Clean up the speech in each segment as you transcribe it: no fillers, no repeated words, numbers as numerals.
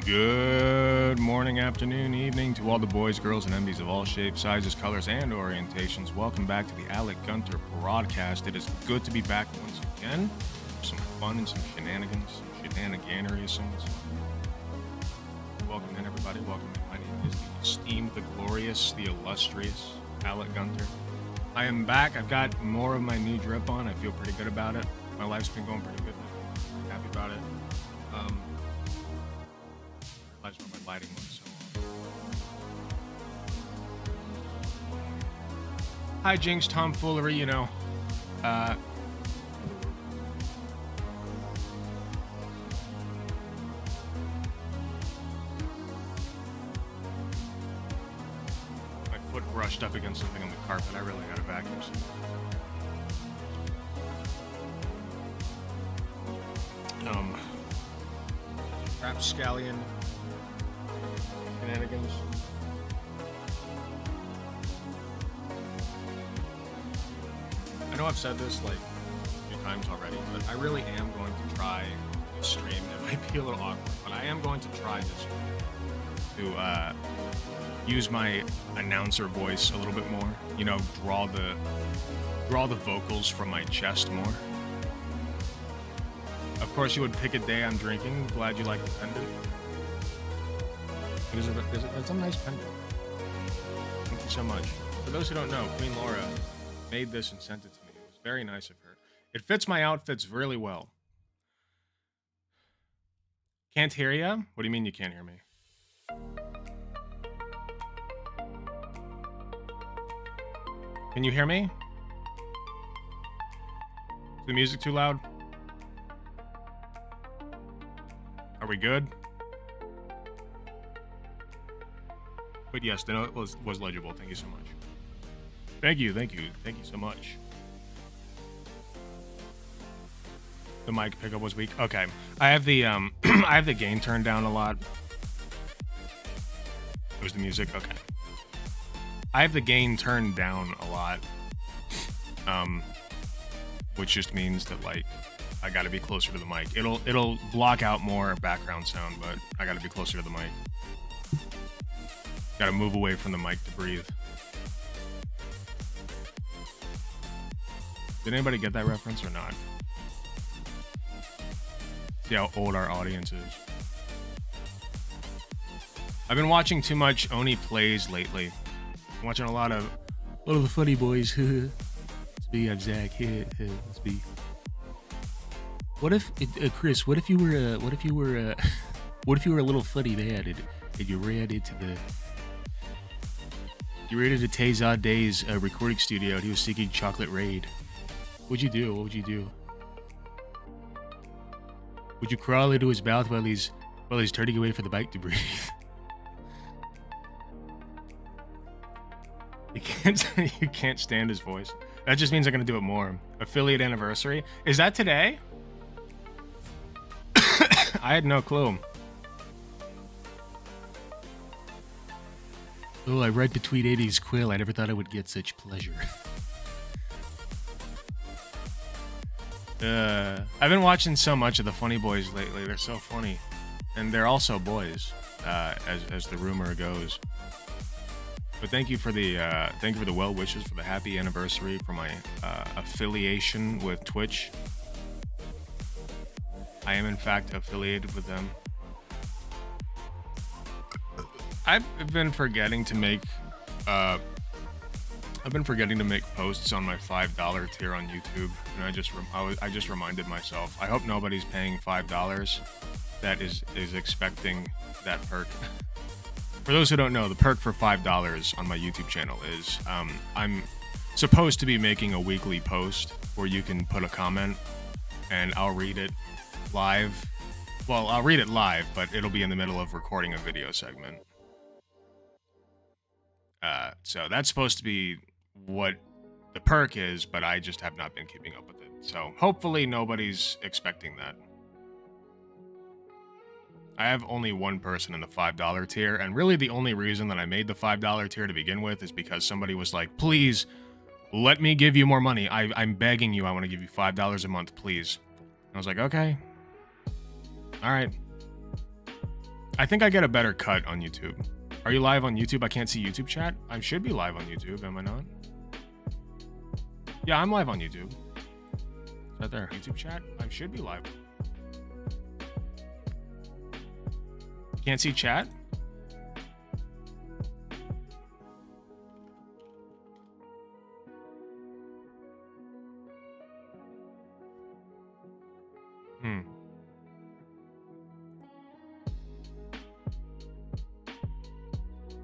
Good morning, afternoon, evening to all the boys, girls, and MBs of all shapes, sizes, colors, and orientations. Welcome back to the Alec Gunter broadcast. It is good to be back once again. Some fun and some shenanigans, some shenaniganerisms. Welcome in, everybody. Welcome in. My name is the esteemed, the glorious, the illustrious Alec Gunter. I am back. I've got more of my new drip on. I feel pretty good about it. My life's been going pretty good. Happy about it. I just want my lighting was so on. Hi, Jinx, tomfoolery, you know. My foot brushed up against something on the carpet. I really gotta vacuum some. Rapscallion shenanigans. I know I've said this like a few times already, but I really am going to try to stream. It might be a little awkward, but I am going to try this to use my announcer voice a little bit more. You know, draw the vocals from my chest more. Of course, you would pick a day I'm drinking. Glad you like the pendant. It's a nice pendant. Thank you so much. For those who don't know, Queen Laura made this and sent it to me. It was very nice of her. It fits my outfits really well. Can't hear ya? What do you mean you can't hear me? Can you hear me? Is the music too loud? Are we good? But yes, the note was legible. Thank you so much. Thank you so much. The mic pickup was weak. Okay, I have the I have the gain turned down a lot. It was the music. Okay, I have the gain turned down a lot, which just means that like I gotta be closer to the mic. It'll block out more background sound, but I gotta be closer to the mic. Gotta move away from the mic to breathe. Did anybody get that reference or not? See how old our audience is. I've been watching too much Oni Plays lately. I'm watching a lot of the funny boys. Let's be Zach. Let's be. What if Chris? What if you were a little funny man and you ran into Tezod Day's recording studio and he was singing Chocolate Raid? What'd you do? What would you do? Would you crawl into his mouth while he's turning away from the mic to breathe? You can't stand his voice. That just means I'm gonna do it more. Affiliate anniversary. Is that today? I had no clue. Oh, I read between 80s quill. I never thought I would get such pleasure. I've been watching so much of the funny boys lately. They're so funny, and they're also boys, as the rumor goes. But thank you for the well wishes for the happy anniversary for my affiliation with Twitch. I am in fact affiliated with them. I've been forgetting to make posts on my $5 tier on YouTube, and I just reminded myself. I hope nobody's paying $5 that is expecting that perk. For those who don't know, the perk for $5 on my YouTube channel is I'm supposed to be making a weekly post where you can put a comment and I'll read it live. Well, I'll read it live, but it'll be in the middle of recording a video segment. So that's supposed to be what the perk is, but I just have not been keeping up with it. So hopefully nobody's expecting that. I have only one person in the $5 tier, and really the only reason that I made the $5 tier to begin with is because somebody was like, please, let me give you more money. I'm begging you, I want to give you $5 a month, please. And I was like, okay. Alright. I think I get a better cut on YouTube. Are you live on YouTube? I can't see YouTube chat. I should be live on YouTube, am I not? Yeah, I'm live on YouTube. Is that there? YouTube chat? I should be live. Can't see chat?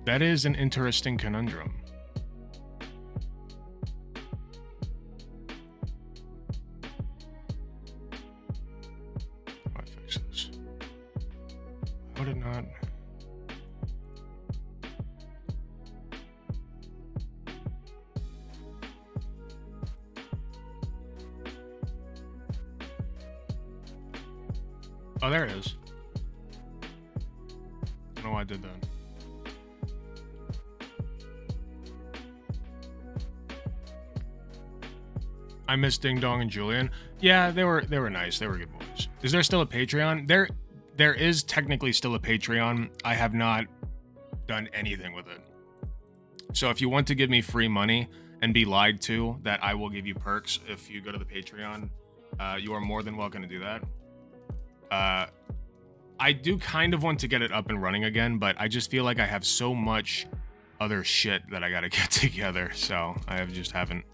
That is an interesting conundrum. How do I fix this? How would it not? Oh, there it is. I don't know why I did that. I miss Ding Dong and Julian. Yeah, they were nice. They were good boys. Is there still a Patreon? There is technically still a Patreon. I have not done anything with it. So if you want to give me free money and be lied to that I will give you perks if you go to the Patreon, you are more than welcome to do that. I do kind of want to get it up and running again, but I just feel like I have so much other shit that I gotta get together. So I haven't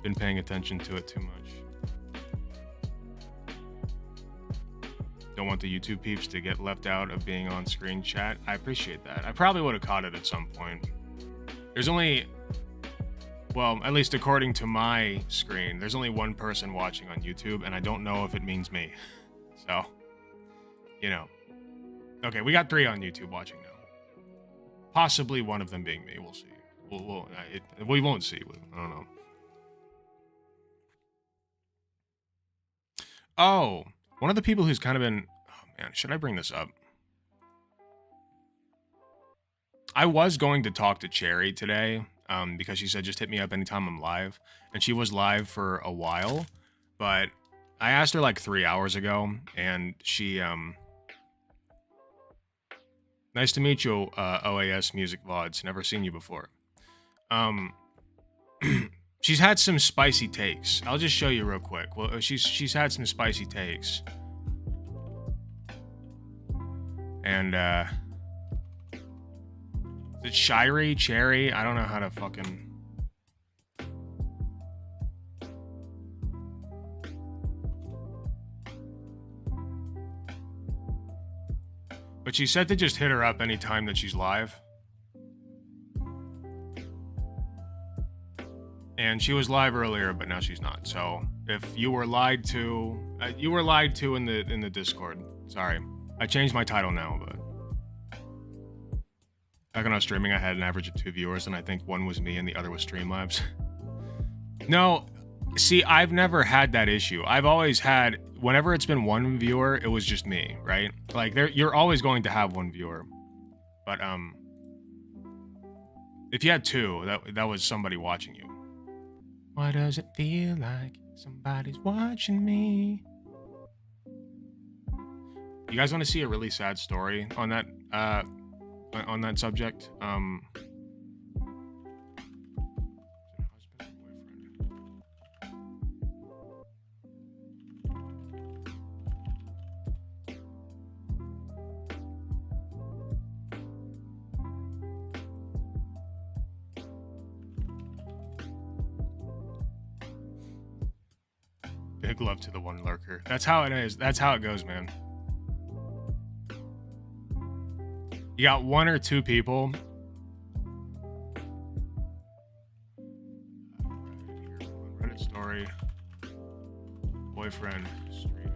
been paying attention to it too much. Don't want the YouTube peeps to get left out of being on screen chat. I appreciate that. I probably would have caught it at some point. There's only, well, at least according to my screen, there's only one person watching on YouTube, and I don't know if it means me. So, you know. Okay, we got 3 on YouTube watching now. Possibly one of them being me. We'll see. We won't see. I don't know. Oh, one of the people who's kind of been... Oh, man, should I bring this up? I was going to talk to Cherry today because she said just hit me up anytime I'm live. And she was live for a while, but I asked her like 3 hours ago, and she... Nice to meet you, OAS Music VODs. Never seen you before. She's had some spicy takes. I'll just show you real quick. Well, she's had some spicy takes. And, is it Shirey? Cherry? I don't know how to fucking... But she said to just hit her up anytime that she's live. And she was live earlier, but now she's not. So if you were lied to, in the Discord. Sorry, I changed my title now. But back when I was streaming, I had an average of 2 viewers, and I think one was me and the other was Streamlabs. No, see, I've never had that issue. I've always had, whenever it's been one viewer, it was just me, right? Like you're always going to have one viewer, but if you had 2, that was somebody watching you. Why does it feel like somebody's watching me? You guys want to see a really sad story on that subject? Big love to the one lurker. That's how it is. That's how it goes, man. You got 1 or 2 people. Reddit story. Boyfriend streaming.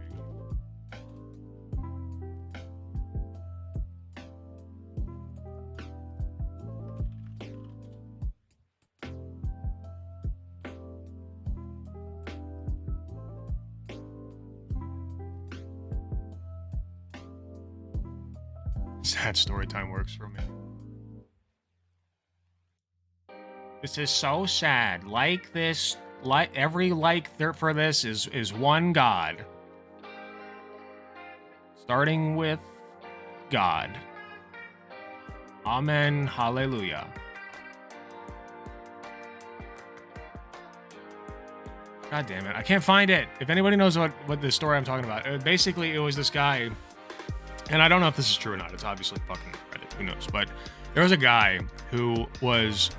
Sad story time works for me. This is so sad. Like this, every like there for this is one God. Starting with God. Amen. Hallelujah. God damn it. I can't find it. If anybody knows what the story I'm talking about. Basically, it was this guy, and I don't know if this is true or not. It's obviously fucking Reddit. Who knows? But there was a guy who was...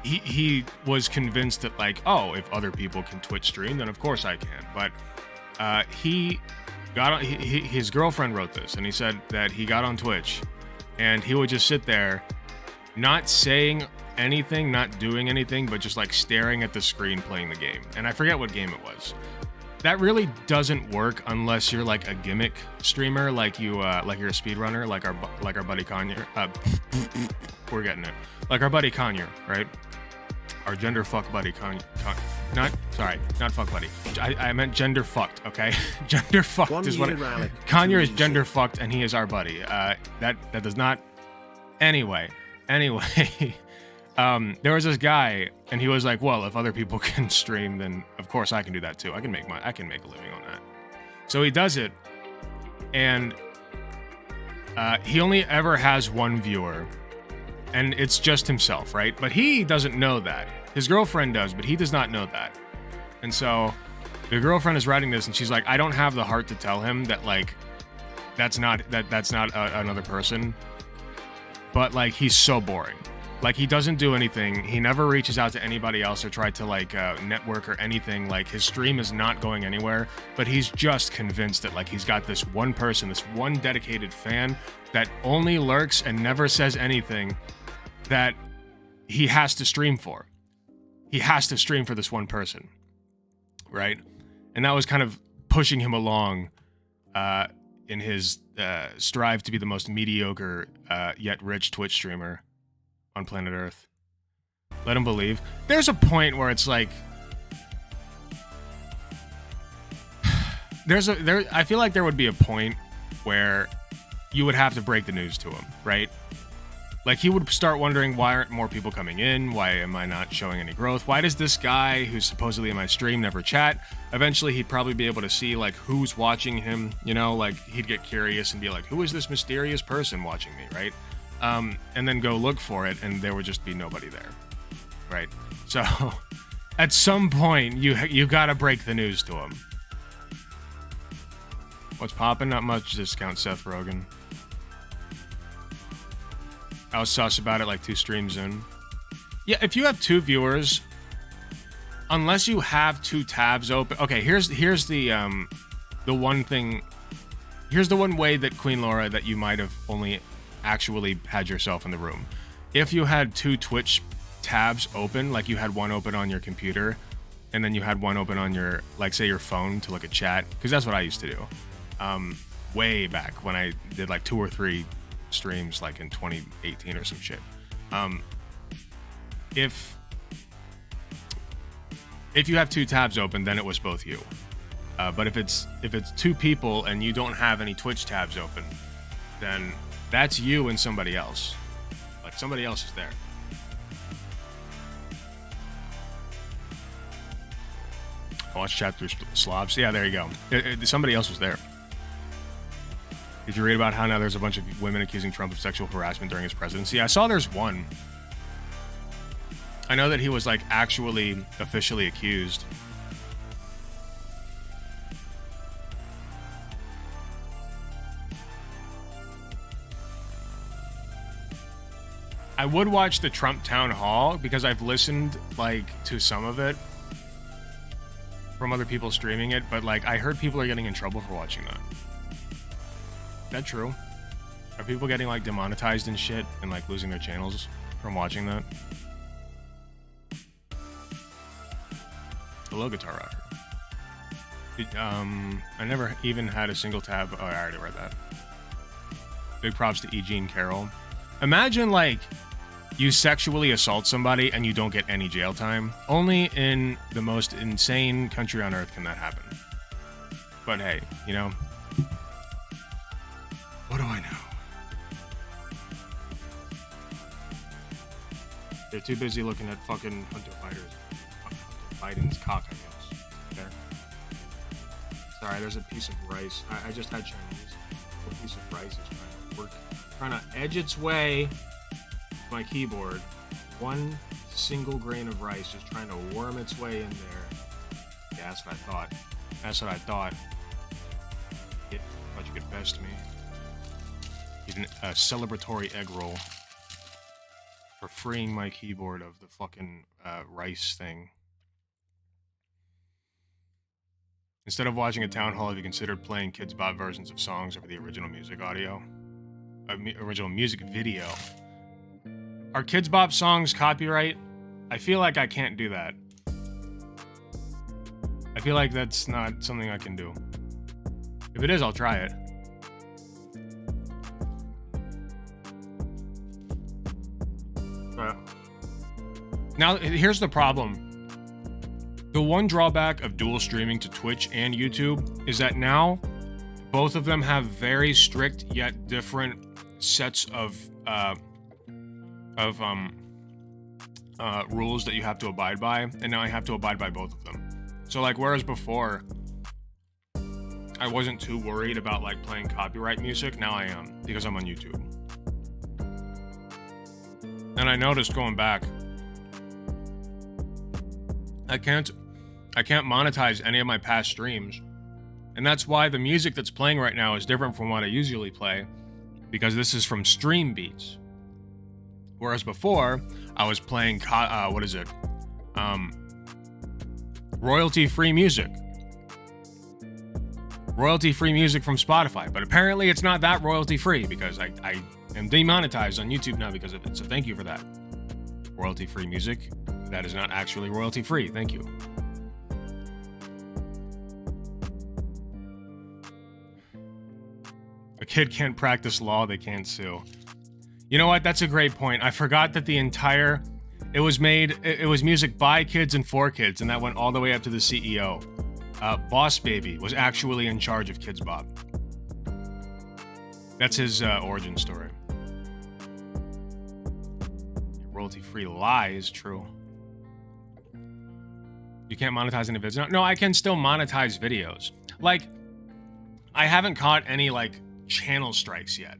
he was convinced that, like, oh, if other people can Twitch stream, then of course I can. But he got on... his girlfriend wrote this, and he said that he got on Twitch, and he would just sit there, not saying anything, not doing anything, but just like staring at the screen playing the game. And I forget what game it was. That really doesn't work unless you're like a gimmick streamer, like you're a speedrunner, like our buddy Conyer. We're getting it. Like our buddy Conyer, right? Our gender fuck buddy not fuck buddy. I meant gender fucked, okay? Gender fucked is what Conyer is gender fucked, and he is our buddy. That does not. Anyway. There was this guy, and he was like, well, if other people can stream, then of course I can do that too. I can make a living on that. So he does it, and he only ever has one viewer, and it's just himself, right? But he doesn't know that. His girlfriend does, but he does not know that. And so the girlfriend is writing this, and she's like, I don't have the heart to tell him that, like, that's not another person. But like, he's so boring. Like, he doesn't do anything. He never reaches out to anybody else or try to like network or anything. Like, his stream is not going anywhere, but he's just convinced that like he's got this one person, this one dedicated fan that only lurks and never says anything, that he has to stream for. He has to stream for this one person, right? And that was kind of pushing him along in his strive to be the most mediocre yet rich Twitch streamer on planet Earth. Let him believe. There's a point where it's like, I feel like there would be a point where you would have to break the news to him, right? Like, he would start wondering, why aren't more people coming in? Why am I not showing any growth? Why does this guy who's supposedly in my stream never chat? Eventually, he'd probably be able to see, like, who's watching him, you know? Like, he'd get curious and be like, who is this mysterious person watching me, right? And then go look for it, and there would just be nobody there, right? So, at some point, you gotta break the news to him. What's poppin'? Not much. Discount Seth Rogen. I was sus about it like 2 streams in. Yeah, if you have 2 viewers, unless you have 2 tabs open. Okay, here's the one thing. Here's the one way that Queen Laura that you might have only actually had yourself in the room. If you had 2 Twitch tabs open, like you had one open on your computer, and then you had one open on your, like, say, your phone to look at chat, because that's what I used to do. Way back when I did like 2 or 3 streams, like in 2018 or some shit. If you have 2 tabs open, then it was both you. But if it's 2 people and you don't have any Twitch tabs open, then that's you and somebody else. Like, somebody else is there. Watch chat through slobs. Yeah, there you go. Somebody else was there. Did you read about how now there's a bunch of women accusing Trump of sexual harassment during his presidency? I saw there's one. I know that he was like actually officially accused. I would watch the Trump town hall because I've listened like to some of it from other people streaming it, but like I heard people are getting in trouble for watching that. Is that true? Are people getting like demonetized and shit and like losing their channels from watching that? Hello, Guitar Rocker. I never even had a single tab. Oh, I already read that. Big props to E. Jean Carroll. Imagine like you sexually assault somebody and you don't get any jail time. Only in the most insane country on earth can that happen. But hey, you know, what do I know? They're too busy looking at fucking Hunter Biden's cock, I guess. There. Sorry, there's a piece of rice. I just had Chinese. A piece of rice is trying to work. trying to edge its way to my keyboard. One single grain of rice just trying to worm its way in there. Yeah, that's what I thought. That's what I thought. Thought you could best me. Even a celebratory egg roll for freeing my keyboard of the fucking rice thing. Instead of watching a town hall, have you considered playing Kids Bop versions of songs over the original music audio? Original music video. Are Kids Bop songs copyright? I feel like I can't do that. I feel like that's not something I can do. If it is, I'll try it. Now, here's the problem. The one drawback of dual streaming to Twitch and YouTube is that now both of them have very strict yet different sets of rules that you have to abide by, and now I have to abide by both of them. So like, whereas before I wasn't too worried about like playing copyright music, now I am, because I'm on YouTube. And I noticed going back, I can't monetize any of my past streams, and that's why the music that's playing right now is different from what I usually play, because this is from Stream Beats. Whereas before, I was playing, royalty-free music. Royalty-free music from Spotify, but apparently it's not that royalty-free, because I am demonetized on YouTube now because of it, so thank you for that. Royalty-free music, that is not actually royalty-free, thank you. A kid can't practice law, they can't sue. You know what? That's a great point. I forgot that it was music by kids and for kids, and that went all the way up to the CEO. Boss Baby was actually in charge of Kids Bop. That's his origin story. Royalty-free lie is true. You can't monetize any videos. No, I can still monetize videos. Like, I haven't caught any, like, channel strikes yet.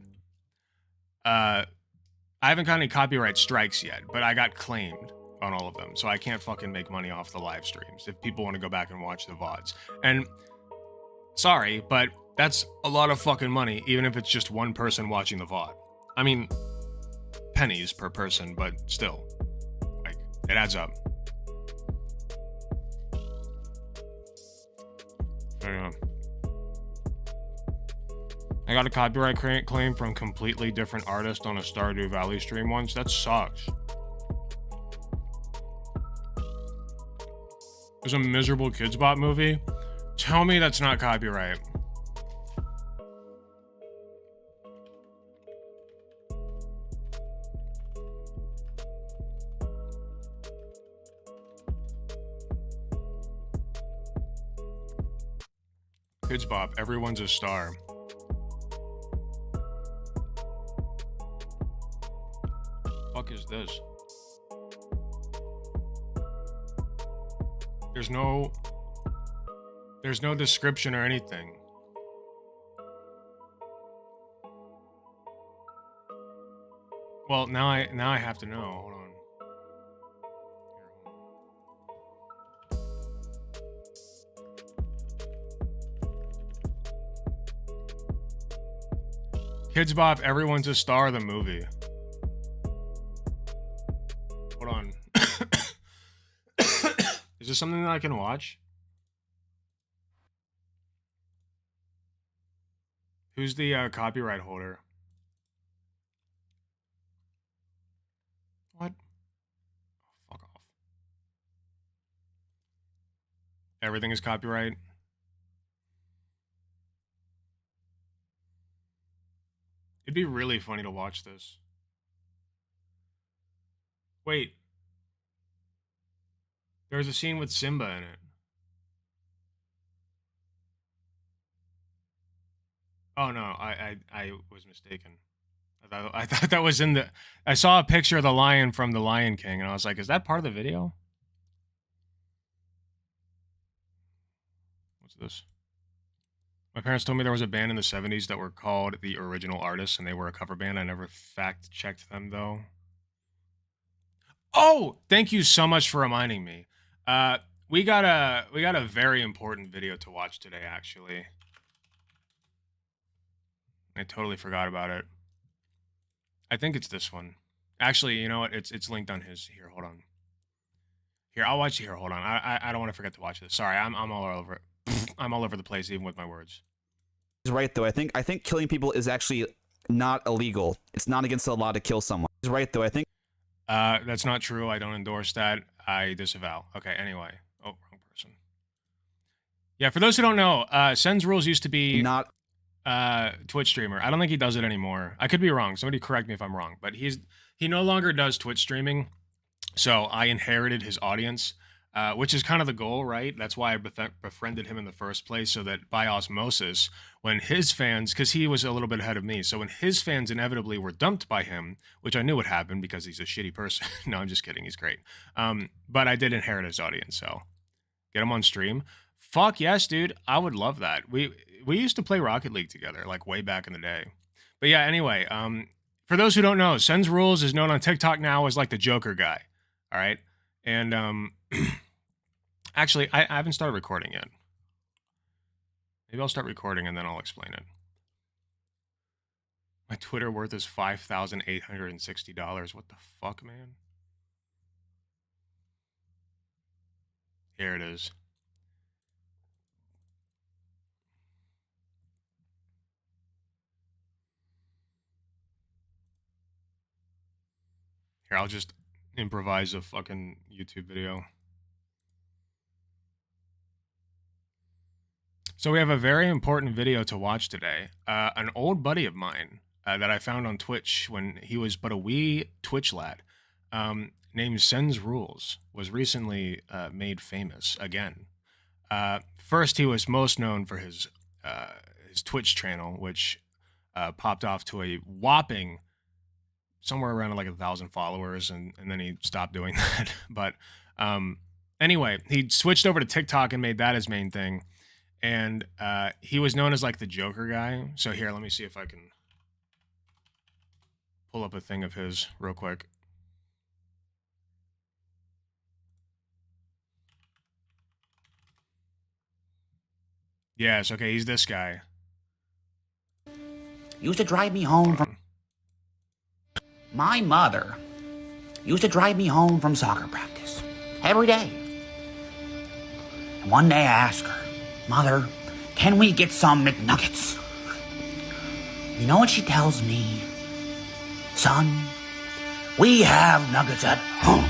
I haven't caught any copyright strikes yet, but I got claimed on all of them, so I can't fucking make money off the live streams if people want to go back and watch the VODs. And sorry, but that's a lot of fucking money, even if it's just one person watching the VOD. I mean, pennies per person, but still, like, it adds up. I got a copyright claim from completely different artist on a Stardew Valley stream once. That sucks. There's a miserable Kids Bop movie. Tell me that's not copyright. Kids Bop, everyone's a star. Fuck is this? There's no description or anything. Well, now I have to know. Hold on. Kids Bop, everyone's a star, the movie. Hold on. Is this something that I can watch? Who's the copyright holder? What? Oh, fuck off. Everything is copyright? It'd be really funny to watch this. Wait. There's a scene with Simba in it. Oh no, I was mistaken. I thought that was in the... I saw a picture of the lion from The Lion King, and I was like, is that part of the video? What's this? My parents told me there was a band in the 70s that were called The Original Artists, and they were a cover band. I never fact-checked them, though. Oh, thank you so much for reminding me. We got a very important video to watch today, actually. I totally forgot about it. I think it's this one. Actually, you know what? It's linked on his. Here, hold on. Here, I'll watch it here. Hold on. I don't want to forget to watch this. Sorry, I'm all over it. I'm all over the place, even with my words. He's right, though. I think killing people is actually not illegal. It's not against the law to kill someone. He's right, though. I think. That's not true. I don't endorse that. I disavow. Okay, anyway. Oh, wrong person. Yeah, for those who don't know, Sen's Rules used to be Not Twitch streamer. I don't think he does it anymore. I could be wrong. Somebody correct me if I'm wrong. But he no longer does Twitch streaming. So I inherited his audience, which is kind of the goal, right? That's why I befriended him in the first place, so that by osmosis, when his fans, because he was a little bit ahead of me, so when his fans inevitably were dumped by him, which I knew would happen because he's a shitty person. No, I'm just kidding. He's great. But I did inherit his audience, so get him on stream. Fuck yes, dude. I would love that. We used to play Rocket League together, like way back in the day. But yeah, anyway, for those who don't know, Sen's Rules is known on TikTok now as like the Joker guy. All right. And actually, I haven't started recording yet. Maybe I'll start recording and then I'll explain it. My Twitter worth is $5,860. What the fuck, man? Here it is. Here, I'll just improvise a fucking YouTube video. So we have a very important video to watch today. An old buddy of mine that I found on Twitch when he was but a wee Twitch lad, named Sen's Rules, was recently made famous again. First, he was most known for his Twitch channel, which popped off to a whopping somewhere around like 1,000 followers, and then he stopped doing that. But anyway, he switched over to TikTok and made that his main thing. And he was known as like the Joker guy. So here, let me see if I can pull up a thing of his real quick. Yes, okay, he's this guy. Used to drive me home from... My mother used to drive me home from soccer practice every day. And one day I asked her, Mother, can we get some McNuggets? You know what she tells me? Son, we have nuggets at home.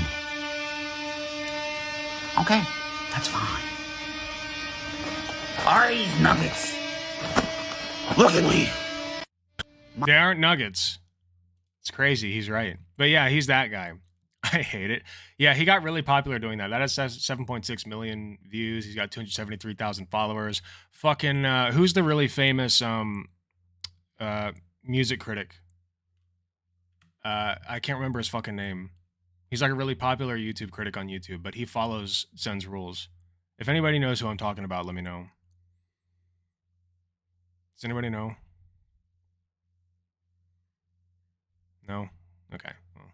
Okay, that's fine. Are these nuggets? Look at me. They aren't nuggets. It's crazy. He's right. But yeah, he's that guy. I hate it. Yeah, he got really popular doing that. That has 7.6 million views. He's got 273,000 followers. Fucking, who's the really famous music critic? I can't remember his fucking name. He's like a really popular YouTube critic on YouTube, but he follows Sen's Rules. If anybody knows who I'm talking about, let me know. Does anybody know? No? Okay. Well,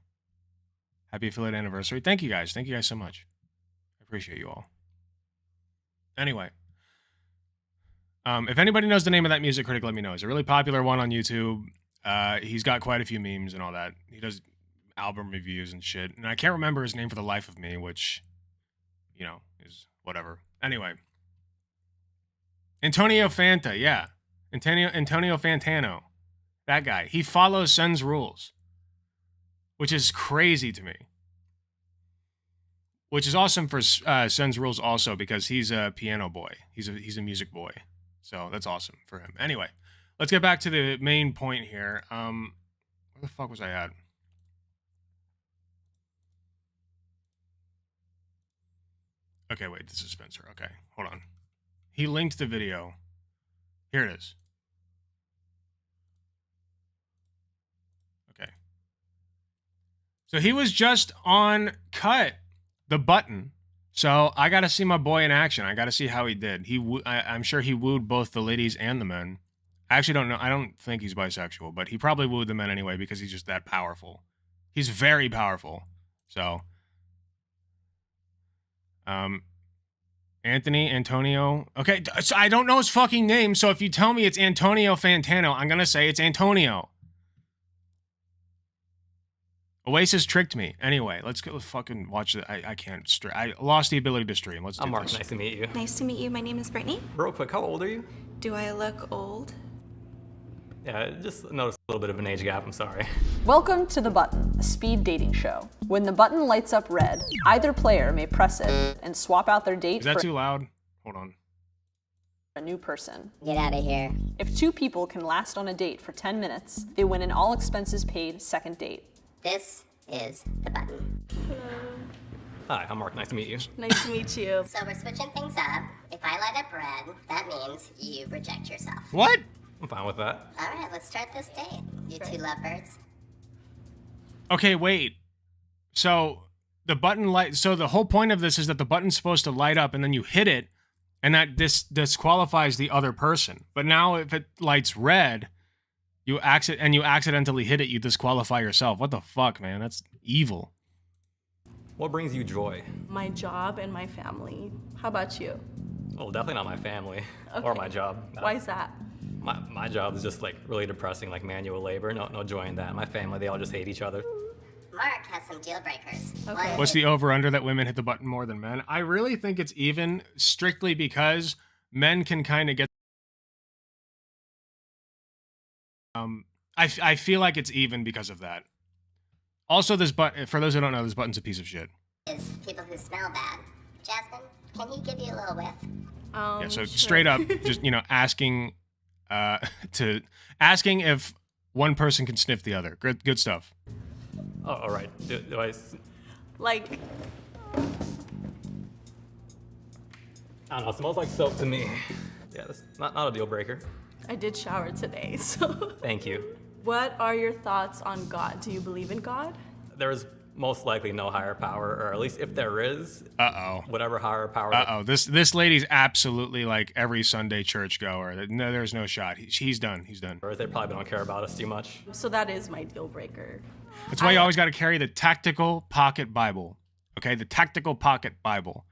happy affiliate anniversary. Thank you guys. Thank you guys so much. I appreciate you all. Anyway. If anybody knows the name of that music critic, let me know. He's a really popular one on YouTube. He's got quite a few memes and all that. He does album reviews and shit. And I can't remember his name for the life of me, which, you know, is whatever. Anyway. Antonio Fanta, yeah. Antonio Fantano. That guy. He follows Sen's Rules, which is crazy to me. Which is awesome for Sen's Rules also, because he's a piano boy. He's a music boy. So that's awesome for him. Anyway, let's get back to the main point here. Where the fuck was I at? Okay, wait, this is Spencer. Okay, hold on. He linked the video. Here it is. Okay. So he was just on Cut, the button, So I got to see my boy in action. I got to see how he did. I'm sure he wooed both the ladies and the men. I actually don't know. I don't think he's bisexual, but he probably wooed the men anyway because he's just that powerful. He's very powerful. So, Antonio. Okay, so I don't know his fucking name. So if you tell me it's Antonio Fantano, I'm gonna say it's Antonio. Oasis tricked me. Anyway, let's go fucking watch it. I can't. I lost the ability to stream. Let's do I'm Mark. this. Nice to meet you. Nice to meet you. My name is Brittany. Real quick, how old are you? Do I look old? Yeah, just noticed a little bit of an age gap. I'm sorry. Welcome to The Button, a speed dating show. When the button lights up red, either player may press it and swap out their date Is that for too loud? Hold on. a new person. Get out of here. If 2 people can last on a date for 10 minutes, they win an all expenses paid second date. This is The Button. Hi, I'm Mark. Nice to meet you. Nice to meet you. So we're switching things up. If I light up red, that means you reject yourself. What? I'm fine with that. All right, let's start this date. You two lovebirds. Okay, wait. So the button light. So the whole point of this is that the button's supposed to light up, and then you hit it, and that disqualifies the other person. But now, if it lights red, you accidentally hit it, you disqualify yourself. What the fuck, man? That's evil. What brings you joy? My job and my family. How about you? Oh, definitely not my family or my job. Why is that? My job is just like really depressing, like manual labor. No joy in that. My family, they all just hate each other. Mark has some deal breakers. Okay. What's the over-under that women hit the button more than men? I really think it's even, strictly because men can kind of get... I feel like it's even because of that. Also, this button, for those who don't know, this button's a piece of shit. Is people who smell bad. Jasmine, can he give you a little whiff? Yeah, so Sure. straight up, just, asking asking if one person can sniff the other. Good stuff. Oh, all right. Do I Like, don't know. It smells like soap to me. Yeah, that's not a deal breaker. I did shower today, so. Thank you. What are your thoughts on God? Do you believe in God? There is most likely no higher power, or at least if there is, Uh-oh. whatever higher power. Uh-oh. This lady's absolutely like every Sunday churchgoer. No, there's no shot. He's done. He's done. Or they probably don't care about us too much. So that is my deal breaker. That's why you always got to carry the Tactical Pocket Bible. Okay, the Tactical Pocket Bible.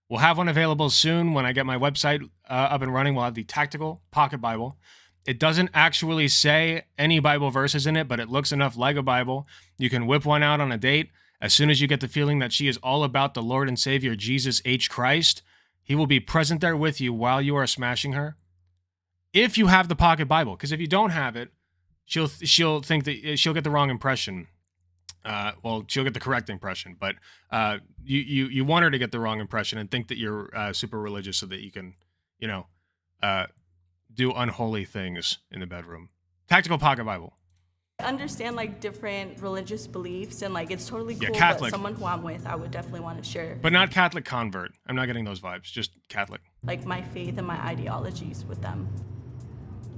We'll have one available soon when I get my website up and running. We'll have the Tactical Pocket Bible. It doesn't actually say any Bible verses in it, but it looks enough like a Bible. You can whip one out on a date. As soon as you get the feeling that she is all about the Lord and Savior Jesus H. Christ, he will be present there with you while you are smashing her. If you have the Pocket Bible, because if you don't have it, she'll think that she'll get the wrong impression. Well, she'll get the correct impression, but you want her to get the wrong impression and think that you're super religious so that you can, do unholy things in the bedroom. Tactical Pocket Bible. I understand like different religious beliefs and like it's totally cool, Catholic. but someone who I'm with, I would definitely want to share But not Catholic convert. I'm not getting those vibes. Just Catholic. like my faith and my ideologies with them.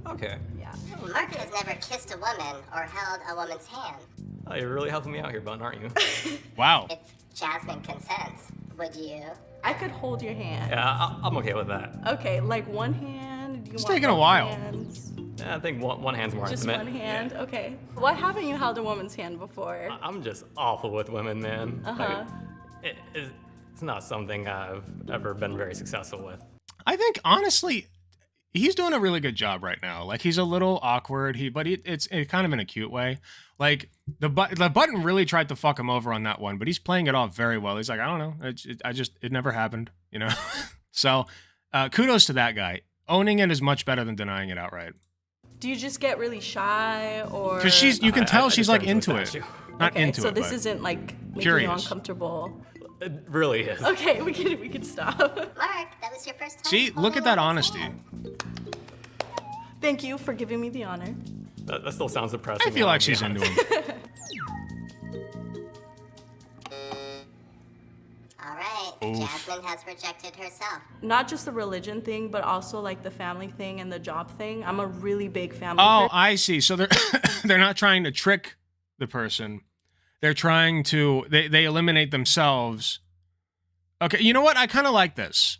Okay. Yeah. Mark has never kissed a woman or held a woman's hand. Oh, you're really helping me out here, bud, aren't you? Wow. If Jasmine consents, would you? I could hold your hand. Yeah, I'm okay with that. Okay, like one hand. Do you It's want taking a both while. hands? Yeah, I think one hand's more Just intimate. one hand? Yeah. Okay. What haven't you held a woman's hand before? I'm just awful with women, man. Uh-huh. Like, it's not something I've ever been very successful with. I think honestly, he's doing a really good job right now. Like he's a little awkward, but it's kind of in a cute way. Like the button really tried to fuck him over on that one, but he's playing it off very well. He's like, I don't know, it never happened, So kudos to that guy. Owning it is much better than denying it outright. Do you just get really shy or? Because you can tell she's just like turned into a it, statue. not Okay, into so it. this but isn't like making curious. you uncomfortable. It really is. Okay, we can stop. Mark, that was your first time. See, look holding at that a woman's honesty. hand. Thank you for giving me the honor. That still sounds depressing. I feel man, like to be she's into honest. him. All right, Oof. Jasmine has rejected herself. Not just the religion thing, but also like the family thing and the job thing. I'm a really big family Oh, person. I see. So they're not trying to trick the person. They're trying to they eliminate themselves Okay, you know what? I kind of like this.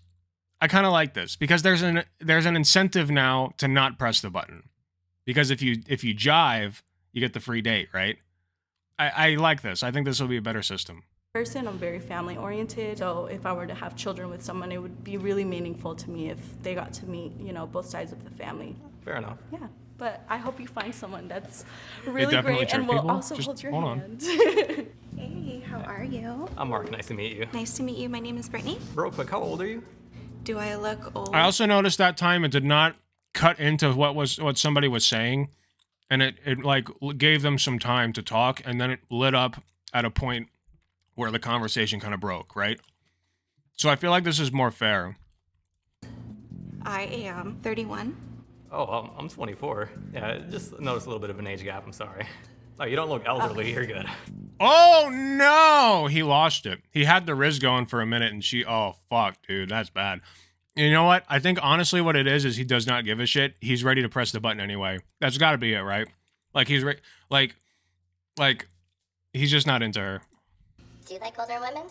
I kind of like this because there's an incentive now to not press the button. Because if you jive, you get the free date, right? I like this. I think this will be a better system. Person, I'm very family oriented, so if I were to have children with someone, it would be really meaningful to me if they got to meet, you know, both sides of the family. Fair enough. Yeah, but I hope you find someone that's really definitely great and trick will people. also Just hold your hold on. hand. Hey, how are you? I'm Mark. Nice to meet you. Nice to meet you. My name is Brittany. Real quick, how old are you? Do I look old? I also noticed that time it did not cut into what somebody was saying, and it like gave them some time to talk, and then it lit up at a point where the conversation kind of broke, right? So I feel like this is more fair. I am 31. Oh, I'm 24. Yeah, just noticed a little bit of an age gap. I'm sorry. Oh, you don't look elderly. You're good. Oh no, he lost it. He had the Riz going for a minute, and oh fuck, dude, that's bad. You know what? I think honestly, what it is he does not give a shit. He's ready to press the button anyway. That's got to be it, right? Like he's like he's just not into her. Do you like older women?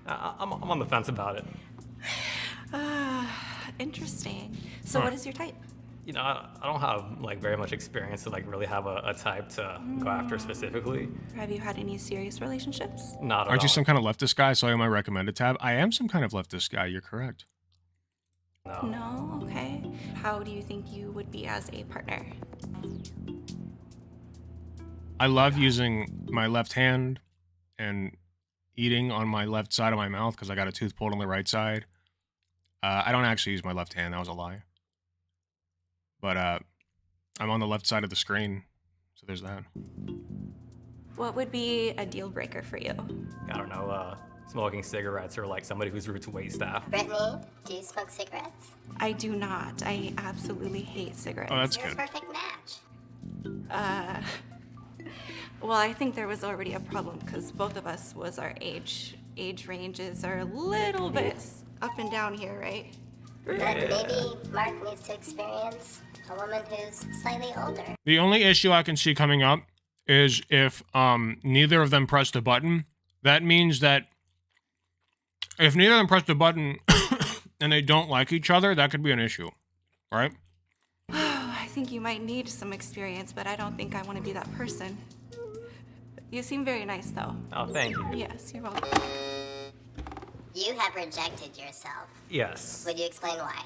I'm on the fence about it. Interesting. So what is your type? You know, I don't have like very much experience to like really have a type to go after specifically. Have you had any serious relationships? Not at all. Aren't you some kind of leftist guy? So I my recommended tab. I am some kind of leftist guy. You're correct. No? Okay. How do you think you would be as a partner? I love using my left hand and eating on my left side of my mouth because I got a tooth pulled on the right side. I don't actually use my left hand. That was a lie. But I'm on the left side of the screen, so there's that. What would be a deal breaker for you? I don't know, smoking cigarettes or like somebody who's rude to wait staff. Brittany, do you smoke cigarettes? I do not. I absolutely hate cigarettes. Oh, that's You're a good. perfect match. Well, I think there was already a problem because both of us was our age ranges are a little bit up and down here, right? But maybe Mark needs to experience a woman who's slightly older. The only issue I can see coming up is if neither of them press the button. That means that if neither of them press the button and they don't like each other, that could be an issue, right? I think you might need some experience, but I don't think I want to be that person. You seem very nice, though. Oh, thank you. Yes, you're welcome. You have rejected yourself. Yes. Would you explain why?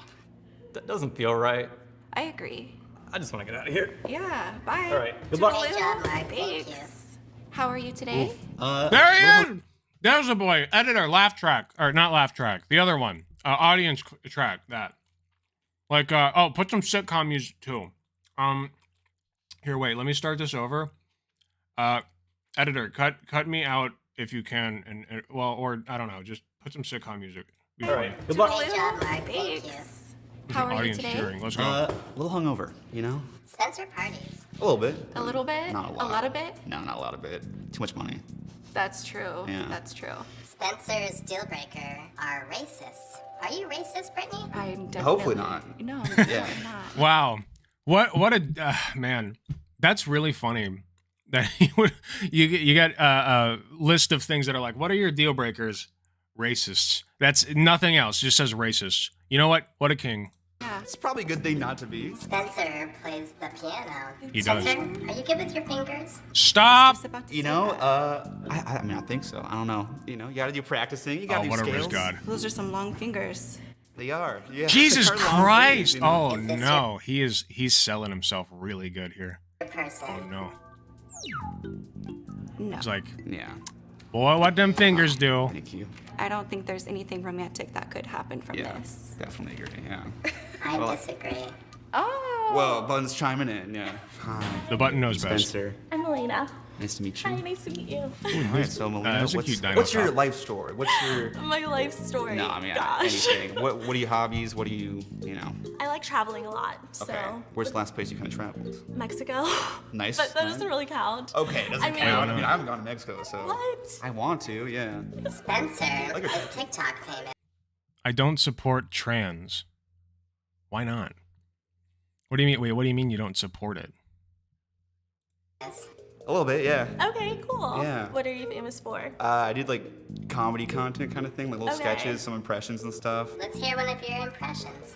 That doesn't feel right. I agree. I just want to get out of here. Yeah, bye. All right. Good luck. Great job, Mark. Thank you. Thanks. How are you today? There he is! There's the boy. Editor, laugh track. Or not laugh track. The other one. Audience track. That. Like, oh, put some sitcom music too. Here, wait. Let me start this over. Editor, cut me out if you can. And well, or, I don't know. Just put some sitcom music. All right. Good luck. Great job, Mark. Thank you. How are you Audience today? cheering. Let's go. A little hungover, you know? Spencer parties. A little bit. A little bit? Not a lot. A lot of bit? No, not a lot of it. Too much money. That's true. Yeah. That's true. Spencer's deal breaker are racists. Are you racist, Brittany? I'm definitely... Hopefully not. No, I'm Yeah. definitely not. Wow. What a man. That's really funny. That you get a list of things that are like, what are your deal breakers? Racists. That's nothing else. Just says racists. You know what? What a king. Yeah. It's probably a good thing not to be. Spencer plays the piano. He does. Spencer, are you good with your fingers? Stop. Just about to You say know, that. I mean, I think so. I don't know. You know, you gotta do practicing. You gotta Oh, do what a scales. Riz God. Those are some long fingers. They are. Yeah. Jesus They are long Christ. fingers, you know? Oh Is this no. He's selling himself really good here. Your person. Oh no. No. It's like, Yeah. boy, what them fingers do. Thank you. I don't think there's anything romantic that could happen from Yeah. this. Definitely agree. Yeah. I Well- disagree. Oh. Well, Bun's chiming in. Yeah. Hi. The button knows best. Spencer. I'm Elena. Nice to meet you. Hi, nice to meet you. All right, so Melina, that's a cute dino what's your top. life story? What's your... My life story. No, I mean, Gosh. anything. What are your hobbies? What do you know? I like traveling a lot, so Okay. Where's the last place you kind of traveled? Mexico. Nice. But that nice. doesn't really count. Okay, it doesn't I mean- count. I mean, I haven't gone to Mexico, so... What? I want to, yeah. Spencer Look at is TikTok famous. I don't support trans. Why not? What do you mean? Wait, what do you mean you don't support it? A little bit, yeah. Okay, cool. Yeah. What are you famous for? I did like comedy content kind of thing, like little Okay. sketches, some impressions and stuff. Let's hear one of your impressions.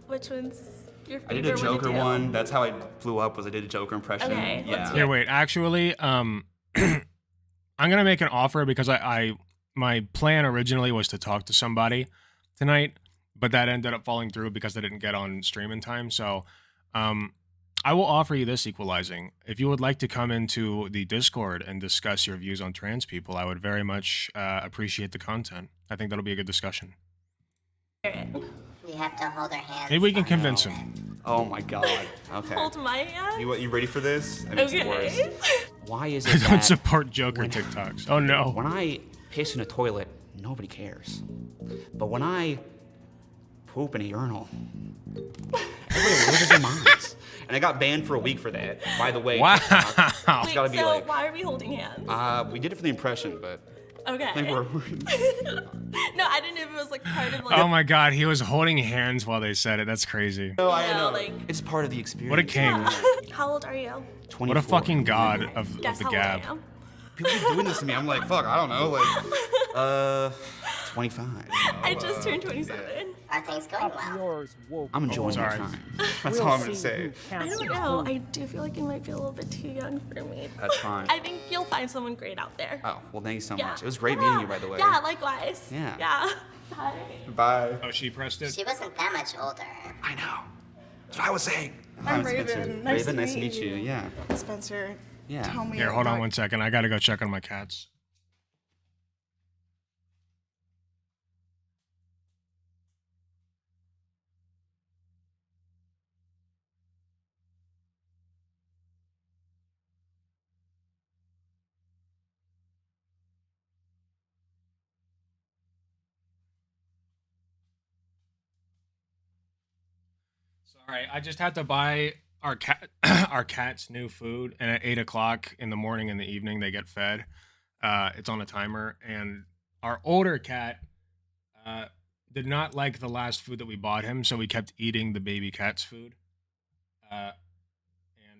Which one's your I favorite did a Joker to do? one. That's how I blew up. Was I did a Joker impression. Okay, let's Yeah. hear Here, wait. Actually, I'm gonna make an offer because my plan originally was to talk to somebody tonight, but that ended up falling through because I didn't get on stream in time. So, I will offer you this, Equalizing. If you would like to come into the Discord and discuss your views on trans people, I would very much appreciate the content. I think that'll be a good discussion. You have to hold our hands. Maybe we can on convince it. him. Oh my god. Okay. Hold my hand. You ready for this? I mean, it's the worst. Okay. Why is I it don't that support Joker TikToks. Oh no. when I piss in a toilet, nobody cares, but when I poop in a urinal, everybody loses their minds? And I got banned for a week for that. By the way, Wow. It's Wait, gotta be so like, why are we holding hands? we did it for the impression, but I Okay. think we're No, I didn't know if it was like part of like. Oh my god, he was holding hands while they said it. That's crazy. no, I You know, know. like- It's part of the experience. What a king. How old are you? 24. What a fucking god of Guess the how gab. old I am. People keep doing this to me. I'm like, fuck, I don't know, like, 25. I just turned 27. Are things going well? I'm enjoying my sorry. time. That's all I'm gonna say. I don't know. I do feel like you might be a little bit too young for me. That's fine. I think you'll find someone great out there. Oh, well, thank you so Yeah. much. It was great meeting you, by the way. Yeah, likewise. Yeah. Yeah. Bye. Bye. Oh, she pressed it? She wasn't that much older. I know. That's what I was saying. I'm Spencer. Raven. Nice Raven, to nice to meet meet you. you. Yeah. Spencer, Yeah. tell me. Here, hold on about- 1 second. I gotta go check on my cats. Sorry, I just had to buy our cat our cat's new food, and at 8 o'clock in the morning and the evening they get fed. It's on a timer, and our older cat did not like the last food that we bought him, so we kept eating the baby cat's food, and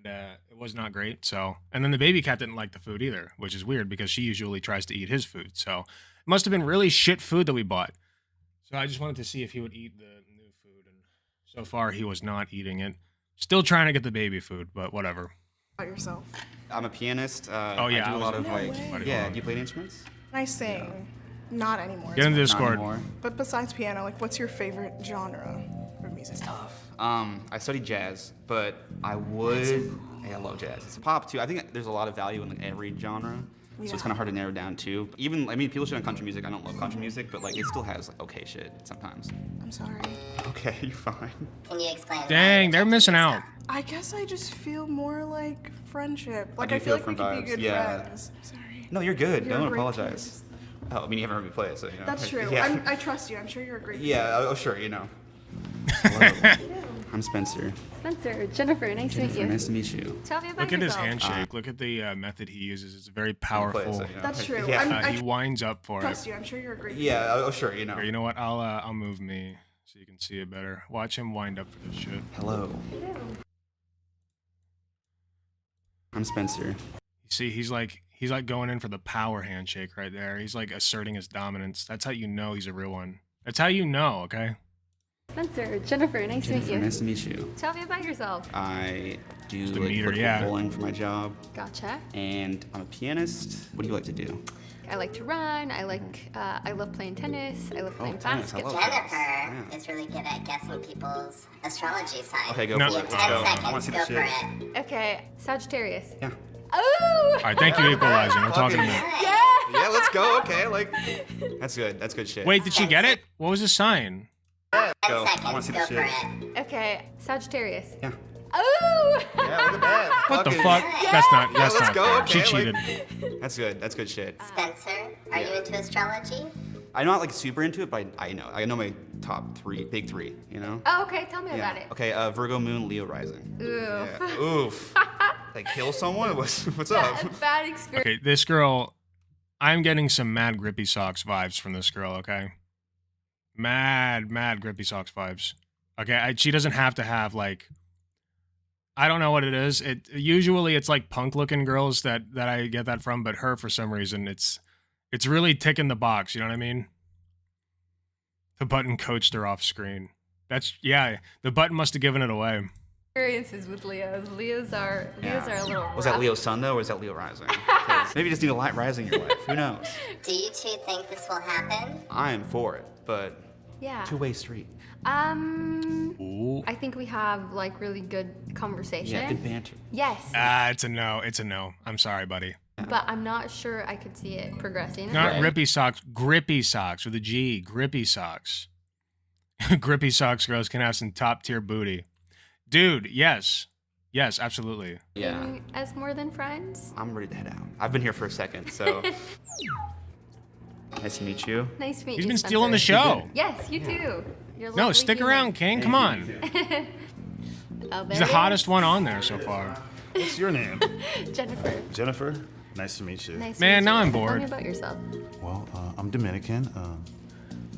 it was not great. So, and then the baby cat didn't like the food either, which is weird because she usually tries to eat his food. So it must have been really shit food that we bought. So I just wanted to see if he would eat the new food, and so far he was not eating it. Still trying to get the baby food, but whatever. About yourself. I'm a pianist. Oh, yeah, I do I a was lot of gonna- like. Buddy, Yeah. hold on. Do you play any instruments? I sing. Not anymore. Get in the Not Discord. anymore. But besides piano, like, what's your favorite genre of music? I studied jazz, but I would. Hey, I love jazz. It's pop too. I think there's a lot of value in like every genre, so it's Yeah. kind of hard to narrow down too. Even I mean, people shit on country music. I don't love country music, but like it still has like okay shit sometimes. I'm sorry. Okay, you're fine. Can you explain? why Dang, you're they're judging missing out. yourself? I guess I just feel more like friendship. Like, do I you feel feel like we from could be vibes? good Yeah. friends. Sorry. No, you're good. You're a Don't great apologize. Oh, I mean, you haven't heard me play it, so you know. That's true. Yeah. I trust you. I'm sure you're a great Yeah. Oh, sure. You know. Hello. I'm Spencer. Spencer, Jennifer, nice to meet Jennifer, you. nice to meet you. Tell me about Look at his yourself. handshake. Look at the method he uses. It's very I'll play it, powerful. so, you know. That's true. Yeah. I He winds up for trust it. you. I'm sure you're a great Yeah. Oh, sure. You know. Here, you know what? I'll move me so you can see it better. Watch him wind up for this shit. Hello. I'm Spencer. You see, he's like going in for the power handshake right there. He's like asserting his dominance. That's how you know he's a real one. That's how you know, okay? Spencer, Jennifer, nice to meet Jennifer, you. nice to meet you. Tell me about yourself. I do Just a like meter, political yeah. bowling for my job, Gotcha. and I'm a pianist. What do you like to do? I like to run. I love playing tennis. I love playing tennis, I basketball. love Jennifer Yeah. is really good at guessing people's astrology sign. Okay, go No. for You it. have Let's 10 go. I want seconds. to see Go the for shit. it. Okay, Sagittarius. Yeah. Oh! All right, thank you, Equalizing. We're talking Fucking- about. Yeah, let's go. Okay, like that's good. That's good shit. Wait, did she get it? What was the sign? Ten Go. I want seconds. to see Go the for shit. it. Okay, Sagittarius. Yeah. Oh! Yeah, look at that. What the Fucking- fuck? That's not. Yeah, That's let's not. go. fair. Okay, She like- cheated. That's good. That's good shit. Spencer, are you into astrology? I'm not like super into it, but I know my top big three. You know. Oh, okay, tell me Yeah. about it. Okay. Virgo moon, Leo rising. Oof. Yeah. Oof. Like kill someone? What's up? Bad experience. Okay, this girl. I'm getting some mad grippy socks vibes from this girl. Okay. Mad grippy socks vibes. Okay, she doesn't have to have like I don't know what it is. It usually it's like punk looking girls that I get that from, but her for some reason it's really ticking the box. You know what I mean? The button coached her off screen. That's yeah. The button must have given it away. Experiences with Leos. Leos are a little. Was that rough. Leo's sun though, or is that Leo rising? 'Cause maybe you just need a light rising in your life. Who knows? Do you two think this will happen? I am for it, but Yeah. two-way street. I think we have like really good conversation. Yeah, good banter. Yes. It's a no. It's a no. I'm sorry, buddy. But I'm not sure I could see it progressing. Not rippy socks. Grippy socks with a G. Grippy socks. Grippy socks girls can have some top tier booty. Dude, yes. Yes, absolutely. Yeah. As more than friends. I'm ready to head out. I've been here for a second, so. Nice to meet you. Nice to meet you. He's been Spencer. stealing the show. Yes, you do. You're No, lovely stick human. around, King. Come on. Oh, He's the hottest one on there so far. What's your name? Jennifer. Jennifer. Nice to meet you. Nice to Man, meet now you. I'm Tell bored. me about yourself. Well, I'm Dominican.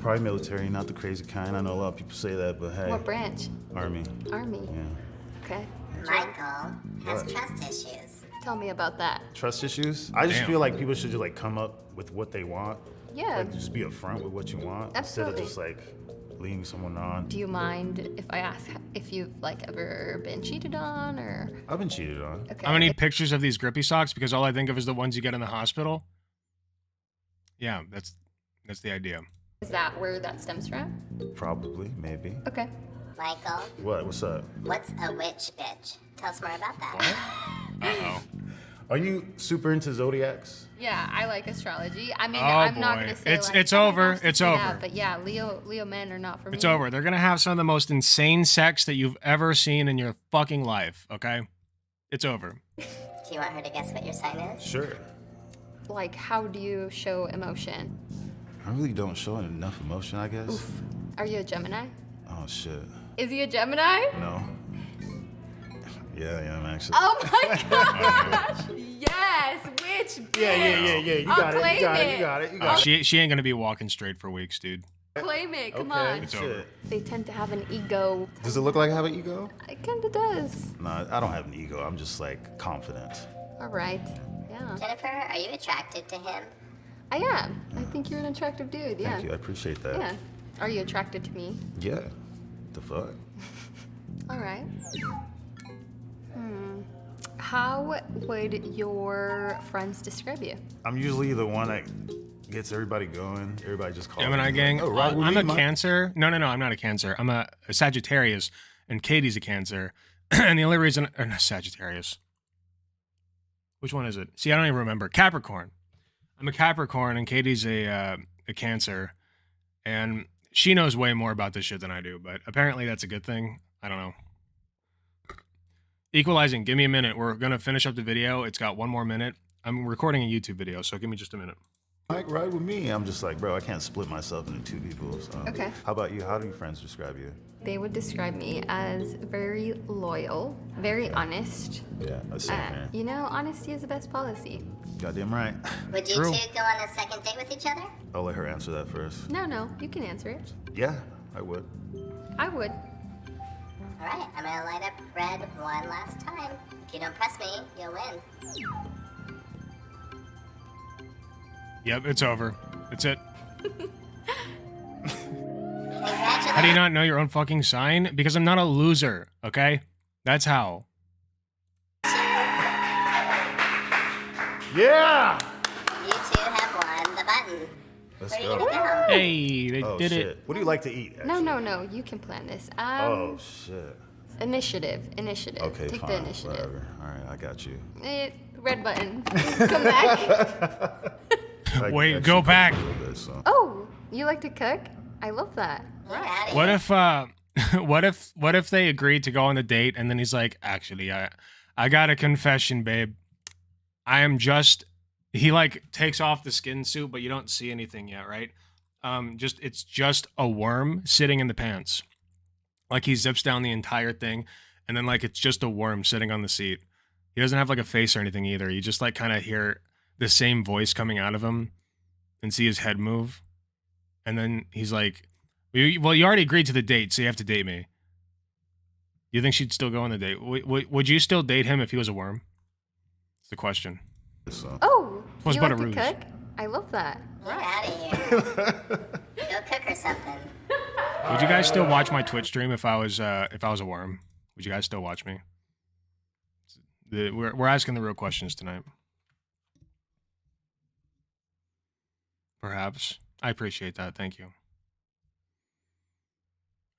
Probably military, not the crazy kind. I know a lot of people say that, but hey. What branch? Army. Army. Yeah. Okay. Michael has What? trust issues. Tell me about that. Trust issues? I just Damn. feel like people should just like come up with what they want. Yeah. Like just be upfront with what you want Absolutely. instead of just like leading someone on. Do you mind if I ask if you've like ever been cheated on or? I've been cheated on. Okay. I'm gonna need pictures of these grippy socks because all I think of is the ones you get in the hospital. Yeah, that's the idea. Is that where that stems from? Probably, maybe. Okay. Michael, What? What's up? what's a witch bitch? Tell us more about that. Uh-oh. Are you super into zodiacs? Yeah, I like astrology. I mean, Oh, I'm not boy. gonna say It's- like, it's oh my over. gosh, It's yeah, over. But yeah, Leo men are not for me. It's over. They're gonna have some of the most insane sex that you've ever seen in your fucking life, okay? It's over. Do you want her to guess what your sign is? Sure. Like, how do you show emotion? I really don't show enough emotion, I guess. Oof. Are you a Gemini? Oh shit. Is he a Gemini? No. Yeah, I am actually. Oh my gosh! Yes, which bitch? Yeah. You I'll got it. claim You got it. it. You got it. You got it. She ain't gonna be walking straight for weeks, dude. Claim it. Come Okay. on. It's over. They tend to have an ego. Does it look like I have an ego? It kind of does. No, I don't have an ego. I'm just like confident. All right. Yeah. Jennifer, are you attracted to him? I am. I think you're an attractive dude. Yeah. Thank you. I appreciate that. Yeah. Are you attracted to me? Yeah. The fuck? All right. How would your friends describe you? I'm usually the one that gets everybody going. Everybody just calls Gemini me, gang. like, oh, ride with I'm me, a Mike." Cancer. No, I'm not a Cancer. I'm a Sagittarius, and Katie's a Cancer. And the only reason, or no, Sagittarius. Which one is it? See, I don't even remember. Capricorn. I'm a Capricorn, and Katie's a Cancer, and she knows way more about this shit than I do. But apparently, that's a good thing. I don't know. Equalizing. Give me a minute. We're gonna finish up the video. It's got one more minute. I'm recording a YouTube video, so give me just a minute. Mike, ride with me. I'm just like, bro, I can't split myself into two people. So. Okay. How about you? How do your friends describe you? They would describe me as very loyal, very honest. Yeah, same here. You know, honesty is the best policy. Goddamn right. Would you True. two go on a second date with each other? I'll let her answer that first. No, you can answer it. Yeah, I would. I would. All right, I'm gonna light up red one last time. If you don't press me, you'll win. Yep, it's over. That's it. Congratulations. How do you not know your own fucking sign? Because I'm not a loser, okay? That's how. Yeah! You two have won the button. Let's Where are you go. gonna go? Hey, they Oh, did shit. it. What do you like to eat? Actually? No, you can plan this. Oh, shit. Initiative. Okay, Take fine. the initiative. Whatever. All right, I got you. Red button. Come back. I Wait, actually go cook back. a little bit, so. Oh, you like to cook? I love that. Right. What if what if they agreed to go on the date and then he's like, actually, I got a confession, babe. I am just he like takes off the skin suit, but you don't see anything yet, right? It's just a worm sitting in the pants. Like he zips down the entire thing, and then like it's just a worm sitting on the seat. He doesn't have like a face or anything either. You just like kind of hear the same voice coming out of him and see his head move. And then he's like, well, you already agreed to the date, so you have to date me. You think she'd still go on the date? Would you still date him if he was a worm? That's the question. So. Oh, Was you but like a to ruse. cook? I love that. Get out of here. Go cook her something. Would you guys still watch my Twitch stream if I was a worm? Would you guys still watch me? We're asking the real questions tonight. Perhaps. I appreciate that. Thank you.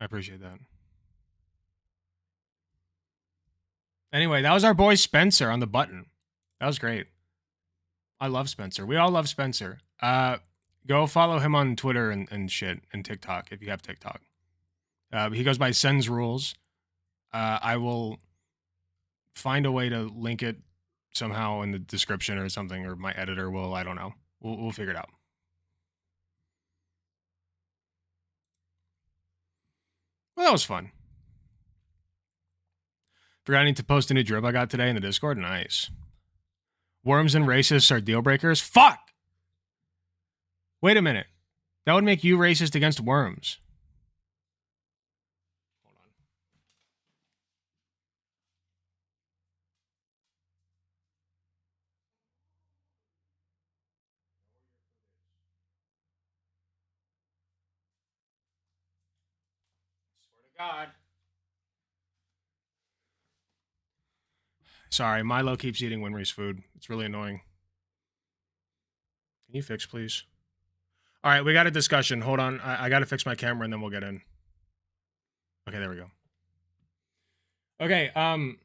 I appreciate that. Anyway, that was our boy Spencer on the button. That was great. I love Spencer. We all love Spencer. Go follow him on Twitter and shit and TikTok if you have TikTok. He goes by Sens Rules. I will find a way to link it somehow in the description or something, or my editor will. I don't know. We'll figure it out. Well, that was fun. Forgetting to post a new drip I got today in the Discord. Nice. Worms and racists are deal breakers? Fuck! Wait a minute. That would make you racist against worms. Hold on. Swear to God. Sorry, Milo keeps eating Winry's food. It's really annoying. Can you fix, please? All right, we got a discussion. Hold on. I got to fix my camera and then we'll get in. Okay, there we go. Okay, hold on.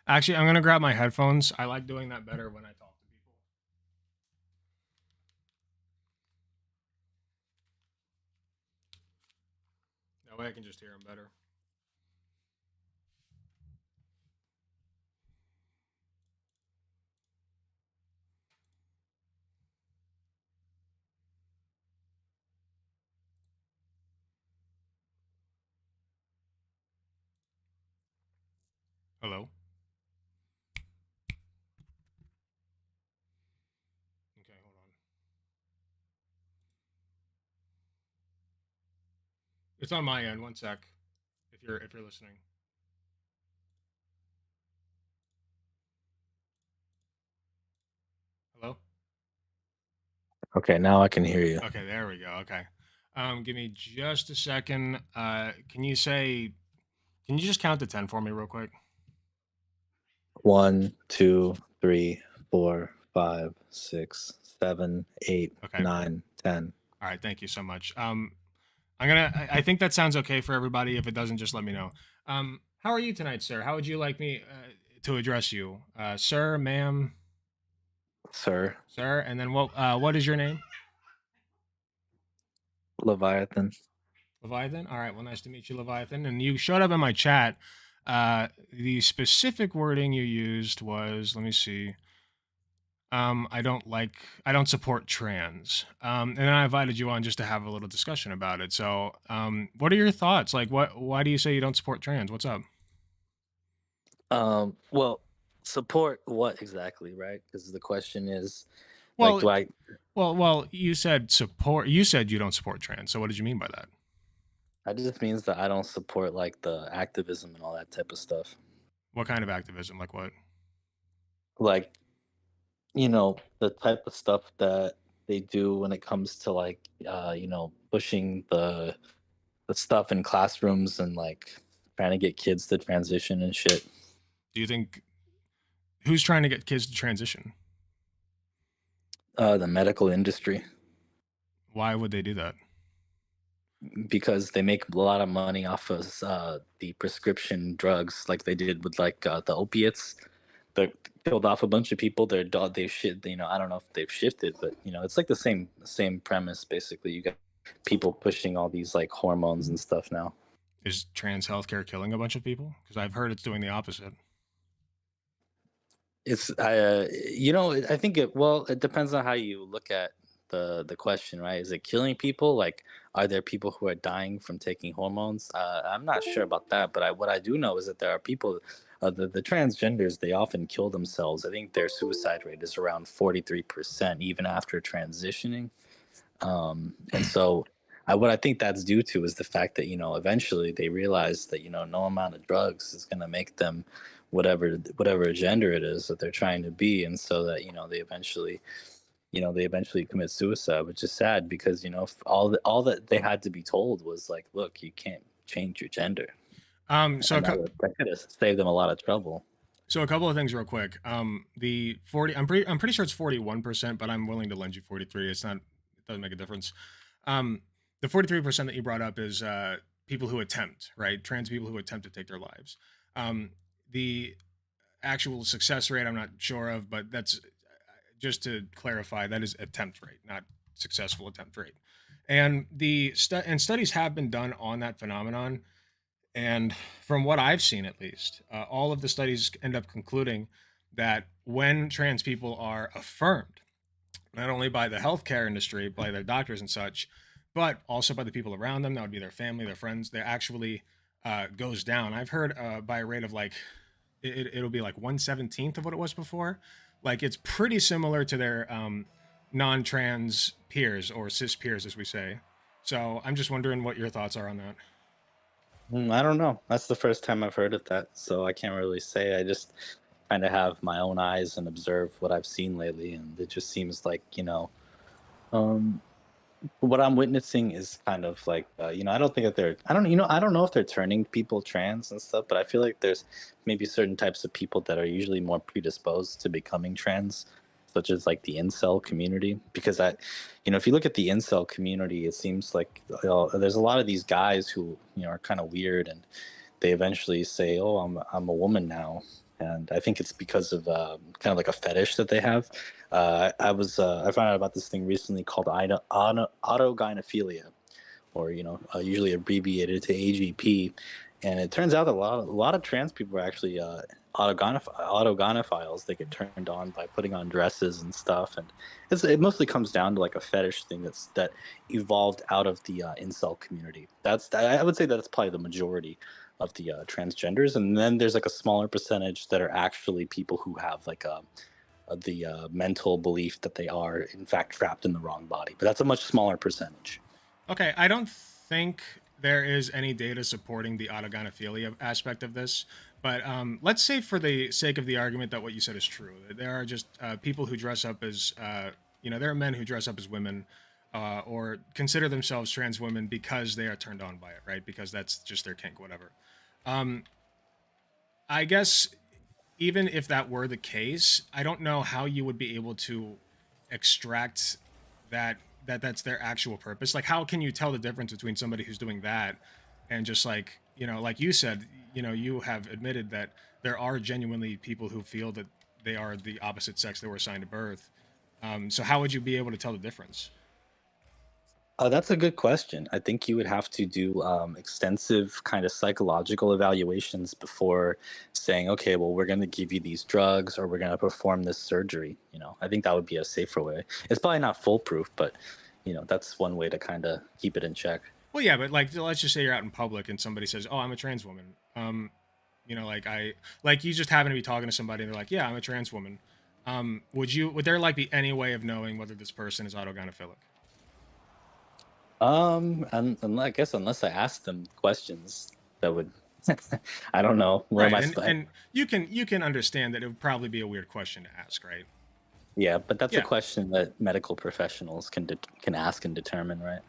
Actually, I'm going to grab my headphones. I like doing that better when I talk to people. That way I can just hear them better. Hello? Okay, hold on. It's on my end. One sec. If you're listening. Hello? Okay, now I can hear you. Okay, there we go. Okay. Give me just a second. Can you just count to 10 for me real quick? 1, 2, 3, 4, 5, 6, 7, 8, Okay. 9, 10. All right, thank you so much. I think that sounds okay for everybody. If it doesn't, just let me know. How are you tonight, sir? How would you like me to address you? Sir, ma'am? Sir. Sir, and then what is your name? Leviathan. Leviathan? All right, well, nice to meet you, Leviathan. And you showed up in my chat. The specific wording you used was, let me see. I don't support trans. And then I invited you on just to have a little discussion about it. So, what are your thoughts? Like, why do you say you don't support trans? What's up? Well, support what exactly, right? Because the question is, Well, like, do I? Well, you said support. You said you don't support trans. So, what did you mean by that? That just means that I don't support like the activism and all that type of stuff. What kind of activism? Like what? Like, you know, the type of stuff that they do when it comes to like, pushing the stuff in classrooms and like trying to get kids to transition and shit. Do you think who's trying to get kids to transition? The medical industry. Why would they do that? Because they make a lot of money off of the prescription drugs, like they did with like the opiates. They killed off a bunch of people. They've shit. I don't know if they've shifted, but it's like the same premise basically. You got people pushing all these like hormones and stuff now. Is trans healthcare killing a bunch of people? Because I've heard it's doing the opposite. It's I think it depends on how you look at the question, right? Is it killing people? Like, are there people who are dying from taking hormones? I'm not sure about that, but what I do know is that there are people, the transgenders, they often kill themselves. I think their suicide rate is around 43%, even after transitioning. And so, what I think that's due to is the fact that eventually they realize that no amount of drugs is going to make them whatever gender it is that they're trying to be, and so that they eventually commit suicide, which is sad because if all that they had to be told was like, look, you can't change your gender. So And that could have saved them a lot of trouble. So a couple of things real quick. The 40, I'm pretty sure it's 41%, but I'm willing to lend you 43. It doesn't make a difference. The 43% that you brought up is people who attempt, right? Trans people who attempt to take their lives. The actual success rate, I'm not sure of, but that's just to clarify, that is attempt rate, not successful attempt rate. And studies have been done on that phenomenon. And from what I've seen, at least, all of the studies end up concluding that when trans people are affirmed, not only by the healthcare industry, by their doctors and such, but also by the people around them, that would be their family, their friends, they actually goes down. I've heard by a rate of like, it'll be like 1/17 of what it was before. Like, it's pretty similar to their non-trans peers, or cis peers, as we say. So I'm just wondering what your thoughts are on that. I don't know. That's the first time I've heard of that, so I can't really say. I just kind of have my own eyes and observe what I've seen lately, and it just seems like um, what I'm witnessing is kind of like I don't think that I don't know if they're turning people trans and stuff, but I feel like there's maybe certain types of people that are usually more predisposed to becoming trans, such as like the incel community. Because if you look at the incel community, it seems like there's a lot of these guys who are kind of weird, and they eventually say, "Oh, I'm a woman now," and I think it's because of kind of like a fetish that they have. I found out about this thing recently called autogynephilia, or usually abbreviated to AGP, and it turns out that a lot of trans people are actually autogynephiles. They get turned on by putting on dresses and stuff, and it mostly comes down to like a fetish thing that evolved out of the incel community. I would say that's probably the majority of the transgenders, and then there's like a smaller percentage that are actually people who have like the mental belief that they are in fact trapped in the wrong body, but that's a much smaller percentage. Okay, I don't think there is any data supporting the autogynephilia aspect of this, but let's say for the sake of the argument that what you said is true. There are just people who dress up as, there are men who dress up as women or consider themselves trans women because they are turned on by it, right? Because that's just their kink, whatever. I guess even if that were the case, I don't know how you would be able to extract that's their actual purpose. Like, how can you tell the difference between somebody who's doing that and just like, like you said, you have admitted that there are genuinely people who feel that they are the opposite sex they were assigned at birth. So how would you be able to tell the difference? That's a good question. I think you would have to do extensive kind of psychological evaluations before saying, okay, well, we're going to give you these drugs or we're going to perform this surgery. I think that would be a safer way. It's probably not foolproof, but that's one way to kind of keep it in check. Well, yeah, but like, let's just say you're out in public and somebody says, "Oh, I'm a trans woman." Like you just happen to be talking to somebody and they're like, "Yeah, I'm a trans woman." Would there like be any way of knowing whether this person is autogynephilic? And I guess unless I ask them questions, that would, I don't know. What am Right, and you can understand that it would probably be a weird question to ask, right? Yeah, but that's Yeah. a question that medical professionals can ask and determine, right?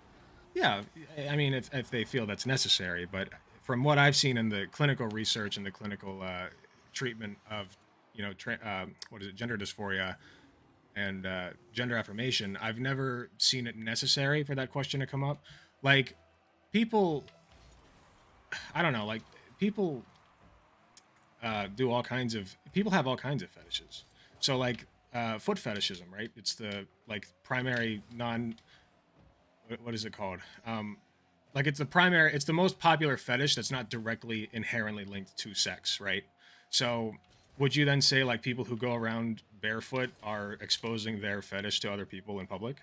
Yeah, I mean, if they feel that's necessary, but from what I've seen in the clinical research and the clinical treatment of, what is it, gender dysphoria and gender affirmation, I've never seen it necessary for that question to come up. Like, people, I don't know, like people people have all kinds of fetishes. So like foot fetishism, right? It's the like primary what is it called? Like it's the most popular fetish that's not directly inherently linked to sex, right? So would you then say like people who go around barefoot are exposing their fetish to other people in public?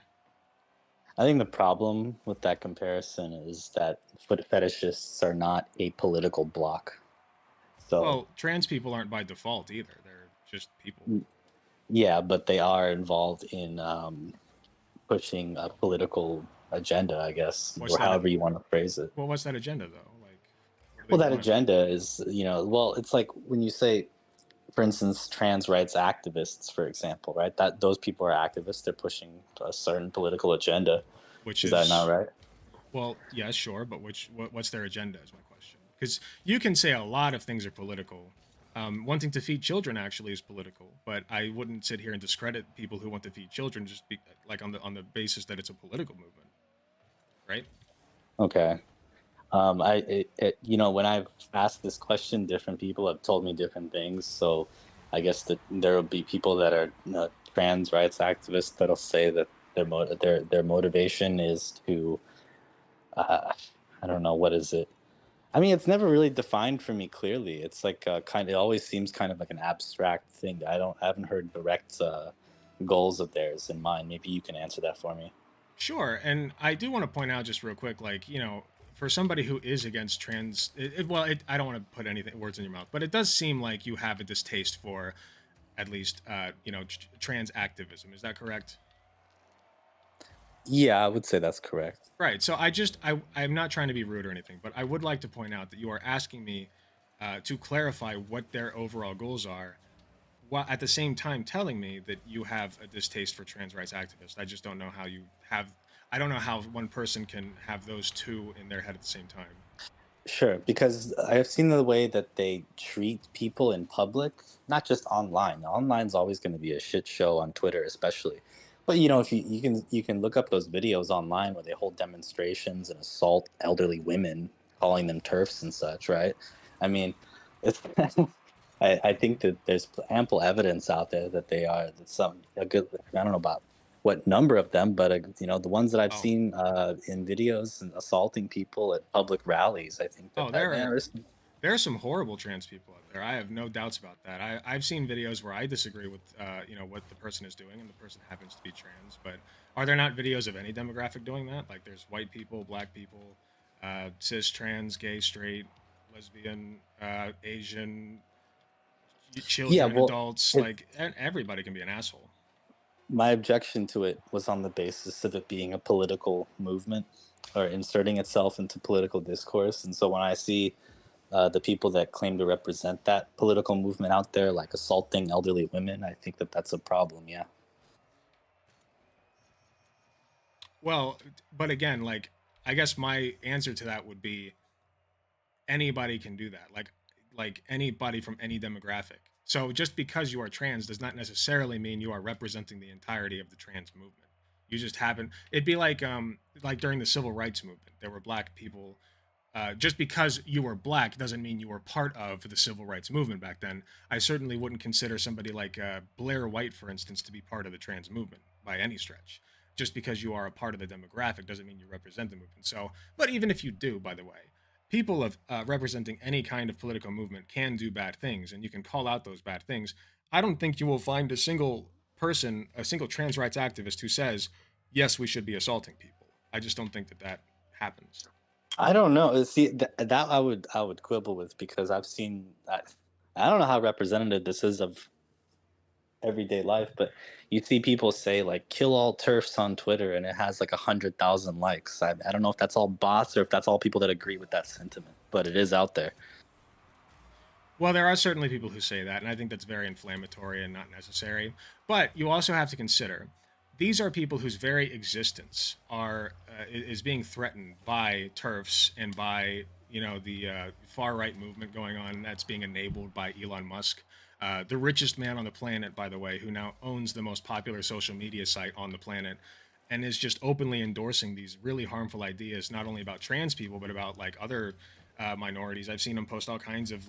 I think the problem with that comparison is that foot fetishists are not a political bloc. So Well, trans people aren't by default either. They're just people. yeah, but they are involved in pushing a political agenda, I guess, What's or that? however you want to phrase it. Well, what's that agenda though? Like, what Well, do they that want? agenda is, well, it's like when you say, for instance, trans rights activists, for example, right? That those people are activists. They're pushing a certain political agenda. Which Is that not is, right? well, yeah, sure, but what's their agenda is my question. Because you can say a lot of things are political. Wanting to feed children actually is political, but I wouldn't sit here and discredit people who want to feed children just like on the basis that it's a political movement, right? Okay. When I've asked this question, different people have told me different things. So I guess that there will be people that are trans rights activists that'll say that their motivation is to, I don't know, what is it? I mean, it's never really defined for me clearly. It's like it always seems kind of like an abstract thing. I haven't heard direct goals of theirs in mind. Maybe you can answer that for me. Sure, and I do want to point out just real quick, like for somebody who is against trans, I don't want to put anything words in your mouth, but it does seem like you have a distaste for, at least, trans activism. Is that correct? Yeah, I would say that's correct. Right. So I'm not trying to be rude or anything, but I would like to point out that you are asking me to clarify what their overall goals are, while at the same time telling me that you have a distaste for trans rights activists. I just don't know how you have. I don't know how one person can have those two in their head at the same time. Sure, because I've seen the way that they treat people in public, not just online. Online's always going to be a shit show on Twitter, especially. But if you can look up those videos online where they hold demonstrations and assault elderly women, calling them turfs and such, right? I mean, it's I think that there's ample evidence out there that they are a good. I don't know about what number of them, but the ones that I've seen in videos and assaulting people at public rallies, I think that There are some horrible trans people out there. I have no doubts about that. I've seen videos where I disagree with what the person is doing, and the person happens to be trans. But are there not videos of any demographic doing that? Like there's white people, black people, cis, trans, gay, straight, lesbian, Asian, children, adults. Everybody can be an asshole. My objection to it was on the basis of it being a political movement or inserting itself into political discourse. And so when I see the people that claim to represent that political movement out there, like assaulting elderly women, I think that that's a problem. Yeah. Well, but again, I guess my answer to that would be anybody can do that. Like anybody from any demographic. So just because you are trans does not necessarily mean you are representing the entirety of the trans movement. You just happen. It'd be like during the civil rights movement, there were black people. Just because you were black doesn't mean you were part of the civil rights movement back then. I certainly wouldn't consider somebody like Blair White, for instance, to be part of the trans movement by any stretch. Just because you are a part of the demographic doesn't mean you represent the movement. So, but even if you do, by the way, people of representing any kind of political movement can do bad things, and you can call out those bad things. I don't think you will find a single person, a single trans rights activist who says, yes, we should be assaulting people. I just don't think that happens. I don't know. See, that I would quibble with, because I've seen that. I don't know how representative this is of everyday life, but you see people say like "kill all turfs" on Twitter, and it has like 100,000 likes. I don't know if that's all bots or if that's all people that agree with that sentiment, but it is out there. Well, there are certainly people who say that, and I think that's very inflammatory and not necessary. But you also have to consider these are people whose very existence is being threatened by turfs and by the far right movement going on that's being enabled by Elon Musk, the richest man on the planet, by the way, who now owns the most popular social media site on the planet, and is just openly endorsing these really harmful ideas, not only about trans people but about like other minorities. I've seen him post all kinds of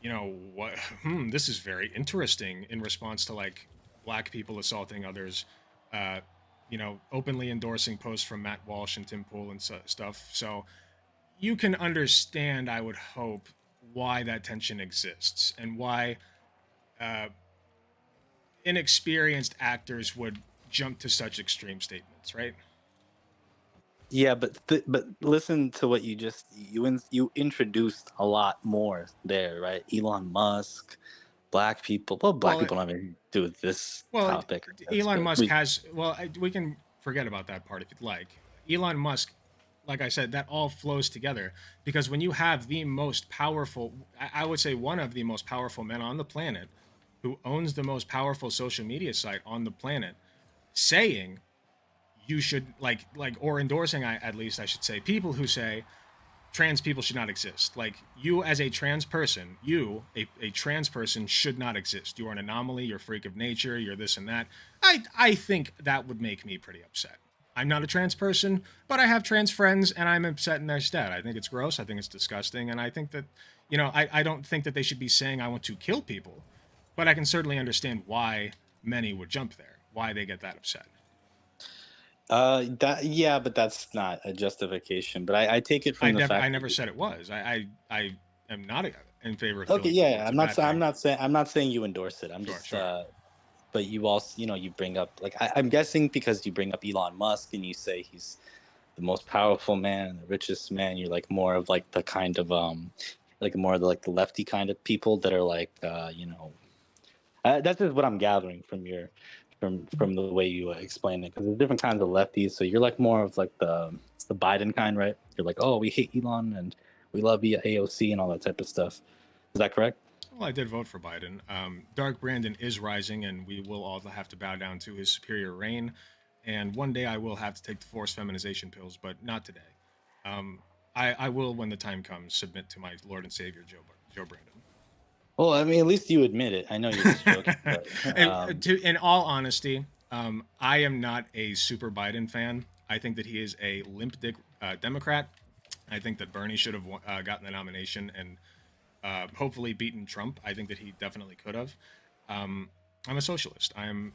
this is very interesting in response to like black people assaulting others. Openly endorsing posts from Matt Walsh and Tim Pool and stuff. So you can understand, I would hope, why that tension exists and why inexperienced actors would jump to such extreme statements, right? Yeah, but listen to what you introduced a lot more there, right? Elon Musk, black people. Well, black Well, people don't have anything to do with this well, topic, I guess, Elon but Musk has. Well, we can forget about that part if you'd like. Elon Musk, like I said, that all flows together because when you have the most powerful, I would say one of the most powerful men on the planet, who owns the most powerful social media site on the planet, saying you should like or endorsing, at least I should say, people who say trans people should not exist. Like you as a trans person, a trans person should not exist. You are an anomaly, you're a freak of nature, you're this and that. I think that would make me pretty upset. I'm not a trans person, but I have trans friends and I'm upset in their stead. I think it's gross, I think it's disgusting, and I think that, I don't think that they should be saying I want to kill people, but I can certainly understand why many would jump there, why they get that upset. yeah, but that's not a justification. But I take it from the fact I never said it was. I am not in favor of okay, killing people. yeah, It's a I'm not bad I'm thing. not saying you endorse it. I'm Sure, just sure. but you also, you bring up, like, I'm guessing because you bring up Elon Musk and you say he's the most powerful man, the richest man, you're like more of like the kind of like more of the, like the lefty kind of people that are like that's just what I'm gathering from your from the way you explain it, because there's different kinds of lefties. So you're like more of like the Biden kind, right? You're like, oh, we hate Elon and we love AOC and all that type of stuff. Is that correct? Well, I did vote for Biden. Dark Brandon is rising, and we will all have to bow down to his superior reign. And one day I will have to take the forced feminization pills, but not today. I will, when the time comes, submit to my Lord and Savior, Joe Brandon. Well, I mean, at least you admit it. I know you're just joking. But, In all honesty, I am not a super Biden fan. I think that he is a limp dick Democrat. I think that Bernie should have gotten the nomination and hopefully beaten Trump. I think that he definitely could have. I'm a socialist. I'm.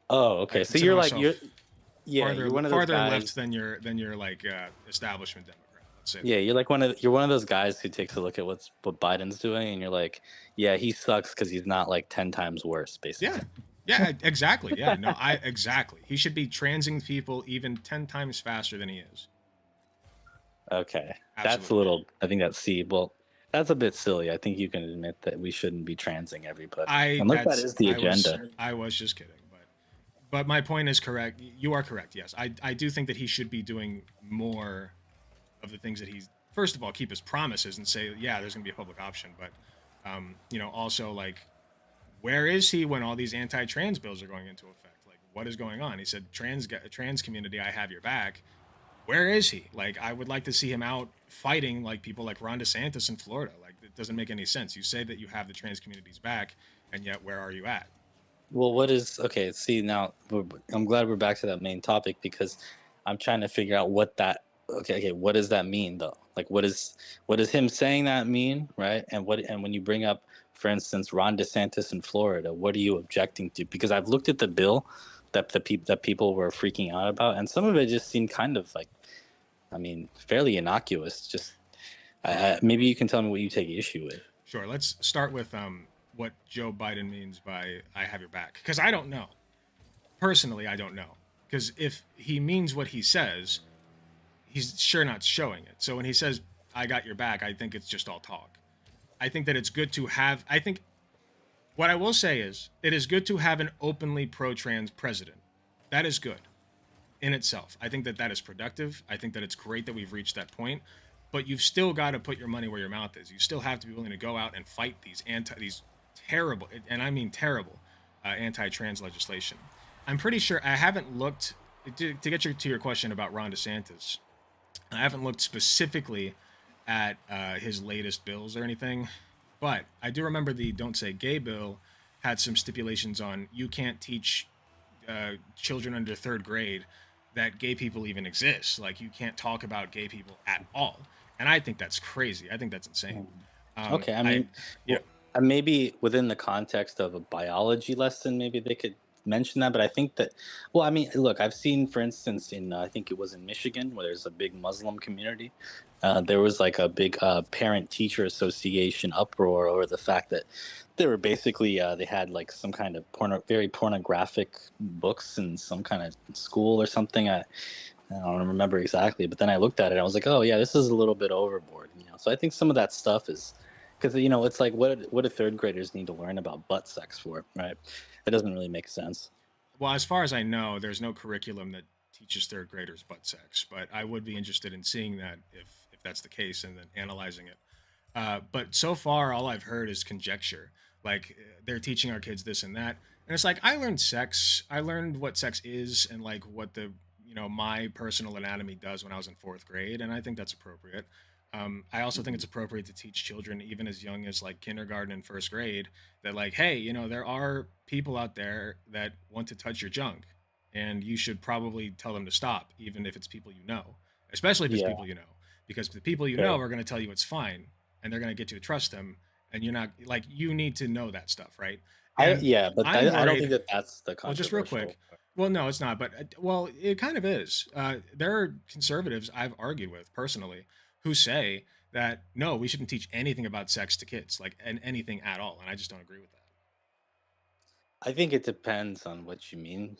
oh, okay. So you're like you're farther, you're one of those farther guys. left than your like establishment Democrat. Let's say. Yeah, you're one of those guys who takes a look at what Biden's doing, and you're like, yeah, he sucks because he's not like 10 times worse, basically. Yeah, exactly. Yeah, no, exactly. He should be transing people even 10 times faster than he is. Okay, that's a Absolutely. little. I think that's well, that's a bit silly. I think you can admit that we shouldn't be transing everybody, unless that is the agenda. I was just kidding, but my point is correct. You are correct. Yes, I do think that he should be doing more of the things that he's. First of all, keep his promises and say, yeah, there's going to be a public option, but also like, where is he when all these anti-trans bills are going into effect? Like, what is going on? He said, trans community, I have your back. Where is he? Like, I would like to see him out fighting like people like Ron DeSantis in Florida. Like, it doesn't make any sense. You say that you have the trans community's back, and yet where are you at? Well, what is okay? See, now I'm glad we're back to that main topic, because I'm trying to figure out what that. Okay, what does that mean though? Like, what is him saying that mean, right? And when you bring up, for instance, Ron DeSantis in Florida, what are you objecting to? Because I've looked at the bill that people were freaking out about, and some of it just seemed kind of like, I mean, fairly innocuous. Just maybe you can tell me what you take issue with. Sure. Let's start with what Joe Biden means by "I have your back," because I don't know. Personally, I don't know, because if he means what he says, he's sure not showing it. So when he says "I got your back," I think it's just all talk. I think that it's good to have. I think what I will say is it is good to have an openly pro-trans president. That is good in itself. I think that is productive. I think that it's great that we've reached that point. But you've still got to put your money where your mouth is. You still have to be willing to go out and fight these terrible, and I mean terrible, anti-trans legislation. I'm pretty sure I haven't looked to get to your question about Ron DeSantis. I haven't looked specifically at his latest bills or anything, but I do remember the "Don't Say Gay" bill had some stipulations on you can't teach children under third grade that gay people even exist. Like, you can't talk about gay people at all. And I think that's crazy. I think that's insane. Okay, I mean, maybe within the context of a biology lesson, maybe they could mention that. But I think that, well, I mean, look, I've seen, for instance, in I think it was in Michigan, where there's a big Muslim community. There was like a big parent-teacher association uproar over the fact that they were basically they had like some kind of very pornographic books in some kind of school or something. I don't remember exactly, but then I looked at it. I was like, oh yeah, this is a little bit overboard. So I think some of that stuff is because it's like what do third graders need to learn about butt sex for, right? That doesn't really make sense. Well, as far as I know, there's no curriculum that teaches third graders butt sex, but I would be interested in seeing that if that's the case and then analyzing it. But so far, all I've heard is conjecture. Like they're teaching our kids this and that, and it's like I learned sex. I learned what sex is and like what the my personal anatomy does when I was in fourth grade, and I think that's appropriate. I also think it's appropriate to teach children even as young as like kindergarten and first grade that like, hey, there are people out there that want to touch your junk, and you should probably tell them to stop, even if it's people especially if it's people because the people are going to tell you it's fine, and they're going to get you to trust them, and you're not like you need to know that stuff, right? I And don't think that's the well, just real controversial. quick. Well, no, it's not. But well, it kind of is. There are conservatives I've argued with personally who say that no, we shouldn't teach anything about sex to kids, like and anything at all. And I just don't agree with that. I think it depends on what you mean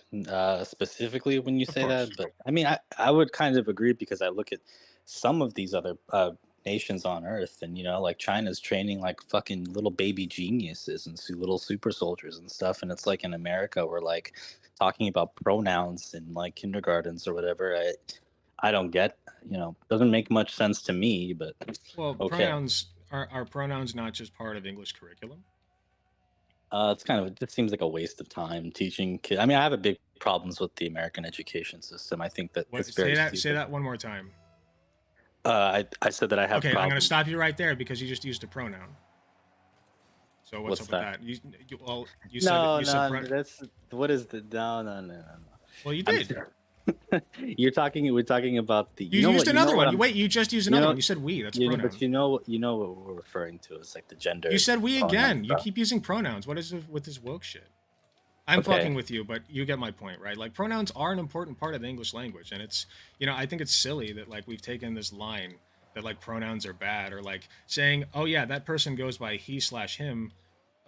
specifically when you Of say that. course. But I mean, I would kind of agree because I look at some of these other nations on Earth, and like China's training like fucking little baby geniuses and little super soldiers and stuff, and it's like in America we're like talking about pronouns in like kindergartens or whatever. I don't get, doesn't make much sense to me, but Well, okay. pronouns are pronouns not just part of English curriculum? It's it just seems like a waste of time teaching kids. I mean, I have a big problems with the American education system. I think that it's very stupid. Say that one more time. I said that I have Okay, problems. I'm going to stop you right there because you just used a pronoun. So what's up that? with that? You said That's what is the no. Well, you did. We're talking about the. You used another one. You just used another one. You said we. That's pronoun. But you know what we're referring to is like the gender. You said we again. You stuff. keep using pronouns. What is it with this woke shit? I'm fucking with you, but you get my point, right? Like pronouns are an important part of the English language, and it's I think it's silly that like we've taken this line that like pronouns are bad, or like saying, oh yeah, that person goes by he/him.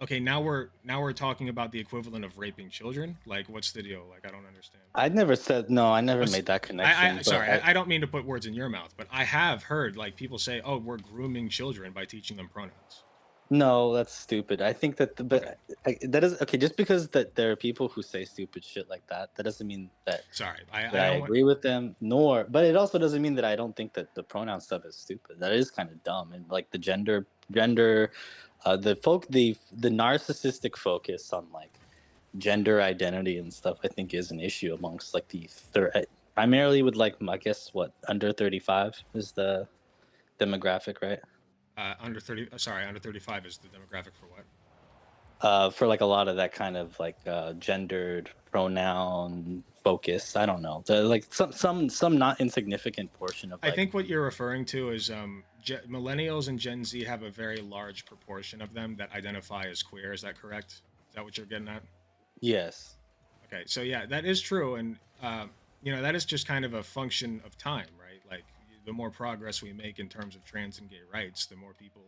Okay, now we're talking about the equivalent of raping children. Like, what's the deal? Like, I don't understand. I never said no. I never made that connection. Sorry, I don't mean to put words in your mouth, but I have heard like people say, "Oh, we're grooming children by teaching them pronouns." No, that's stupid. I think that that is okay. Just because that there are people who say stupid shit like that, that doesn't mean that. Sorry, I agree with them. But it also doesn't mean that I don't think that the pronoun stuff is stupid. That is kind of dumb, and like the gender, the narcissistic focus on like gender identity and stuff, I think is an issue amongst like the primarily with like I guess what under 35 is the demographic, right? Under 35 is the demographic for what? For like a lot of that kind of like gendered pronoun focus. I don't know. Like some not insignificant portion of. I think what you're referring to is millennials and Gen Z have a very large proportion of them that identify as queer. Is that correct? Is that what you're getting at? Yes. Okay, so yeah, that is true, and that is just kind of a function of time, right? Like the more progress we make in terms of trans and gay rights, the more people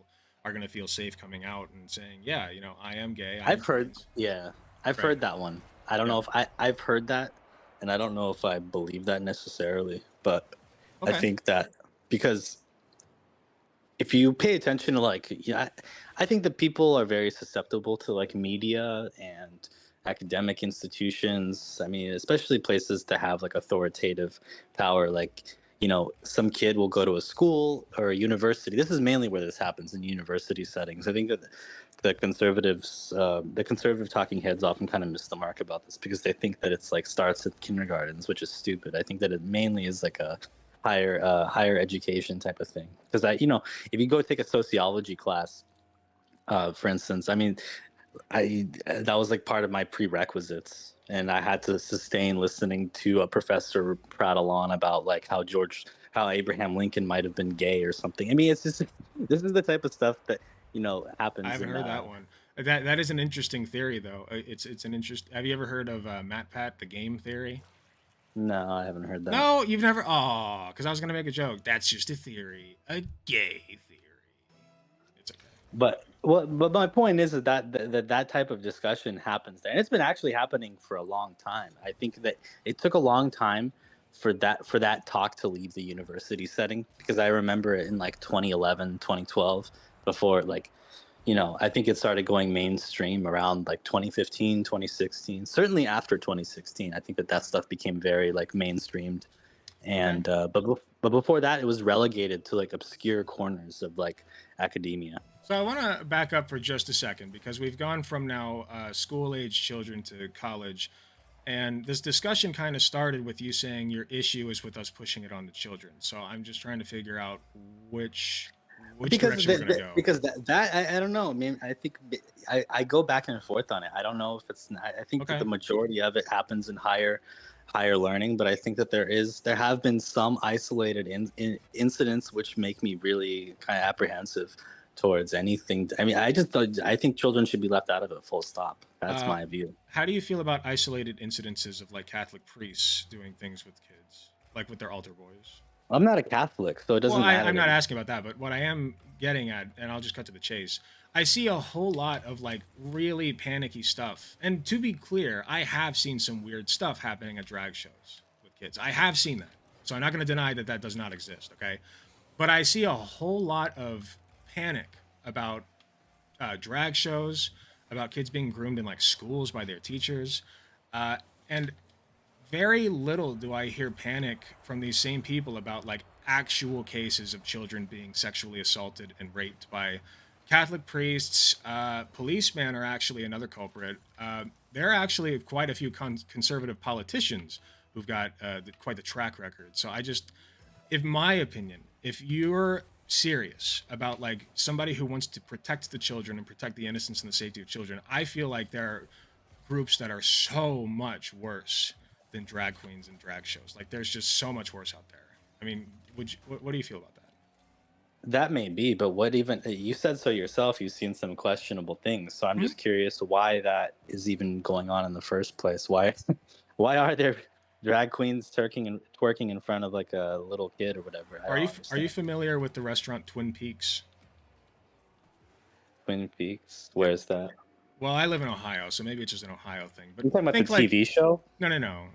are going to feel safe coming out and saying, yeah, I am gay. I've heard that one. I don't know if I've heard that, and I don't know if I believe that necessarily, but I think that because if you pay attention to like, I think that people are very susceptible to like media and academic institutions. I mean, especially places that have like authoritative power, like, some kid will go to a school or a university. This is mainly where this happens in university settings. I think that the conservative talking heads often kind of miss the mark about this because they think that it's like starts at kindergartens, which is stupid. I think that it mainly is like a higher education type of thing. Because if you go take a sociology class, for instance, I mean, that was like part of my prerequisites, and I had to sustain listening to a professor prattle on about like how Abraham Lincoln might have been gay or something. I mean, it's just this is the type of stuff that happens. I haven't heard that one. That is an interesting theory, though. It's an interest. Have you ever heard of MatPat, the game theory? No, I haven't heard that. No, you've never. Oh, because I was gonna make a joke. That's just a theory, a gay theory. It's okay. But my point is that type of discussion happens there, and it's been actually happening for a long time. I think that it took a long time for that talk to leave the university setting, because I remember it in like 2011, 2012, before like, you know, I think it started going mainstream around like 2015, 2016. Certainly after 2016, I think that stuff became very like mainstreamed. And but before that, it was relegated to like obscure corners of like academia. So I want to back up for just a second, because we've gone from now school-age children to college, and this discussion kind of started with you saying your issue is with us pushing it on the children. So I'm just trying to figure out which direction we're going to go. Because I don't know. I mean, I think I go back and forth on it. I don't know if it's. I think that the majority of it happens in higher learning, but I think that there have been some isolated incidents which make me really kind of apprehensive towards anything. I mean, I think children should be left out of it, full stop. That's my view. How do you feel about isolated incidences of like Catholic priests doing things with kids, like with their altar boys? I'm not a Catholic, so it doesn't matter. I'm not asking about that, but what I am getting at, and I'll just cut to the chase, I see a whole lot of like really panicky stuff. And to be clear, I have seen some weird stuff happening at drag shows with kids. I have seen that. So I'm not going to deny that that does not exist, okay? But I see a whole lot of panic about drag shows, about kids being groomed in like schools by their teachers. And very little do I hear panic from these same people about like actual cases of children being sexually assaulted and raped by Catholic priests. Policemen are actually another culprit. There are actually quite a few conservative politicians who've got quite the track record. So in my opinion, if you're serious about like somebody who wants to protect the children and protect the innocence and the safety of children, I feel like there are groups that are so much worse than drag queens and drag shows. Like there's just so much worse out there. I mean, what do you feel about that? That may be, but what even you said so yourself, you've seen some questionable things. So I'm just curious why that is even going on in the first place. Why are there drag queens twerking in front of like a little kid or whatever? Are you familiar with the restaurant Twin Peaks? Twin Peaks? Where's that? Well, I live in Ohio, so maybe it's just an Ohio thing. But you talking about the TV show? No.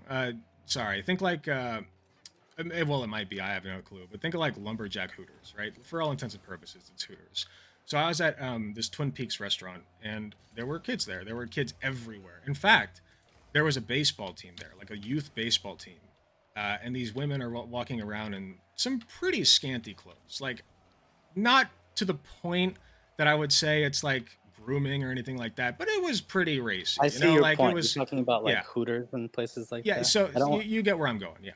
Sorry. Think like well, it might be. I have no clue. But think of like lumberjack Hooters, right? For all intents and purposes, it's Hooters. So I was at this Twin Peaks restaurant, and there were kids there. There were kids everywhere. In fact, there was a baseball team there, like a youth baseball team. And these women are walking around in some pretty scanty clothes. Like, not to the point that I would say it's like grooming or anything like that, but it was pretty racy. I see your like point. It was, you're talking about like Hooters and places like that. Yeah, so you get where I'm going, yeah.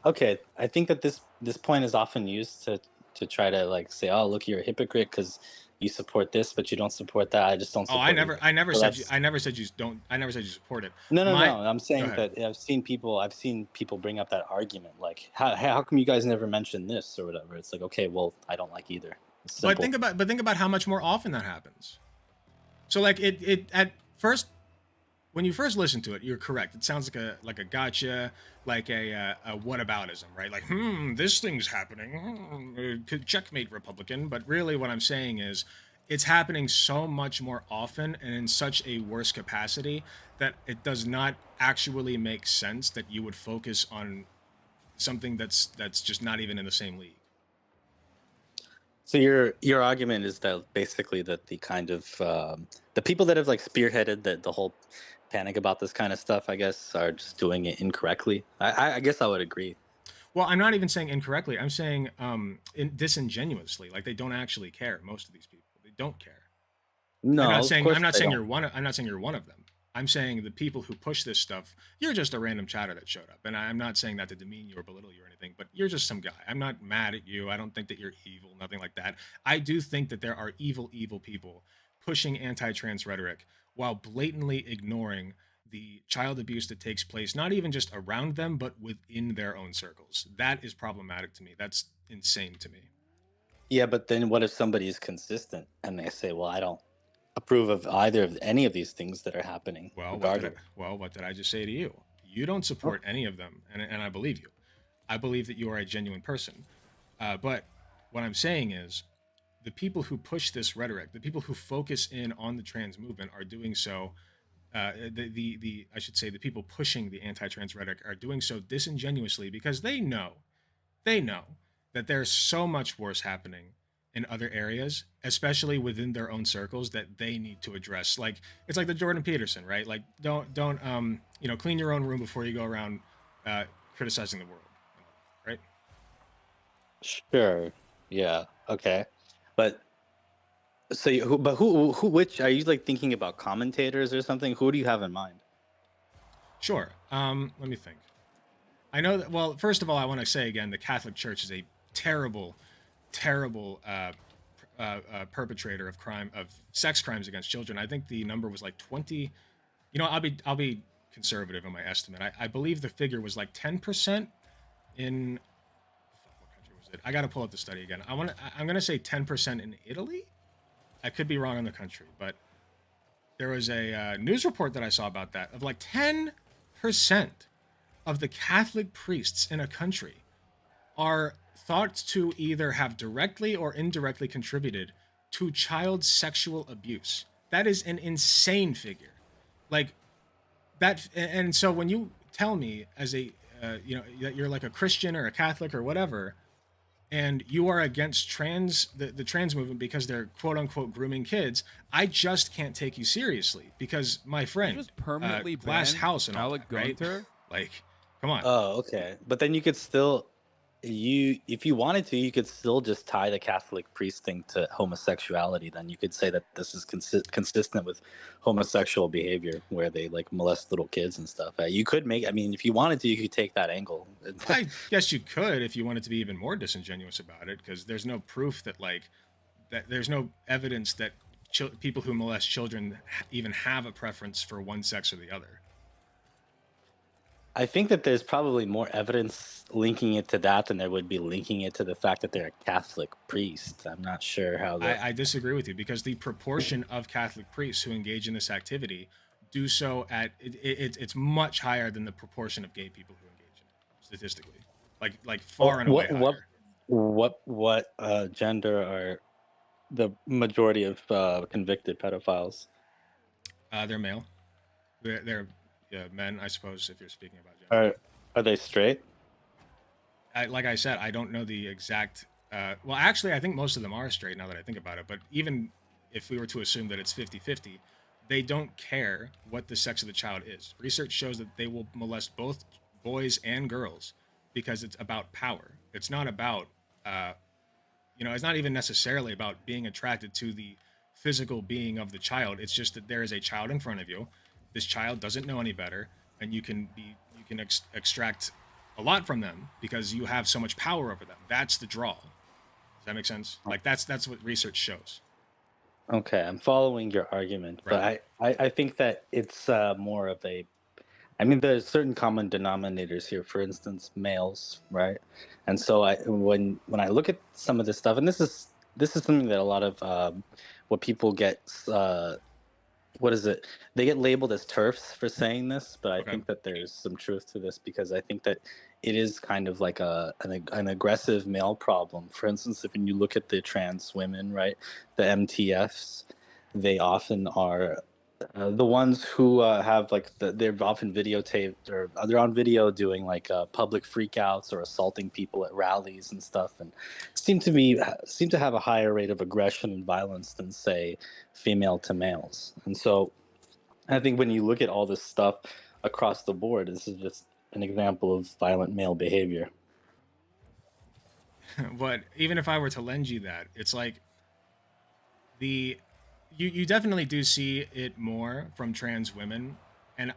Okay, I think that this point is often used to try to like say, oh, look, you're a hypocrite because you support this, but you don't support that. I just don't support it. I never said you support it. No. I'm saying that I've seen people bring up that argument, like, how come you guys never mentioned this or whatever? It's like, okay, well, I don't like either. But think about how much more often that happens. So like it at first, when you first listen to it, you're correct. It sounds like a gotcha, like a whataboutism, right? Like, this thing's happening. Checkmate, Republican. But really what I'm saying is it's happening so much more often and in such a worse capacity that it does not actually make sense that you would focus on something that's just not even in the same league. So your argument is that basically that the kind of the people that have like spearheaded the whole panic about this kind of stuff, I guess, are just doing it incorrectly. I guess I would agree. Well, I'm not even saying incorrectly. I'm saying disingenuously. Like they don't actually care. Most of these people, they don't care. No, I'm not saying you're one of them. I'm saying the people who push this stuff, you're just a random chatter that showed up. And I'm not saying that to demean you or belittle you or anything, but you're just some guy. I'm not mad at you. I don't think that you're evil, nothing like that. I do think that there are evil people pushing anti-trans rhetoric while blatantly ignoring the child abuse that takes place, not even just around them, but within their own circles. That is problematic to me. That's insane to me. Yeah, but then what if somebody is consistent and they say, well, I don't approve of either of any of these things that are happening? What did I just say to you? You don't support any of them, and I believe you. I believe that you are a genuine person. But what I'm saying is the people who push this rhetoric, the people who focus in on the trans movement are doing so I should say the people pushing the anti-trans rhetoric are doing so disingenuously because they know that there's so much worse happening in other areas, especially within their own circles, that they need to address. Like it's like the Jordan Peterson, right? Like don't clean your own room before you go around criticizing the world, right? Sure. Yeah. Okay. But so, which are you like thinking about commentators or something? Who do you have in mind? Sure. Let me think. I know that. Well, first of all, I want to say again, the Catholic Church is a terrible, terrible perpetrator of sex crimes against children. I think the number was like 20. You know, I'll be conservative in my estimate. I believe the figure was like 10% in. What country was it? I got to pull up the study again. I'm gonna say 10% in Italy. I could be wrong on the country, but there was a news report that I saw about that of like 10% of the Catholic priests in a country are thought to either have directly or indirectly contributed to child sexual abuse. That is an insane figure. Like that, and so when you tell me as a that you're like a Christian or a Catholic or whatever, and you are against the trans movement because they're quote unquote grooming kids, I just can't take you seriously because my friend, just permanently glass ban house and all Alec that, right? Gunter? Like, come on. Oh, okay. But then you could still, if you wanted to, you could still just tie the Catholic priest thing to homosexuality. Then you could say that this is consistent with homosexual behavior, where they like molest little kids and stuff. You could make. I mean, if you wanted to, you could take that angle. I guess you could if you wanted to be even more disingenuous about it, because there's no proof that there's no evidence that people who molest children even have a preference for one sex or the other. I think that there's probably more evidence linking it to that than there would be linking it to the fact that they're a Catholic priest. I'm not sure how that... I disagree with you, because the proportion of Catholic priests who engage in this activity do so at it's much higher than the proportion of gay people who engage in it, statistically, like far and away higher. What gender are the majority of convicted pedophiles? They're male. They're men, I suppose, if you're speaking about gender. Are they straight? Like I said, I don't know the exact. Well, actually, I think most of them are straight now that I think about it. But even if we were to assume that it's 50-50, they don't care what the sex of the child is. Research shows that they will molest both boys and girls because it's about power. It's not about, it's not even necessarily about being attracted to the physical being of the child. It's just that there is a child in front of you. This child doesn't know any better, and you can extract a lot from them because you have so much power over them. That's the draw. Does that make sense? Like that's what research shows. Okay, I'm following your argument, Right. but I think that it's more of a... I mean, there's certain common denominators here. For instance, males, right? And so when I look at some of this stuff, and this is something that a lot of what people get... what is it? They get labeled as TERFs for saying this, but I think that there's some truth to this, because I think that it is kind of like an aggressive male problem. For instance, if you look at the trans women, right, the MTFs, they often are the ones who have they're often videotaped, or they're on video doing public freakouts or assaulting people at rallies and stuff, and seem to have a higher rate of aggression and violence than, say, female to males. And so I think when you look at all this stuff across the board, this is just an example of violent male behavior. But even if I were to lend you that, it's like you definitely do see it more from trans women, and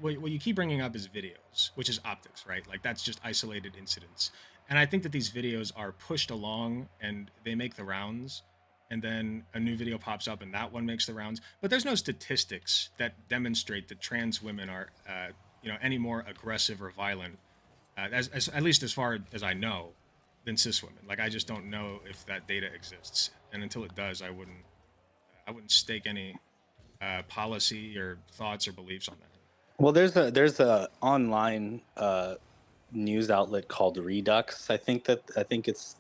what you keep bringing up is videos, which is optics, right? Like that's just isolated incidents, and I think that these videos are pushed along and they make the rounds, and then a new video pops up and that one makes the rounds. But there's no statistics that demonstrate that trans women are any more aggressive or violent, as at least as far as I know, than cis women. Like I just don't know if that data exists, and until it does, I wouldn't stake any policy or thoughts or beliefs on that. Well, there's a online news outlet called Redux. I think it's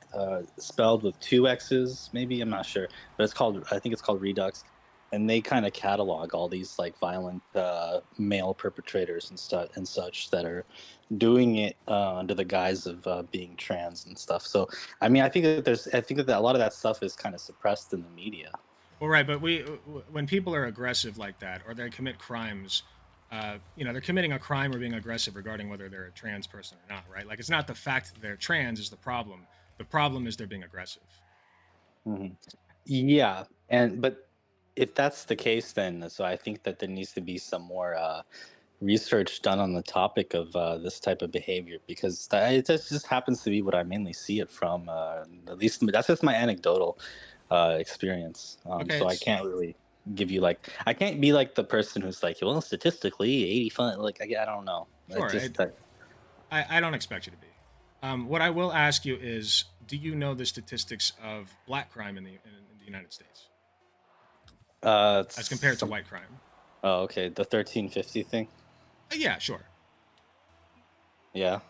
spelled with 2 X's, maybe, I'm not sure, but I think it's called Redux, and they kind of catalog all these like violent male perpetrators and such that are doing it under the guise of being trans and stuff. So I mean, I think that a lot of that stuff is kind of suppressed in the media. Well, right, but when people are aggressive like that, or they commit crimes, they're committing a crime or being aggressive regarding whether they're a trans person or not, right? Like, it's not the fact that they're trans is the problem. The problem is they're being aggressive. Hmm. Yeah, but if that's the case, then so I think that there needs to be some more research done on the topic of this type of behavior, because it just happens to be what I mainly see it from. At least that's just my anecdotal experience. Okay, So I can't really give you like, I can't be like the person who's like, well, statistically 85, like I don't know. Sure, I don't expect you to be. What I will ask you is, do you know the statistics of black crime in the United States as compared to white crime? Oh, okay, the 1350 thing. Yeah, sure. Yeah.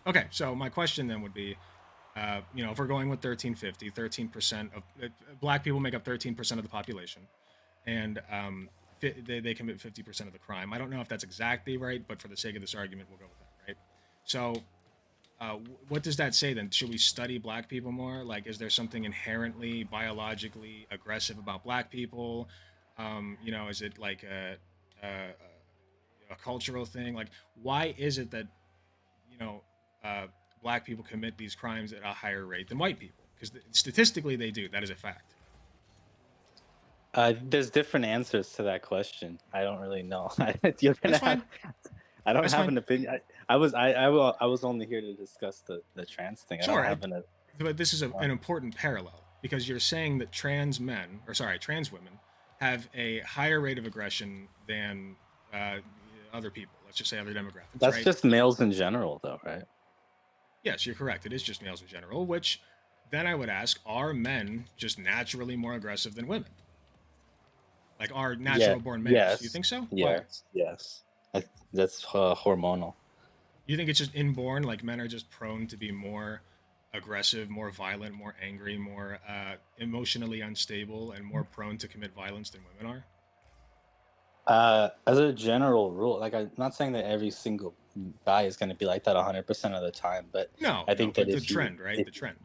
Okay, so my question then would be, if we're going with 1350, 13% of black people make up 13% of the population, and they commit 50% of the crime. I don't know if that's exactly right, but for the sake of this argument, we'll go with that, right? So, what does that say then? Should we study black people more? Like, is there something inherently biologically aggressive about black people? Is it like a cultural thing? Like, why is it that black people commit these crimes at a higher rate than white people? Because statistically they do. That is a fact. There's different answers to that question. I don't really know. You're gonna That's fine. I don't That's have fine. an opinion. I was only here to discuss the trans thing. I Sure, don't have an. but this is an important parallel, because you're saying that trans women have a higher rate of aggression than other people. Let's just say other demographics. That's right? just males in general, though, right? Yes, you're correct. It is just males in general, which then I would ask, are men just naturally more aggressive than women? Like, are natural born males? Yes. You think so? Yes. Why? Yes. That's hormonal. You think it's just inborn? Like, men are just prone to be more aggressive, more violent, more angry, more emotionally unstable, and more prone to commit violence than women are? As a general rule, like, I'm not saying that every single guy is going to be like that 100% of the time, but I think that the trend, right? The trend.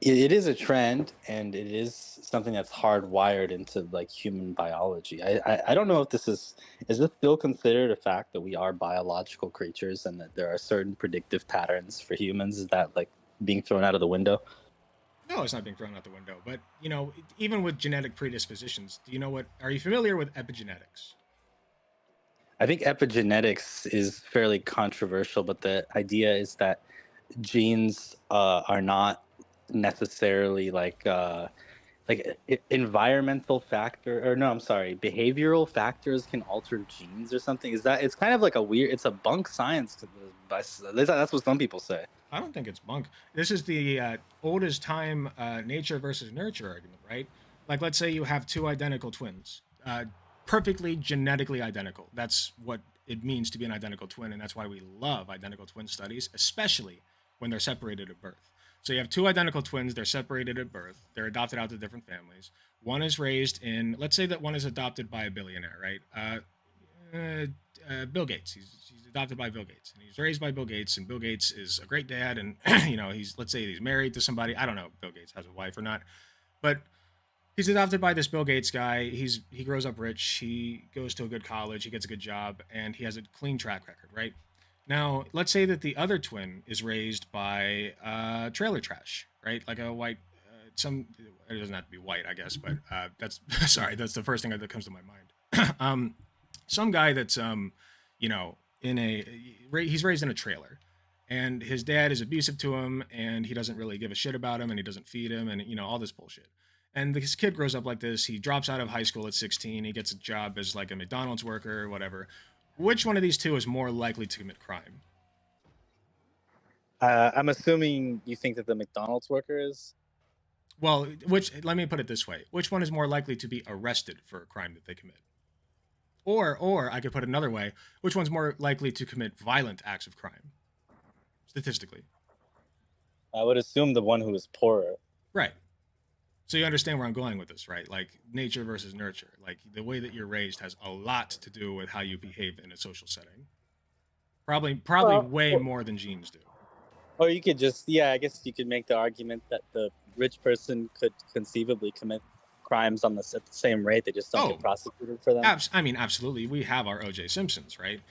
It is a trend, and it is something that's hardwired into like human biology. I don't know if this is this still considered a fact that we are biological creatures and that there are certain predictive patterns for humans? Is that like being thrown out of the window? No, it's not being thrown out the window. But even with genetic predispositions, are you familiar with epigenetics? I think epigenetics is fairly controversial, but the idea is that genes are not necessarily environmental behavioral factors can alter genes or something. It's kind of like it's a bunk science. That's what some people say. I don't think it's bunk. This is the oldest time nature versus nurture argument, right? Like, let's say you have two identical twins, perfectly genetically identical. That's what it means to be an identical twin, and that's why we love identical twin studies, especially when they're separated at birth. So you have two identical twins, they're separated at birth, they're adopted out to different families. One is raised in, let's say that one is adopted by a billionaire, right? Bill Gates. He's adopted by Bill Gates, and he's raised by Bill Gates, and Bill Gates is a great dad, and let's say he's married to somebody. I don't know if Bill Gates has a wife or not, but he's adopted by this Bill Gates guy. He grows up rich, he goes to a good college, he gets a good job, and he has a clean track record, right? Now, let's say that the other twin is raised by trailer trash, right? Like a white, it doesn't have to be white, I guess, but that's the first thing that comes to my mind. Some guy that's, he's raised in a trailer, and his dad is abusive to him, and he doesn't really give a shit about him, and he doesn't feed him, and all this bullshit. And this kid grows up like this. He drops out of high school at 16. He gets a job as like a McDonald's worker or whatever. Which one of these two is more likely to commit crime? I'm assuming you think that the McDonald's worker is? Well, let me put it this way. Which one is more likely to be arrested for a crime that they commit? Or I could put it another way. Which one's more likely to commit violent acts of crime? Statistically. I would assume the one who is poorer. Right. So you understand where I'm going with this, right? Like nature versus nurture. Like the way that you're raised has a lot to do with how you behave in a social setting. Probably Well, way more than genes do. or you could just, yeah, I guess you could make the argument that the rich person could conceivably commit crimes at the same rate. They just don't get prosecuted for them. I mean, absolutely. We have our O.J. Simpsons, right?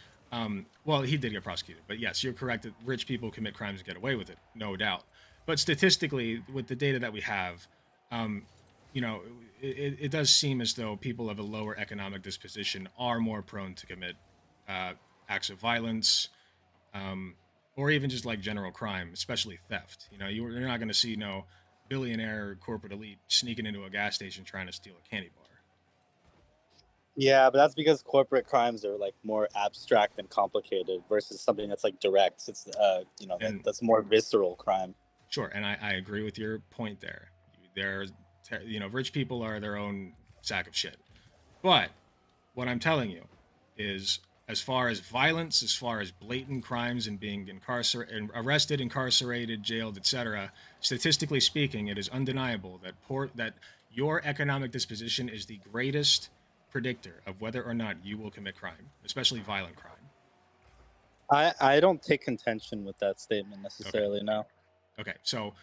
Well, he did get prosecuted, but yes, you're correct that rich people commit crimes and get away with it, no doubt. But statistically, with the data that we have, you know, it does seem as though people of a lower economic disposition are more prone to commit acts of violence, or even just like general crime, especially theft. You know, you're not going to see no billionaire corporate elite sneaking into a gas station trying to steal a candy bar. Yeah, but that's because corporate crimes are like more abstract and complicated versus something that's like direct. It's you know, that's more visceral crime. Sure, and I agree with your point there. There's, you know, rich people are their own sack of shit. But what I'm telling you is, as far as violence, as far as blatant crimes and being arrested, incarcerated, jailed, etc., statistically speaking, it is undeniable that your economic disposition is the greatest predictor of whether or not you will commit crime, especially violent crime. I don't take contention with that statement necessarily. Okay. No. Okay, so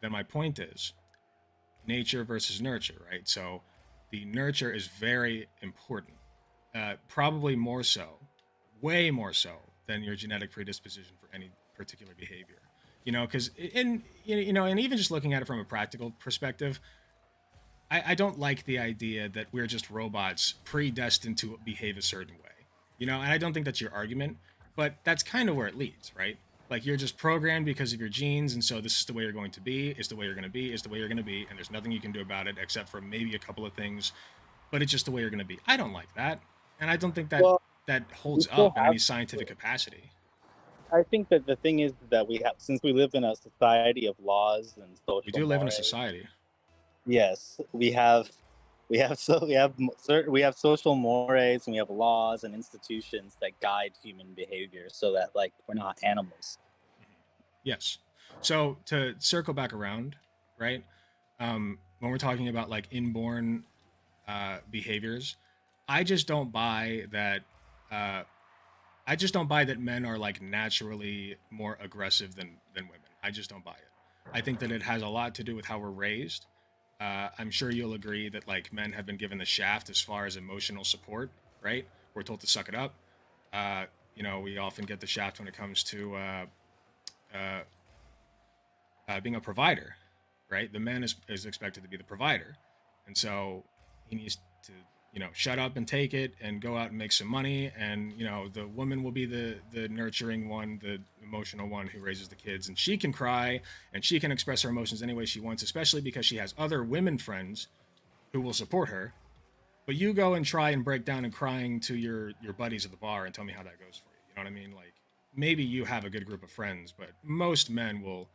then my point is nature versus nurture, right? So the nurture is very important, probably more so, way more so than your genetic predisposition for any particular behavior. You know, because and even just looking at it from a practical perspective, I don't like the idea that we're just robots predestined to behave a certain way. You know, and I don't think that's your argument, but that's kind of where it leads, right? Like you're just programmed because of your genes, and so this is the way you're going to be, is the way you're going to be, is the way you're going to be, and there's nothing you can do about it except for maybe a couple of things, but it's just the way you're going to be. I don't like that, and I don't think that that holds up in any scientific capacity. I think that the thing is that since we live in a society of laws and social. We do live in a society. Yes, we have social mores, and we have laws and institutions that guide human behavior, so that like we're not animals. Yes. So to circle back around, right? When we're talking about like inborn behaviors, I just don't buy that. I just don't buy that men are like naturally more aggressive than women. I just don't buy it. I think that it has a lot to do with how we're raised. I'm sure you'll agree that like men have been given the shaft as far as emotional support, right? We're told to suck it up. You know, we often get the shaft when it comes to being a provider, right? The man is expected to be the provider, and so he needs to, you know, shut up and take it and go out and make some money, and you know, the woman will be the nurturing one, the emotional one who raises the kids, and she can cry and she can express her emotions any way she wants, especially because she has other women friends who will support her. But you go and try and break down and crying to your buddies at the bar and tell me how that goes for you. You know what I mean? Like maybe you have a good group of friends, but most men will.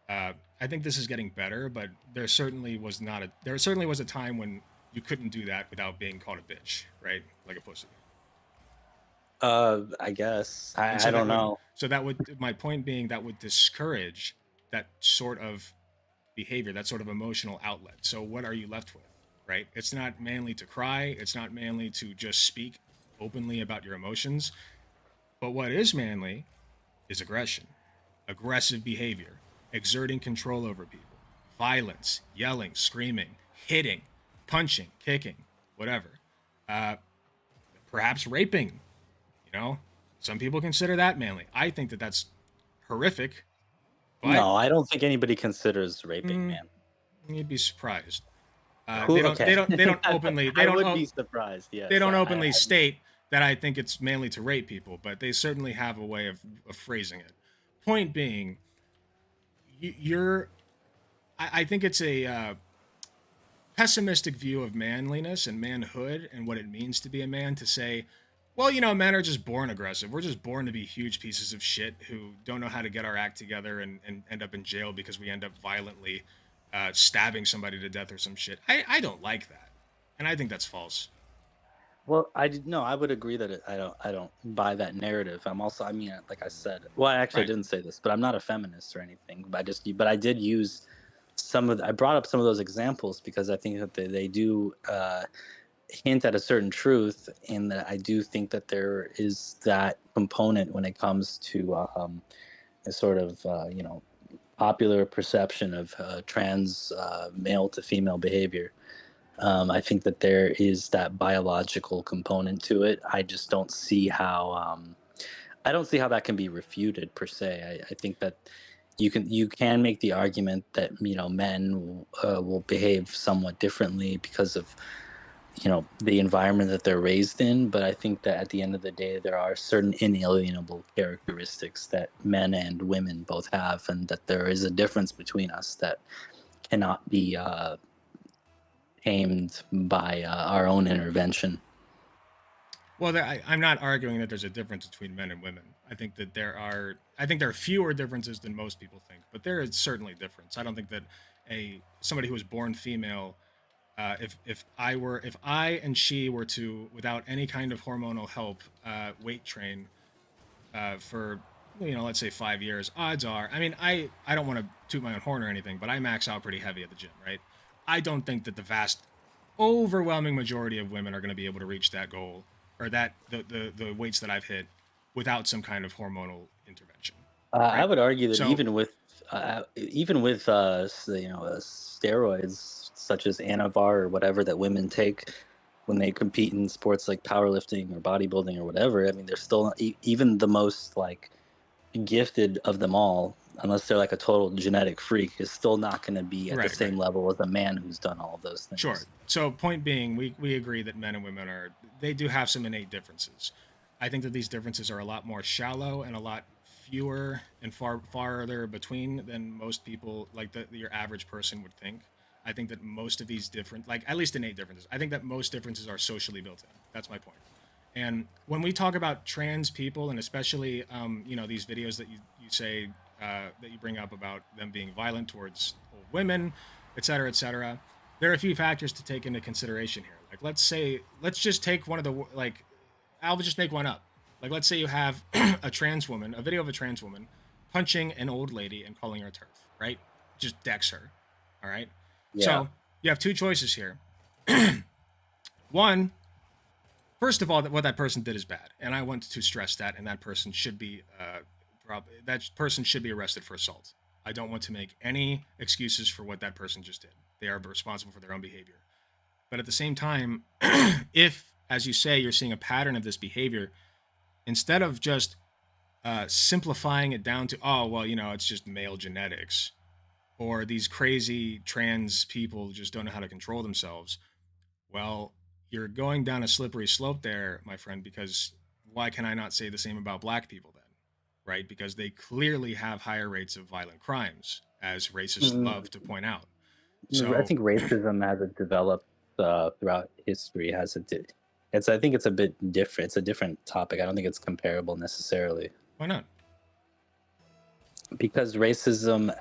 I think this is getting better, but there certainly was a time when you couldn't do that without being called a bitch, right? Like a pussy. I guess I don't know. So that would, my point being, that would discourage that sort of behavior, that sort of emotional outlet. So what are you left with, right? It's not manly to cry. It's not manly to just speak openly about your emotions. But what is manly is aggression, aggressive behavior, exerting control over people, violence, yelling, screaming, hitting, punching, kicking, whatever. Perhaps raping, you know? Some people consider that manly. I think that that's horrific. But no, I don't think anybody considers raping man. You'd be surprised. They don't openly. I would be surprised. Yes. They don't openly state that I think it's manly to rape people, but they certainly have a way of phrasing it. Point being, I think it's a pessimistic view of manliness and manhood and what it means to be a man to say, well, you know, men are just born aggressive. We're just born to be huge pieces of shit who don't know how to get our act together and end up in jail because we end up violently stabbing somebody to death or some shit. I don't like that, and I think that's false. Well, I would agree that I don't buy that narrative. I'm also, I mean, like I said, well, I didn't say this, but I'm not a feminist or anything. But I did use I brought up some of those examples because I think that they do hint at a certain truth, in that I do think that there is that component when it comes to a sort of popular perception of trans male to female behavior. I think that there is that biological component to it. I just don't see how that can be refuted per se. I think that you can make the argument that men will behave somewhat differently because of the environment that they're raised in, but I think that at the end of the day there are certain inalienable characteristics that men and women both have, and that there is a difference between us that cannot be tamed by our own intervention. Well, I'm not arguing that there's a difference between men and women. I think there are fewer differences than most people think, but there is certainly a difference. I don't think that somebody who was born female, if I and she were to, without any kind of hormonal help, weight train for let's say 5 years, odds are, I mean, I don't want to toot my own horn or anything, but I max out pretty heavy at the gym, right? I don't think that the vast overwhelming majority of women are going to be able to reach that goal, or that the weights that I've hit, without some kind of hormonal intervention. Right? I would argue that So, even with steroids such as Anavar or whatever that women take when they compete in sports like powerlifting or bodybuilding or whatever, I mean, they're still even the most like gifted of them all, unless they're like a total genetic freak, is still not going to be at the same level as a man who's done all of those things. Sure. So point being, we agree that men and women they do have some innate differences. I think that these differences are a lot more shallow and a lot fewer and farther between than most people, like your average person, would think. I think that most of these at least innate differences, I think that most differences are socially built in. That's my point. And when we talk about trans people, and especially these videos that you say that you bring up about them being violent towards old women, et cetera, there are a few factors to take into consideration here. Like, let's just take one of the, I'll just make one up. Like, let's say you have a video of a trans woman punching an old lady and calling her a turf, right? Just decks her. All right. Yeah. So you have two choices here. One, first of all, what that person did is bad, and I want to stress that, and that person should be arrested for assault. I don't want to make any excuses for what that person just did. They are responsible for their own behavior. But at the same time, if, as you say, you're seeing a pattern of this behavior, instead of just simplifying it down to, oh, well, it's just male genetics, or these crazy trans people just don't know how to control themselves, well, you're going down a slippery slope there, my friend, because why can I not say the same about black people then, right? Because they clearly have higher rates of violent crimes, as racists love to point out. So I think racism as it developed throughout history I think it's a bit different. It's a different topic. I don't think it's comparable necessarily. Why not? Because racism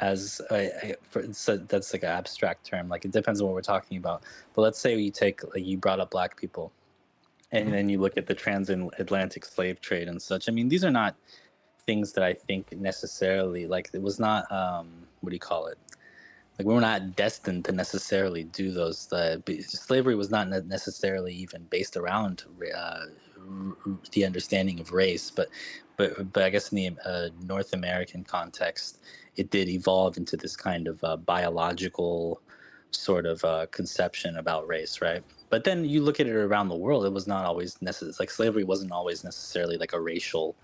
that's like an abstract term. Like, it depends on what we're talking about. But let's say you brought up black people, and then you look at the transatlantic slave trade and such. I mean, these are not things that I think necessarily, like, it was not what do you call it? Like, we were not destined to necessarily do those. Slavery was not necessarily even based around the understanding of race, but I guess in the North American context, it did evolve into this kind of biological sort of conception about race, right? But then you look at it around the world, it was not always necessary. Like, slavery wasn't always necessarily like a racial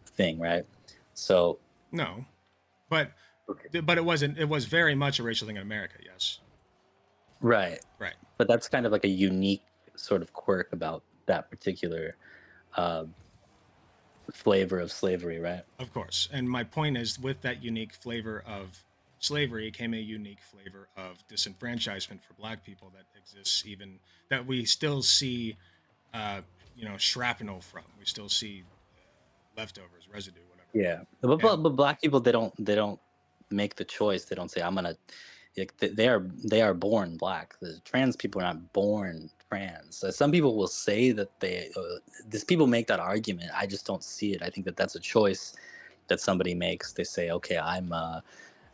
thing, right? So no, but it wasn't. It was very much a racial thing in America. Yes. Right. Right. But that's kind of like a unique sort of quirk about that particular flavor of slavery, right? Of course. And my point is, with that unique flavor of slavery came a unique flavor of disenfranchisement for black people that exists, even that we still see, shrapnel from. We still see leftovers, residue, whatever. Yeah. But black people, they don't make the choice. They don't say, I'm gonna. Like, they are born black. The trans people are not born trans. So some people will say that these people make that argument. I just don't see it. I think that that's a choice that somebody makes. They say, okay, I'm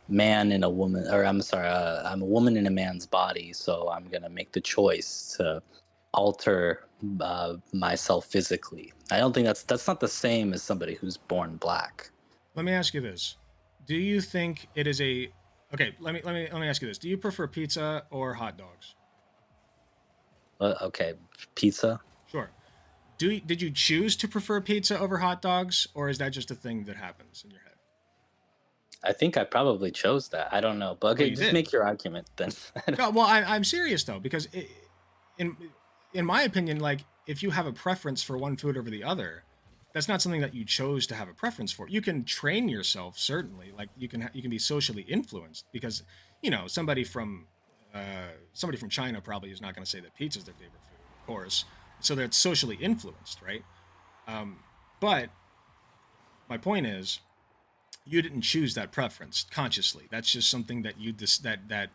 man in a woman, or I'm sorry, I'm a woman in a man's body, so I'm gonna make the choice to alter myself physically. I don't think that's not the same as somebody who's born black. Let me ask you this: do you think it is a okay? Let me ask you this: do you prefer pizza or hot dogs? Okay, pizza. Sure. Did you choose to prefer pizza over hot dogs, or is that just a thing that happens in your head? I think I probably chose that. I don't know, but okay, you just did. make your argument then. No, well, I'm serious though, because in my opinion, like if you have a preference for one food over the other, that's not something that you chose to have a preference for. You can train yourself, certainly. Like you can be socially influenced, because somebody from China probably is not going to say that pizza is their favorite food, of course. So that's socially influenced, right? But my point is, you didn't choose that preference consciously. That's just something that that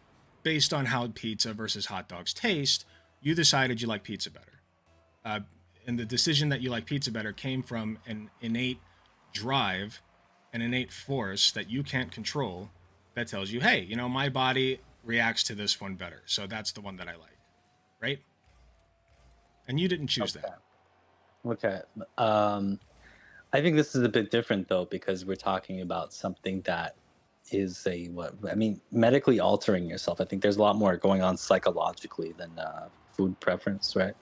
based on how pizza versus hot dogs taste, you decided you like pizza better. And the decision that you like pizza better came from an innate drive, an innate force that you can't control, that tells you, hey, my body reacts to this one better, so that's the one that I like, right? And you didn't choose that. Okay. I think this is a bit different though, because we're talking about something that is medically altering yourself. I think there's a lot more going on psychologically than food preference, right?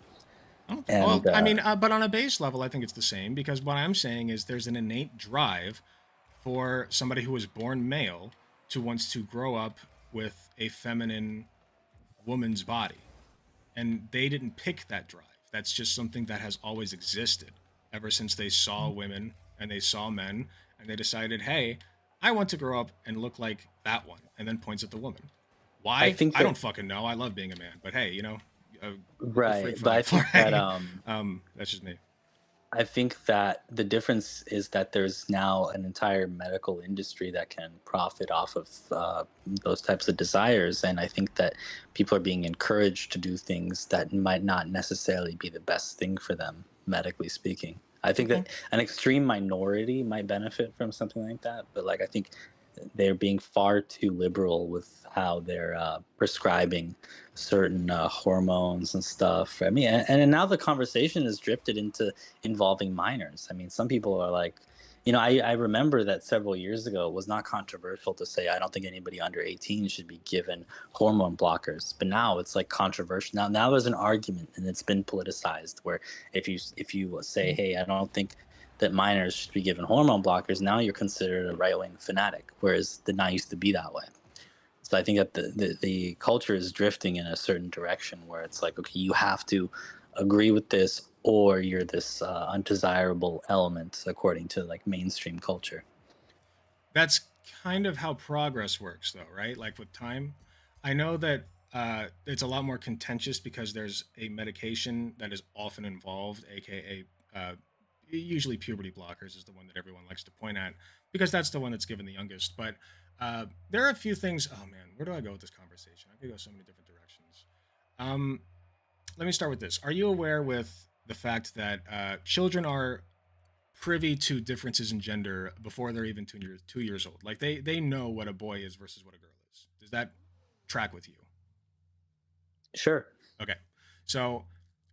Well, I mean, but on a base level, I think it's the same, because what I'm saying is there's an innate drive for somebody who was born male to wants to grow up with a feminine woman's body. And they didn't pick that drive. That's just something that has always existed ever since they saw women and they saw men, and they decided, hey, I want to grow up and look like that one, and then points at the woman. Why? I don't fucking know. I love being a man, but hey, right. But I think that that's just me. I think that the difference is that there's now an entire medical industry that can profit off of those types of desires. And I think that people are being encouraged to do things that might not necessarily be the best thing for them, medically speaking. I think that an extreme minority might benefit from something like that. But I think they're being far too liberal with how they're prescribing certain hormones and stuff. I mean, and now the conversation has drifted into involving minors. I mean, some people are like, I remember that several years ago it was not controversial to say I don't think anybody under 18 should be given hormone blockers, but now it's like controversial. Now there's an argument, and it's been politicized, where if you say, hey, I don't think that minors should be given hormone blockers, now you're considered a right-wing fanatic, whereas did not used to be that way. So I think that the culture is drifting in a certain direction where it's like, okay, you have to agree with this, or you're this undesirable element according to mainstream culture. That's kind of how progress works, though, right? Like with time, I know that it's a lot more contentious because there's a medication that is often involved, aka usually puberty blockers is the one that everyone likes to point at, because that's the one that's given the youngest. But there are a few things. Oh man, where do I go with this conversation? I could go so many different directions. Let me start with this. Are you aware with the fact that children are privy to differences in gender before they're even 2 years old? Like they know what a boy is versus what a girl is. Does that track with you? Sure. Okay. So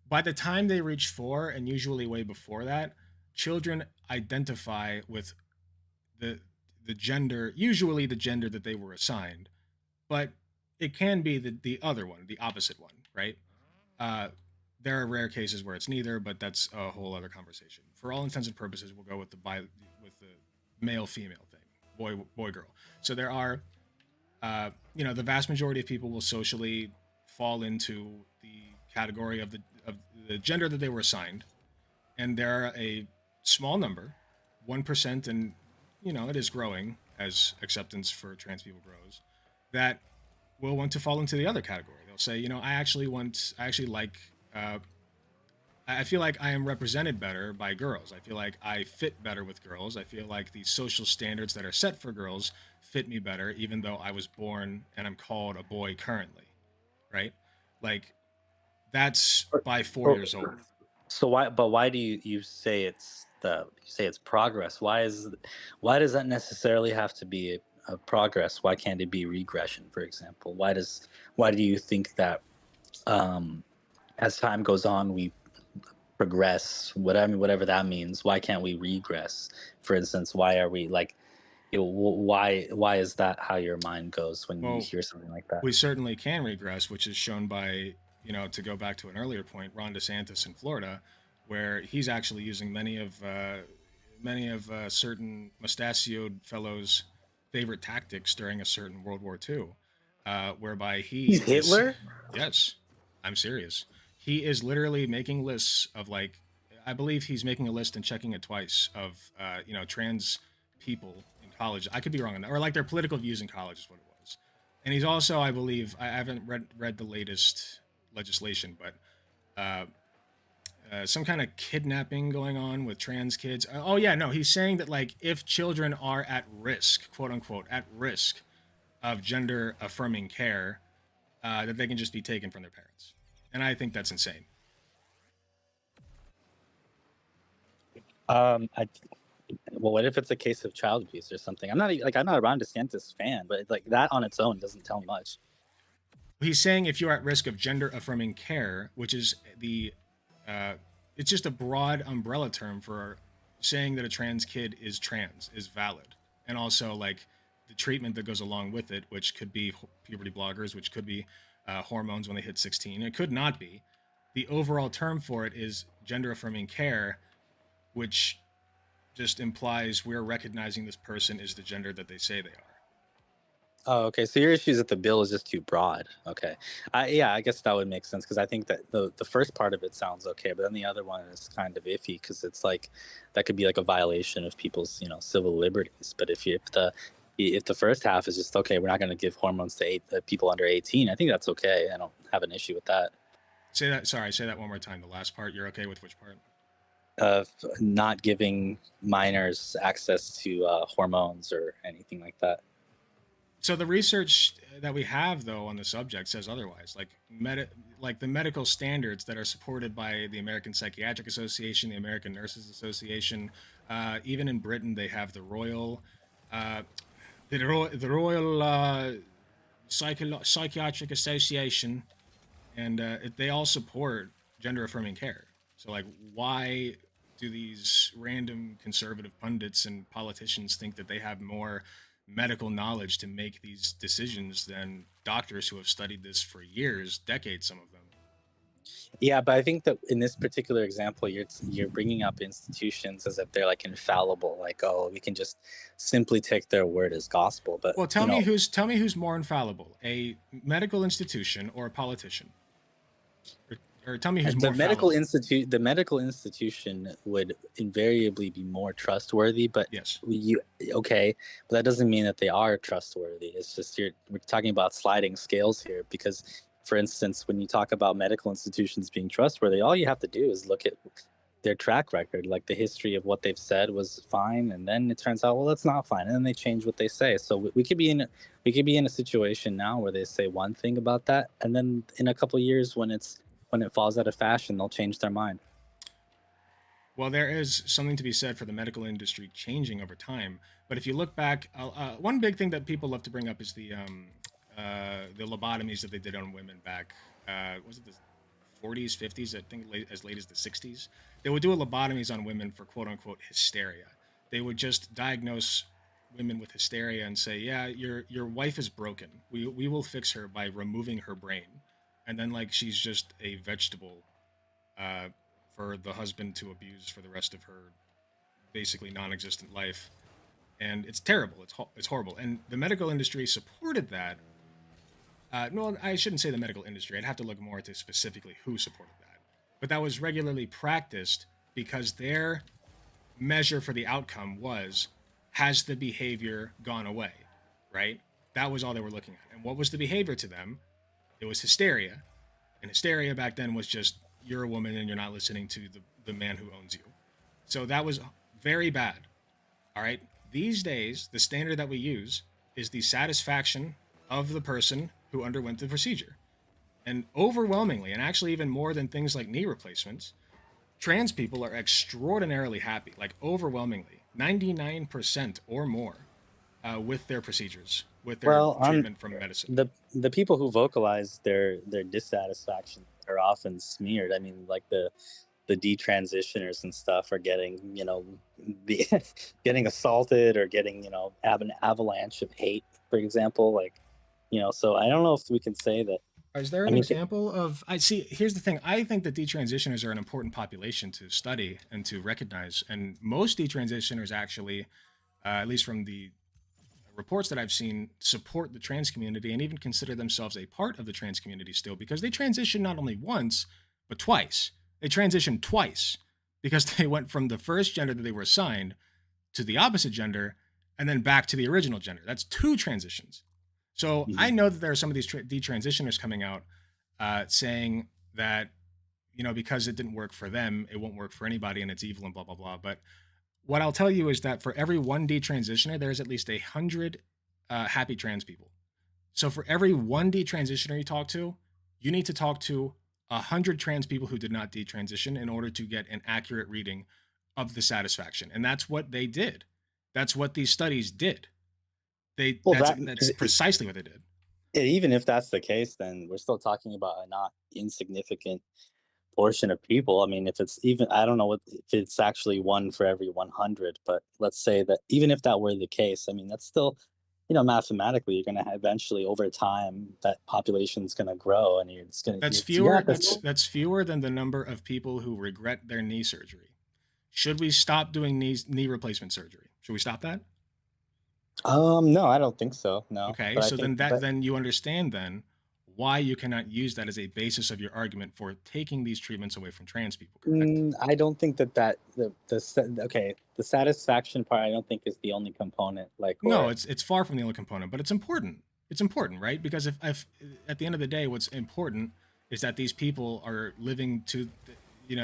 by the time they reach 4, and usually way before that, children identify with the gender, usually the gender that they were assigned, but it can be the other one, the opposite one, right? There are rare cases where it's neither, but that's a whole other conversation. For all intents and purposes, we'll go with the male female thing, boy girl. So there are, the vast majority of people will socially fall into the category of the gender that they were assigned, and there are a small number, 1%, and it is growing as acceptance for trans people grows, that will want to fall into the other category. They'll say, I feel like I am represented better by girls. I feel like I fit better with girls. I feel like the social standards that are set for girls fit me better, even though I was born and I'm called a boy currently, right? Like that's by 4 years old. So why do you say it's progress? Why does that necessarily have to be of progress, why can't it be regression, for example? Why do you think that as time goes on we progress, whatever that means? Why can't we regress? For instance, why are we like, why is that how your mind goes when you hear something like that? We certainly can regress, which is shown by, to go back to an earlier point, Ron DeSantis in Florida, where he's actually using many of certain mustachioed fellows' favorite tactics during a certain World War II, whereby He's Hitler? Yes, I'm serious. He is literally making lists of, like, I believe he's making a list and checking it twice of, trans people in college. I could be wrong on that, or like their political views in college is what it was. And he's also, I believe, I haven't read the latest legislation, but some kind of kidnapping going on with trans kids. He's saying that, like, if children are at risk, quote unquote, at risk of gender affirming care, that they can just be taken from their parents. And I think that's insane. Well, what if it's a case of child abuse or something? I'm not a Ron DeSantis fan, but like that on its own doesn't tell much. He's saying if you're at risk of gender affirming care, which is it's just a broad umbrella term for saying that a trans kid is valid. And also, like, the treatment that goes along with it, which could be puberty blockers, which could be hormones when they hit 16. It could not be. The overall term for it is gender affirming care, which just implies we're recognizing this person is the gender that they say they are. Oh, okay. So your issue is that the bill is just too broad. Okay. I guess that would make sense, because I think that the first part of it sounds okay, but then the other one is kind of iffy, because it's like that could be like a violation of people's civil liberties. But if the first half is just okay, we're not going to give hormones to people under 18. I think that's okay. I don't have an issue with that. Say that one more time. The last part, you're okay with which part? Of not giving minors access to hormones or anything like that. So the research that we have, though, on the subject says otherwise. Like the medical standards that are supported by the American Psychiatric Association, the American Nurses Association, even in Britain, they have the Royal Psychiatric Association, and they all support gender affirming care. So, like, why do these random conservative pundits and politicians think that they have more medical knowledge to make these decisions than doctors who have studied this for years, decades, some of them? Yeah, but I think that in this particular example, you're bringing up institutions as if they're like infallible, like, oh, we can just simply take their word as gospel. But well, tell me who's more infallible, a medical institution or a politician? Or tell me who's more the medical institution would invariably be more trustworthy, but yes, but that doesn't mean that they are trustworthy. It's just we're talking about sliding scales here, because, for instance, when you talk about medical institutions being trustworthy, all you have to do is look at their track record, like the history of what they've said was fine, and then it turns out, well, that's not fine, and then they change what they say. So we could be in a situation now where they say one thing about that, and then in a couple of years, when it falls out of fashion, they'll change their mind. Well, there is something to be said for the medical industry changing over time. But if you look back, one big thing that people love to bring up is the lobotomies that they did on women back, was it the 40s, 50s, I think as late as the 60s? They would do lobotomies on women for quote unquote hysteria. They would just diagnose women with hysteria and say, yeah, your wife is broken. We will fix her by removing her brain. And then, like, she's just a vegetable for the husband to abuse for the rest of her basically non-existent life. And it's terrible. It's horrible. And the medical industry supported that. No, I shouldn't say the medical industry. I'd have to look more into specifically who supported that. But that was regularly practiced because their measure for the outcome was, has the behavior gone away, right? That was all they were looking at. And what was the behavior to them? It was hysteria. And hysteria back then was just, you're a woman and you're not listening to the man who owns you. So that was very bad. All right. These days, the standard that we use is the satisfaction of the person who underwent the procedure. And overwhelmingly, and actually even more than things like knee replacements, trans people are extraordinarily happy, like overwhelmingly, 99% or more. with their procedures, with their Well, treatment from medicine. the people who vocalize their dissatisfaction are often smeared. I mean, like the detransitioners and stuff are getting, the getting assaulted or getting, have an avalanche of hate, for example. Like, so I don't know if we can say that. Is there I an mean, example of? I see. Here's the thing. I think that detransitioners are an important population to study and to recognize. And most detransitioners actually, at least from the reports that I've seen, support the trans community and even consider themselves a part of the trans community still, because they transition not only once but twice. They transitioned twice because they went from the first gender that they were assigned to the opposite gender and then back to the original gender. That's 2 transitions. So I know that there are some of these detransitioners coming out saying that, because it didn't work for them, it won't work for anybody and it's evil and blah, blah, blah. But what I'll tell you is that for every one detransitioner, there's at least 100 happy trans people. So for every one detransitioner you talk to, you need to talk to 100 trans people who did not detransition in order to get an accurate reading of the satisfaction. And that's what they did. That's what these studies did. That's precisely what they did. Even if that's the case, then we're still talking about a not insignificant portion of people. I mean, if it's even, I don't know if it's actually 1 for every 100, but let's say that even if that were the case, I mean, that's still, mathematically, you're going to eventually, over time, that population's going to grow, and it's going to. That's fewer. That's fewer than the number of people who regret their knee surgery. Should we stop doing knee replacement surgery? Should we stop that? No, I don't think so. No. Okay, But so then you understand then why you cannot use that as a basis of your argument for taking these treatments away from trans people. I don't think that the satisfaction part, I don't think is the only component. No, it's far from the only component, but it's important. It's important, right? Because if at the end of the day, what's important is that these people are living to,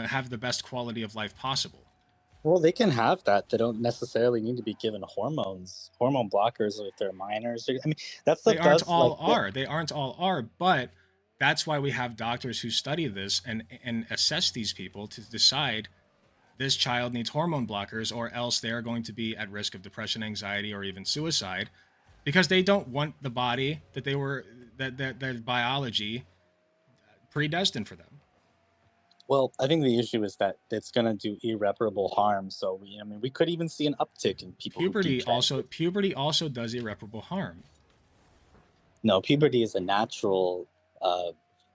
have the best quality of life possible. Well, they can have that. They don't necessarily need to be given hormone blockers if they're minors. I mean, They aren't all are. They aren't all are, but that's why we have doctors who study this and assess these people to decide this child needs hormone blockers or else they are going to be at risk of depression, anxiety, or even suicide, because they don't want the body that they were that biology predestined for them. Well, I think the issue is that it's going to do irreparable harm. So we could even see an uptick in people. Puberty also does irreparable harm. No, puberty is a natural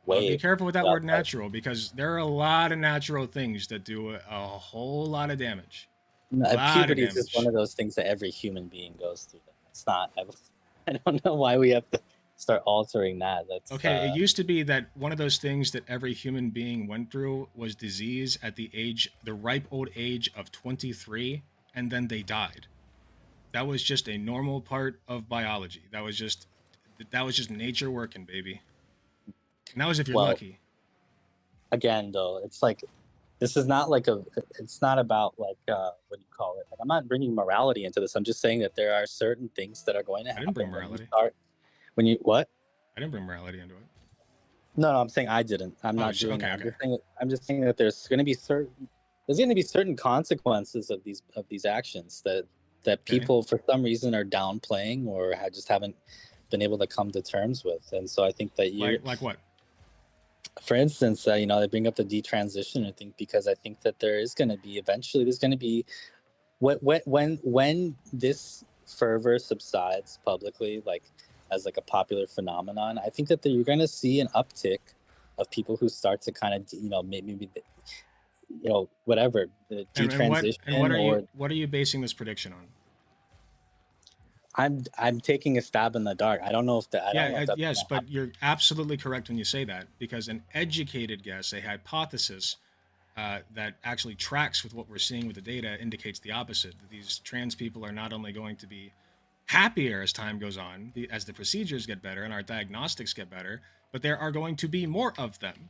way. Be careful with that word natural, because there are a lot of natural things that do a whole lot of damage. Puberty is just one of those things that every human being goes through. It's not. I don't know why we have to start altering that. That's okay. It used to be that one of those things that every human being went through was disease at the ripe old age of 23, and then they died. That was just a normal part of biology. That was just nature working, baby. And that was if you're lucky. Again, though, it's like this is not like it's not about like what do you call it? Like, I'm not bringing morality into this. I'm just saying that there are certain things that are going to happen. I didn't bring morality. When you what? I didn't bring morality into it. No, I'm saying I didn't. I'm not doing that. I'm just saying that there's going to be certain consequences of these actions that people for some reason are downplaying or just haven't been able to come to terms with. And so I think that like what? For instance, they bring up the detransition. I think because I think that there's going to be when this fervor subsides publicly, like as like a popular phenomenon, I think that you're going to see an uptick of people who start to kind of maybe whatever the detransition. And what are you basing this prediction on? I'm taking a stab in the dark. I don't know if that. Yes, but you're absolutely correct when you say that, because an educated guess, a hypothesis that actually tracks with what we're seeing with the data, indicates the opposite. That these trans people are not only going to be happier as time goes on, as the procedures get better and our diagnostics get better, but there are going to be more of them.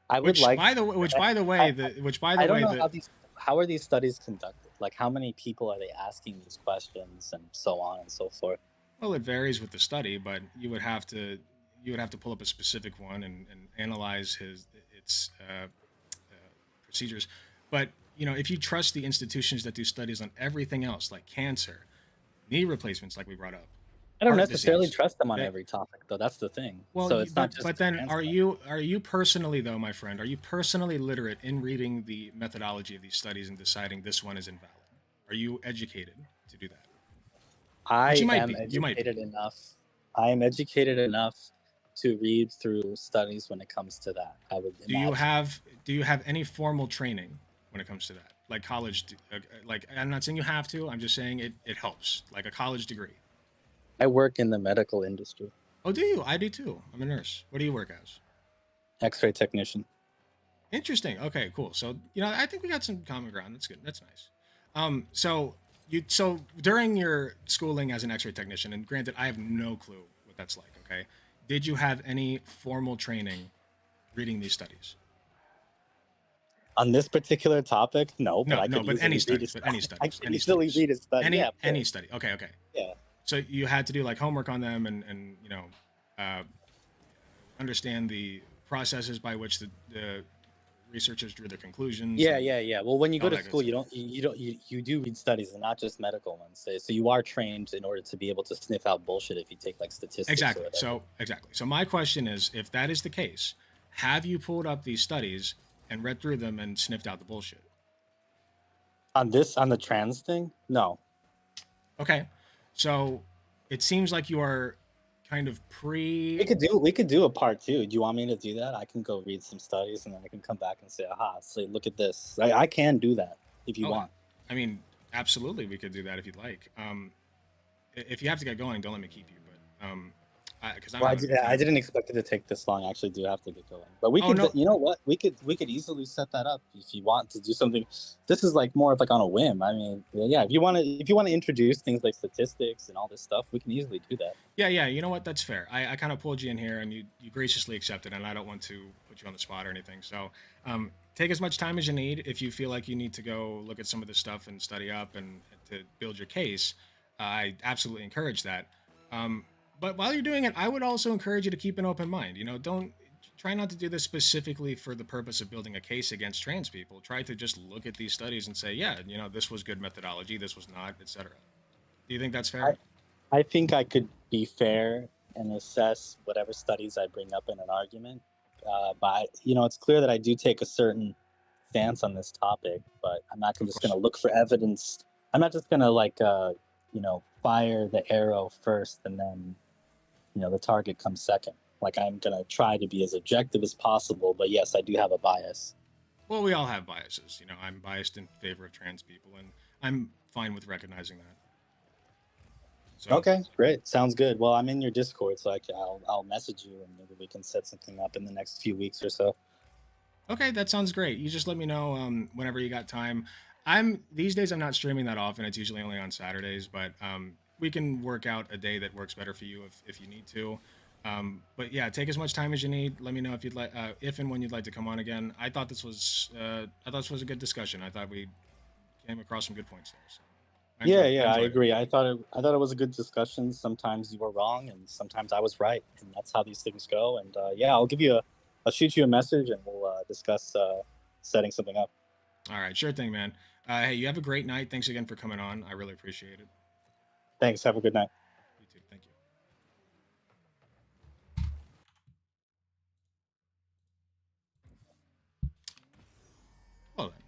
How are these studies conducted? Like, how many people are they asking these questions and so on and so forth? Well, it varies with the study, but you would have to pull up a specific one and analyze its procedures. But you know, if you trust the institutions that do studies on everything else, like cancer, knee replacements, like we brought up, I don't heart necessarily disease, trust them on that, every topic, though. That's the thing. well, So it's not just but then trans are you personally though, my friend, are you personally literate in reading the methodology of these studies and deciding this one is invalid? Are you educated to do that? Which I you might am be. You might be. educated enough. I am educated enough to read through studies when it comes to that. I would imagine. Do you have any formal training when it comes to that? Like college, like I'm not saying you have to. I'm just saying it helps. Like a college degree. I work in the medical industry. Oh, do you? I do too. I'm a nurse. What do you work as? X-ray technician. Interesting. Okay, cool. So, you know, I think we got some common ground. That's good. That's nice. So during your schooling as an X-ray technician, and granted, I have no clue what that's like. Okay, did you have any formal training reading these studies? On this particular topic, no. But No, I no, could but any easily read studies, a but any study. studies, I can any easily studies, read a study. Yeah, of any course. study. Okay, okay. Yeah. So you had to do like homework on them and you know, understand the processes by which the researchers drew their conclusions. Yeah, and yeah, yeah. Well, when you go all to that good school, stuff. you do read studies and not just medical ones. So you are trained in order to be able to sniff out bullshit if you take like statistics. Exactly. Or whatever. Exactly. So my question is, if that is the case, have you pulled up these studies and read through them and sniffed out the bullshit? On the trans thing, no. Okay. So it seems like you are kind of We could do a part 2. Do you want me to do that? I can go read some studies and then I can come back and say, aha, so look at this. I can do that if you want. I mean, absolutely, we could do that if you'd like. If you have to get going, don't let me keep you. But because I didn't expect it to take this long. I actually do have to get going, but we could. no. You know what? We could easily set that up if you want to do something. This is like more of like on a whim. I mean, yeah. If you want to introduce things like statistics and all this stuff, we can easily do that. Yeah. You know what? That's fair. I kind of pulled you in here, and you graciously accepted, and I don't want to put you on the spot or anything. So take as much time as you need. If you feel like you need to go look at some of this stuff and study up and to build your case, I absolutely encourage that. But while you're doing it, I would also encourage you to keep an open mind. You know, don't try not to do this specifically for the purpose of building a case against trans people. Try to just look at these studies and say, yeah, you know, this was good methodology, this was not, etc. Do you think that's fair? I think I could be fair and assess whatever studies I bring up in an argument. But you know, it's clear that I do take a certain stance on this topic. But I'm not just going to look for evidence. I'm not just going to you know, fire the arrow first and then, you know, the target comes second. Like, I'm going to try to be as objective as possible, but yes, I do have a bias. Well, we all have biases. You know, I'm biased in favor of trans people, and I'm fine with recognizing that. So, okay, great. Sounds good. Well, I'm in your Discord, so I'll message you, and maybe we can set something up in the next few weeks or so. Okay, that sounds great. You just let me know whenever you got time. These days I'm not streaming that often. It's usually only on Saturdays, but we can work out a day that works better for you if you need to. But yeah, take as much time as you need. Let me know if you'd like, if and when you'd like to come on again. I thought this was a good discussion. I thought we came across some good points there. So I agree. I thought it was a good discussion. Sometimes you were wrong, and sometimes I was right, and that's how these things go. And I'll shoot you a message, and we'll discuss setting something up. All right, sure thing, man. Hey, you have a great night. Thanks again for coming on. I really appreciate it. Thanks. Have a good night. You too. Thank you. Well then.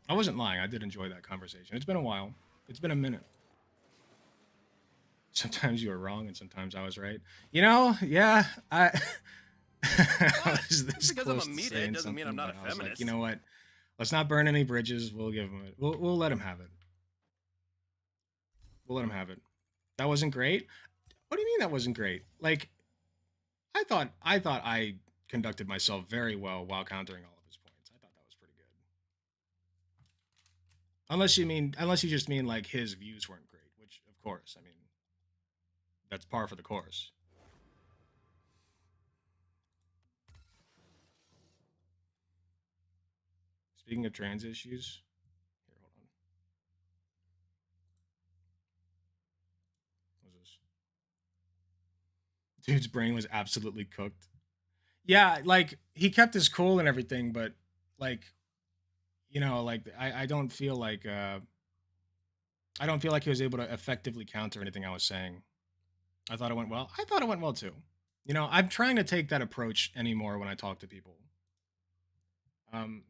I wasn't lying. I did enjoy that conversation. It's been a while. It's been a minute. Sometimes you were wrong and sometimes I was right. You know, yeah, was this because I'm a meathead doesn't mean I'm not a feminist. Like, you know what? Let's not burn any bridges. We'll give him it. We'll let him have it. We'll let him have it. That wasn't great. What do you mean that wasn't great? Like, I thought I conducted myself very well while countering all of his points. I thought that was pretty good. Unless you just mean like his views weren't great, which of course, I mean, that's par for the course. Speaking of trans issues, here, hold on. What was this? Dude's brain was absolutely cooked. Yeah, like, he kept his cool and everything, but, like, you know, like I don't feel like I don't feel like he was able to effectively counter anything I was saying. I thought it went well. I thought it went well too. You know, I'm trying to take that approach anymore when I talk to people.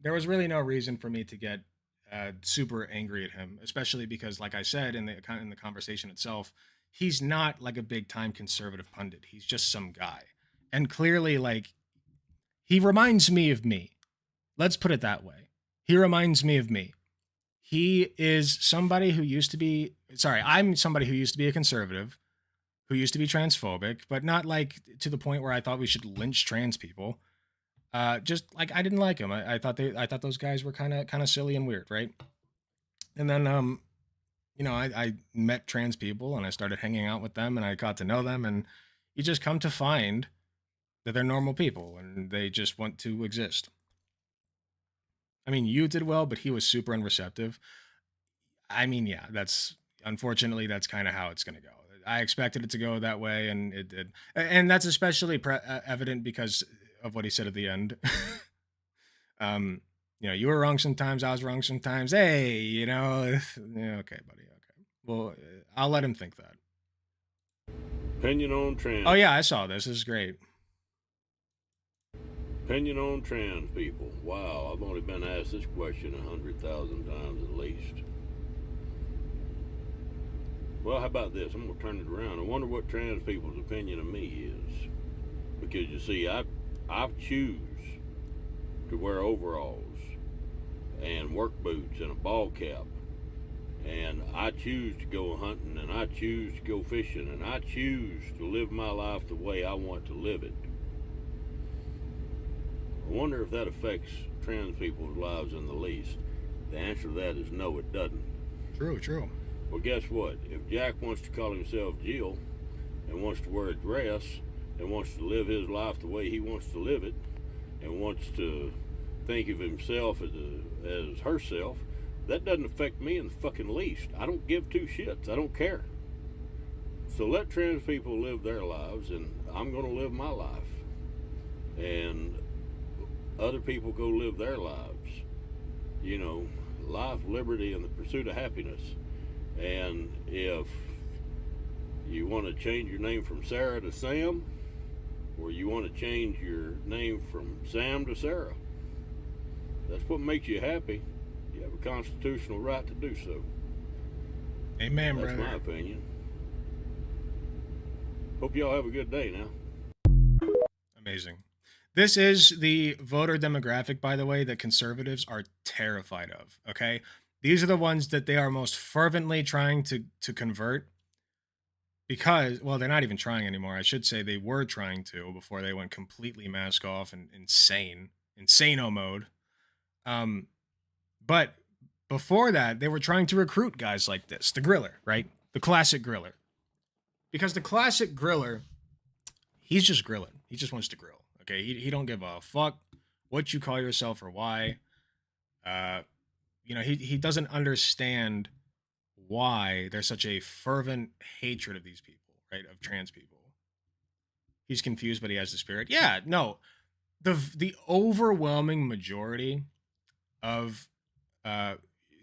There was really no reason for me to get super angry at him, especially because, like I said in the conversation itself, he's not like a big time conservative pundit. He's just some guy, and clearly, like, he reminds me of me. Let's put it that way. He reminds me of me. He is somebody who used to be. Sorry, I'm somebody who used to be a conservative, who used to be transphobic, but not like to the point where I thought we should lynch trans people. Just like I didn't like him. I thought those guys were kind of silly and weird, right? And then you know, I met trans people and I started hanging out with them and I got to know them, and you just come to find that they're normal people and they just want to exist. I mean, you did well, but he was super unreceptive. I mean, yeah, unfortunately that's kind of how it's gonna go. I expected it to go that way, and it did, and that's especially evident because of what he said at the end. You know, you were wrong sometimes, I was wrong sometimes. Hey, you know, yeah, okay, buddy, okay. Well, I'll let him think that. Opinion on trans. Oh yeah, I saw this. This is great. Opinion on trans people. Wow, I've only been asked this question 100,000 times at least. Well, how about this? I'm gonna turn it around. I wonder what trans people's opinion of me is, because you see, I choose to wear overalls and work boots and a ball cap, and I choose to go hunting, and I choose to go fishing, and I choose to live my life the way I want to live it. I wonder if that affects trans people's lives in the least. The answer to that is no, it doesn't. True. Well, guess what? If Jack wants to call himself Jill and wants to wear a dress and wants to live his life the way he wants to live it and wants to think of himself as herself, that doesn't affect me in the fucking least. I don't give two shits. I don't care. So let trans people live their lives, and I'm going to live my life. And other people go live their lives. You know, life, liberty, and the pursuit of happiness. And if you want to change your name from Sarah to Sam, or you want to change your name from Sam to Sarah, that's what makes you happy. You have a constitutional right to do so. Amen, That's brother. my opinion. Hope y'all have a good day now. Amazing. This is the voter demographic, by the way, that conservatives are terrified of, okay? These are the ones that they are most fervently trying to convert because, well, they're not even trying anymore. I should say they were trying to before they went completely mask off and insano mode. But before that, they were trying to recruit guys like this, the griller, right? The classic griller. Because the classic griller, he's just grilling. He just wants to grill. Okay, he don't give a fuck what you call yourself or why. You know, he doesn't understand why there's such a fervent hatred of these people, right? Of trans people. He's confused, but he has the spirit. Yeah, no, the overwhelming majority of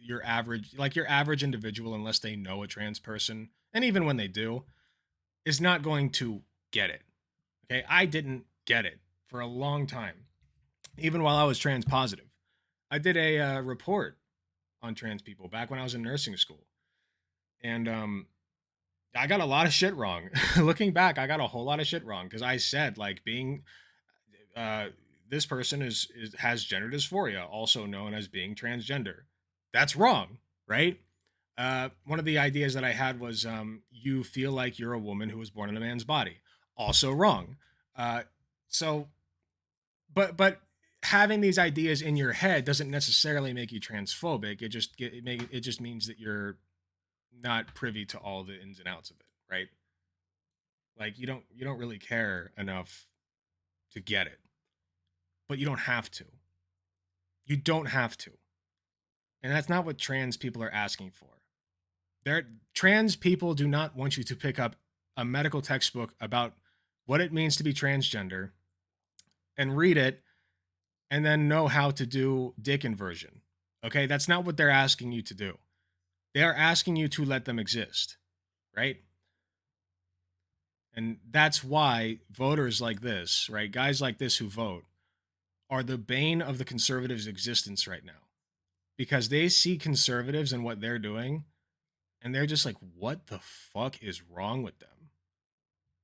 your average individual, unless they know a trans person, and even when they do, is not going to get it. Okay, I didn't get it for a long time, even while I was trans positive. I did a report on trans people back when I was in nursing school, and I got a lot of shit wrong. Looking back, I got a whole lot of shit wrong because I said like being this person has gender dysphoria, also known as being transgender. That's wrong, right? One of the ideas that I had was you feel like you're a woman who was born in a man's body. Also wrong. But having these ideas in your head doesn't necessarily make you transphobic. It just means that you're not privy to all the ins and outs of it, right? Like you don't really care enough to get it. But you don't have to. You don't have to. And that's not what trans people are asking for. Trans people do not want you to pick up a medical textbook about what it means to be transgender and read it and then know how to do dick inversion. Okay, that's not what they're asking you to do. They are asking you to let them exist, right? And that's why voters like this, right, guys like this who vote, are the bane of the conservatives' existence right now. Because they see conservatives and what they're doing, and they're just like, what the fuck is wrong with them?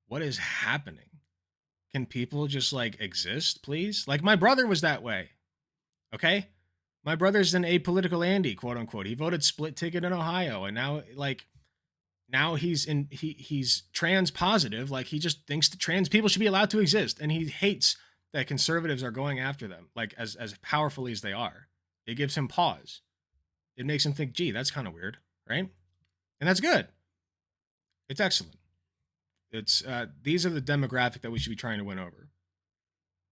What is happening? Can people just like exist, please? Like my brother was that way. Okay? My brother's an apolitical Andy, quote unquote. He voted split ticket in Ohio, and now he's trans positive. Like he just thinks that trans people should be allowed to exist, and he hates that conservatives are going after them, like as powerfully as they are. It gives him pause. It makes him think, gee, that's kind of weird, right? And that's good. It's excellent. It's these are the demographic that we should be trying to win over.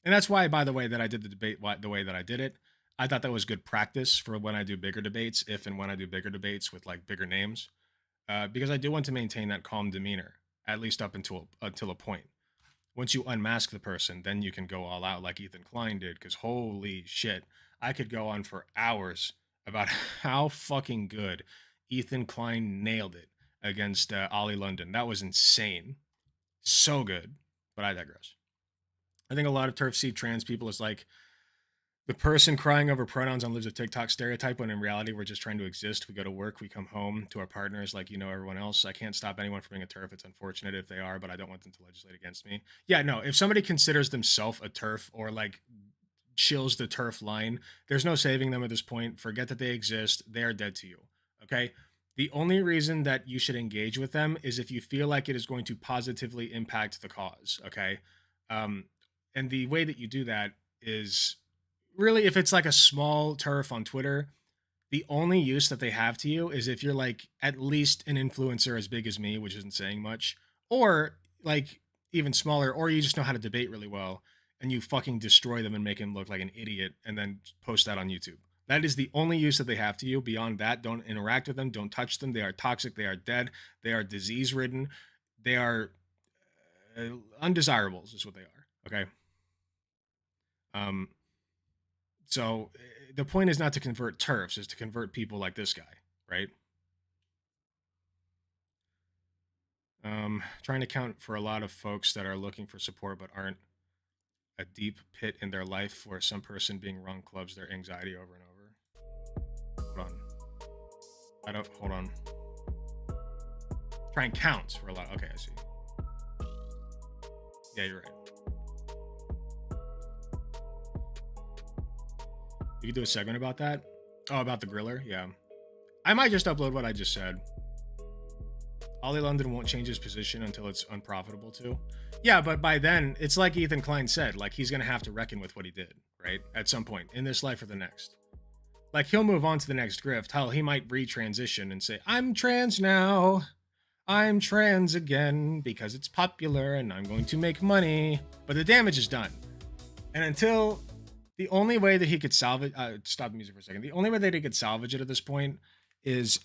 And that's why, by the way, that I did the debate the way that I did it. I thought that was good practice for when I do bigger debates, if and when I do bigger debates with like bigger names, because I do want to maintain that calm demeanor, at least up until a point. Once you unmask the person, then you can go all out like Ethan Klein did, because holy shit, I could go on for hours about how fucking good Ethan Klein nailed it against Ollie London. That was insane. So good, but I digress. I think a lot of TERF see trans people as like the person crying over pronouns on Lives of TikTok stereotype, when in reality, we're just trying to exist. We go to work, we come home to our partners like, everyone else. I can't stop anyone from being a TERF. It's unfortunate if they are, but I don't want them to legislate against me. Yeah, no, if somebody considers themselves a TERF or like chills the TERF line, there's no saving them at this point. Forget that they exist. They are dead to you, okay? The only reason that you should engage with them is if you feel like it is going to positively impact the cause, okay? And the way that you do that is really, if it's like a small TERF on Twitter, the only use that they have to you is if you're like at least an influencer as big as me, which isn't saying much, or like even smaller, or you just know how to debate really well and you fucking destroy them and make him look like an idiot and then post that on YouTube. That is the only use that they have to you. Beyond that, don't interact with them. Don't touch them. They are toxic. They are dead. They are disease ridden. They are undesirables is what they are. Okay. So the point is not to convert TERFs, is to convert people like this guy, right? Trying to count for a lot of folks that are looking for support but aren't a deep pit in their life where some person being wrong clubs their anxiety over and over. Hold on. Try and count for a lot. Okay, I see. Yeah, you're right. You could do a segment about that. Oh, about the griller? Yeah. I might just upload what I just said. Ollie London won't change his position until it's unprofitable to. Yeah, but by then, it's like Ethan Klein said, like he's going to have to reckon with what he did, right? At some point, in this life or the next. Like he'll move on to the next grift. Hell, he might re-transition and say, I'm trans now. I'm trans again because it's popular and I'm going to make money. But the damage is done. And until... The only way that he could salvage, stop the music for a second. The only way that he could salvage it at this point is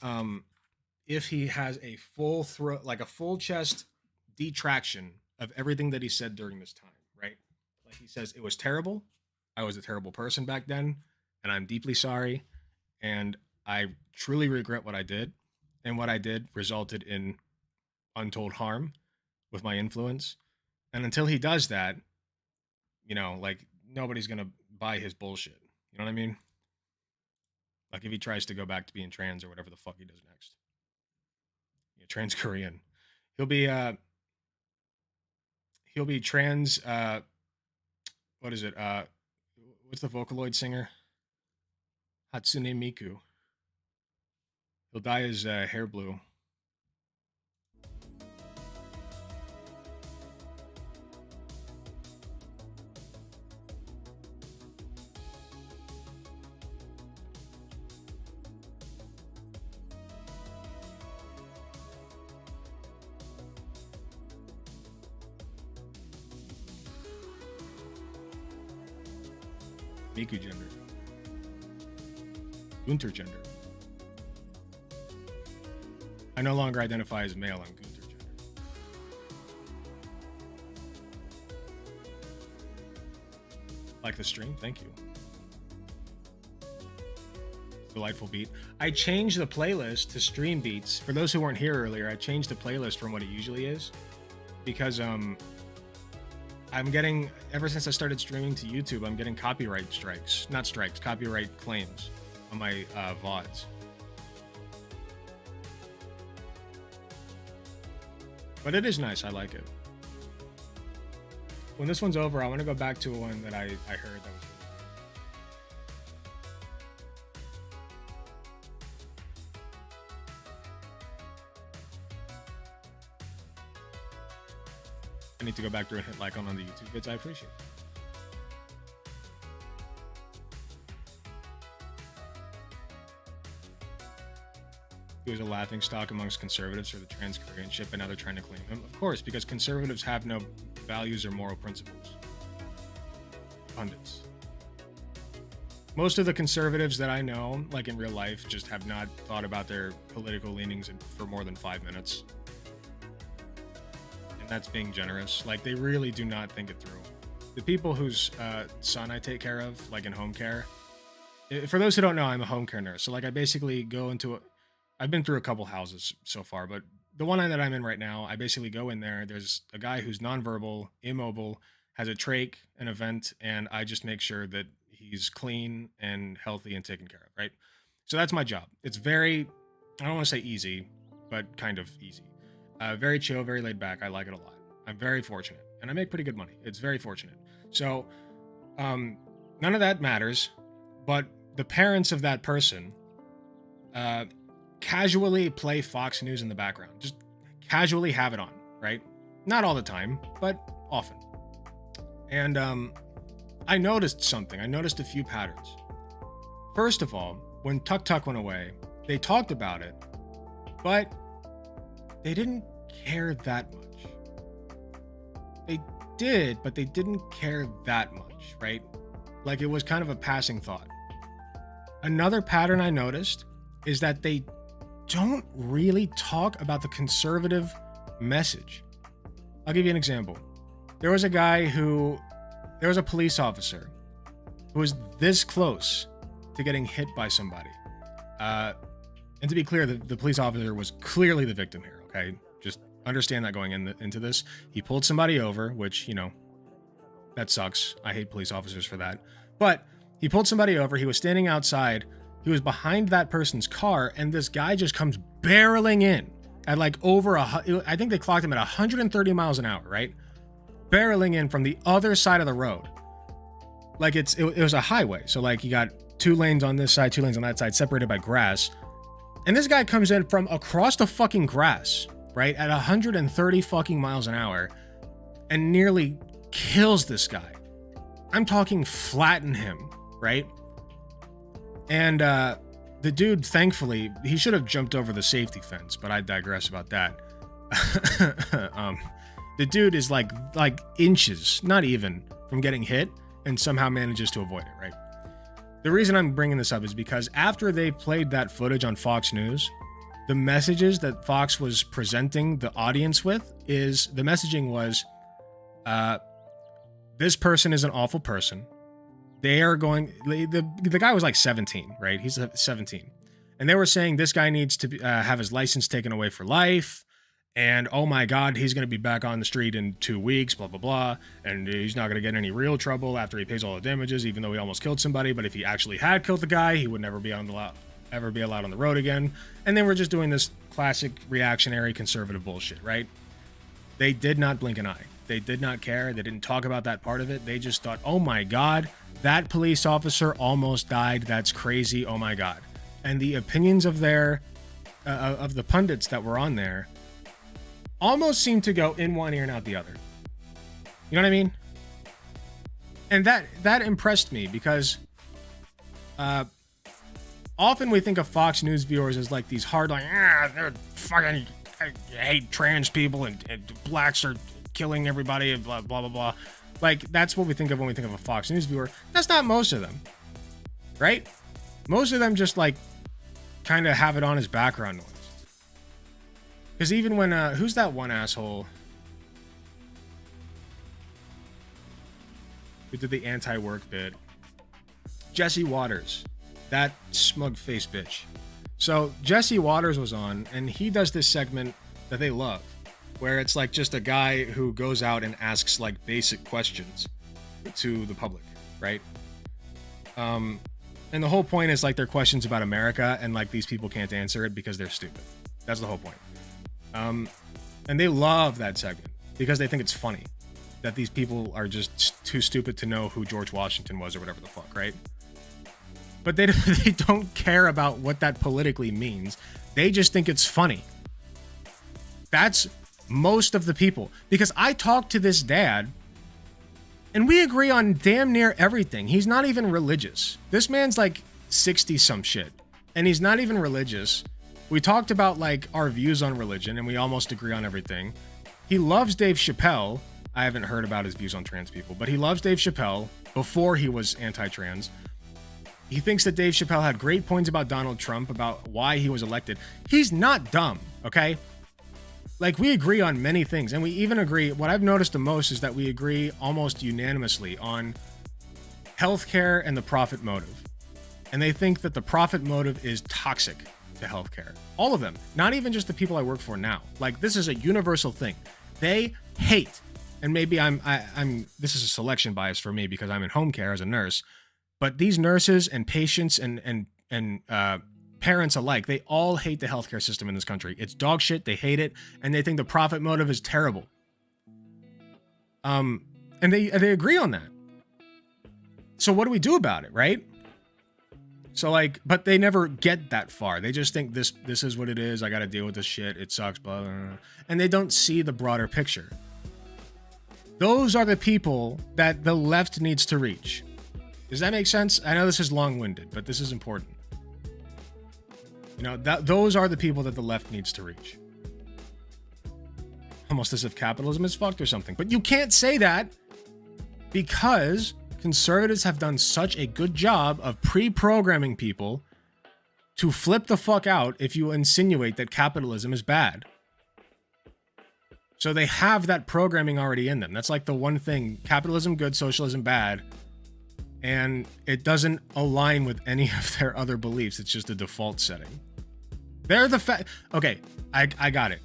if he has a full throat, like a full chest detraction of everything that he said during this time, right? Like he says, it was terrible. I was a terrible person back then, and I'm deeply sorry. And I truly regret what I did. And what I did resulted in untold harm with my influence. And until he does that, like nobody's going to buy his bullshit. You know what I mean? Like if he tries to go back to being trans or whatever the fuck he does next. Yeah, trans Korean. He'll be trans what is it? What's the Vocaloid singer? Hatsune Miku. He'll dye his hair blue. Miku gender. Gunter gender. I no longer identify as male, I'm Gunter gender. Like the stream? Thank you. delightful beat. I changed the playlist to stream beats. For those who weren't here earlier, I changed the playlist from what it usually is because I'm getting, ever since I started streaming to YouTube, I'm getting copyright strikes, not strikes, copyright claims on my VODs. But it is nice. I like it. When this one's over, I want to go back to one that I heard that was. I need to go back through and hit like on the YouTube vids. I appreciate it. He was a laughingstock amongst conservatives for the trans Koreanship, and now they're trying to claim him. Of course, because conservatives have no values or moral principles. Pundits. Most of the conservatives that I know, like in real life, just have not thought about their political leanings for more than 5 minutes. And that's being generous. Like, they really do not think it through. The people whose son I take care of, like in home care, for those who don't know, I'm a home care nurse. So like I basically go into I've been through a couple houses so far, but the one that I'm in right now, I basically go in there. There's a guy who's nonverbal, immobile, has a trach, an event, and I just make sure that he's clean and healthy and taken care of, right? So that's my job. It's very, I don't want to say easy, but kind of easy. Very chill, very laid back. I like it a lot. I'm very fortunate, and I make pretty good money. It's very fortunate. So none of that matters, but the parents of that person casually play Fox News in the background. Just casually have it on, right? Not all the time, but often. And I noticed something. I noticed a few patterns. First of all, when Tuk Tuk went away, they talked about it, but they didn't care that much. They did, but they didn't care that much, right? Like it was kind of a passing thought. Another pattern I noticed is that they don't really talk about the conservative message. I'll give you an example. There was a police officer who was this close to getting hit by somebody. And to be clear, the police officer was clearly the victim here, okay? Just understand that going into this. He pulled somebody over, which, you know, that sucks. I hate police officers for that. But he pulled somebody over. He was standing outside. He was behind that person's car, and this guy just comes barreling in at like I think they clocked him at 130 miles an hour, right? Barreling in from the other side of the road. Like it was a highway. So like you got 2 lanes on this side, 2 lanes on that side, separated by grass. And this guy comes in from across the fucking grass, right? At 130 fucking miles an hour and nearly kills this guy. I'm talking flatten him, right? And the dude, thankfully, he should have jumped over the safety fence, but I digress about that. The dude is like inches, not even, from getting hit and somehow manages to avoid it, right? The reason I'm bringing this up is because after they played that footage on Fox News, the messages that Fox was presenting the audience with the messaging was, this person is an awful person. They are going, the guy was like 17, right? He's 17. And they were saying this guy needs to have his license taken away for life. And oh my God, he's going to be back on the street in 2 weeks, blah, blah, blah. And he's not going to get any real trouble after he pays all the damages, even though he almost killed somebody. But if he actually had killed the guy, he would never be ever be allowed on the road again. And they were just doing this classic reactionary conservative bullshit, right? They did not blink an eye. They did not care. They didn't talk about that part of it. They just thought, oh my God, that police officer almost died. That's crazy. Oh my God. And the opinions of of the pundits that were on there almost seemed to go in one ear and out the other. You know what I mean? And that impressed me because often we think of Fox News viewers as like these hard, like, they're fucking, I hate trans people and blacks are killing everybody and blah, blah, blah, blah. Like, that's what we think of when we think of a Fox News viewer. That's not most of them, right? Most of them just like kind of have it on as background noise. Because even when, who's that one asshole who did the anti-work bit? Jesse Waters. That smug face bitch. So Jesse Waters was on, and he does this segment that they love, where it's like just a guy who goes out and asks like basic questions to the public, right? And the whole point is like they're questions about America, and like these people can't answer it because they're stupid. That's the whole point. And they love that segment because they think it's funny that these people are just too stupid to know who George Washington was or whatever the fuck, right? But they don't care about what that politically means. They just think it's funny. That's most of the people. Because I talked to this dad, and we agree on damn near everything. He's not even religious. This man's like 60 some shit, and he's not even religious. We talked about like our views on religion, and we almost agree on everything. He loves Dave Chappelle. I haven't heard about his views on trans people, but he loves Dave Chappelle before he was anti-trans. He thinks that Dave Chappelle had great points about Donald Trump, about why he was elected. He's not dumb, okay? Like, we agree on many things, and we even agree, what I've noticed the most is that we agree almost unanimously on healthcare and the profit motive. And they think that the profit motive is toxic to healthcare. All of them, not even just the people I work for now. Like, this is a universal thing. They hate, and maybe I'm this is a selection bias for me because I'm in home care as a nurse, but these nurses and patients and parents alike, they all hate the healthcare system in this country. It's dog shit. They hate it, and they think the profit motive is terrible. And they agree on that. So what do we do about it, right? So like, but they never get that far. They just think this is what it is. I got to deal with this shit. It sucks, blah, blah, blah. And they don't see the broader picture. Those are the people that the left needs to reach. Does that make sense? I know this is long-winded, but this is important. You know, those are the people that the left needs to reach. Almost as if capitalism is fucked or something. But you can't say that because conservatives have done such a good job of pre-programming people to flip the fuck out if you insinuate that capitalism is bad. So they have that programming already in them. That's like the one thing, capitalism good, socialism bad. And it doesn't align with any of their other beliefs. It's just a default setting. They're the okay, I got it.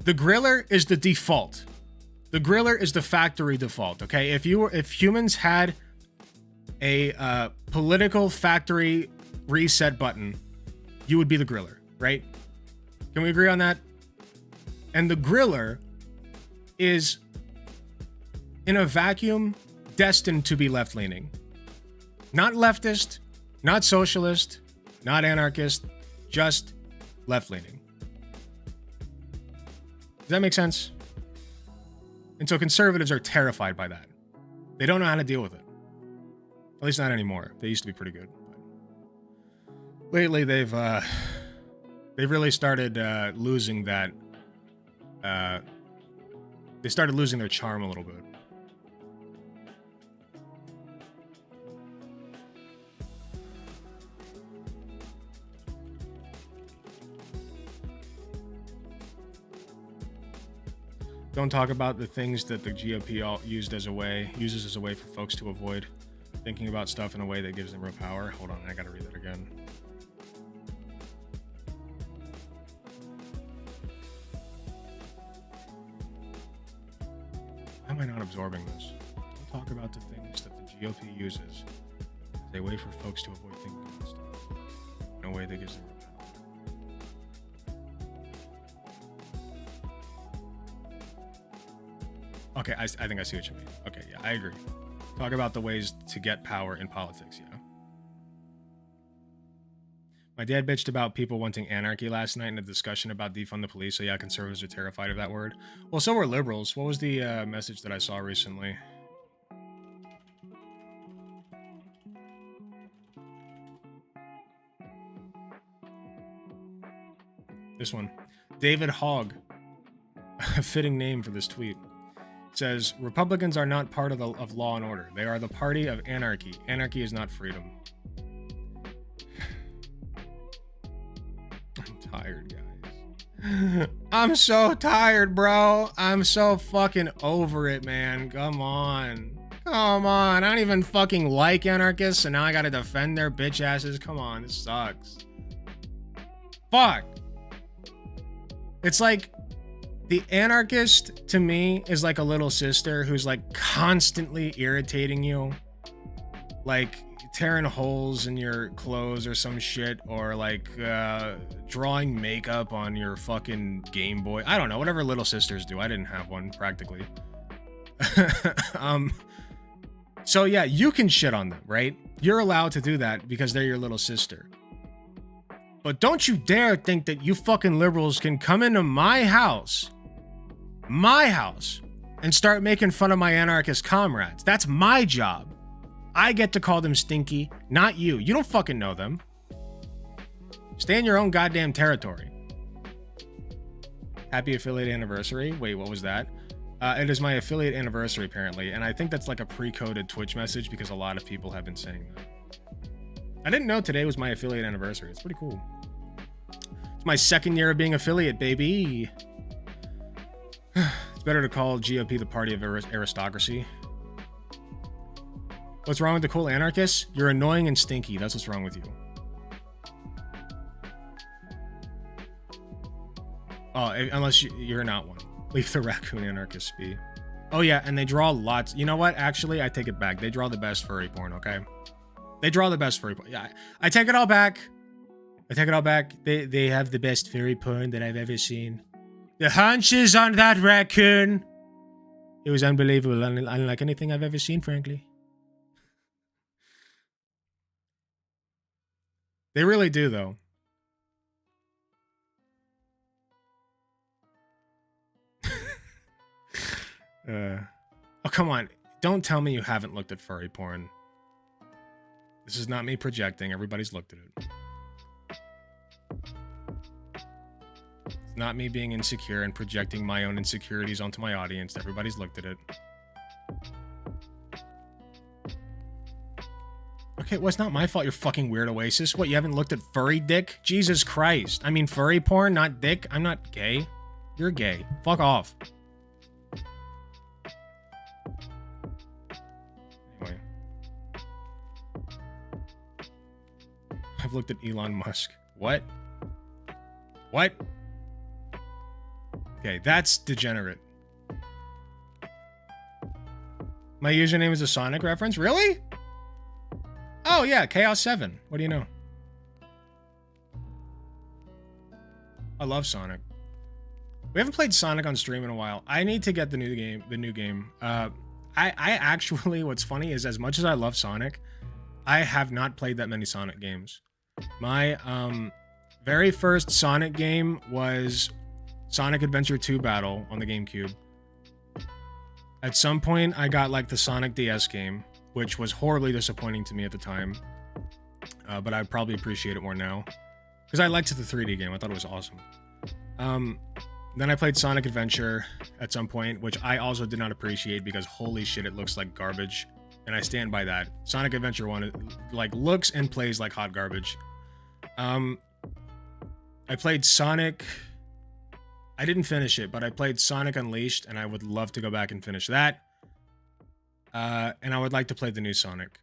The griller is the default. The griller is the factory default, okay? If humans had a political factory reset button, you would be the griller, right? Can we agree on that? And the griller is, in a vacuum, destined to be left-leaning. Not leftist, not socialist, not anarchist, just left-leaning. Does that make sense? And so conservatives are terrified by that. They don't know how to deal with it. At least not anymore. They used to be pretty good. But lately, they've really started losing that. They started losing their charm a little bit. Don't talk about the things that the GOP uses as a way for folks to avoid thinking about stuff in a way that gives them real power. Hold on, I gotta read that again. How am I not absorbing this? Don't talk about the things that the GOP uses as a way for folks to avoid thinking about stuff in a way that gives them real power. Okay, I think I see what you mean. Okay, yeah, I agree. Talk about the ways to get power in politics, yeah. My dad bitched about people wanting anarchy last night in a discussion about defund the police, so yeah, conservatives are terrified of that word. Well, so were liberals. What was the message that I saw recently? This one. David Hogg. A fitting name for this tweet. Says, Republicans are not part of law and order. They are the party of anarchy. Anarchy is not freedom. I'm tired, guys. I'm so tired, bro. I'm so fucking over it, man. Come on. Come on, I don't even fucking like anarchists, and now I gotta defend their bitch asses. Come on, this sucks. Fuck. It's like the anarchist to me is like a little sister who's like constantly irritating you, like tearing holes in your clothes or some shit, or like drawing makeup on your fucking Game Boy. I don't know, whatever little sisters do. I didn't have one practically. So yeah, you can shit on them, right? You're allowed to do that because they're your little sister. But don't you dare think that you fucking liberals can come into my house, and start making fun of my anarchist comrades. That's my job. I get to call them stinky, not you. You don't fucking know them. Stay in your own goddamn territory. Happy affiliate anniversary. Wait, what was that? It is my affiliate anniversary, apparently, and I think that's like a pre-coded Twitch message because a lot of people have been saying that. I didn't know today was my affiliate anniversary. It's pretty cool. It's my 2nd year of being affiliate, baby. It's better to call GOP the party of aristocracy. What's wrong with the cool anarchists? You're annoying and stinky. That's what's wrong with you. Oh, unless you're not one. Leave the raccoon anarchists be. Oh yeah, and they draw lots. You know what? Actually, I take it back. They draw the best furry porn, okay? They draw the best furry porn. Yeah, I take it all back. I take it all back. They have the best furry porn that I've ever seen. The haunches on that raccoon. It was unbelievable, unlike anything I've ever seen, frankly. They really do, though. Oh, come on. Don't tell me you haven't looked at furry porn. This is not me projecting. Everybody's looked at it. It's not me being insecure and projecting my own insecurities onto my audience. Everybody's looked at it. Okay, well, it's not my fault you're fucking weird, Oasis. What, you haven't looked at furry dick? Jesus Christ. I mean, furry porn, not dick. I'm not gay. You're gay. Fuck off. Anyway. I've looked at Elon Musk. What? What? Okay, that's degenerate. My username is a Sonic reference? Really? Oh yeah, Chaos 7. What do you know? I love Sonic. We haven't played Sonic on stream in a while. I need to get the new game. I actually, what's funny is as much as I love Sonic, I have not played that many Sonic games. My very first Sonic game was Sonic Adventure 2 Battle on the GameCube. At some point, I got like the Sonic DS game, which was horribly disappointing to me at the time. But I probably appreciate it more now. Because I liked the 3D game. I thought it was awesome. Then I played Sonic Adventure at some point, which I also did not appreciate because holy shit, it looks like garbage. And I stand by that. Sonic Adventure 1 like looks and plays like hot garbage. I played Sonic... I didn't finish it, but I played Sonic Unleashed, and I would love to go back and finish that. And I would like to play the new Sonic.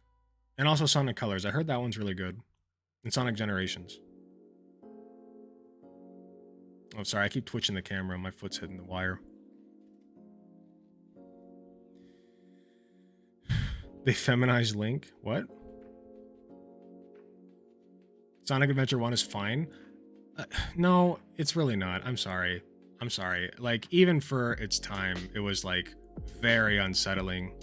And also Sonic Colors. I heard that one's really good. And Sonic Generations. Oh, sorry. I keep twitching the camera. My foot's hitting the wire. They feminized Link? What? Sonic Adventure 1 is fine? No, it's really not. I'm sorry. I'm sorry. Like, even for its time, it was, like, very unsettling.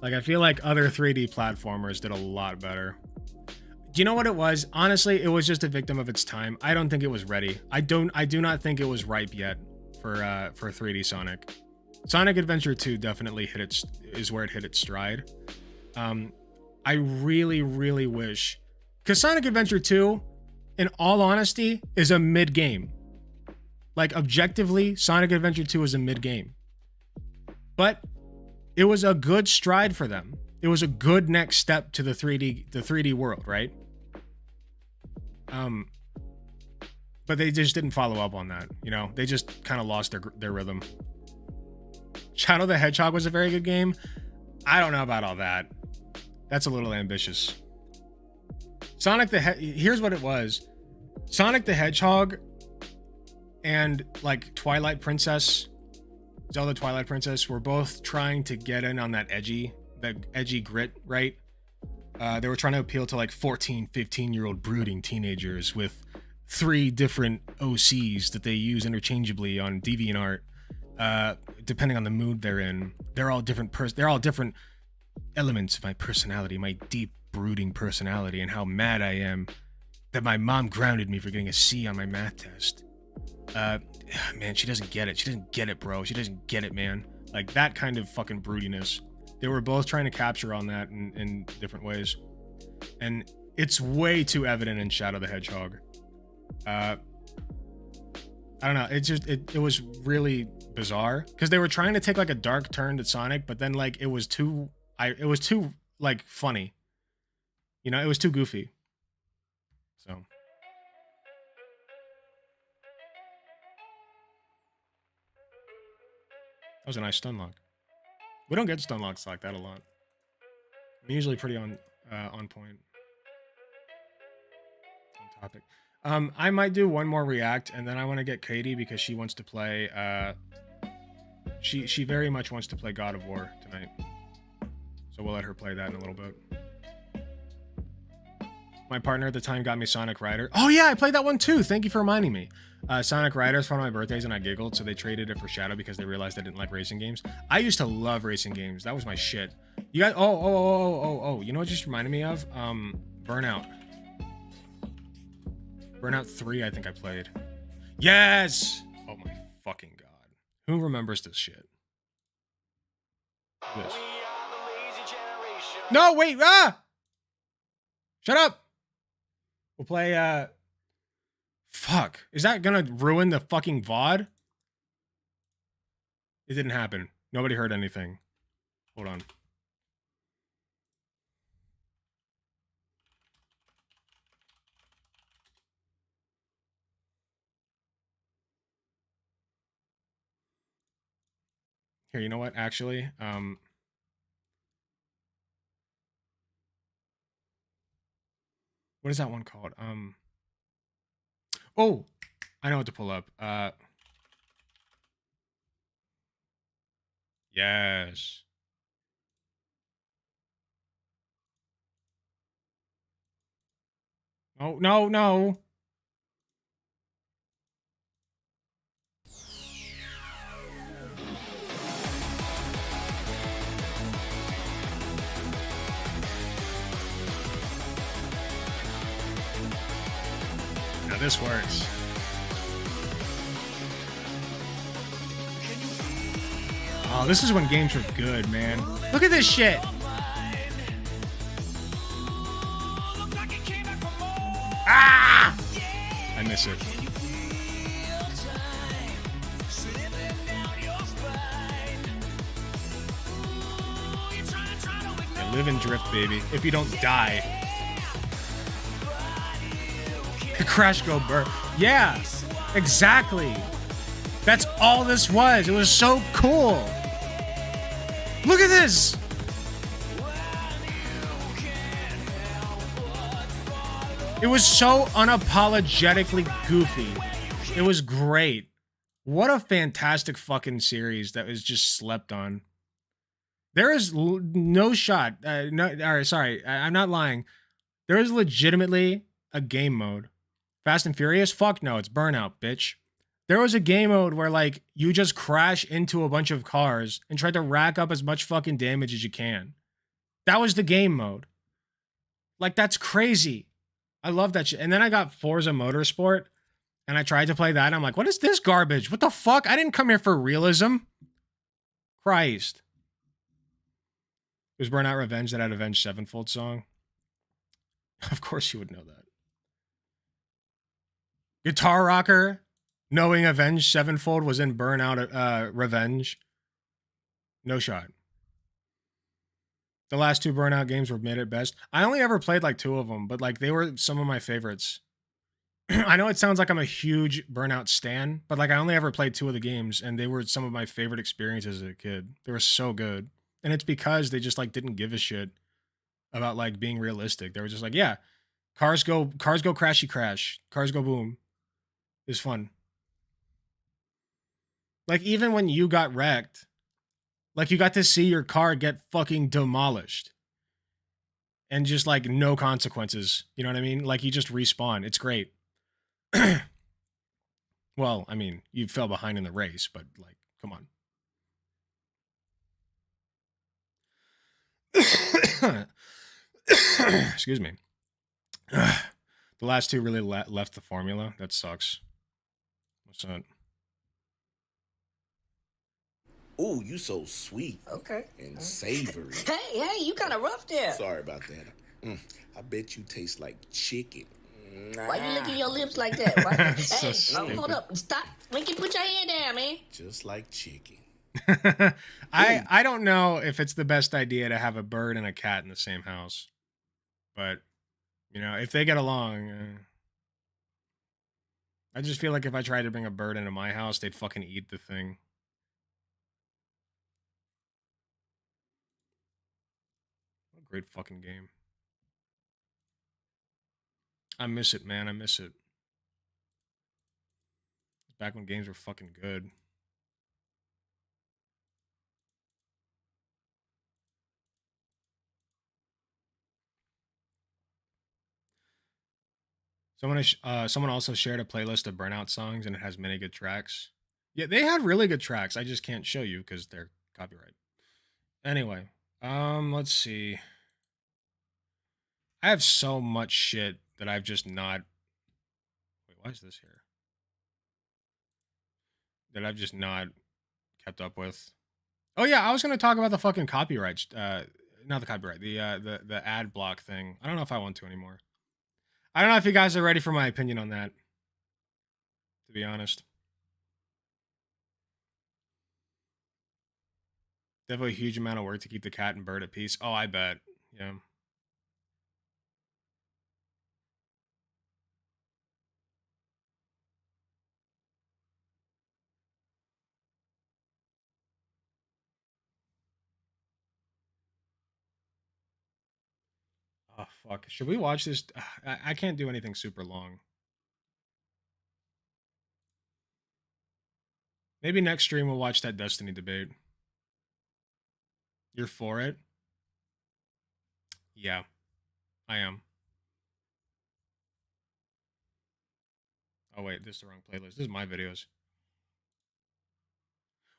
Like, I feel like other 3D platformers did a lot better. Do you know what it was? Honestly, it was just a victim of its time. I don't think it was ready. I do not think it was ripe yet for 3D Sonic. Sonic Adventure 2 definitely is where it hit its stride. I really, really wish... Because Sonic Adventure 2, in all honesty, is a mid-game. Like, objectively, Sonic Adventure 2 is a mid-game. But it was a good stride for them. It was a good next step to the 3D world, right? But they just didn't follow up on that, you know? They just kind of lost their rhythm. Shadow the Hedgehog was a very good game. I don't know about all that. That's a little ambitious. Sonic the here's what it was. Sonic the Hedgehog and like Twilight Princess, Zelda Twilight Princess were both trying to get in on that edgy grit, right? They were trying to appeal to like 14, 15-year-old brooding teenagers with 3 different OCs that they use interchangeably on DeviantArt, depending on the mood they're in. They're all different elements of my personality, my deep brooding personality, and how mad I am that my mom grounded me for getting a C on my math test. Man, she doesn't get it. She doesn't get it, bro. She doesn't get it, man. Like that kind of fucking broodiness. They were both trying to capture on that in different ways. And it's way too evident in Shadow the Hedgehog. I don't know. It was really bizarre because they were trying to take like a dark turn to Sonic, but then like it was too like funny. You know, it was too goofy. So that was a nice stun lock. We don't get stun locks like that a lot. I'm usually pretty on point. On topic. I might do one more react, and then I want to get Katie because she wants to play. She very much wants to play God of War tonight, so we'll let her play that in a little bit. My partner at the time got me Sonic Rider. Oh yeah, I played that one too. Thank you for reminding me. Sonic Rider is for one of my birthdays, and I giggled, so they traded it for Shadow because they realized I didn't like racing games. I used to love racing games. That was my shit. You guys, oh. You know what just reminded me of? Burnout. Burnout 3, I think I played. Yes! Oh my fucking god. Who remembers this shit? This. No, wait! Ah! Shut up! We'll play, fuck. Is that gonna ruin the fucking VOD? It didn't happen. Nobody heard anything. Hold on. Here, you know what? Actually, what is that one called? Oh, I know what to pull up. Yes. Oh, no. Now this works. Oh, this is when games were good, man. Look at this shit. Ah! I miss it. Yeah, live and drift, baby. If you don't die. Crash Go Burr. Yeah, exactly. That's all this was. It was so cool. Look at this. It was so unapologetically goofy. It was great. What a fantastic fucking series that was just slept on. There is no shot. No, all right, sorry. I'm not lying. There is legitimately a game mode. Fast and Furious? Fuck no, it's Burnout, bitch. There was a game mode where, like, you just crash into a bunch of cars and try to rack up as much fucking damage as you can. That was the game mode. Like, that's crazy. I love that shit. And then I got Forza Motorsport, and I tried to play that, and I'm like, what is this garbage? What the fuck? I didn't come here for realism. Christ. It was Burnout Revenge that had Avenged Sevenfold song. Of course you would know that. Guitar Rocker, knowing Avenged Sevenfold was in Burnout Revenge. No shot. The last 2 Burnout games were mid at best. I only ever played like 2 of them, but like they were some of my favorites. I know it sounds like I'm a huge Burnout stan, but like I only ever played 2 of the games, and they were some of my favorite experiences as a kid. They were so good. And it's because they just like didn't give a shit about like being realistic. They were just like, yeah, cars go crashy crash, cars go boom. It's fun. Like even when you got wrecked, like you got to see your car get fucking demolished. And just like no consequences. You know what I mean? Like you just respawn. It's great. Well, I mean, you fell behind in the race, but like, come on. Excuse me. The last two really left the formula. That sucks. What's that? Ooh, you so sweet. Okay. And savory. Hey, you kind of rough there. Sorry about that. I bet you taste like chicken. Why you licking your lips like that? Why? So Hey, hold up. Stop. Winky, put your hand down, man. Just like chicken. I don't know if it's the best idea to have a bird and a cat in the same house. But, you know, if they get along... I just feel like if I tried to bring a bird into my house, they'd fucking eat the thing. What a great fucking game. I miss it, man. I miss it. Back when games were fucking good. Someone also shared a playlist of Burnout songs, and it has many good tracks. Yeah, they had really good tracks. I just can't show you because they're copyright. Anyway, let's see. I have so much shit that I've just not... Wait, why is this here? That I've just not kept up with. Oh yeah, I was gonna talk about the fucking copyrights. Not the copyright. The AdBlock thing. I don't know if I want to anymore. I don't know if you guys are ready for my opinion on that. To be honest. Definitely a huge amount of work to keep the cat and bird at peace. Oh, I bet. Yeah. Oh, fuck. Should we watch this? I can't do anything super long. Maybe next stream we'll watch that Destiny debate. You're for it? Yeah, I am. Oh, wait, this is the wrong playlist. This is my videos.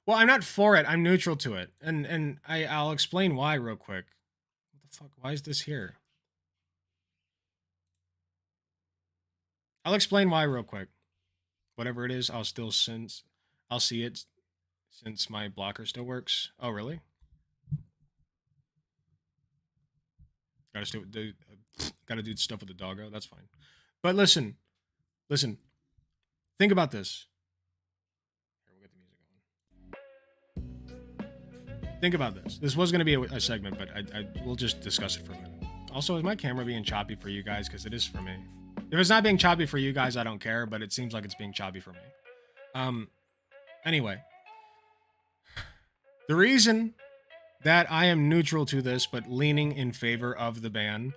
Well, I'm not for it. I'm neutral to it. And I'll explain why real quick. What the fuck? Why is this here? I'll explain why real quick. Whatever it is, I'll see it since my blocker still works. Oh, really? Gotta do stuff with the doggo. That's fine. But listen. Think about this. Here, we'll get the music on. Think about this. This was going to be a segment, but we'll just discuss it for a minute. Also, is my camera being choppy for you guys? Because it is for me. If it's not being choppy for you guys, I don't care, but it seems like it's being choppy for me. Anyway. The reason that I am neutral to this, but leaning in favor of the ban,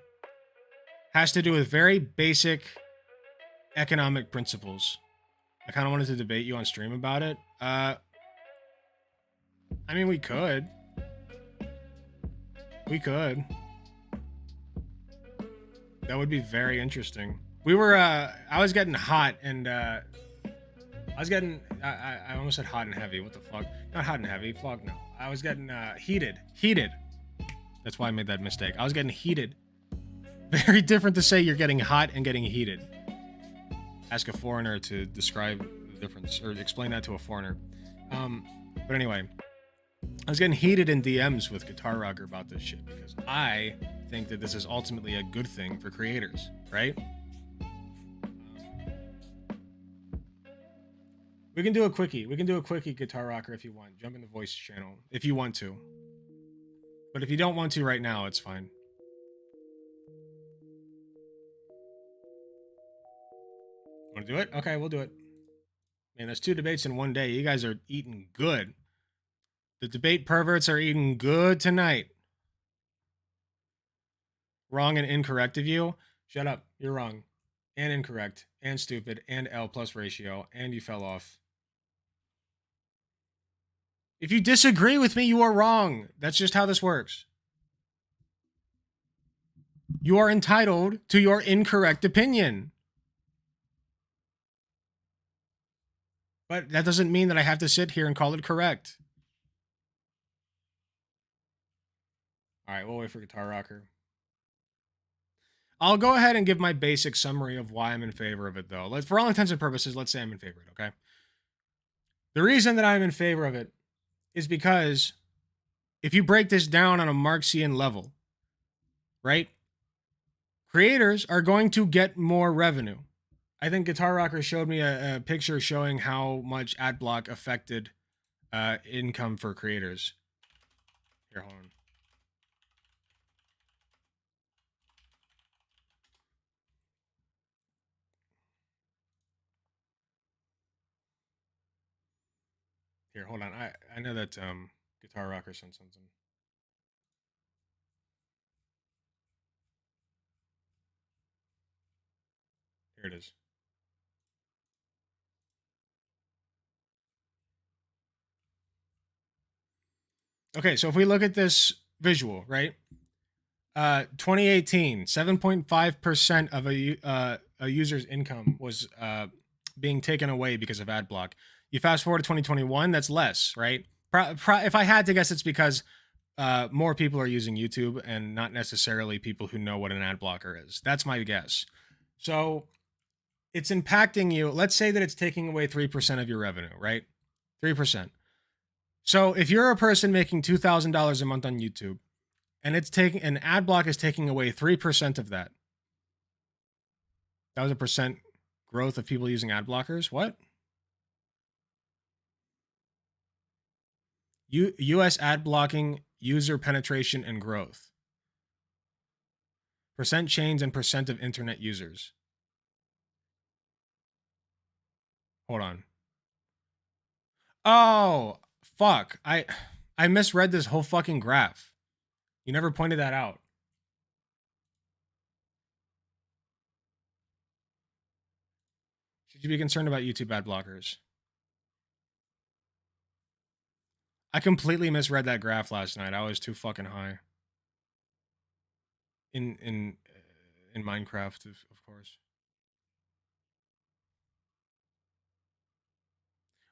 has to do with very basic economic principles. I kind of wanted to debate you on stream about it. I mean, we could. That would be very interesting. We were, I was getting hot and, I almost said hot and heavy. What the fuck? Not hot and heavy. Fuck no. I was getting, heated. That's why I made that mistake. I was getting heated. Very different to say you're getting hot and getting heated. Ask a foreigner to describe the difference, or explain that to a foreigner. But anyway, I was getting heated in DMs with Guitar Rocker about this shit because I think that this is ultimately a good thing for creators, right? We can do a quickie. We can do a quickie, Guitar Rocker, if you want. Jump in the voice channel if you want to. But if you don't want to right now, it's fine. Want to do it? Okay, we'll do it. Man, that's 2 debates in one day. You guys are eating good. The debate perverts are eating good tonight. Wrong and incorrect of you. Shut up. You're wrong. And incorrect. And stupid. And L plus ratio. And you fell off. If you disagree with me, you are wrong. That's just how this works. You are entitled to your incorrect opinion. But that doesn't mean that I have to sit here and call it correct. All right, we'll wait for Guitar Rocker. I'll go ahead and give my basic summary of why I'm in favor of it, though. For all intents and purposes, let's say I'm in favor of it, okay? The reason that I'm in favor of it is because if you break this down on a Marxian level, right? Creators are going to get more revenue. I think Guitar Rocker showed me a picture showing how much AdBlock affected income for creators. Here, hold on. Here, hold on. I know that Guitar Rocker sent something. Here it is. Okay, so if we look at this visual, right? 2018, 7.5% of a user's income was being taken away because of AdBlock. You fast forward to 2021, that's less, right? If I had to guess, it's because more people are using YouTube and not necessarily people who know what an ad blocker is. That's my guess. So it's impacting you. Let's say that it's taking away 3% of your revenue, right? 3%. So if you're a person making $2,000 a month on YouTube and it's taking an ad block is taking away 3% of that. That was a percent growth of people using ad blockers. What? US ad blocking user penetration and growth. Percent change and percent of internet users. Hold on. Oh, fuck. I misread this whole fucking graph. You never pointed that out. Should you be concerned about YouTube ad blockers? I completely misread that graph last night. I was too fucking high. In Minecraft, of course.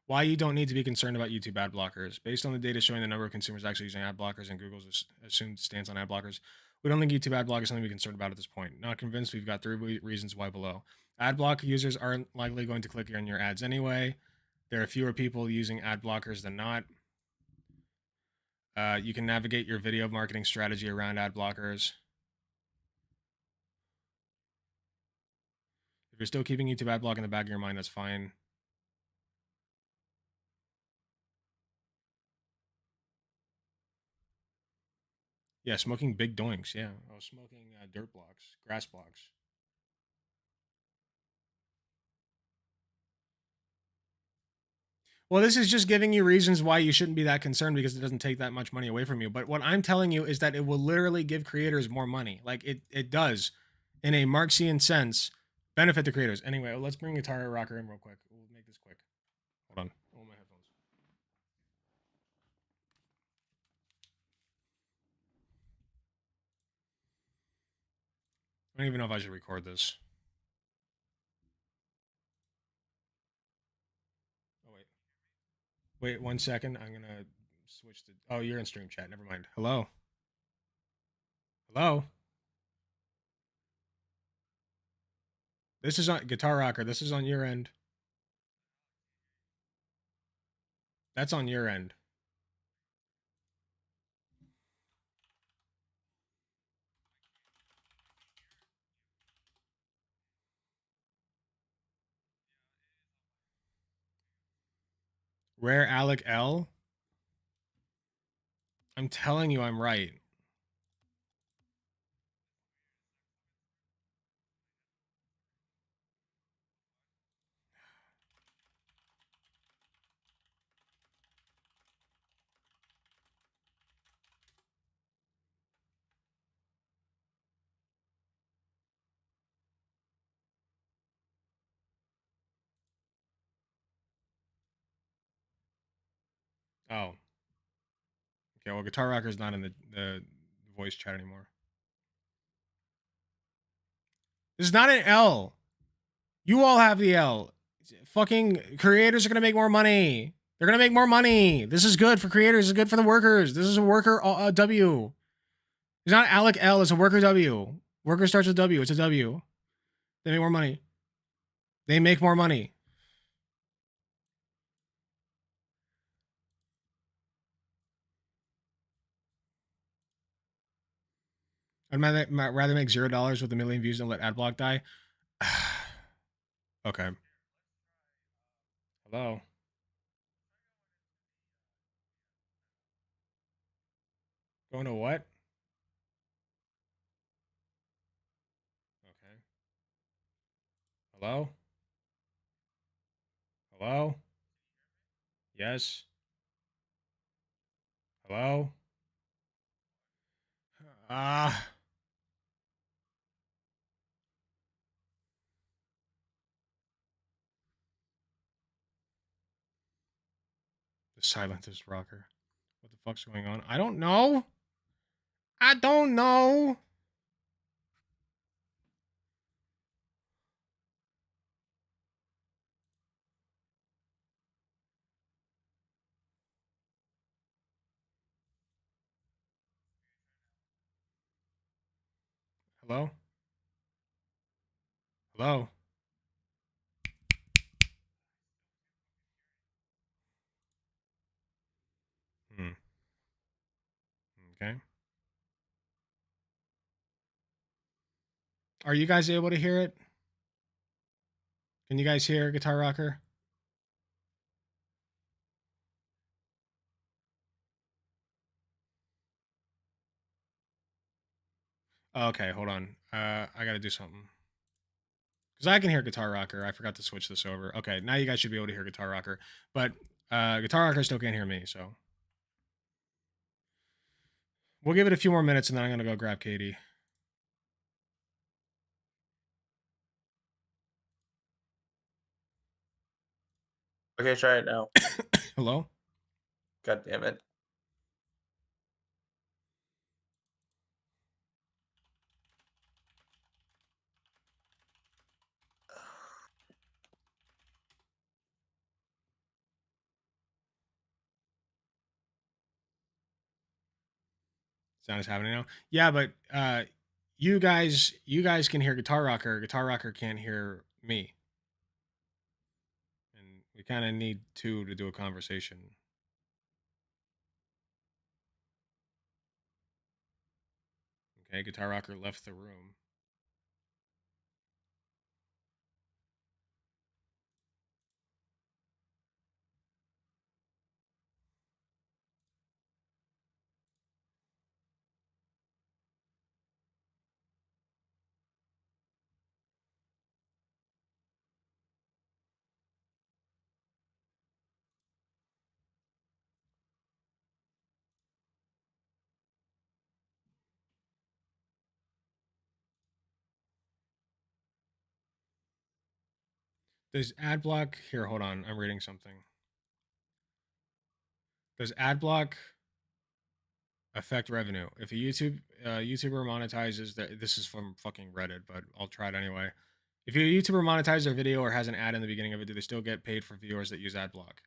Why you don't need to be concerned about YouTube ad blockers. Based on the data showing the number of consumers actually using ad blockers and Google's assumed stance on ad blockers, we don't think YouTube ad block is something to be concerned about at this point. Not convinced. We've got 3 reasons why below. Ad block users aren't likely going to click on your ads anyway. There are fewer people using ad blockers than not. You can navigate your video marketing strategy around ad blockers. If you're still keeping YouTube ad block in the back of your mind, that's fine. Yeah, smoking big doinks. Yeah, I was smoking dirt blocks, grass blocks. Well, this is just giving you reasons why you shouldn't be that concerned because it doesn't take that much money away from you. But what I'm telling you is that it will literally give creators more money. Like it does, in a Marxian sense, benefit the creators. Anyway, let's bring Guitar Rocker in real quick. We'll make this quick. Hold on. Oh, my headphones. I don't even know if I should record this. Oh, wait. Wait 1 second. I'm going to switch to... Oh, you're in stream chat. Never mind. Hello? Hello? This is on... Guitar Rocker, this is on your end. That's on your end. Rare Alec L? I'm telling you I'm right. Oh. Okay, well, Guitar Rocker's not in the voice chat anymore. This is not an L. You all have the L. Fucking creators are gonna make more money. They're gonna make more money. This is good for creators. This is good for the workers. This is a worker W. It's not Alec L. It's a worker W. Worker starts with W. It's a W. They make more money. They make more money. I'd rather make $0 with 1 million views than let AdBlock die. Okay. Hello. Going to what? Okay. Hello? Hello? Yes? Hello? Ah. The silence is rocker. What the fuck's going on? I don't know. I don't know. Hello? Hello? Hmm. Okay. Are you guys able to hear it? Can you guys hear Guitar Rocker? Okay, hold on. I gotta do something. Because I can hear Guitar Rocker. I forgot to switch this over. Okay, now you guys should be able to hear Guitar Rocker. But Guitar Rocker still can't hear me, so. We'll give it a few more minutes and then I'm gonna go grab Katie. Okay, try it now. Hello? God damn it. Sound is happening now. Yeah, but you guys can hear Guitar Rocker. Guitar Rocker can't hear me. And we kind of need two to do a conversation. Okay, Guitar Rocker left the room. Does AdBlock here? Hold on, I'm reading something. Does AdBlock affect revenue? If a YouTuber monetizes this is from fucking Reddit, but I'll try it anyway. If a YouTuber monetizes their video or has an ad in the beginning of it, do they still get paid for viewers that use AdBlock?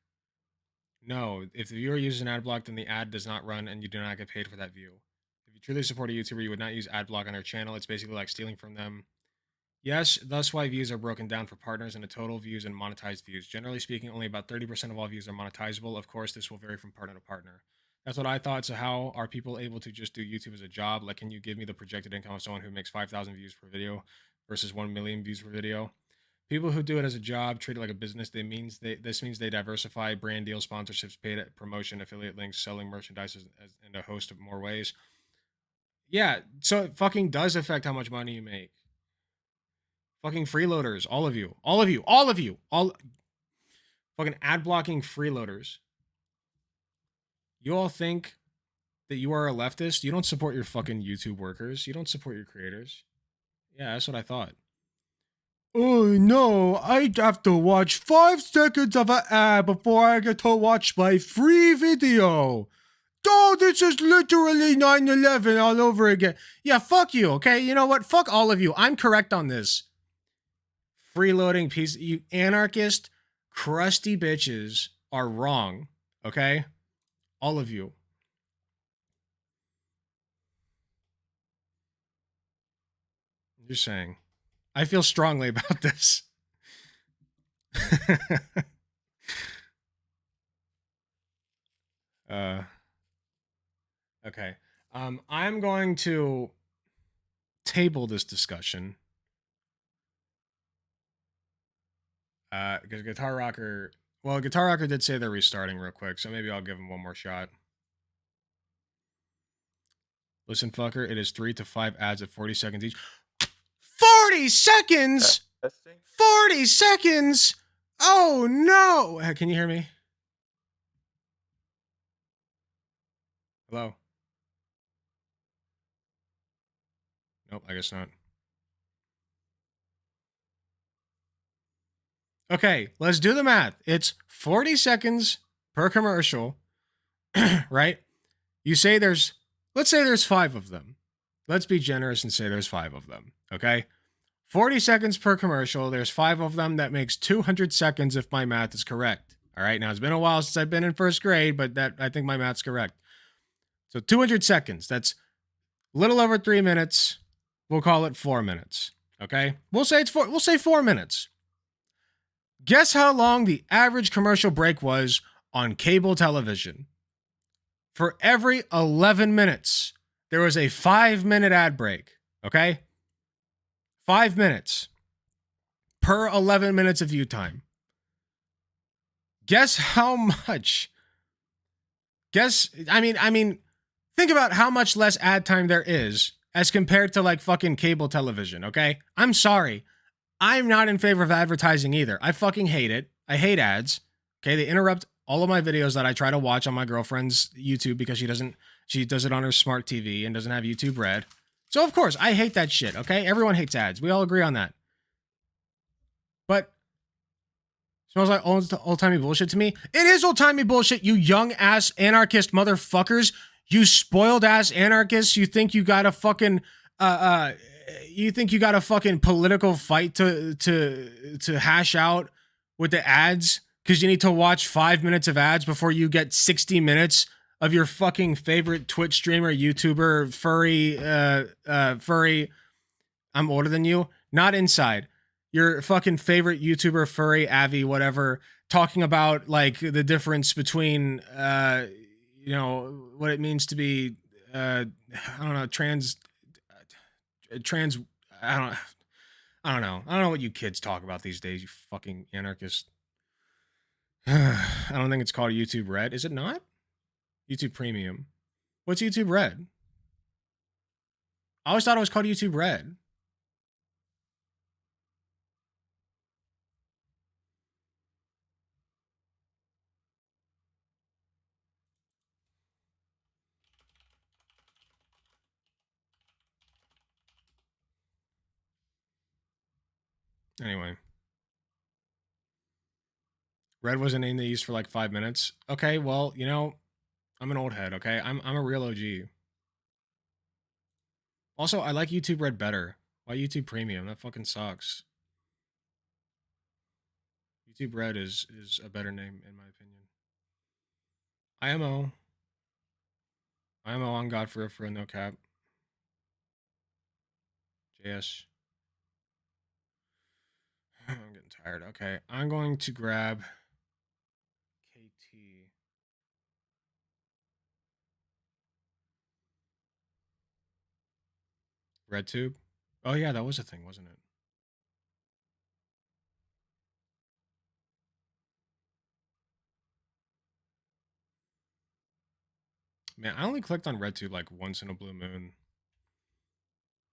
No. If the viewer uses an AdBlock, then the ad does not run and you do not get paid for that view. If you truly support a YouTuber, you would not use AdBlock on their channel. It's basically like stealing from them. Yes, thus why views are broken down for partners into total views and monetized views. Generally speaking, only about 30% of all views are monetizable. Of course, this will vary from partner to partner. That's what I thought. So how are people able to just do YouTube as a job? Like, can you give me the projected income of someone who makes 5,000 views per video versus 1 million views per video? People who do it as a job, treat it like a business. This means they diversify brand deals, sponsorships, paid promotion, affiliate links, selling merchandise in a host of more ways. Yeah, so it fucking does affect how much money you make. Fucking freeloaders, all of you, fucking ad blocking freeloaders. You all think that you are a leftist? You don't support your fucking YouTube workers. You don't support your creators. Yeah, that's what I thought. Oh no, I have to watch 5 seconds of an ad before I get to watch my free video. Oh, this is literally 9/11 all over again. Yeah, fuck you, okay? You know what? Fuck all of you. I'm correct on this. Freeloading piece, you anarchist, crusty bitches are wrong, okay? All of you. I'm just saying. I feel strongly about this. Okay. I'm going to table this discussion. Because Guitar Rocker did say they're restarting real quick, so maybe I'll give him one more shot. Listen, fucker, it is 3 to 5 ads at 40 seconds each. 40 seconds? 40 seconds? Oh no! Can you hear me? Hello? Nope, I guess not. Okay, let's do the math. It's 40 seconds per commercial, right? You say let's say there's 5 of them. Let's be generous and say there's 5 of them, okay? 40 seconds per commercial. There's 5 of them. That makes 200 seconds if my math is correct. All right, now it's been a while since I've been in first grade, but I think my math's correct. So 200 seconds. That's a little over 3 minutes. We'll call it 4 minutes, okay? We'll say 4 minutes. Guess how long the average commercial break was on cable television? For every 11 minutes, there was a 5-minute ad break, okay? 5 minutes per 11 minutes of view time. Guess how much? I mean, think about how much less ad time there is as compared to like fucking cable television, okay? I'm sorry. I'm not in favor of advertising either. I fucking hate it. I hate ads. Okay, they interrupt all of my videos that I try to watch on my girlfriend's YouTube because she does it on her smart TV and doesn't have YouTube Red. So of course, I hate that shit, okay? Everyone hates ads. We all agree on that. But smells like old-timey bullshit to me. It is old-timey bullshit, you young-ass anarchist motherfuckers. You spoiled-ass anarchists. You think you got a fucking political fight to hash out with the ads because you need to watch 5 minutes of ads before you get 60 minutes of your fucking favorite Twitch streamer, YouTuber, furry. I'm older than you. Not inside. Your fucking favorite YouTuber, furry, Avi, whatever, talking about like the difference between, what it means to be, I don't know, trans. I don't know what you kids talk about these days, you fucking anarchist. I don't think it's called YouTube Red. Is it not? YouTube Premium. What's YouTube Red? I always thought it was called YouTube Red. Anyway. Red was a name they used for like 5 minutes. Okay, well, I'm an old head, okay? I'm a real OG. Also, I like YouTube Red better. Why YouTube Premium? That fucking sucks. YouTube Red is a better name, in my opinion. IMO on God for no cap. JS. I'm getting tired. Okay, I'm going to grab KT. RedTube? Oh yeah, that was a thing, wasn't it? Man, I only clicked on RedTube like once in a blue moon.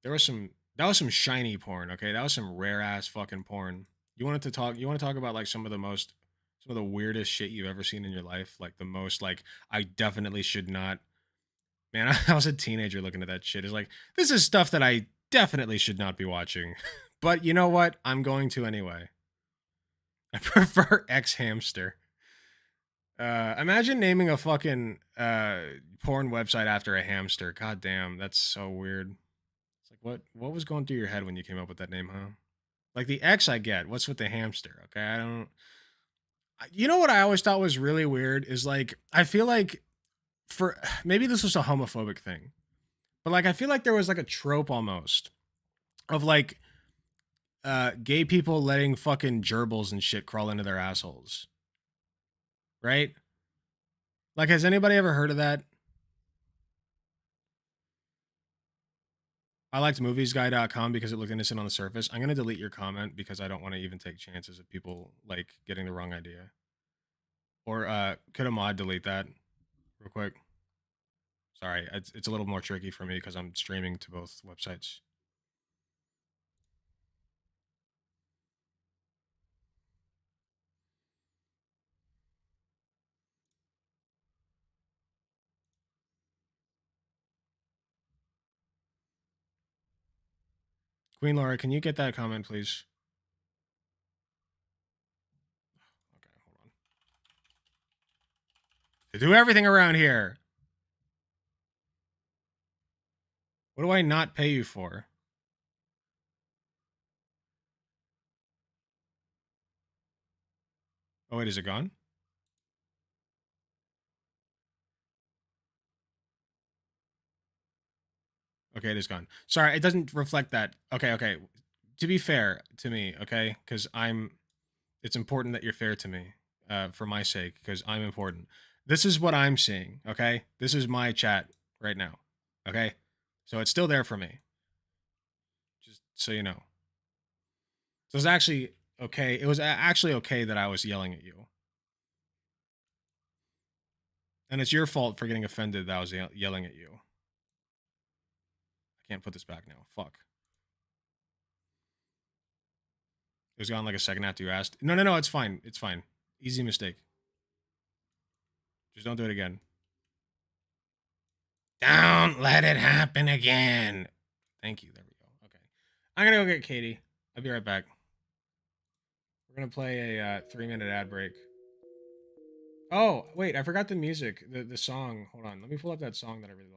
That was some shiny porn, okay? That was some rare ass fucking porn. You want to talk about like some of the weirdest shit you've ever seen in your life? Like the most like I definitely should not. Man, I was a teenager looking at that shit. It's like this is stuff that I definitely should not be watching. But you know what? I'm going to anyway. I prefer X hamster. Imagine naming a fucking porn website after a hamster. God damn, that's so weird. It's like what was going through your head when you came up with that name, huh? Like the X I get. What's with the hamster? Okay, I don't. You know what I always thought was really weird is like I feel like for maybe this was a homophobic thing, but like I feel like there was like a trope almost of like gay people letting fucking gerbils and shit crawl into their assholes. Right? Like, has anybody ever heard of that? I liked moviesguy.com because it looked innocent on the surface. I'm going to delete your comment because I don't want to even take chances of people, like, getting the wrong idea. Or, could a mod delete that real quick? Sorry, it's a little more tricky for me because I'm streaming to both websites. Queen Laura, can you get that comment, please? Okay, hold on. To do everything around here. What do I not pay you for? Oh, wait, is it gone? Okay, it is gone. Sorry, it doesn't reflect that. Okay. To be fair to me, okay? Because it's important that you're fair to me, for my sake, because I'm important. This is what I'm seeing, okay? This is my chat right now, okay? So it's still there for me. Just so you know. So it's actually okay. It was actually okay that I was yelling at you. And it's your fault for getting offended that I was yelling at you. I can't put this back now. Fuck. It was gone like a second after you asked. No, it's fine. It's fine. Easy mistake. Just don't do it again. Don't let it happen again. Thank you. There we go. Okay. I'm going to go get Katie. I'll be right back. We're going to play a 3-minute ad break. Oh, wait. I forgot the music. The song. Hold on. Let me pull up that song that I really liked.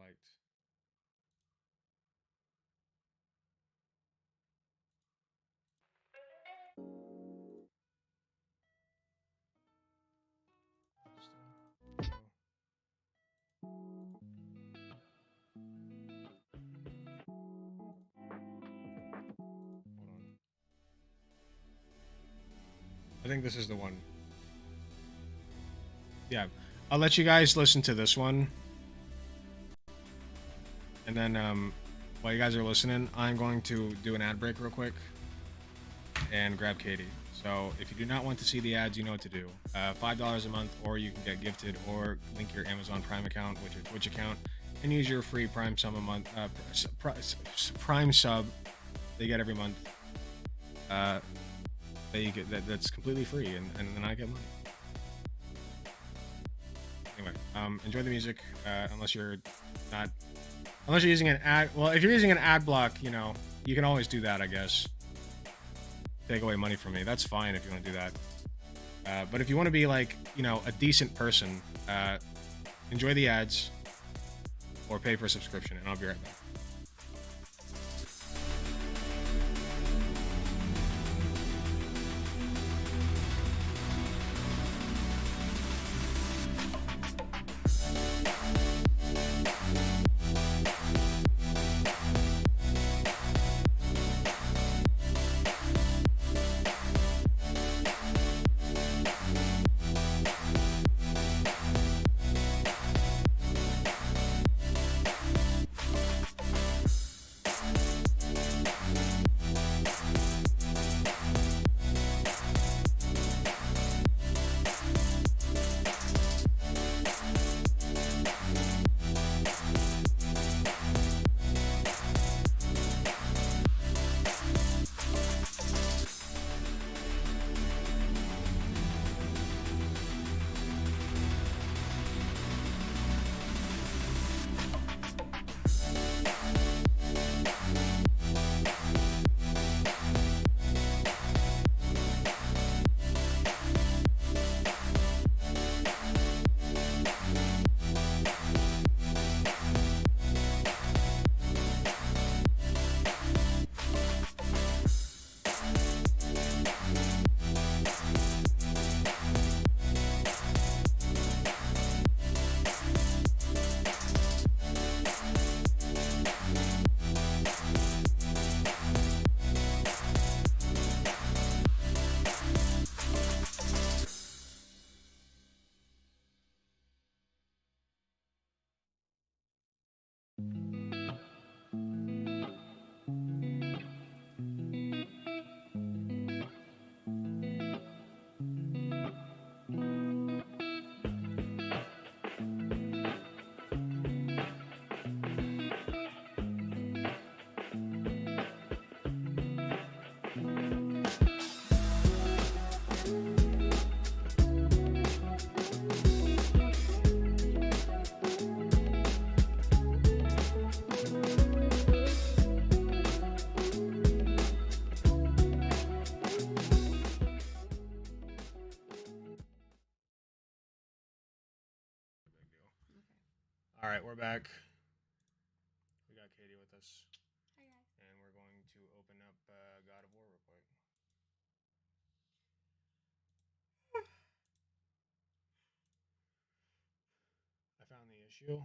I think this is the one. Yeah. I'll let you guys listen to this one. And then, while you guys are listening, I'm going to do an ad break real quick and grab Katie. So if you do not want to see the ads, you know what to do. $5 a month, or you can get gifted, or link your Amazon Prime account with your Twitch account and use your free Prime sub a month. Prime sub they get every month. That's completely free, and then I get money. Anyway, enjoy the music, unless you're using an ad. Well, if you're using an ad block, you know, you can always do that, I guess. Take away money from me. That's fine if you want to do that. But if you want to be like, you know, a decent person, enjoy the ads or pay for a subscription, and I'll be right back. All right, we're back. We got Katie with us. Hi guys. And we're going to open up God of War real quick. I found the issue.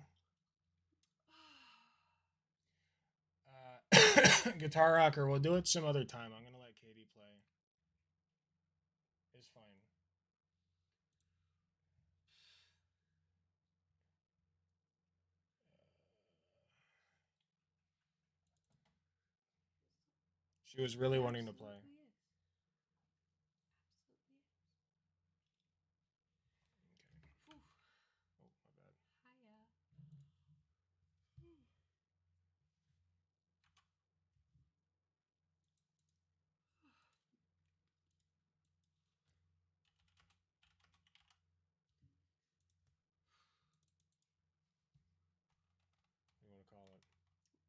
Guitar Rocker, we'll do it some other time. I'm gonna let Katie play. It's fine. She was really wanting to play. You want to call it?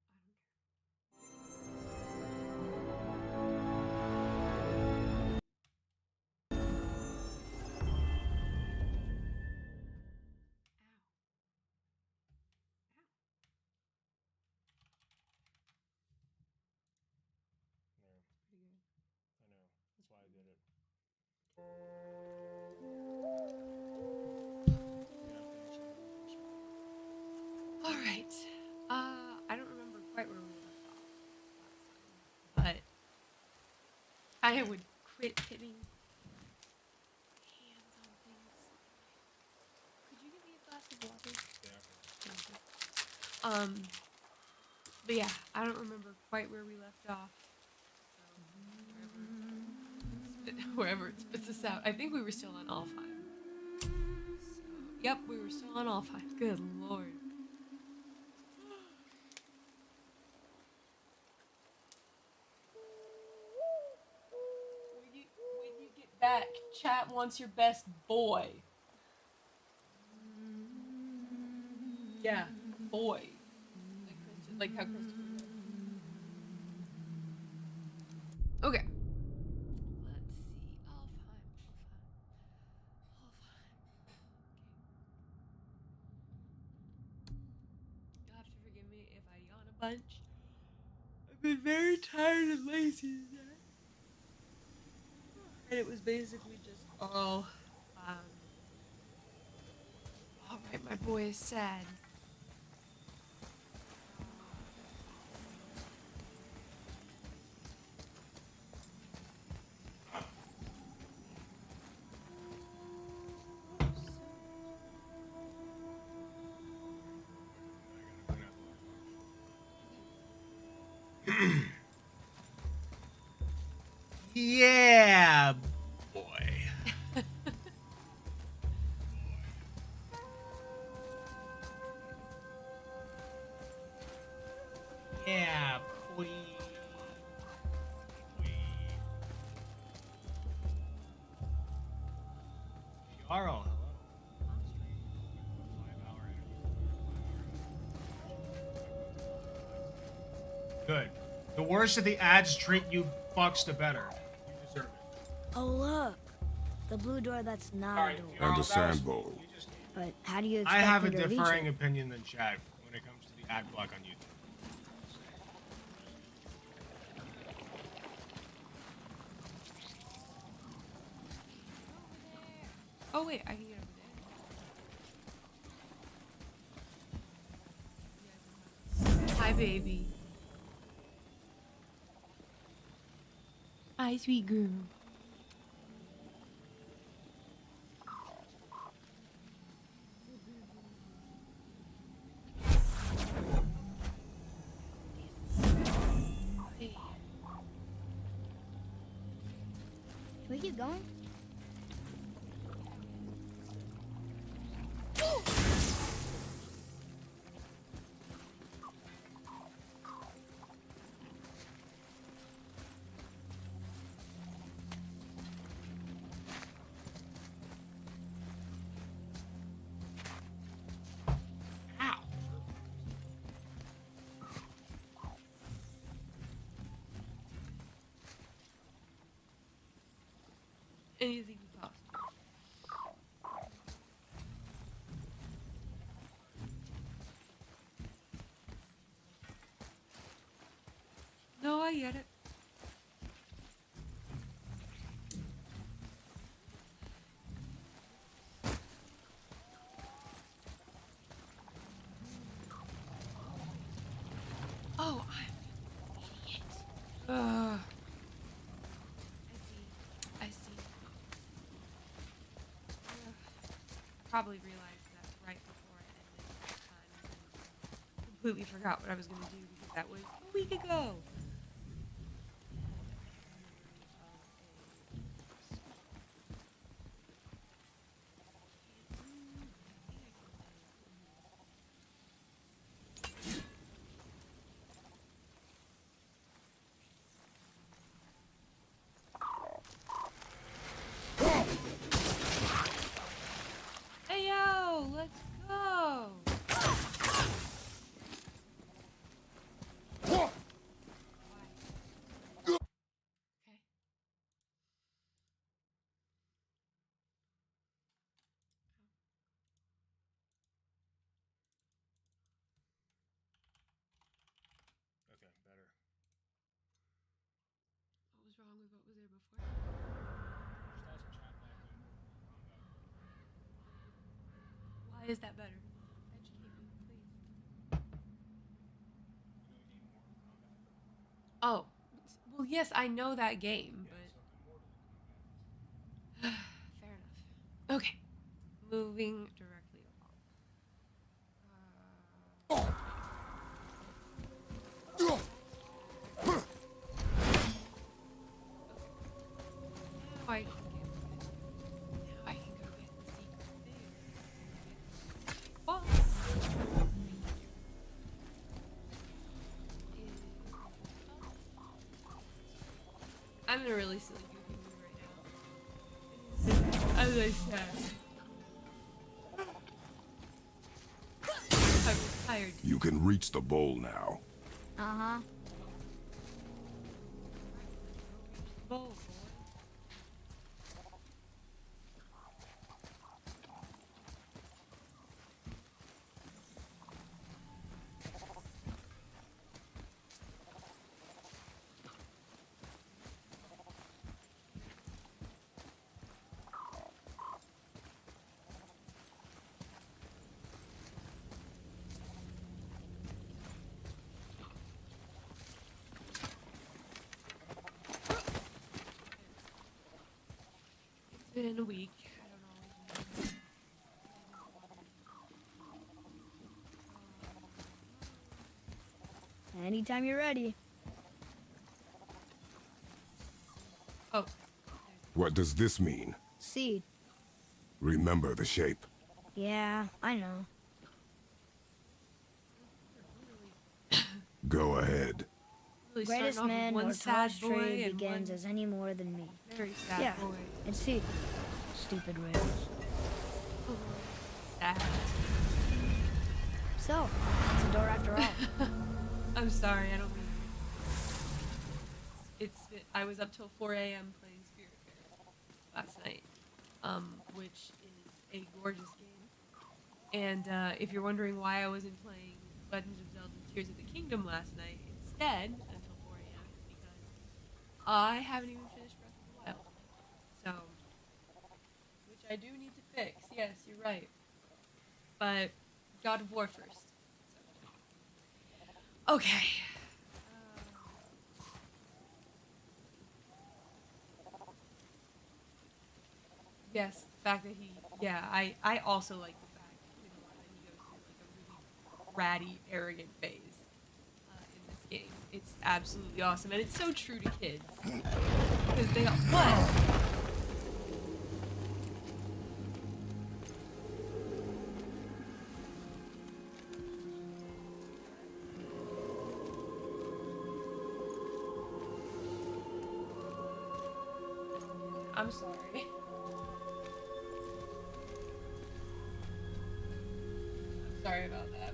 I know. That's why I did it. All right. I don't remember quite where we left off last time, but I would quit hitting hands on things. Could you give me a glass of water? Yeah. But yeah, I don't remember quite where we left off. So wherever it spits us out. I think we were still on all 5. So, yep, we were still on all 5. Good lord. When you get back, chat wants your best boy. Yeah, boy. Like how Christopher does. Okay. Let's see. All fine. You'll have to forgive me if I yawn a bunch. I've been very tired and lazy today. And it was basically just all right, my boy is sad. Yeah, boy. Yeah, boy. Yarl, hello. Good. The worse that the ads treat you fucks, the better. You deserve it. Oh, look. The blue door that's not a door. Understandable. But how do you I expect have a me to reach differing it? opinion than Chad when it comes to the ad block on YouTube. Oh wait, I can get over there. Hi, baby. Hi, sweet girl. Can we keep going? Anything you cost. Oh, I'm an idiot. Ugh. I see. Ugh. I probably realized that right before I ended that time and completely forgot what I was going to do because that was a week ago. Hey yo, let's go. Okay. Okay, better. What was wrong with what was there before? Why is that better? Educate me, please. Oh, well, yes, I know that game, but fair enough. Okay, moving directly along. Now I can Now I can go get the secret thing. Boss. I'm in a really silly goofy mood right now. As I said, I'm tired. You can reach the bowl now. Uh-huh. Bowl. It's been a week. I don't always remember. Anytime you're ready. Oh. What does this mean? Seed. Remember the shape. Yeah, I know. Go ahead. Really Greatest starting off man with or one sad tallest boy tree and begins one as any more than me. very sad Yeah, boy. it's Seed. Stupid rails. Sad. So, it's a door after all. I'm sorry, I don't mean I was up till 4 a.m. playing Spirit Fair last night, which is a gorgeous game. And if you're wondering why I wasn't playing Legend of Zelda Tears of the Kingdom last night instead until 4 a.m. is because I haven't even finished Breath of the Wild. So, which I do need to fix. Yes, you're right. But God of War first. So. Okay. Yes, the fact that I also like the fact that he goes through like a really bratty, arrogant phase in this game. It's absolutely awesome, and it's so true to kids because they what? I'm sorry. Sorry about that.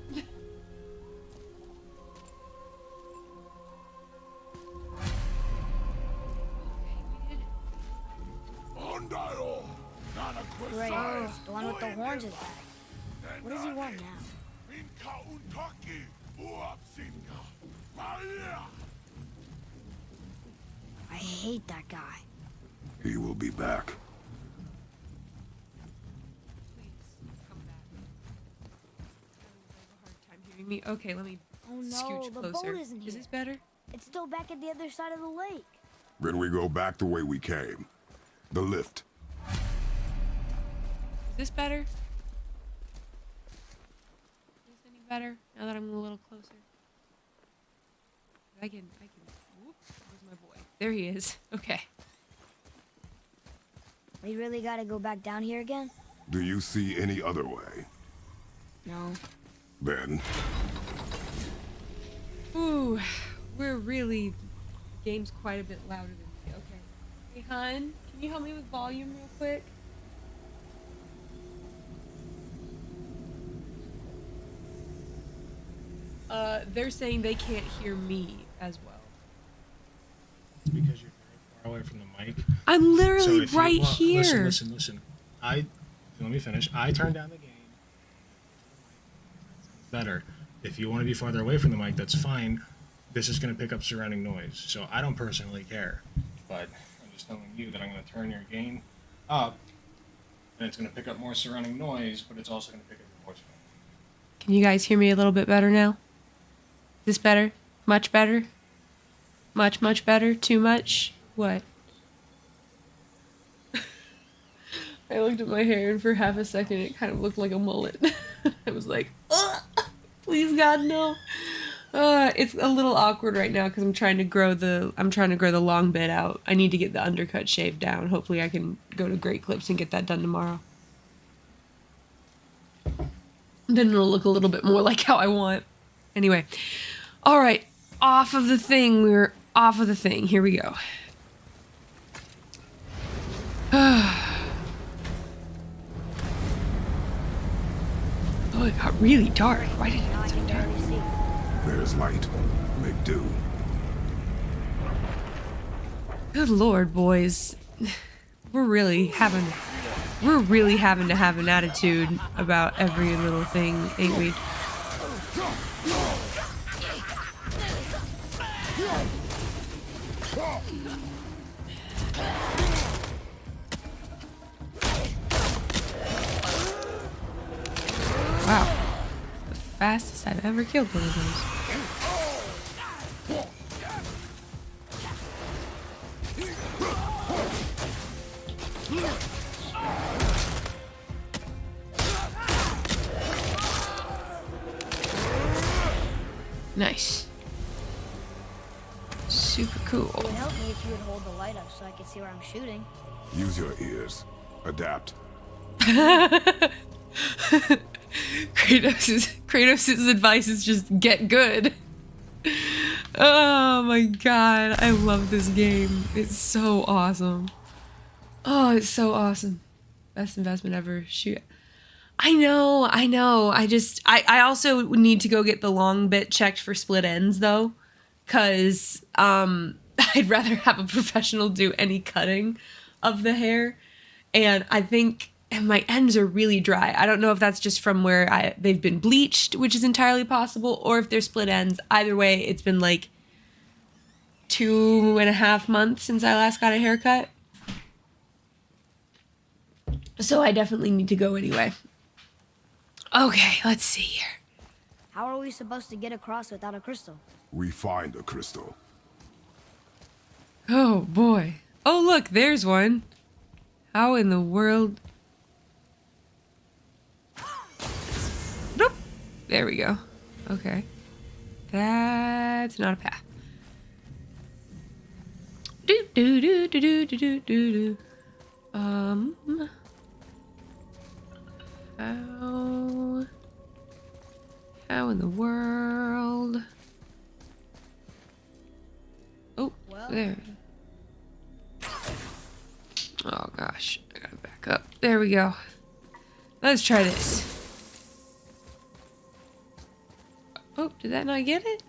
Great. The one with the horns is back. What does he want now? I hate that guy. He will be back. Please come back. I have a hard time hearing me. Okay, let me. Oh Oh no, scooch the closer. boat isn't here. Is this better? It's still back at the other side of the lake. Then we go back the way we came. The lift. Is this better? Is this any better? Now that I'm a little closer. I can, whoop, where's my boy? There he is. Okay. We really gotta go back down here again? Do you see any other way? No. Then, Ooh, we're really, the game's quite a bit louder than me. Okay. Hey, hon, can you help me with volume real quick? They're saying they can't hear me as well. It's because you're very far away from the mic. I'm literally So if you right want- here. Listen. Let me finish. I turned down the game. Better. If you want to be farther away from the mic, that's fine. This is going to pick up surrounding noise. So I don't personally care. But I'm just telling you that I'm going to turn your gain up, and it's going to pick up more surrounding noise, but it's also going to pick up your voice. Can you guys hear me a little bit better now? This better? Much better? Much better? Too much? What? I looked at my hair and for half a second it kind of looked like a mullet. I was like, ugh, please God, no. It's a little awkward right now because I'm trying to grow the long bit out. I need to get the undercut shaved down. Hopefully I can go to Great Clips and get that done tomorrow. Then it'll look a little bit more like how I want. Anyway. Alright. Off of the thing. We're off of the thing. Here we go. Oh, it got really dark. Why did it get so dark? there's light. Make do. Good lord, boys. We're really having to have an attitude about every little thing, ain't we? Wow. The fastest I've ever killed one of those. Nice. Super cool. It would help me if you would hold the light up so I could see where I'm shooting. Use your ears. Adapt. Kratos' advice is just get good. Oh my god, I love this game. It's so awesome. Oh, it's so awesome. Best investment ever. Shoot. I know. I also need to go get the long bit checked for split ends though. Cause I'd rather have a professional do any cutting of the hair. And I think my ends are really dry. I don't know if that's just from where they've been bleached, which is entirely possible, or if they're split ends. Either way, it's been like 2.5 months since I last got a haircut. So I definitely need to go anyway. Okay, let's see here. How are we supposed to get across without a crystal? We find a crystal. Oh boy. Oh look, there's one. How in the world? Nope. There we go. Okay. That's not a path. Do do do do do do do do. How in the world? Oh, there. Oh gosh, I gotta back up. There we go. Let's try this. Oh, did that not get it?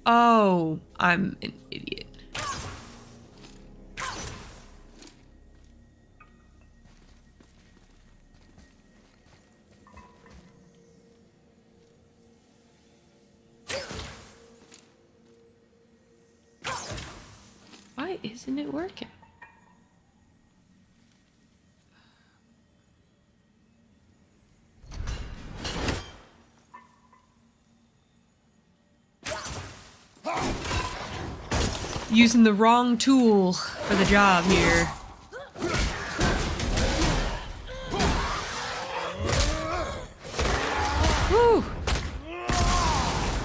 Oh, I'm an idiot. Why isn't it working? Using the wrong tool for the job here. Woo!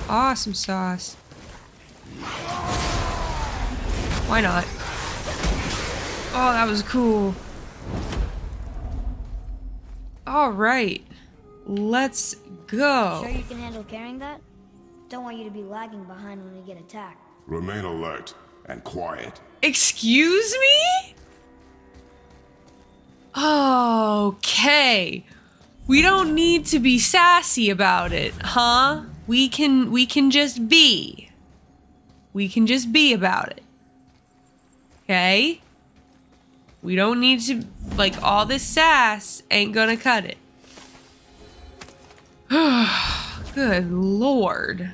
Awesome sauce. Why not? Oh, that was cool. All right, let's go. Sure you can handle carrying that? Don't want you to be lagging behind when we get attacked. Remain alert and quiet. Excuse me? Okay. We don't need to be sassy about it, huh? We can just be. We can just be about it. Okay? We don't need to, like, all this sass ain't gonna cut it. Good lord.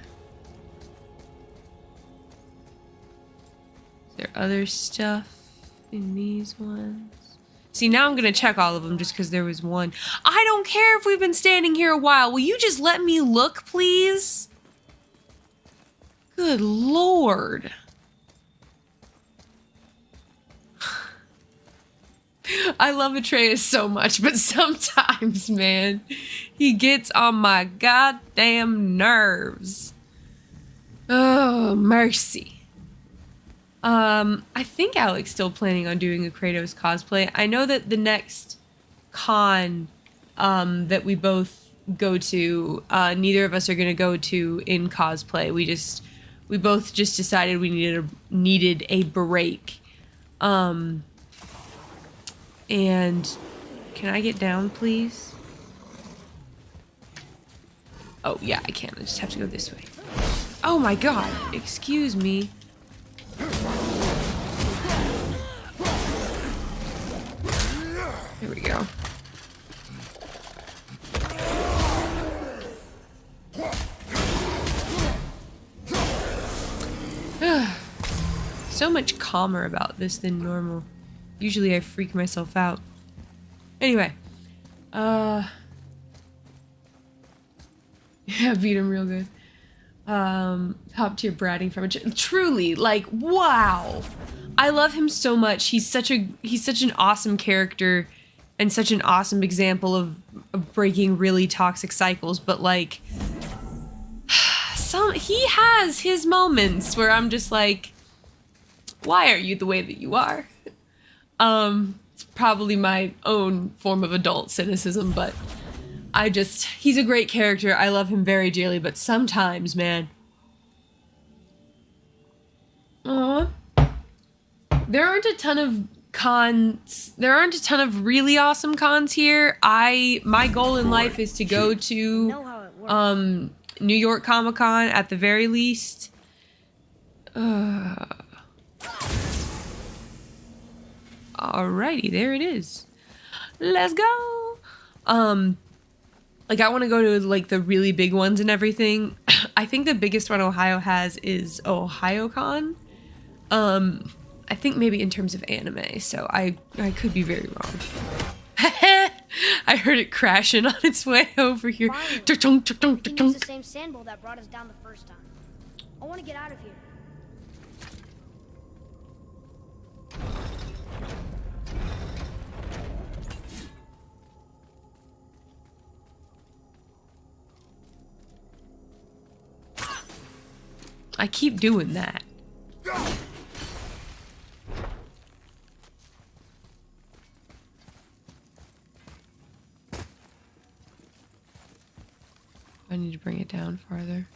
Is there other stuff in these ones? See, now I'm gonna check all of them just because there was one. I don't care if we've been standing here a while. Will you just let me look, please? Good lord. I love Atreus so much, but sometimes, man, he gets on my goddamn nerves. Oh, mercy. I think Alec's still planning on doing a Kratos cosplay. I know that the next con that we both go to, neither of us are gonna go to in cosplay. We both just decided we needed a break. And can I get down, please? Oh, yeah, I can. I just have to go this way. Oh my god. Excuse me. There we go. So much calmer about this than normal. Usually I freak myself out. Anyway. Yeah, beat him real good. Top tier bratting from it. Truly, like, wow. I love him so much. He's such an awesome character and such an awesome example of breaking really toxic cycles, but like he has his moments where I'm just like, why are you the way that you are? It's probably my own form of adult cynicism, but he's a great character. I love him very dearly, but sometimes, man. There aren't a ton of cons. There aren't a ton of really awesome cons here. My goal in life is to go to, New York Comic Con at the very least. Alrighty, there it is. Let's go. Like, I want to go to like the really big ones and everything. I think the biggest one Ohio has is OhioCon. I think maybe in terms of anime, so I could be very wrong. I heard it crashing on its way over here. It's the same sand bowl that brought us down the first time. I want to get out of here. I keep doing that. I need to bring it down farther.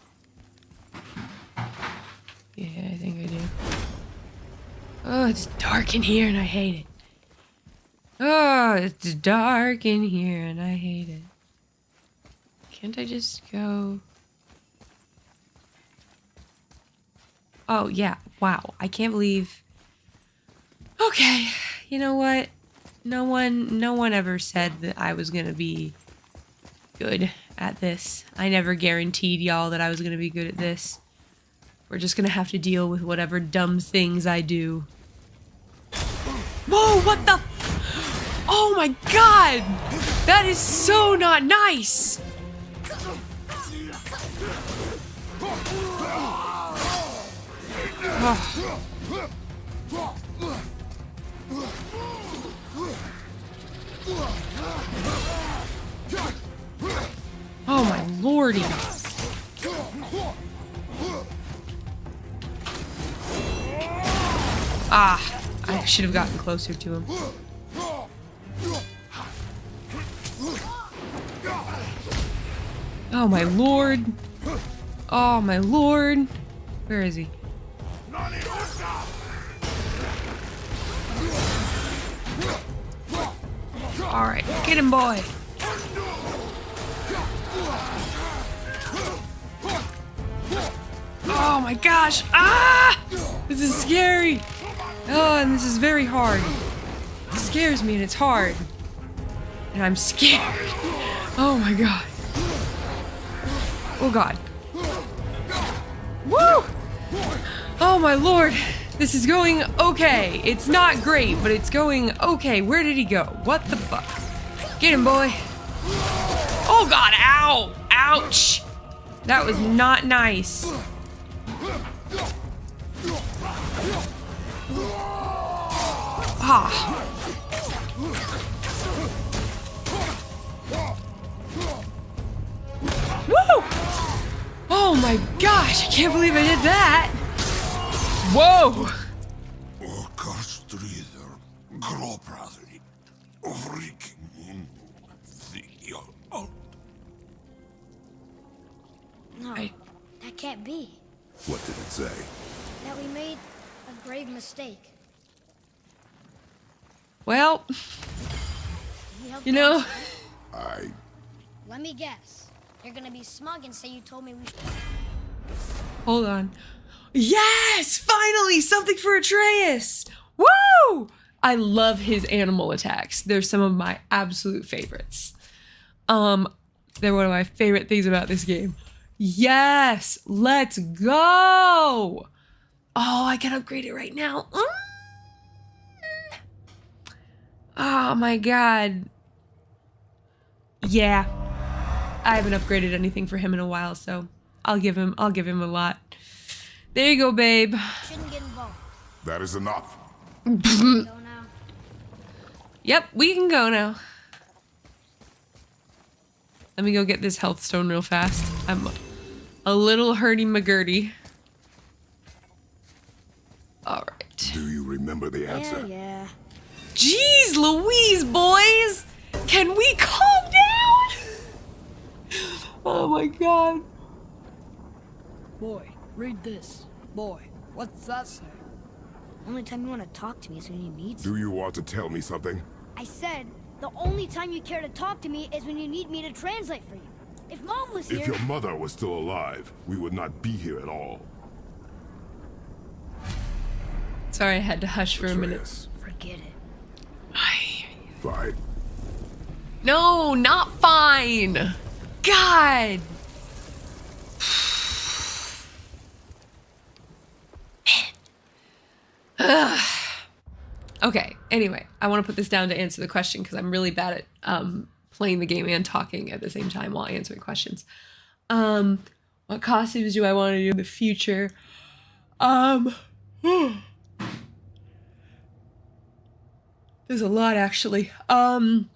Yeah, I think I do. Oh, it's dark in here and I hate it. Oh, it's dark in here and I hate it. Can't I just go... Oh, yeah. Wow. I can't believe... Okay. You know what? No one ever said that I was gonna be good at this. I never guaranteed y'all that I was gonna be good at this. We're just gonna have to deal with whatever dumb things I do. Whoa, what the... Oh my god! That is so not nice! Oh. Oh my lordy. Ah, I should have gotten closer to him. Oh my lord. Oh my lord. Where is he? Alright, get him, boy. Oh my gosh. Ah! This is scary. Oh, and this is very hard. It scares me and it's hard. And I'm scared. Oh my god. Oh god. Woo! Oh my lord. This is going okay. It's not great, but it's going okay. Where did he go? What the fuck? Get him, boy. Oh god, ow! Ouch! That was not nice. Ah. Woo! Oh my gosh, I can't believe I did that. Whoa! No, that can't be. What did it say? That we made a grave mistake. Well, you know. Let me guess. You're gonna be smug and say you told me we should. Hold on. Yes! Finally! Something for Atreus! Woo! I love his animal attacks. They're some of my absolute favorites. They're one of my favorite things about this game. Yes! Let's go! Oh, I can upgrade it right now. Oh my god. Yeah. I haven't upgraded anything for him in a while, so I'll give him a lot. There you go, babe. Shouldn't get involved. That is enough. Go now. Yep, we can go now. Let me go get this health stone real fast. I'm a little hurdy-McGurdy. Alright. Do you remember the answer? Yeah. Jeez Louise, boys! Can we calm down? Oh my god. Boy, read this. Boy, what's that say? Only time you want to talk to me is when you need Do you want to tell me something? I said, the only time you care to talk to me is when you need me to translate for you. If Mom was here... If your mother was still alive, we would not be here at all. Sorry, I had to hush for a minute. Forget it. Fine. No, not fine. God. Ugh. Okay, anyway, I want to put this down to answer the question because I'm really bad at playing the game and talking at the same time while answering questions. What costumes do I want to do in the future? There's a lot, actually. I want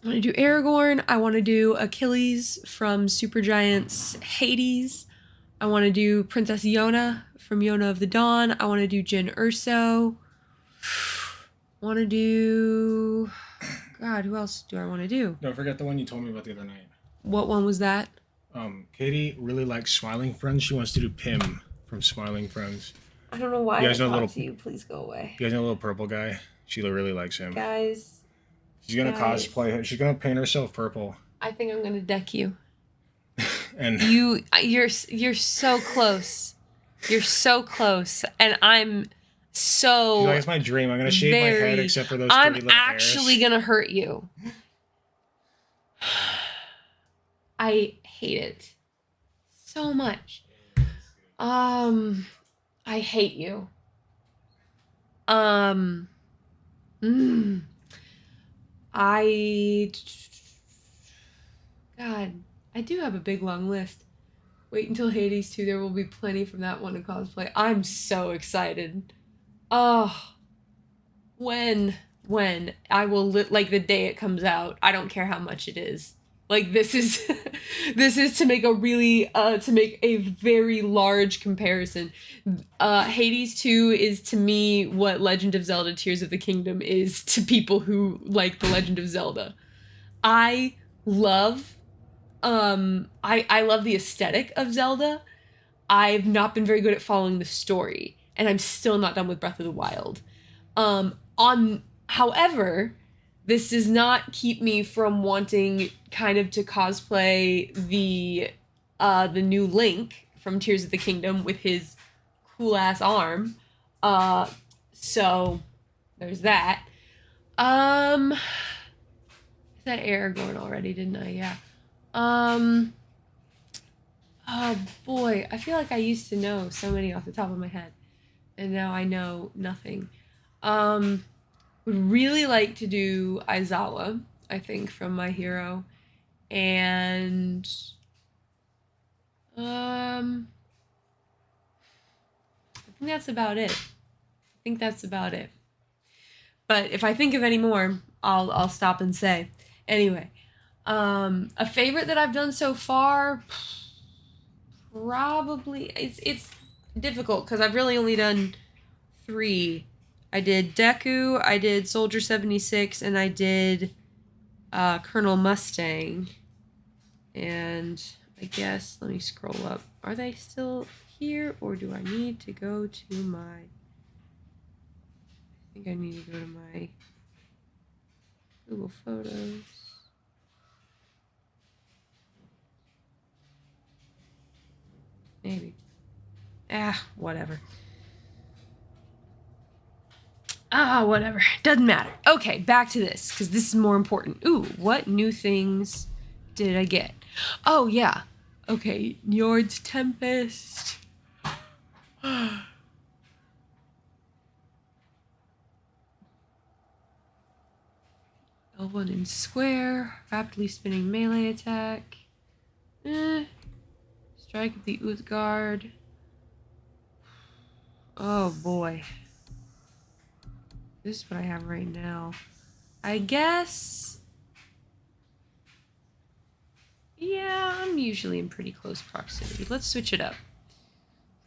to do Aragorn. I want to do Achilles from Supergiant's Hades. I want to do Princess Yona from Yona of the Dawn. I want to do Jyn Erso. Want to do... God, who else do I want to do? Don't forget the one you told me about the other night. What one was that? Katie really likes Smiling Friends. She wants to do Pim from Smiling Friends. I don't know why You guys I know talked little- to you. Please go away. You guys know the little purple guy? She really likes him. Guys, She's gonna guys. cosplay him. She's gonna paint herself purple. I think I'm gonna deck you. And You're so close. You're so close, and I'm so. she's like, it's my dream. I'm gonna shave my head except for those three I'm little actually hairs. gonna hurt you. I hate it so much. I hate you. God, I do have a big long list. Wait until Hades 2, there will be plenty from that one to cosplay. I'm so excited. Oh, when I will like the day it comes out. I don't care how much it is. Like this is this is to make a really to make a very large comparison. Hades 2 is to me what Legend of Zelda Tears of the Kingdom is to people who like The Legend of Zelda. I love I love the aesthetic of Zelda. I've not been very good at following the story, and I'm still not done with Breath of the Wild. However, this does not keep me from wanting kind of to cosplay the new Link from Tears of the Kingdom with his cool ass arm. So there's that. I said Aragorn already, didn't I? Yeah. Oh boy, I feel like I used to know so many off the top of my head, and now I know nothing. Would really like to do Aizawa, I think, from My Hero, and I think that's about it. But if I think of any more, I'll stop and say. Anyway, a favorite that I've done so far, probably it's difficult because I've really only done 3. I did Deku, I did Soldier 76, and I did Colonel Mustang. And I guess, let me scroll up. Are they still here, or do I need to go to my... I think I need to go to my Google Photos. Maybe. Whatever. Whatever. Doesn't matter. Okay, back to this, because this is more important. Ooh, what new things did I get? Oh, yeah. Okay, Njord's Tempest. L1 in square. Rapidly spinning melee attack. Strike of the Uthgard. Oh, boy. This is what I have right now. I guess... Yeah, I'm usually in pretty close proximity. Let's switch it up.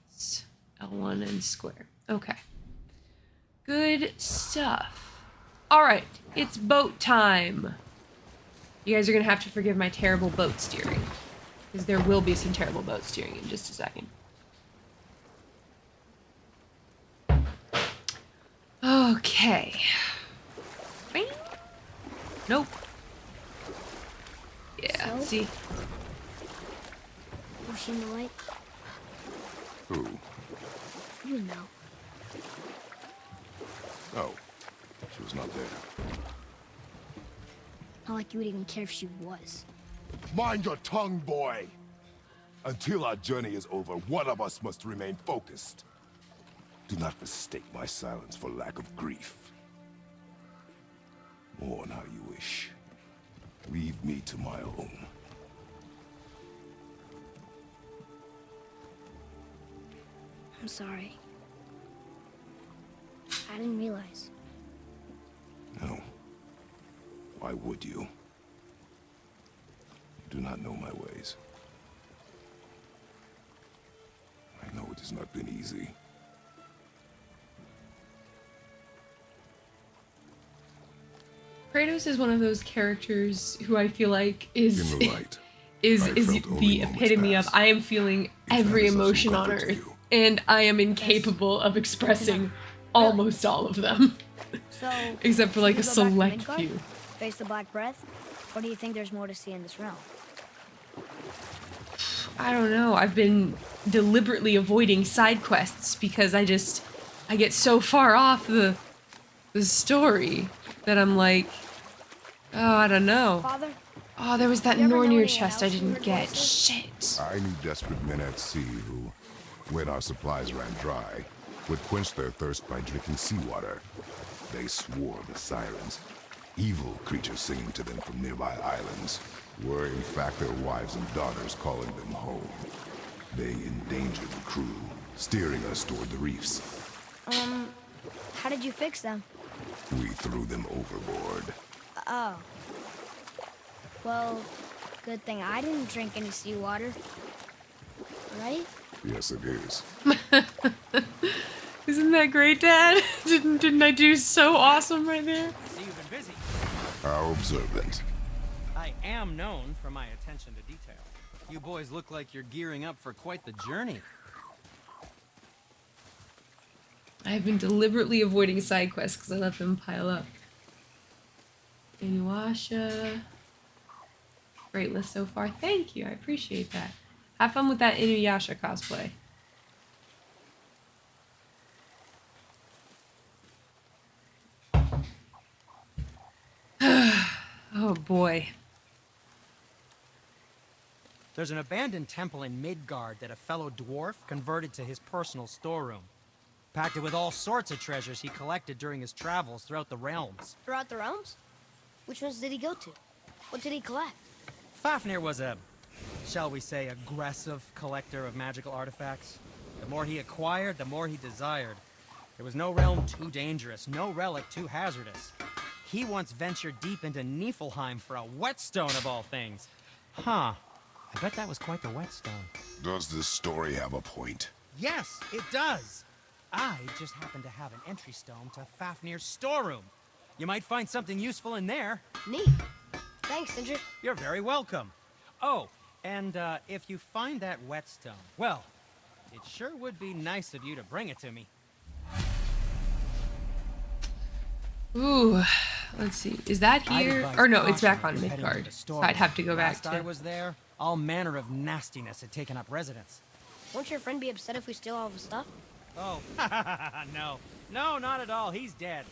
It's L1 and square. Okay. Good stuff. Alright, it's boat time. You guys are going to have to forgive my terrible boat steering, because there will be some terrible boat steering in just a second. Okay. Bing. Nope. Yeah, So? see? Was she in the light? Who? You know. Oh, she was not there. Not like you would even care if she was. Mind your tongue, boy! Until our journey is over, one of us must remain focused. Do not mistake my silence for lack of grief. Mourn how you wish. Leave me to my own. I'm sorry. I didn't realize. No. Why would you? You do not know my ways. I know it has not been easy. Kratos is one of those characters who I feel like is In the light, is I felt only the moments epitome of pass. I am feeling every is of some emotion on comfort to earth, and I am incapable of expressing almost all of them, So, except for like a should we go back to select Midgard? few. Face the Black Breath? Or do you think there's more to see in this realm? I don't know. I've been deliberately avoiding side quests because I get so far off the story that I'm like, oh, I don't know. Father? Oh, there was that You ever know Nornir anyone chest I else who didn't heard get. voices? Shit. I knew desperate men at sea who, when our supplies ran dry, would quench their thirst by drinking seawater. They swore the sirens, evil creatures singing to them from nearby islands, were in fact their wives and daughters calling them home. They endangered the crew, steering us toward the reefs. How did you fix them? We threw them overboard. Oh. Well, good thing I didn't drink any seawater. Right? Yes, it is. Isn't that great, Dad? Didn't I do so awesome right there? See, you've been busy. How observant. I am known for my attention to detail. You boys look like you're gearing up for quite the journey. I've been deliberately avoiding side quests because I let them pile up. Inuyasha. Great list so far. Thank you. I appreciate that. Have fun with that Inuyasha cosplay. Oh boy. There's an abandoned temple in Midgard that a fellow dwarf converted to his personal storeroom. Packed it with all sorts of treasures he collected during his travels throughout the realms. Throughout the realms? Which ones did he go to? What did he collect? Fafnir was a, shall we say, aggressive collector of magical artifacts. The more he acquired, the more he desired. There was no realm too dangerous, no relic too hazardous. He once ventured deep into Niflheim for a whetstone of all things. Huh. I bet that was quite the whetstone. Does this story have a point? Yes, it does. I just happen to have an entry stone to Fafnir's storeroom. You might find something useful in there. Neat. Thanks, Sindri. You're very welcome. Oh, and if you find that whetstone, well, it sure would be nice of you to bring it to me. Ooh, let's see. Is that here? Or no, it's back on Midgard. So I'd have to go back Last I to... was there, all manner of nastiness had taken up residence. Won't your friend be upset if we steal all of his stuff? Oh, no. No, not at all. He's dead,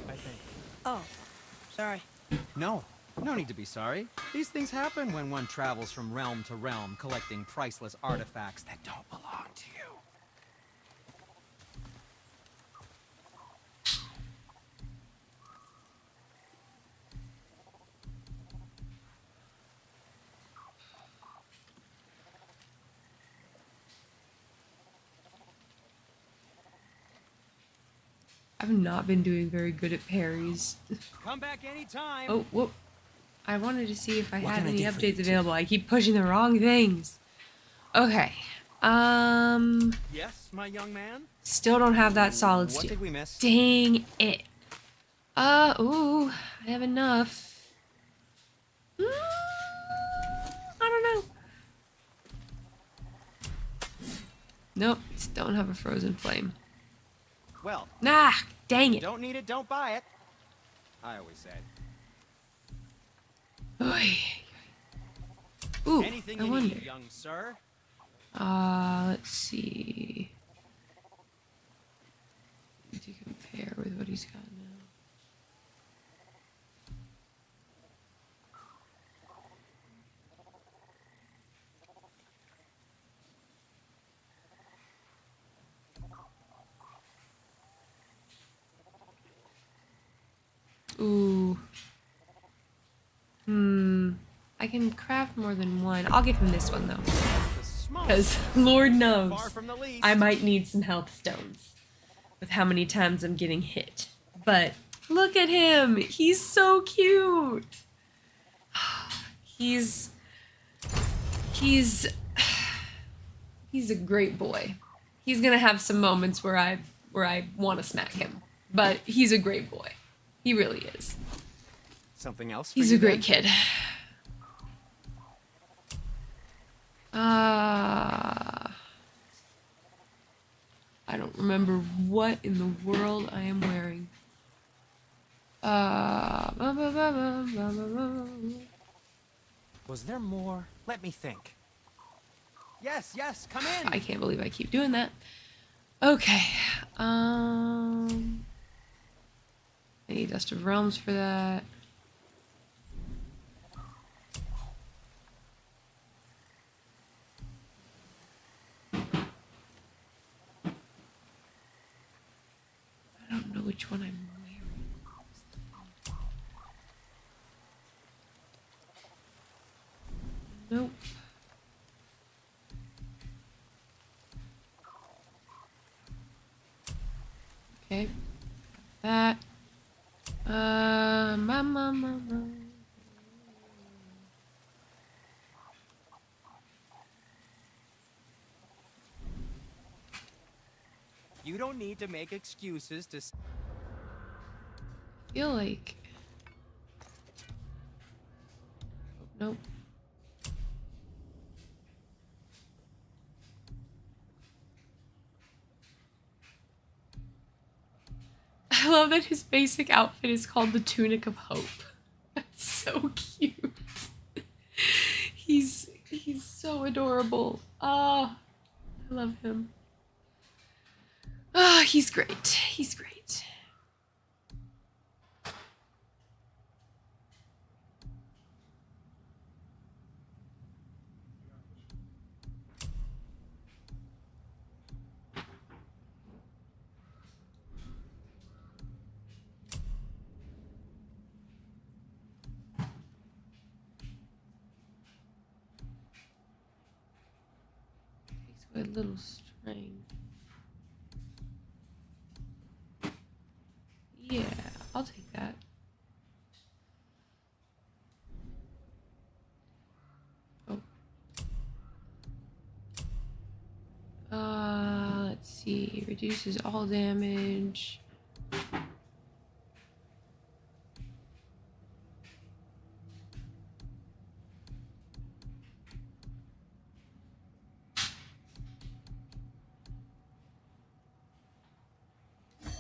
I think. Oh, sorry. No, no need to be sorry. These things happen when one travels from realm to realm, collecting priceless artifacts that don't belong to you. I've not been doing very good at parries. Come back anytime. Oh, whoop. I wanted to see if I What had can I any do for updates you, available. I keep pushing the wrong things. Okay. Yes, my young man? Still don't have that solid What steel. did we miss? Dang it. Ooh, I have enough. I don't know. Nope, still don't have a frozen flame. Well, Nah, dang it. don't need it, don't buy it. I always said. Oy. Ooh, Anything I you wonder. need, young sir. Let's see. Need to compare with what he's got now. Ooh. I can craft more than one. I'll give him this one though. Because Lord knows I might need some health stones with how many times I'm getting hit. But look at him. He's so cute. He's a great boy. He's gonna have some moments where I want to smack him. But he's a great boy. He really is. Something else? He's a great kid. I don't remember what in the world I am wearing. Was there more? Let me think. Yes, yes, come in. I can't believe I keep doing that. Okay. I need Dust of Realms for that. I don't know which one I'm wearing. Nope. Okay. That. Mama. You don't need to make excuses to. Feel like. Nope. I love that his basic outfit is called the Tunic of Hope. That's so cute. He's so adorable. Oh, I love him. Ah, he's great. He's great. Takes away a little string. Yeah, I'll take that. Oh. Let's see. Reduces all damage.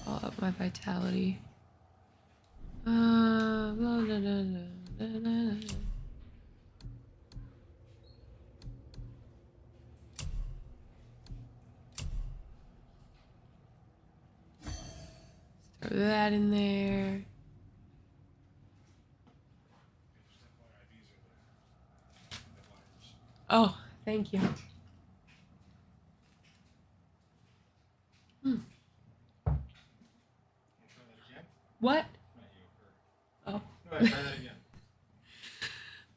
I'll up my vitality. Blah, blah, blah, blah, blah, blah. Throw that in there. Oh, thank you. What? Oh.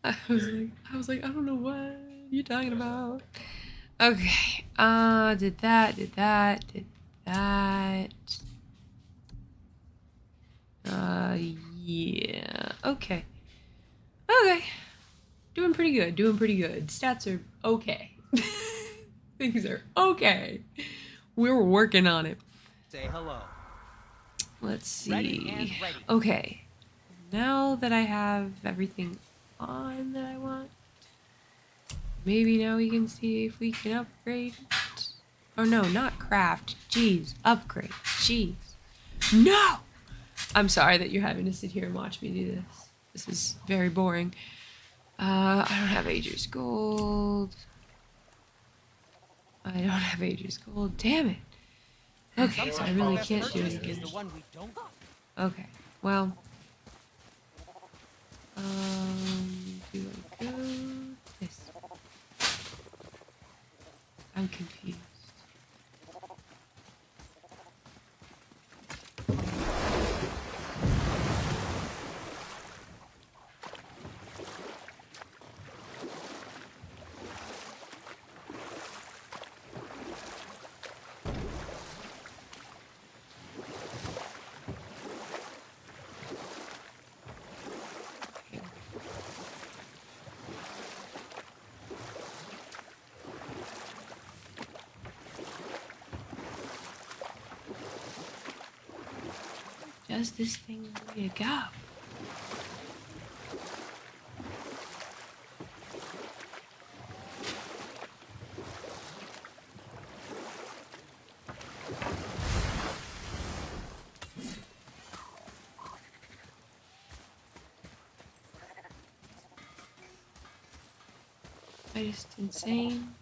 I was like, I don't know what you're talking about. Okay. Did that. Yeah. Okay. Doing pretty good. Stats are okay. Things are okay. We're working on it. Say hello. Let's see. Ready. Okay. Now that I have everything on that I want, maybe now we can see if we can upgrade. Oh no, not craft. Jeez, upgrade. Jeez. No! I'm sorry that you're having to sit here and watch me do this. This is very boring. I don't have Ager's Gold. Damn it. Okay, so I really can't do anything. Okay, well. Do I go this way? I'm confused. Does this thing need to go? I just insane.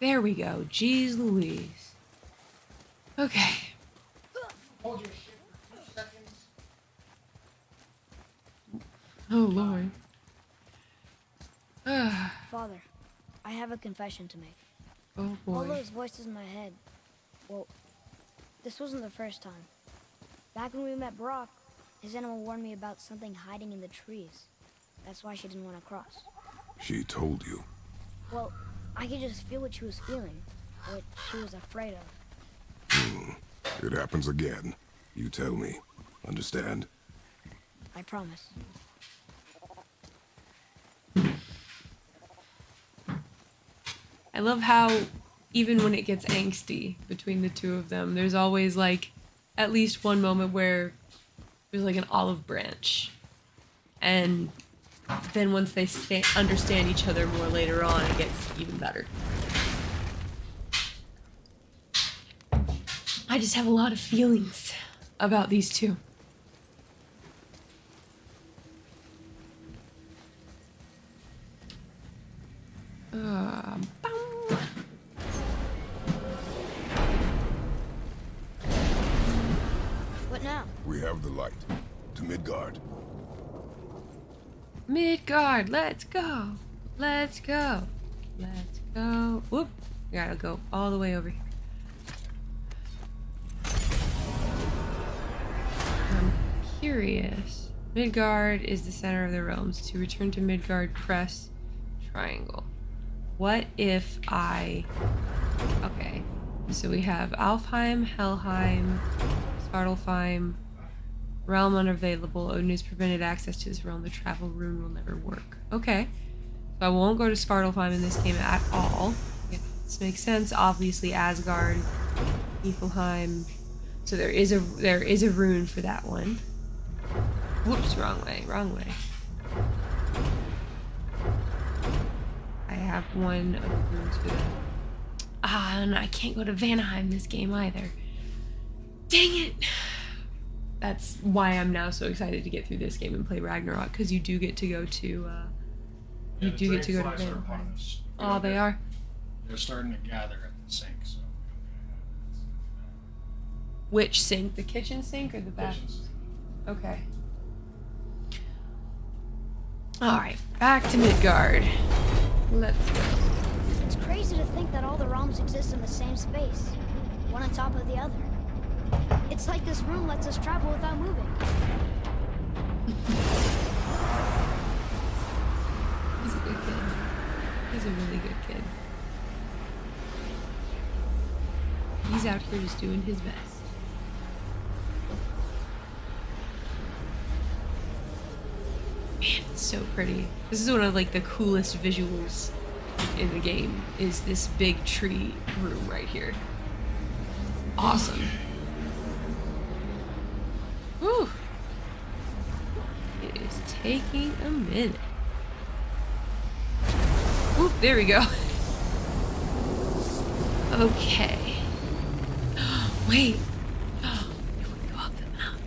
There we go. Jeez Louise. Okay. Hold your shit for 2 seconds. Oh Lord. Father, I have a confession to make. Oh All boy. those voices in my head, well, this wasn't the first time. Back when we met Brock, his animal warned me about something hiding in the trees. That's why she didn't want to cross. She told you. Well, I could just feel what she was feeling, what she was afraid of. It happens again. You tell me. Understand? I promise. I love how even when it gets angsty between the two of them, there's always like at least one moment where there's like an olive branch. And then once they understand each other more later on, it gets even better. I just have a lot of feelings about these two. What now? We have the light. To Midgard. Midgard, let's go. Let's go. Let's go. Whoop. We gotta go all the way over here. I'm curious. Midgard is the center of the realms. To return to Midgard, press triangle. What if I... Okay. So we have Alfheim, Helheim, Svartalfheim, realm unavailable. Odin has prevented access to this realm. The travel rune will never work. Okay. So I won't go to Svartalfheim in this game at all. Yeah, this makes sense. Obviously Asgard, Niflheim. So there is a rune for that one. Whoops, wrong way, wrong way. I have one of the runes for that. Ah, and I can't go to Vanaheim this game either. Dang it! That's why I'm now so excited to get through this game and play Ragnarok, because you do get to go to you do get to go to Vanaheim. Oh, they are? They're starting to gather at the sink, so. Which sink? The kitchen sink or the bathroom? Okay. Alright, back to Midgard. Let's go. It's crazy to think that all the realms exist in the same space, one on top of the other. It's like this room lets us travel without moving. He's a good kid. He's a really good kid. He's out here just doing his best. Man, it's so pretty. This is one of like the coolest visuals in the game, is this big tree room right here. Awesome. Whew. It is taking a minute. Whoop, there we go. Okay. Wait. If we go up the mountain.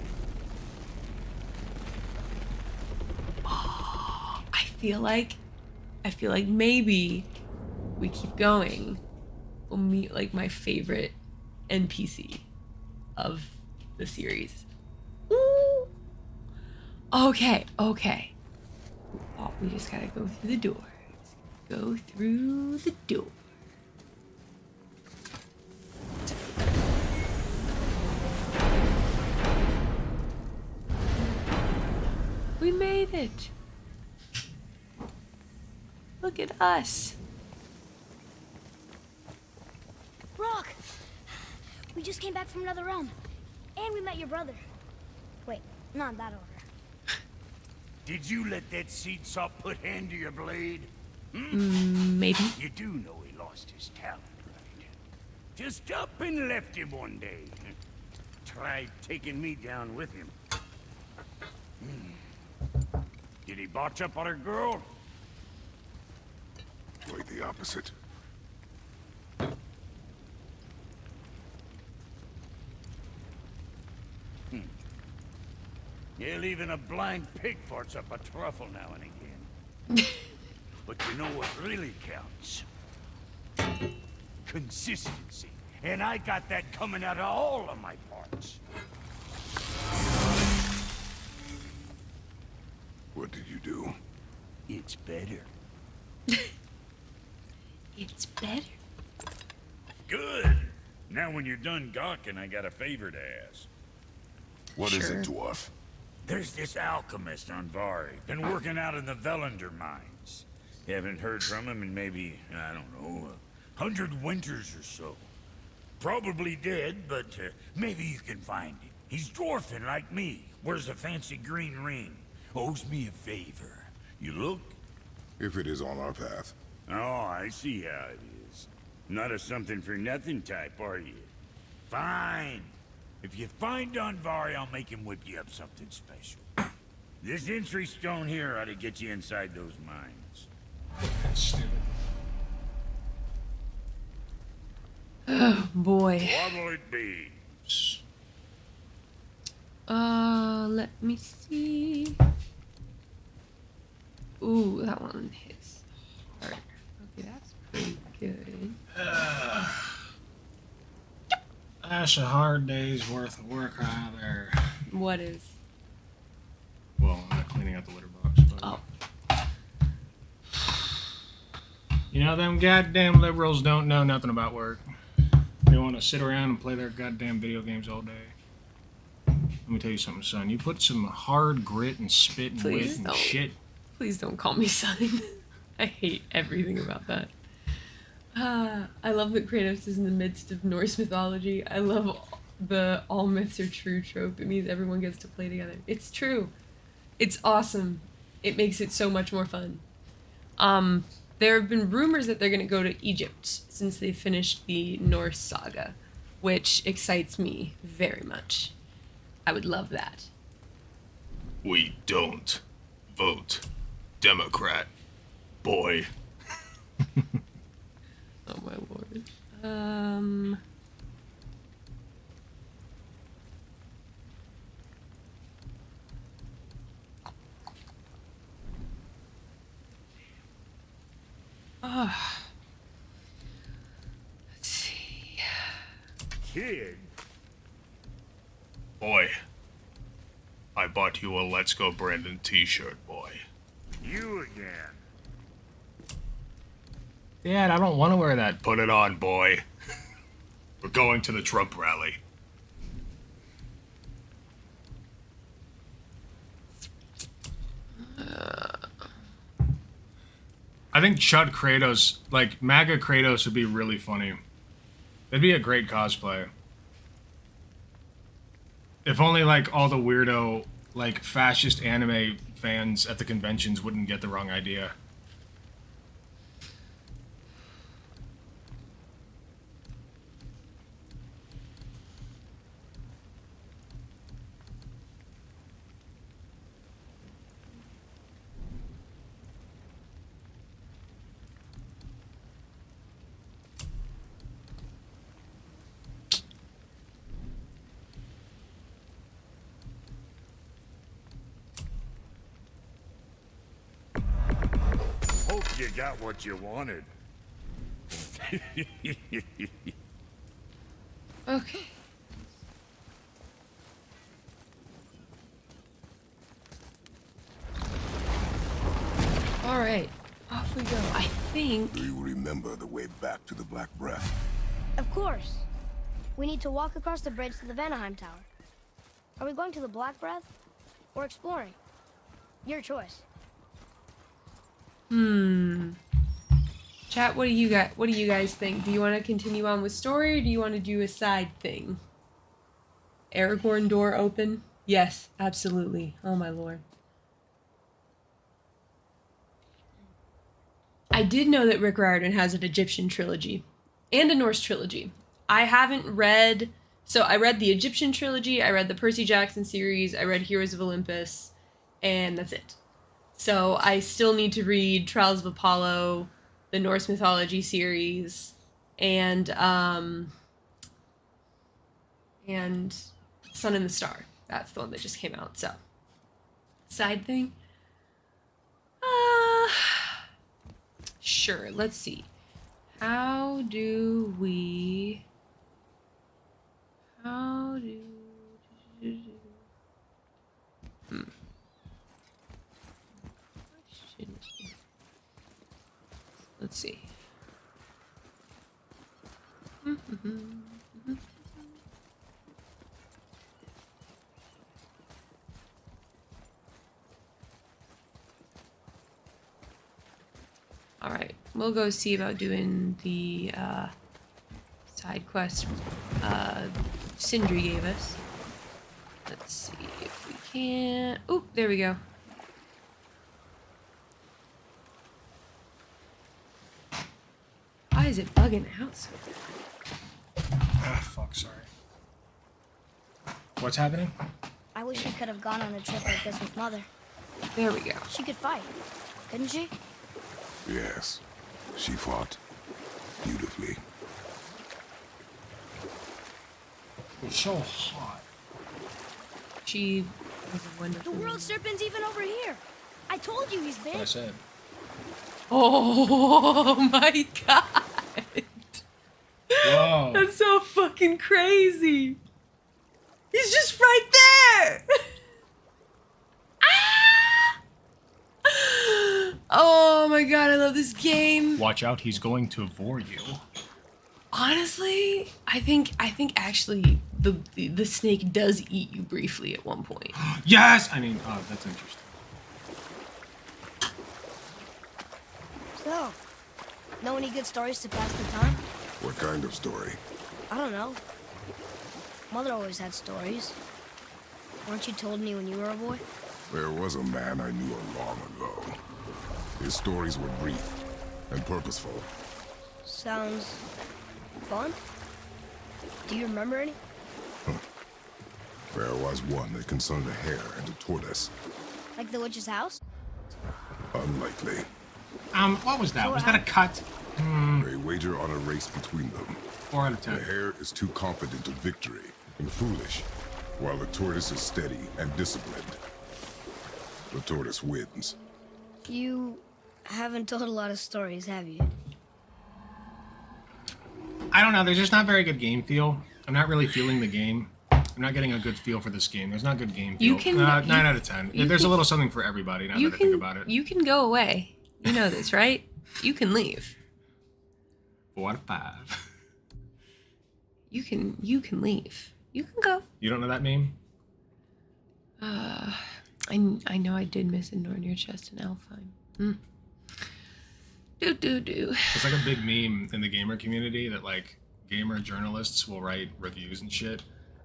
Oh, I feel like maybe we keep going. We'll meet like my favorite NPC of the series. Ooh. Okay. Oh, we just gotta go through the door. Go through the door. We made it. Look at us. Brock! We just came back from another realm. And we met your brother. Wait, not in that order. Did you let that seed sop put hand to your blade? Maybe. You do know he lost his talent, right? Just up and left him one day. Tried taking me down with him. Did he botch up on her girl? Quite the opposite. Yeah, even a blind pig farts up a truffle now and again. But you know what really counts? Consistency. And I got that coming out of all of my parts. What did you do? It's better. It's better. Good. Now when you're done gawking, I got a favor to ask. What is it, dwarf? There's this alchemist on Vari. Been working out in the Velander mines. Haven't heard from him in maybe, I don't know, 100 winters or so. Probably dead, but maybe you can find him. He's dwarfing like me. Wears a fancy green ring. Owes me a favor. You look? If it is on our path. Oh, I see how it is. Not a something-for-nothing type, are you? Fine. If you find Donvari, I'll make him whip you up something special. This entry stone here ought to get you inside those mines. That's stupid. Oh boy. What'll it be? Let me see. Ooh, that one hits hard. Okay, that's pretty good. That's a hard day's worth of work right there. What is? Well, I'm not cleaning out the litter box. But... Oh. You know, them goddamn liberals don't know nothing about work. They want to sit around and play their goddamn video games all day. Let me tell you something, son. You put some hard grit and spit and wit and shit. Please don't call me son. I hate everything about that. I love that Kratos is in the midst of Norse mythology. I love the all myths are true trope. It means everyone gets to play together. It's true. It's awesome. It makes it so much more fun. There have been rumors that they're going to go to Egypt since they finished the Norse saga, which excites me very much. I would love that. We don't vote Democrat, boy. Oh my lord. Let's see. Kid. Boy. I bought you a Let's Go Brandon t-shirt, boy. You again. Dad, I don't want to wear that. Put it on, boy. We're going to the Trump rally. I think Chud Kratos, like MAGA Kratos, would be really funny. It'd be a great cosplay. If only like all the weirdo, like fascist anime fans at the conventions wouldn't get the wrong idea. Hope you got what you wanted. Okay. All right, off we go. I think. Do you remember the way back to the Black Breath? Of course. We need to walk across the bridge to the Vanaheim Tower. Are we going to the Black Breath or exploring? Your choice. Chat, what do you got? What do you guys think? Do you want to continue on with story, or do you want to do a side thing? Aragorn door open? Yes, absolutely. Oh my lord. I did know that Rick Riordan has an Egyptian trilogy and a Norse trilogy. I haven't read... So I read the Egyptian trilogy, I read the Percy Jackson series, I read Heroes of Olympus, and that's it. So I still need to read Trials of Apollo, the Norse mythology series, and Sun and the Star. That's the one that just came out. So, side thing? Sure, let's see. How do we... Let's see. Alright, we'll go see about doing the side quest Sindri gave us. Let's see if we can... Oh, there we go. Why is it bugging out so bad? Ah, fuck, sorry. What's happening? I wish we could have gone on a trip like this with Mother. There we go. She could fight, couldn't she? Yes, she fought beautifully. It was so hot. She was a wonderful... The world serpent's even over here. I told you he's big. What I said. Oh my god! Whoa. That's so fucking crazy! He's just right there! Ah! Oh my god, I love this game. Watch out, he's going to vor you. Honestly, I think actually the snake does eat you briefly at one point. Yes! I mean, oh, that's interesting. So, know any good stories to pass the time? What kind of story? I don't know. Mother always had stories. Weren't you told me when you were a boy? There was a man I knew long ago. His stories were brief and purposeful. Sounds fun. Do you remember any? There was one that concerned a hare and a tortoise. Like the witch's house? Unlikely. What was that? Was that a cut? They wager on a race between them. 4 out of 10. The hare is too confident of victory and foolish, while the tortoise is steady and disciplined. The tortoise wins. You haven't told a lot of stories, have you? I don't know, there's just not very good game feel. I'm not really feeling the game. I'm not getting a good feel for this game. There's not good game feel. You can... 9 out of 10. There's a little something for everybody, now that I think about it. You can go away. You know this, right? You can leave. 4 out of 5. You can leave. You can go. You don't know that meme? I know I did miss a door in your chest in Alfheim. Do. It's like a big meme in the gamer community that like gamer journalists will write reviews and shit.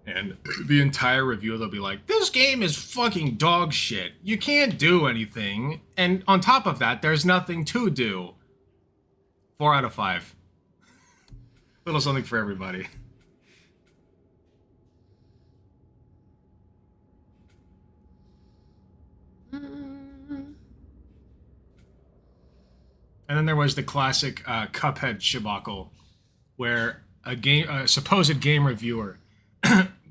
And the entire review they'll be like, this game is fucking dog shit. You can't do anything. And on top of that, there's nothing to do. 4 out of 5. Little something for everybody. And then there was the classic Cuphead shabacle, where a supposed game reviewer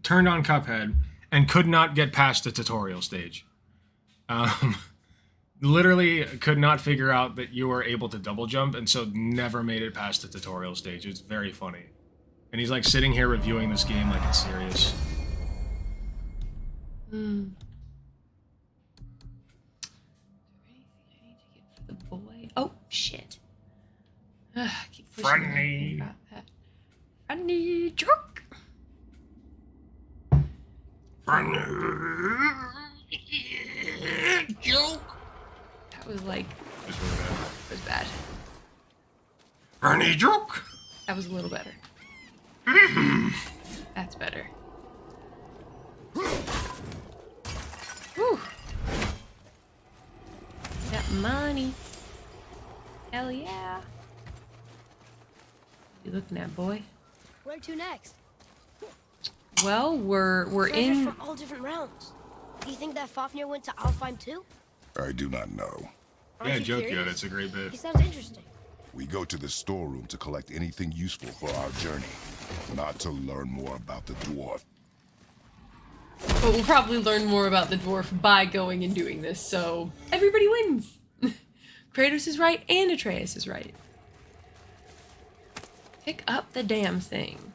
turned on Cuphead and could not get past the tutorial stage. Literally could not figure out that you were able to double jump, and so never made it past the tutorial stage. It's very funny. And he's like sitting here reviewing this game like it's serious. The boy. Oh shit. Keep Funny. Funny joke. Funny joke. That was like. It was bad. Funny joke. That was a little better. That's better. Whew. Got money. Hell yeah. You looking at, boy? Where to next? Well, we're Treasures in. from all different realms. Do you think that Fafnir went to Alfheim too? I do not know. Aren't Yeah, you joke, curious? yeah, that's a great bit. He sounds interesting. We go to the storeroom to collect anything useful for our journey, not to learn more about the dwarf. But we'll probably learn more about the dwarf by going and doing this, so everybody wins. Kratos is right and Atreus is right. Pick up the damn thing.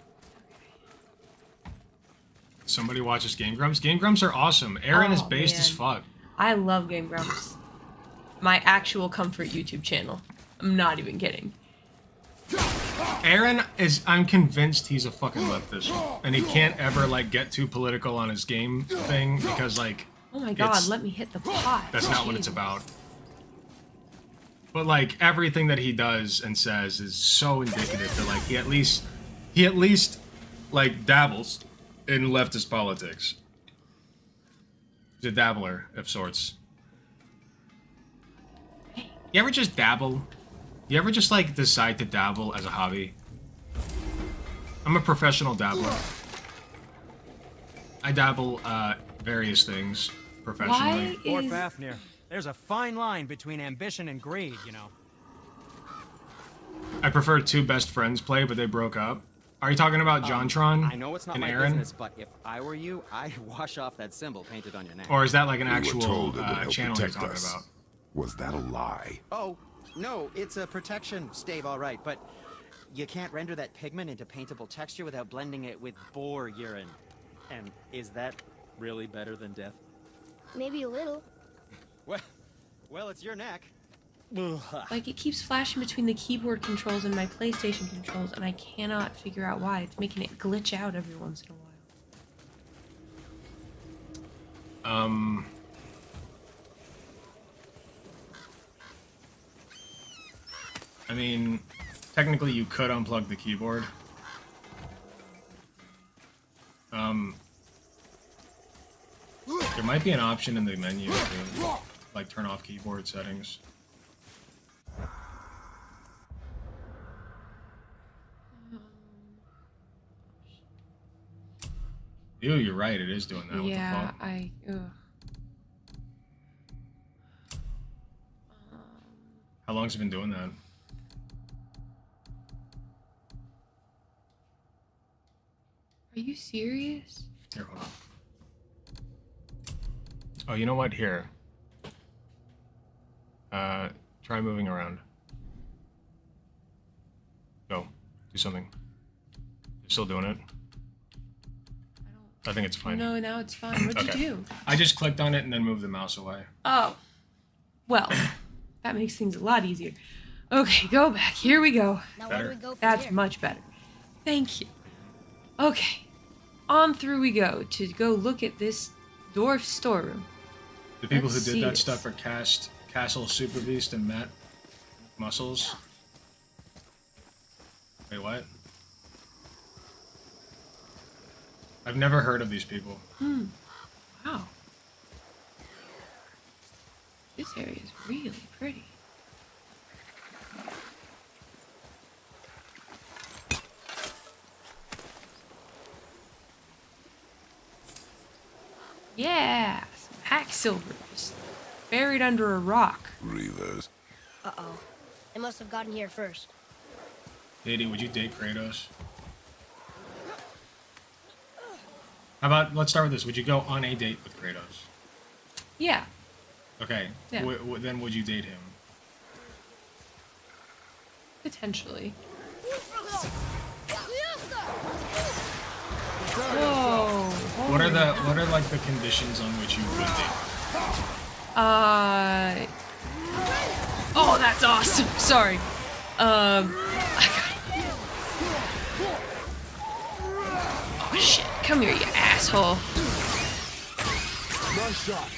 Somebody watches Game Grumps. Game Grumps are awesome. Aaron is based as fuck. I love Game Grumps. My actual comfort YouTube channel. I'm not even kidding. Aaron is, I'm convinced he's a fucking leftist. And he can't ever, like, get too political on his game thing because, like... Oh my god, let me hit the pot. That's not what it's about. But like everything that he does and says is so indicative that like he at least like dabbles in leftist politics. He's a dabbler of sorts. You ever just dabble? You ever just like decide to dabble as a hobby? I'm a professional dabbler. I dabble various things professionally. Poor Fafnir. There's a fine line between ambition and greed, you know. I prefer two best friends play, but they broke up. Are you talking about JonTron I know it's not and my Aaron? business, but if I were you, I'd wash off that symbol painted on your neck. Or is that like an We were actual told it would help channel you're protect talking us. about? Was that a lie? Oh, no, it's a protection stave, all right, but you can't render that pigment into paintable texture without blending it with boar urine. And is that really better than death? Maybe a little. Well, it's your neck. Like, it keeps flashing between the keyboard controls and my PlayStation controls, and I cannot figure out why. It's making it glitch out every once in a while. I mean, technically you could unplug the keyboard. There might be an option in the menu to like turn off keyboard settings. Ew, you're right, it is doing that. What the fuck? How long's it been doing that? Are you serious? Here, hold on. Oh, you know what? Here. Try moving around. Go. Do something. You're still doing it? I think it's fine. No, now it's fine. What'd Okay. you do? I just clicked on it and then moved the mouse away. Oh. Well, that makes things a lot easier. Okay, go back. Here we go. Now where do we go from That's here? much better. Thank you. Okay. On through we go to go look at this dwarf storeroom. The people Let's who see did that this. stuff are Castle Super Beast and Matt Muscles. Wait, what? I've never heard of these people. Wow. This area is really pretty. Yeah, some hack silver just buried under a rock. Reavers. Uh-oh. They must have gotten here first. Lady, would you date Kratos? How about, let's start with this. Would you go on a date with Kratos? Yeah. Okay. Yeah. Then would you date him? Potentially. Whoa. What are like the conditions on which you would date? Oh, that's awesome. Sorry. Oh shit. Come here, you asshole. Nice shot.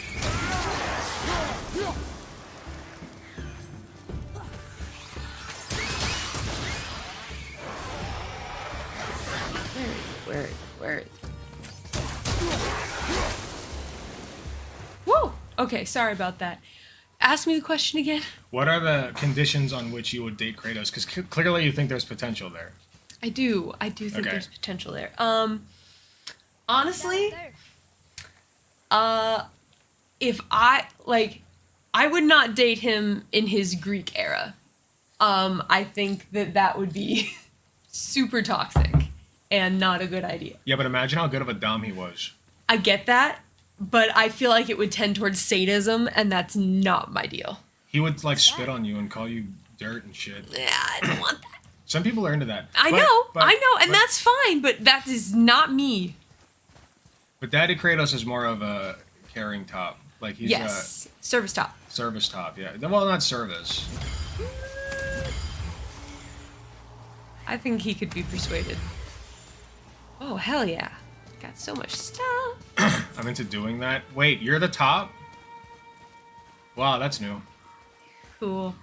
Where is it? Whoa! Okay, sorry about that. Ask me the question again. What are the conditions on which you would date Kratos? Because clearly you think there's potential there. I do think Okay. there's potential there. Honestly, if I would not date him in his Greek era. I think that would be super toxic and not a good idea. Yeah, but imagine how good of a dom he was. I get that, but I feel like it would tend towards sadism, and that's not my deal. He would like spit on you and call you dirt and shit. Yeah, I don't want that. Some people are into that. I know, and that's fine, but that is not me. But Daddy Kratos is more of a caring top. Like he's Yes, service top. a service top. Yeah. Well, not service. I think he could be persuaded. Oh, hell yeah. Got so much stuff. I'm into doing that. Wait, you're the top? Wow, that's new. Cool.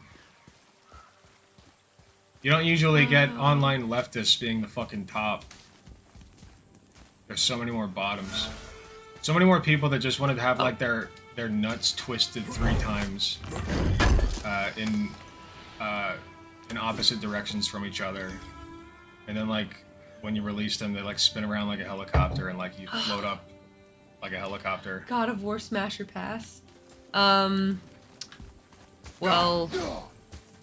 You don't usually get online leftists being the fucking top. There's so many more bottoms. So many more people that just wanted to have like their nuts twisted 3 times in opposite directions from each other, and then like when you release them, they like spin around like a helicopter and like you float up like a helicopter. God of War Smasher Pass. Well,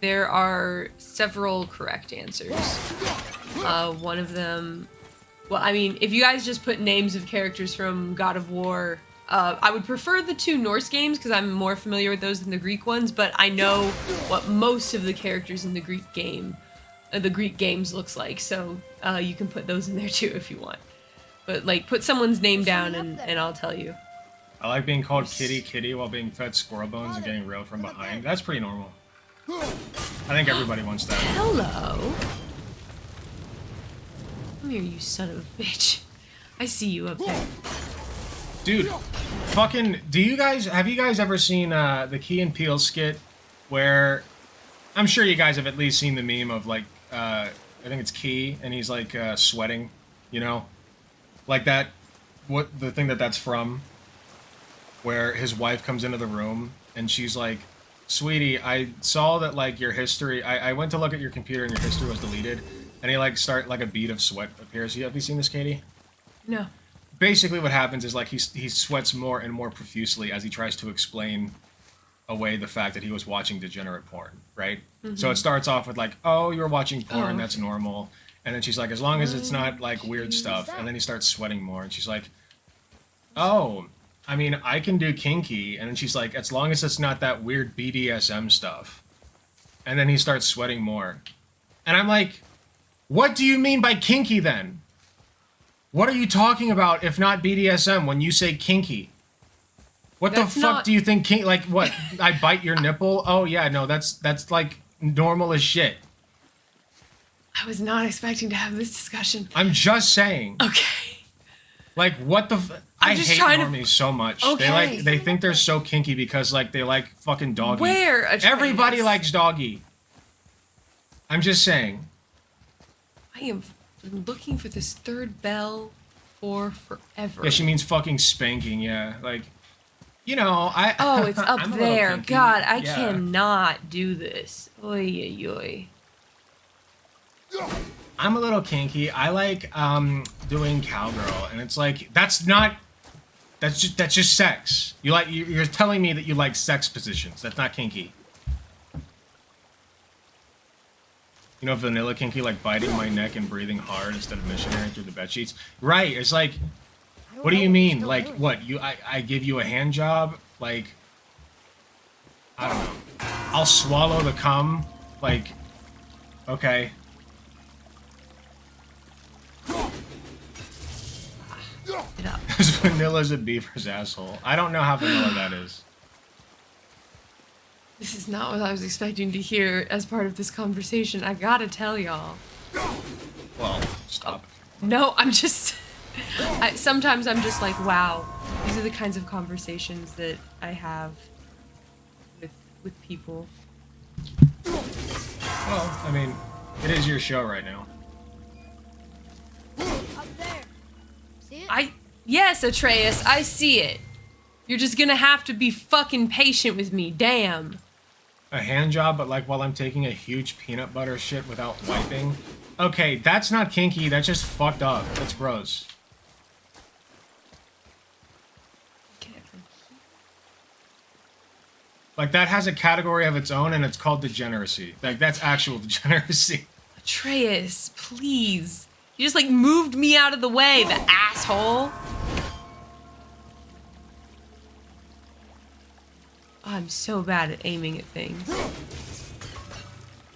there are several correct answers. One of them, well, I mean, if you guys just put names of characters from God of War, I would prefer the 2 Norse games because I'm more familiar with those than the Greek ones, but I know what most of the characters in the Greek games looks like, so you can put those in there too if you want. But like, put someone's name down and I'll tell you. I like being called Kitty Kitty while being fed squirrel bones and getting railed from behind. That's pretty normal. I think everybody wants that. Hello. Come here, you son of a bitch. I see you up there. Dude, fucking, have you guys ever seen the Key and Peele skit where, I'm sure you guys have at least seen the meme of like, I think it's Key, and he's like sweating, you know? Like that, the thing that's from, where his wife comes into the room and she's like, sweetie, I saw that like your history, I went to look at your computer and your history was deleted, and he like a bead of sweat appears. Have you seen this, Katie? No. Basically what happens is like he sweats more and more profusely as he tries to explain away the fact that he was watching degenerate porn, right? Mm-hmm. So it starts off with like, oh, you're watching porn, that's normal. And then she's like, as long as it's not like weird stuff. And then he starts sweating more, and she's like, oh, I mean, I can do kinky. And then she's like, as long as it's not that weird BDSM stuff. And then he starts sweating more. And I'm like, what do you mean by kinky then? What are you talking about if not BDSM when you say kinky? What the fuck do you think kinky, like what, I bite your nipple? Oh yeah, no, that's like normal as shit. I was not expecting to have this discussion. I'm just saying. Okay. Like what the I hate normies so much. Okay. They think they're so kinky because like they like fucking doggy. Where? Everybody likes doggy. I'm just saying. I am looking for this third bell for forever. Yeah, she means fucking spanking, yeah. Like, you know, Oh, it's up I'm a little there. kinky. God, I Yeah. cannot do this. Oy, oy, oy. I'm a little kinky. I like doing cowgirl, and it's like that's just sex. You're telling me that you like sex positions. That's not kinky. You know, vanilla kinky, like biting my neck and breathing hard instead of missionary through the bed sheets. Right? It's like, what do you mean? Like what? I give you a hand job? Like, I don't know. I'll swallow the cum. Like, okay. Because vanilla's a beaver's asshole. I don't know how vanilla that is. This is not what I was expecting to hear as part of this conversation. I gotta tell y'all. Well, stop. No, I'm just... sometimes I'm just like, wow. These are the kinds of conversations that I have with people. Well, I mean, it is your show right now. Up there. See it? Yes, Atreus, I see it. You're just gonna have to be fucking patient with me, damn. A hand job, but like while I'm taking a huge peanut butter shit without wiping? Okay, that's not kinky, that's just fucked up. That's gross. Like, that has a category of its own, and it's called degeneracy. Like, that's actual degeneracy. Atreus, please. You just, like, moved me out of the way, the asshole. Oh, I'm so bad at aiming at things.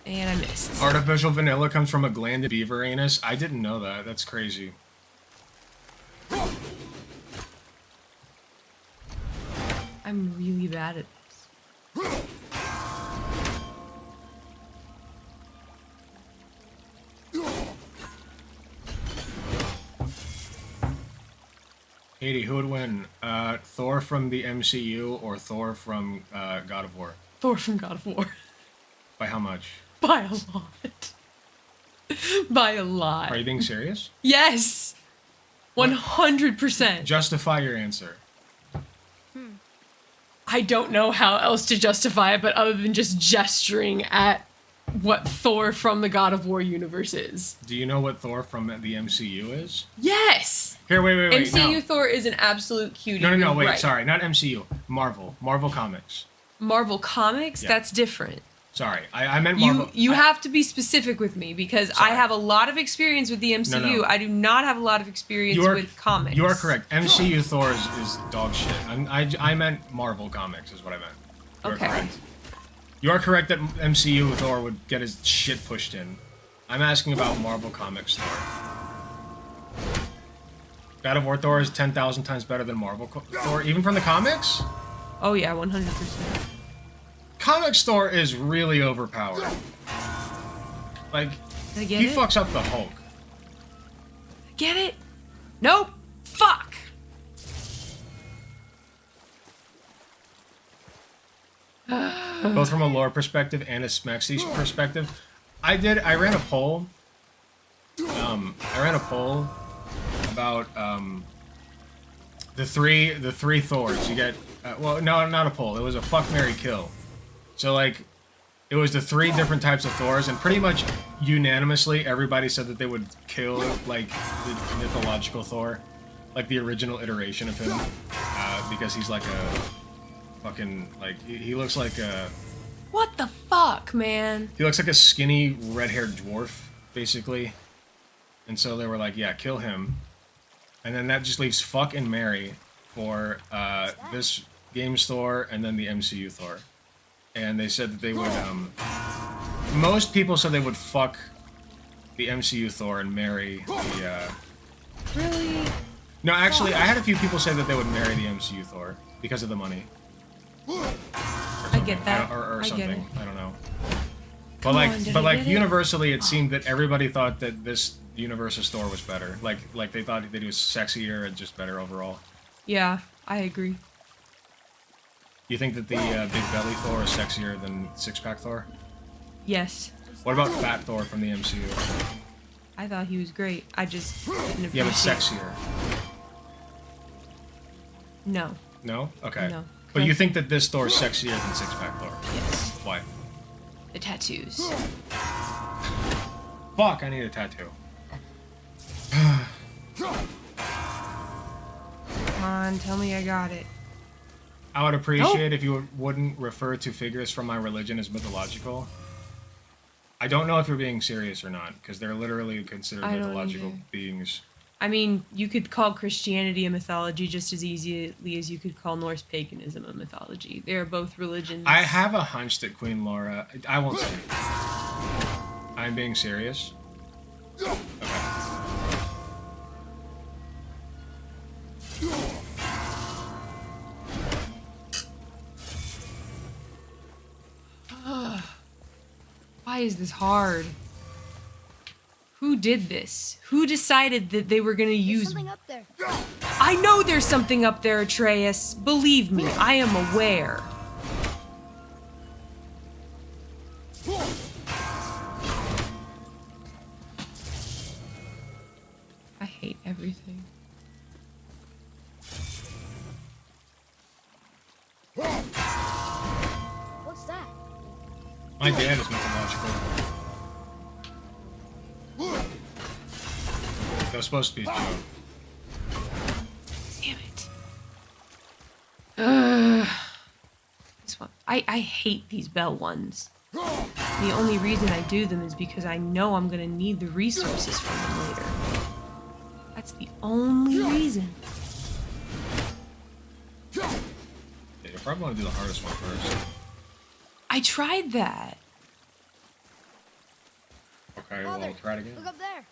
And I missed. Artificial vanilla comes from a gland in beaver anus. I didn't know that. That's crazy. I'm really bad at this. Katie, who would win? Thor from the MCU or Thor from God of War? Thor from God of War. By how much? By a lot. By a lot. Are you being serious? Yes. 100%. Justify your answer. I don't know how else to justify it, but other than just gesturing at what Thor from the God of War universe is. Do you know what Thor from the MCU is? Yes. Here, wait. MCU no. Thor is an absolute cutie. No, wait, right. sorry, not MCU. Marvel Comics. Marvel Comics? Yeah. That's different. Sorry, I meant Marvel. You have to be specific with me because I have a lot of experience with the MCU. No. I do not have a lot of experience with comics. You are correct. MCU Thor is dog shit. I meant Marvel Comics is what I meant. You are correct. You are correct that MCU Thor would get his shit pushed in. I'm asking about Marvel Comics Thor. God of War Thor is 10,000 times better than Marvel Thor, even from the comics? Oh yeah, 100%. Comics Thor is really overpowered. Like, he fucks up the Hulk. Get it? Nope. Fuck. Both from a lore perspective and a Smexy perspective. I ran a poll. About the three Thors. You get well, no, not a poll. It was a fuck, marry, kill. So like, it was the 3 different types of Thors, and pretty much unanimously, everybody said that they would kill like the mythological Thor, like the original iteration of him, because he's like a fucking like he looks like a. What the fuck, man? He looks like a skinny red-haired dwarf, basically. And so they were like, yeah, kill him. And then that just leaves fuck and marry for this game's Thor and then the MCU Thor. And they said that they would, most people said they would fuck the MCU Thor and marry the, Really? No, actually, I had a few people say that they would marry the MCU Thor because of the money. I get that. Or I something. get it. I don't know. Come on, did I get it? Universally, it seemed that everybody thought that this universe's Thor was better. Like they thought that he was sexier and just better overall. Yeah, I agree. You think that the big belly Thor is sexier than six-pack Thor? Yes. What about fat Thor from the MCU? I thought he was great. I just didn't appreciate. Yeah, but sexier. No. No? Okay. No. But you think that this Thor is sexier than six-pack Thor? Yes. Why? The tattoos. Fuck, I need a tattoo. Come on, tell me I got it. I would appreciate if you wouldn't refer to figures from my religion as mythological. I don't know if you're being serious or not, because they're literally considered I don't mythological either. beings. I mean, you could call Christianity a mythology just as easily as you could call Norse paganism a mythology. They are both religions. I have a hunch that Queen Laura... I won't say it. I'm being serious. Okay. Why is this hard? Who did this? Who decided that they were gonna use... Something up there. I know there's something up there, Atreus. Believe me, I am aware. I hate everything. What's that? My dad is mythological. That was supposed to be a joke. Damn it. This one. I hate these bell ones. The only reason I do them is because I know I'm gonna need the resources from them later. That's the only reason. Yeah, you'll probably want to do the hardest one first. I tried that. Okay, well, we'll try it again. Look up there.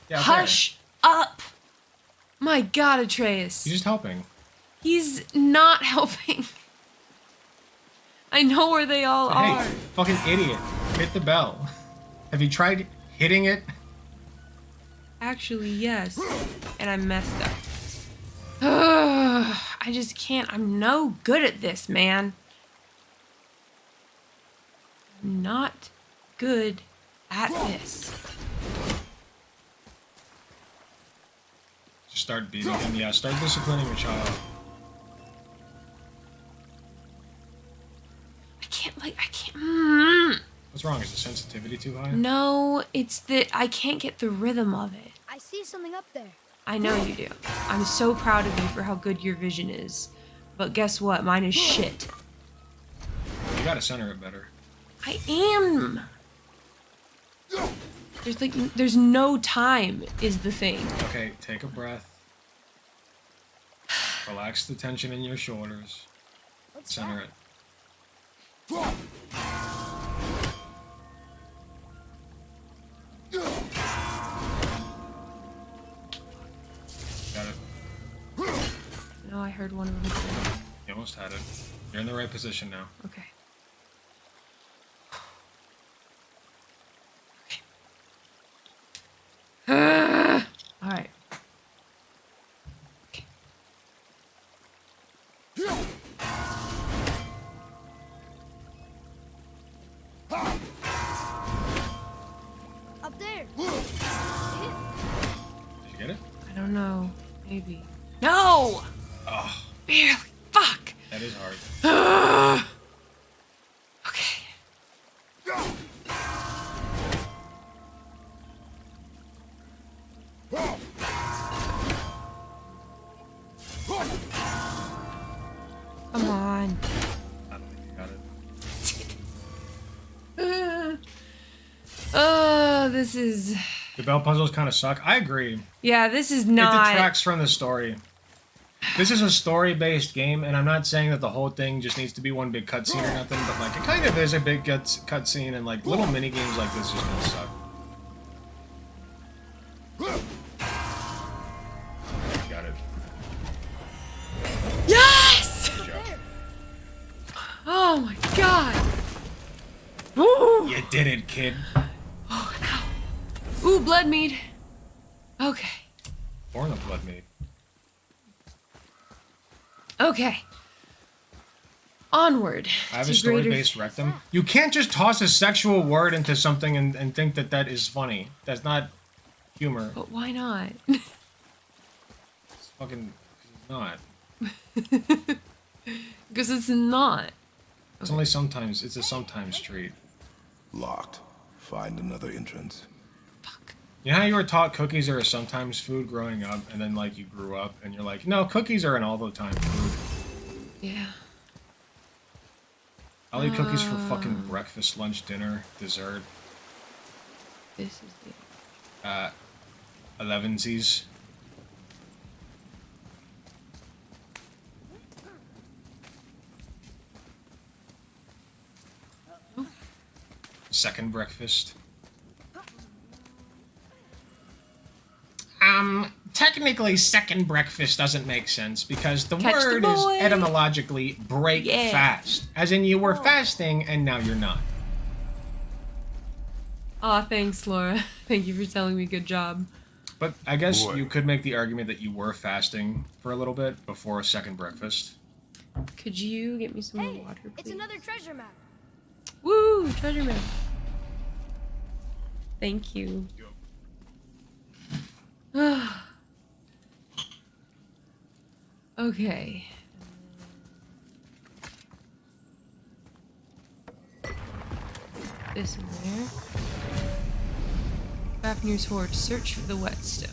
Yeah, Hush up! My God, Atreus. He's just helping. He's not helping. I know where they all are. Hey, fucking idiot. Hit the bell. Have you tried hitting it? Actually, yes. And I messed up. I just can't. I'm no good at this, man. I'm not good at this. Start beating him. Yeah, start disciplining your child. I can't. What's wrong? Is the sensitivity too high? No, it's that I can't get the rhythm of it. I see something up there. I know you do. I'm so proud of you for how good your vision is. But guess what? Mine is shit. You gotta center it better. I am. There's no time is the thing. Okay, take a breath. Relax the tension in your shoulders. Center it. Got it. No, I heard one of them. You almost had it. You're in the right position now. Okay. Okay. All right. Okay. Up there. Did you get it? I don't know. Maybe. No! Oh, Barely. Fuck! that is hard. Okay. Come on. I don't think you got it. This is... The bell puzzles kind of suck. I agree. Yeah, this is It not... detracts from the story. This is a story-based game, and I'm not saying that the whole thing just needs to be one big cutscene or nothing, but like it kind of is a big cutscene, and like little mini games like this just gonna suck. Got it. Yes! Good job. Oh my god! Ooh! You did it, kid. Oh, no. Ooh, blood mead. Okay. Born a blood maid. Okay. Onward. I have to a story-based rectum. You can't just toss a sexual word into something and think that that is funny. That's not humor. But why not? It's fucking not. Because it's not. It's only sometimes. It's a sometimes treat. Locked. Find another entrance. You know how you were taught cookies are a sometimes food growing up, and then like you grew up and you're like, no, cookies are an all the time food. Yeah. I'll eat cookies for fucking breakfast, lunch, dinner, dessert. This is the... 11sies. Second breakfast. Technically second breakfast doesn't make sense because the Catch the word is boy. etymologically break Yeah. fast. As in you were fasting and now you're not. Aw, thanks, Laura. Thank you for telling me. Good job. But I guess Boy. you could make the argument that you were fasting for a little bit before a second breakfast. Could you get me some more water, please? It's another treasure map. Woo! Treasure map. Thank you. Okay. This in there. Fafnir's Hoard, search for the whetstone.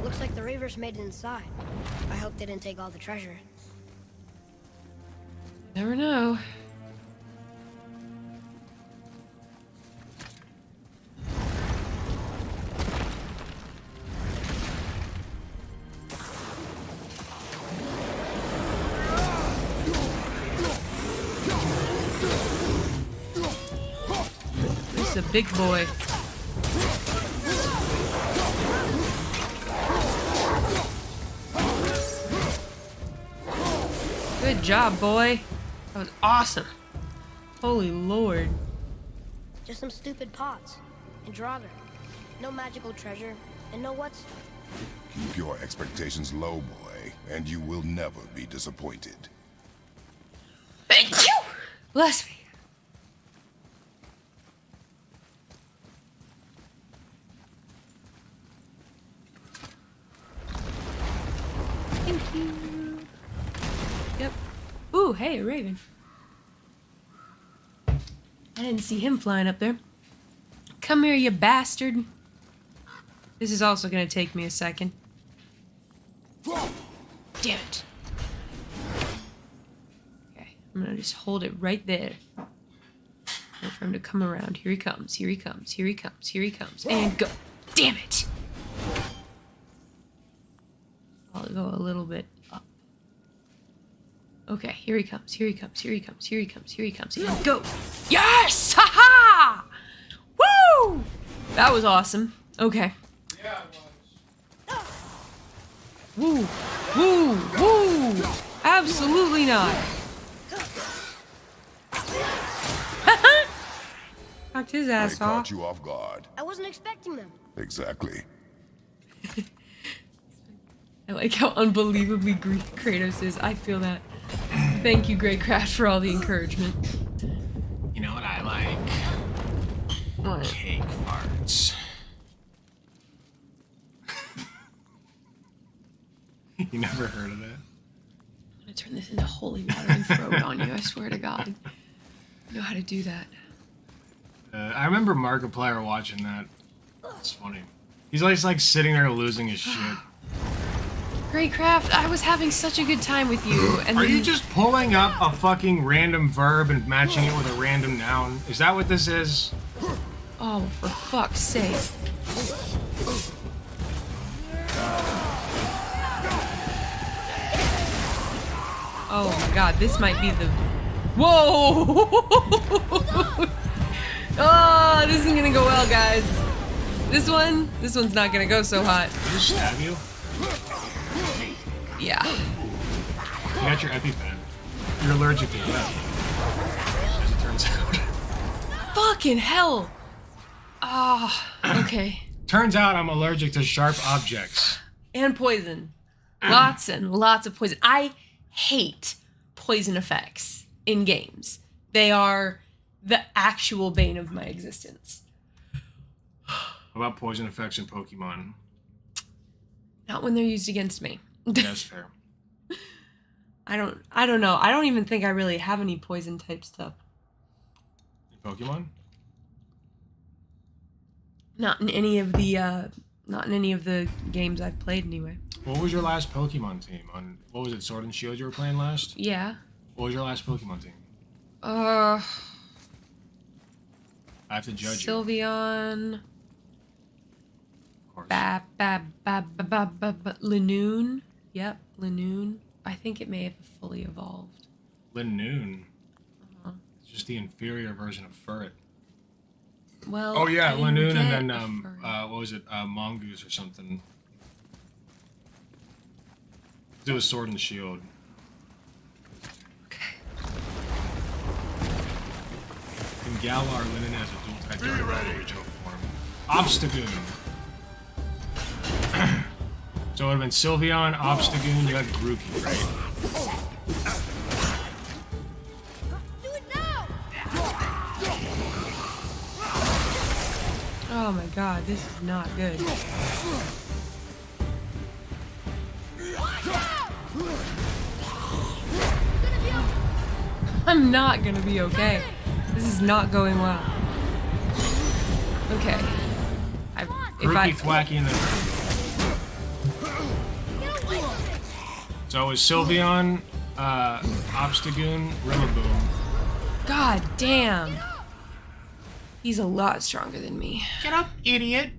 Looks like the Reavers made it inside. I hope they didn't take all the treasure. Never know. This is a big boy. Good job, boy. That was awesome. Holy Lord. Just some stupid pots. And Draugr. No magical treasure. And no what's... Keep your expectations low, boy, and you will never be disappointed. Thank you! Bless me. Yep. Ooh, hey, a raven. I didn't see him flying up there. Come here, you bastard. This is also gonna take me a second. Damn it. Okay, I'm gonna just hold it right there. Wait for him to come around. Here he comes, here he comes, here he comes, here he comes. And go. Damn it! I'll go a little bit up. Okay, here he comes, here he comes, here he comes, here he comes, here he comes. And go! Yes! Ha-ha! Woo! That was awesome. Okay. Yeah, it was. Woo! Woo! Woo! Absolutely not. Knocked his ass They off. caught you off guard. I wasn't expecting them. Exactly. I like how unbelievably Greek Kratos is. I feel that. Thank you, Greycraft, for all the encouragement. You know what I like? What? Cake farts. You never heard of that? I'm gonna turn this into holy water and throw it on you, I swear to God. I know how to do that. I remember Markiplier watching that. It's funny. He's always like sitting there losing his shit. Greycraft, I was having such a good time with you, and Are then... you just pulling up a fucking random verb and matching it with a random noun? Is that what this is? Oh, for fuck's sake. Oh my God, this might be the... Whoa! Oh, this isn't gonna go well, guys. This one's not gonna go so hot. Did I just stab you? Yeah. You got your EpiPen. You're allergic to that, as it turns out. Fucking hell! Ah, okay. Turns out I'm allergic to sharp objects. And poison. Lots and lots of poison. I hate poison effects in games. They are the actual bane of my existence. What about poison effects in Pokemon? Not when they're used against me. Yeah, that's fair. I don't know. I don't even think I really have any poison type stuff. In Pokemon? Not in any of the games I've played anyway. What was your last Pokemon team? On what was it, Sword and Shield you were playing last? Yeah. What was your last Pokemon team? I have to judge you. Sylveon. Of course. Linoon. Yep, Linoon. I think it may have fully evolved. Linoon. It's just the inferior version of Furret. Well. Oh yeah, I didn't Linoon, get and a then Furret. what was it? Mongoose or something. It was Sword and Shield. And Galar Linen has a dual type original form. Obstagoon. So it would have been Sylveon, Obstagoon, you had Grookey, right? Oh my God, this is not good. I'm not gonna be okay. This is not going well. Okay. Grookey, Thwacky, and then so it was Sylveon, Obstagoon, Rillaboom. God damn. He's a lot stronger than me. Get up, idiot.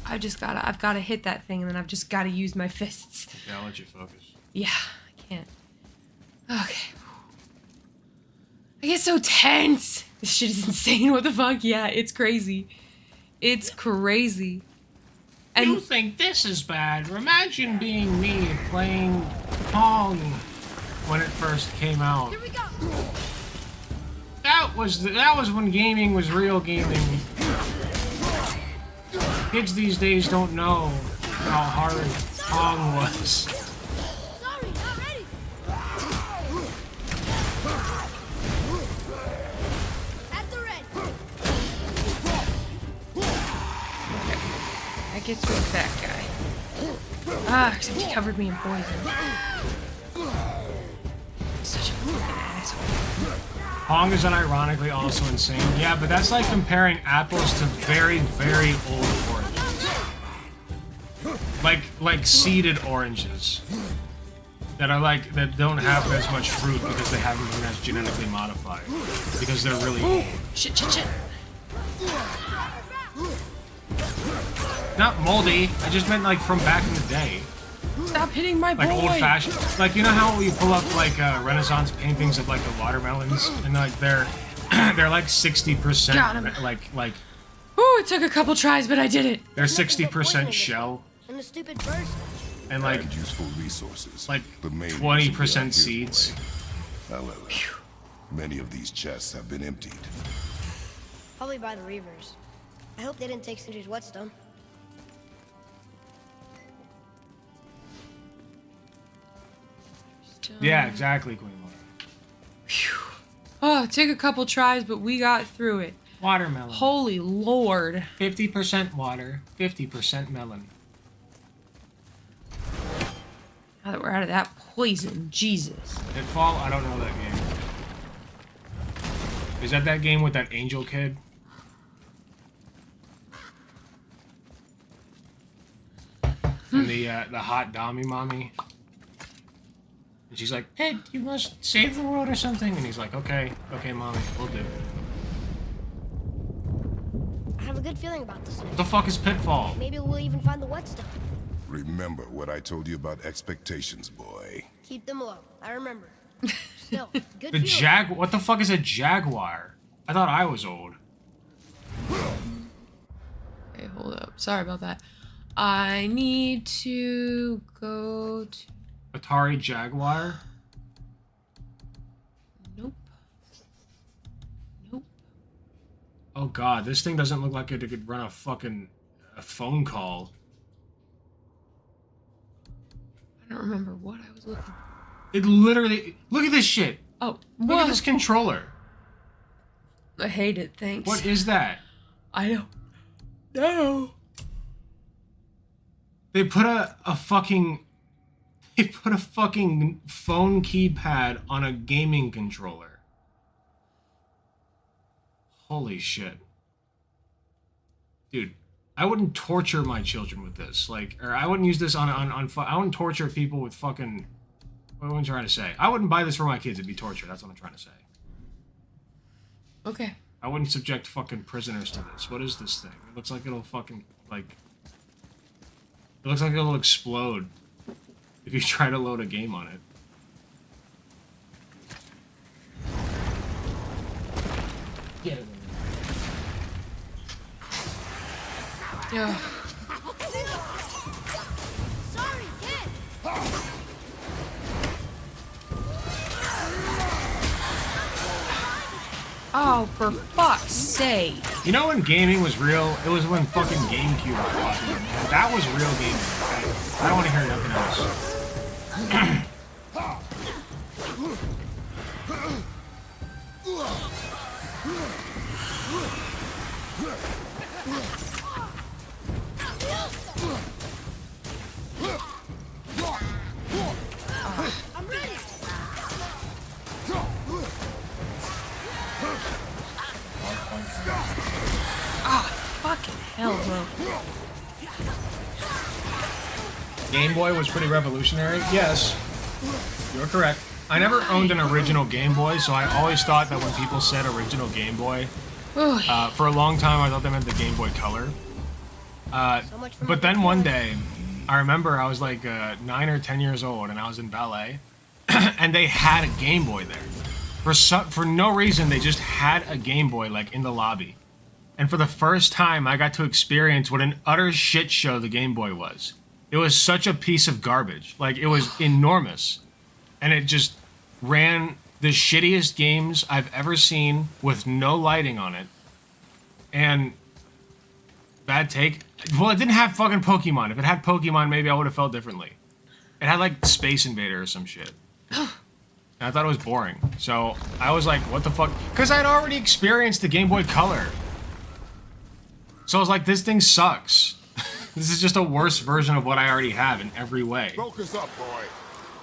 I've gotta hit that thing, and then I've just gotta use my fists. Okay, I'll let you focus. Yeah, I can't. Okay. I get so tense. This shit is insane. What the fuck? Yeah, it's crazy. It's crazy. And You think this is bad? Imagine being me playing Pong when it first came out. Here we go. That was when gaming was real gaming. Kids these days don't know how hard Pong was. Sorry, not ready. At the red. I get to that guy. Ah, except he covered me in poison. Such a fucking asshole. Pong is unironically also insane. Yeah, but that's like comparing apples to very, very old oranges. Like seeded oranges. That are like, that don't have as much fruit because they haven't been as genetically modified. Because they're really old. Shit, shit, shit. Not moldy, I just meant like from back in the day. Stop hitting my boy! Like old-fashioned. Like, you know how you pull up like Renaissance paintings of like the watermelons? And like they're like 60% Got him. like Ooh, it took a couple tries, but I did it. they're 60% shell And the stupid burst. and like useful resources. like The main 20% seeds. However, many of these chests have been emptied. Probably by the Reavers. I hope they didn't take Cinder's whetstone. Yeah, exactly, Queen Laura. Oh, it took a couple tries, but we got through it. Watermelon. Holy Lord. 50% water, 50% melon. Now that we're out of that poison, Jesus. Pitfall? I don't know that game. Is that game with that angel kid? And the hot Dami mommy? And she's like, hey, you must save the world or something? And he's like, okay, mommy, we'll do. I have a good feeling about this. What the fuck is Pitfall? Maybe we'll even find the whetstone. Remember what I told you about expectations, boy. Keep them low. I remember. Still, good The feeling. what the fuck is a jaguar? I thought I was old. Okay, hold up. Sorry about that. I need to go to... Atari Jaguar? Nope. Nope. Oh god, this thing doesn't look like it could run a phone call. I don't remember what I was looking for. It literally... Look at this shit! Oh, Look at this controller! I hate it, thanks. What is that? I don't know. They put a fucking... They put a fucking phone keypad on a gaming controller. Holy shit. Dude, I wouldn't torture my children with this. Like, or I wouldn't use this on I wouldn't torture people with fucking... What am I trying to say? I wouldn't buy this for my kids. It'd be torture. That's what I'm trying to say. Okay. I wouldn't subject fucking prisoners to this. What is this thing? It looks like it'll fucking, like... It looks like it'll explode if you try to load a game on it. Get it. Yeah. Sorry, kid. Oh, for fuck's sake. You know when gaming was real? It was when fucking GameCube was popular, man. That was real gaming, okay? I don't want to hear nothing else. I'm ready. Ah, fucking hell, bro. Game Boy was pretty revolutionary? Yes. You're correct. I never owned an original Game Boy, so I always thought that when people said original Game Boy, for a long time I thought they meant the Game Boy Color. But then one day, I remember I was like 9 or 10 years old and I was in ballet, and they had a Game Boy there. For no reason, they just had a Game Boy like in the lobby. And for the first time, I got to experience what an utter shit show the Game Boy was. It was such a piece of garbage. Like, it was enormous. And it just ran the shittiest games I've ever seen with no lighting on it. And bad take. Well, it didn't have fucking Pokemon. If it had Pokemon, maybe I would have felt differently. It had like Space Invader or some shit. And I thought it was boring. So I was like, what the fuck? Because I'd already experienced the Game Boy Color. So I was like, this thing sucks. This is just a worse version of what I already have in every way. Focus up, boy.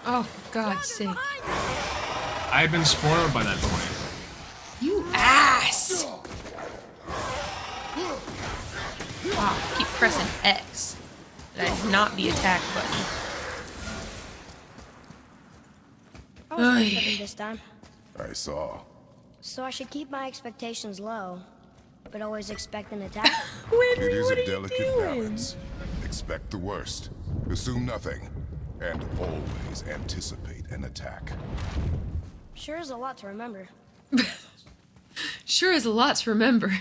Oh, for God's sake. I had been spoiled by that point. You ass! Wow, keep pressing X. That is not the attack button. I was confident this time. I saw. So I should keep my expectations low, but always expect an attack? It is a delicate balance. Expect the worst, assume nothing, and always anticipate an attack. Sure is a lot to remember. Sure is a lot to remember.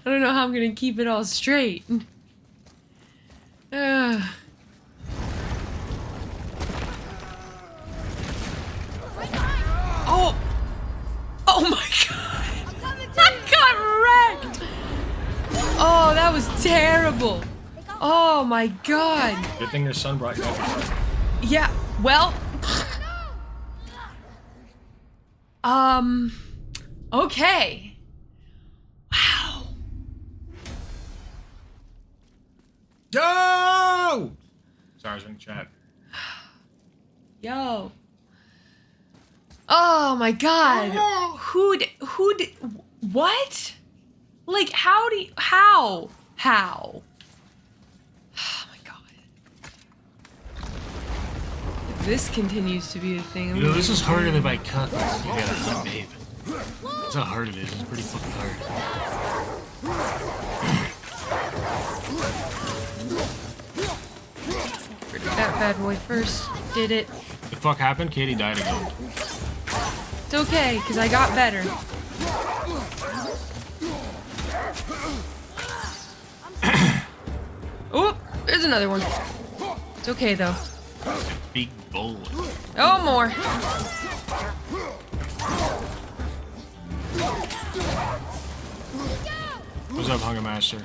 I don't know how I'm gonna keep it all straight. Oh! Oh my god! I got wrecked! Oh, that was terrible! Oh my god! Good thing your son brought you up. Yeah, well... Okay. Wow. Yo! Sorry, I was in the chat. Yo. Oh my god. Who did, what? Like, how? Oh my god. If this continues to be a thing, I'm You know, this gonna is be harder than my very- cut. Yeah, babe. That's how hard it is. It's pretty fucking hard. That bad boy first. Did it. The fuck happened? Katie died again. It's okay, because I got better. Oh, there's another one. It's okay, though. Big bull. Oh, more. What's up, Hunger Master?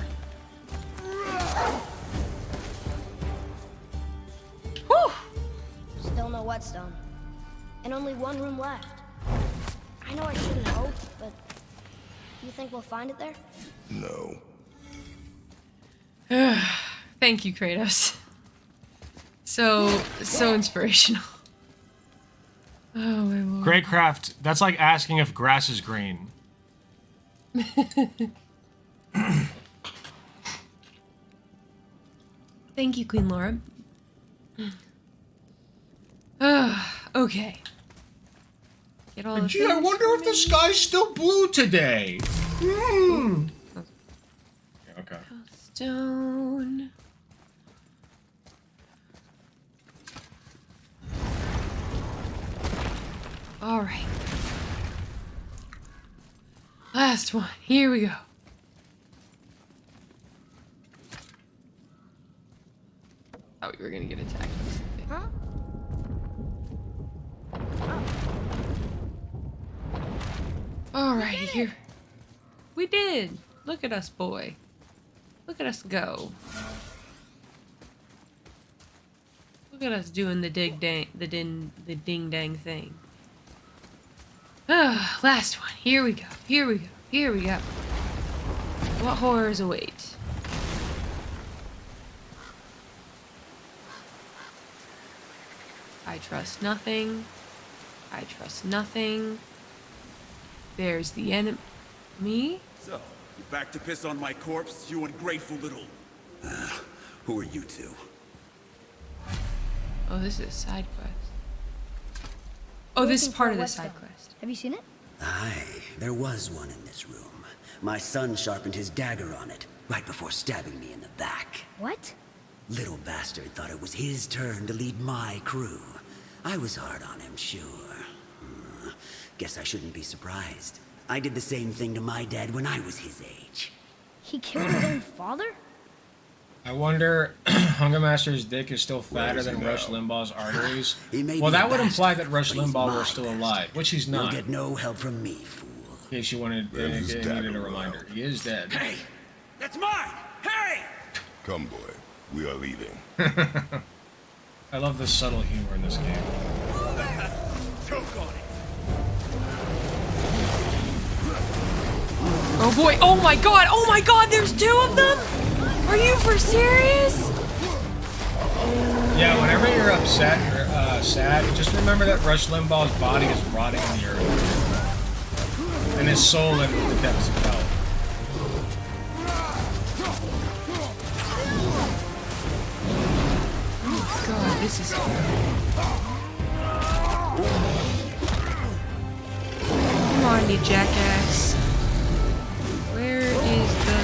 Whew. Still no whetstone. And only one room left. I know I shouldn't hope, but you think we'll find it there? No. Thank you, Kratos. So inspirational. Oh my lord. Greycraft, that's like asking if grass is green. Thank you, Queen Laura. Okay. Get all the Gee, I things wonder for if the me. sky's still blue today. Okay. Stone. All right. Last one. Here we go. Thought we were gonna get attacked. Huh? Alrighty, here. We did. Look at us, boy. Look at us go. Look at us doing the ding dang thing. Last one. Here we go. Here we go. Here we go. What horrors await? I trust nothing. I trust nothing. There's the enemy. So, you back to piss on my corpse, you ungrateful little... who are you two? Oh, this is a side quest. Oh, this is part of the side quest. Have you seen it? Aye, there was one in this room. My son sharpened his dagger on it, right before stabbing me in the back. What? Little bastard thought it was his turn to lead my crew. I was hard on him, sure. Guess I shouldn't be surprised. I did the same thing to my dad when I was his age. He killed his own father? I wonder, Hunger Master's dick is still fatter than Rush Limbaugh's arteries. Well, that would imply that Rush Limbaugh was still alive, which he's not. You'll get no help from me, fool. In case you wanted, needed a reminder, he is dead. Hey! That's mine! Hey! Come, boy. We are leaving. I love the subtle humor in this game. Choke on it! Oh boy! Oh my god! Oh my god! There's two of them! Are you for serious? Yeah, whenever you're upset or sad, just remember that Rush Limbaugh's body is rotting in the earth. And his soul in the depths of hell. Oh god, this is... Come on, you jackass. Where is the...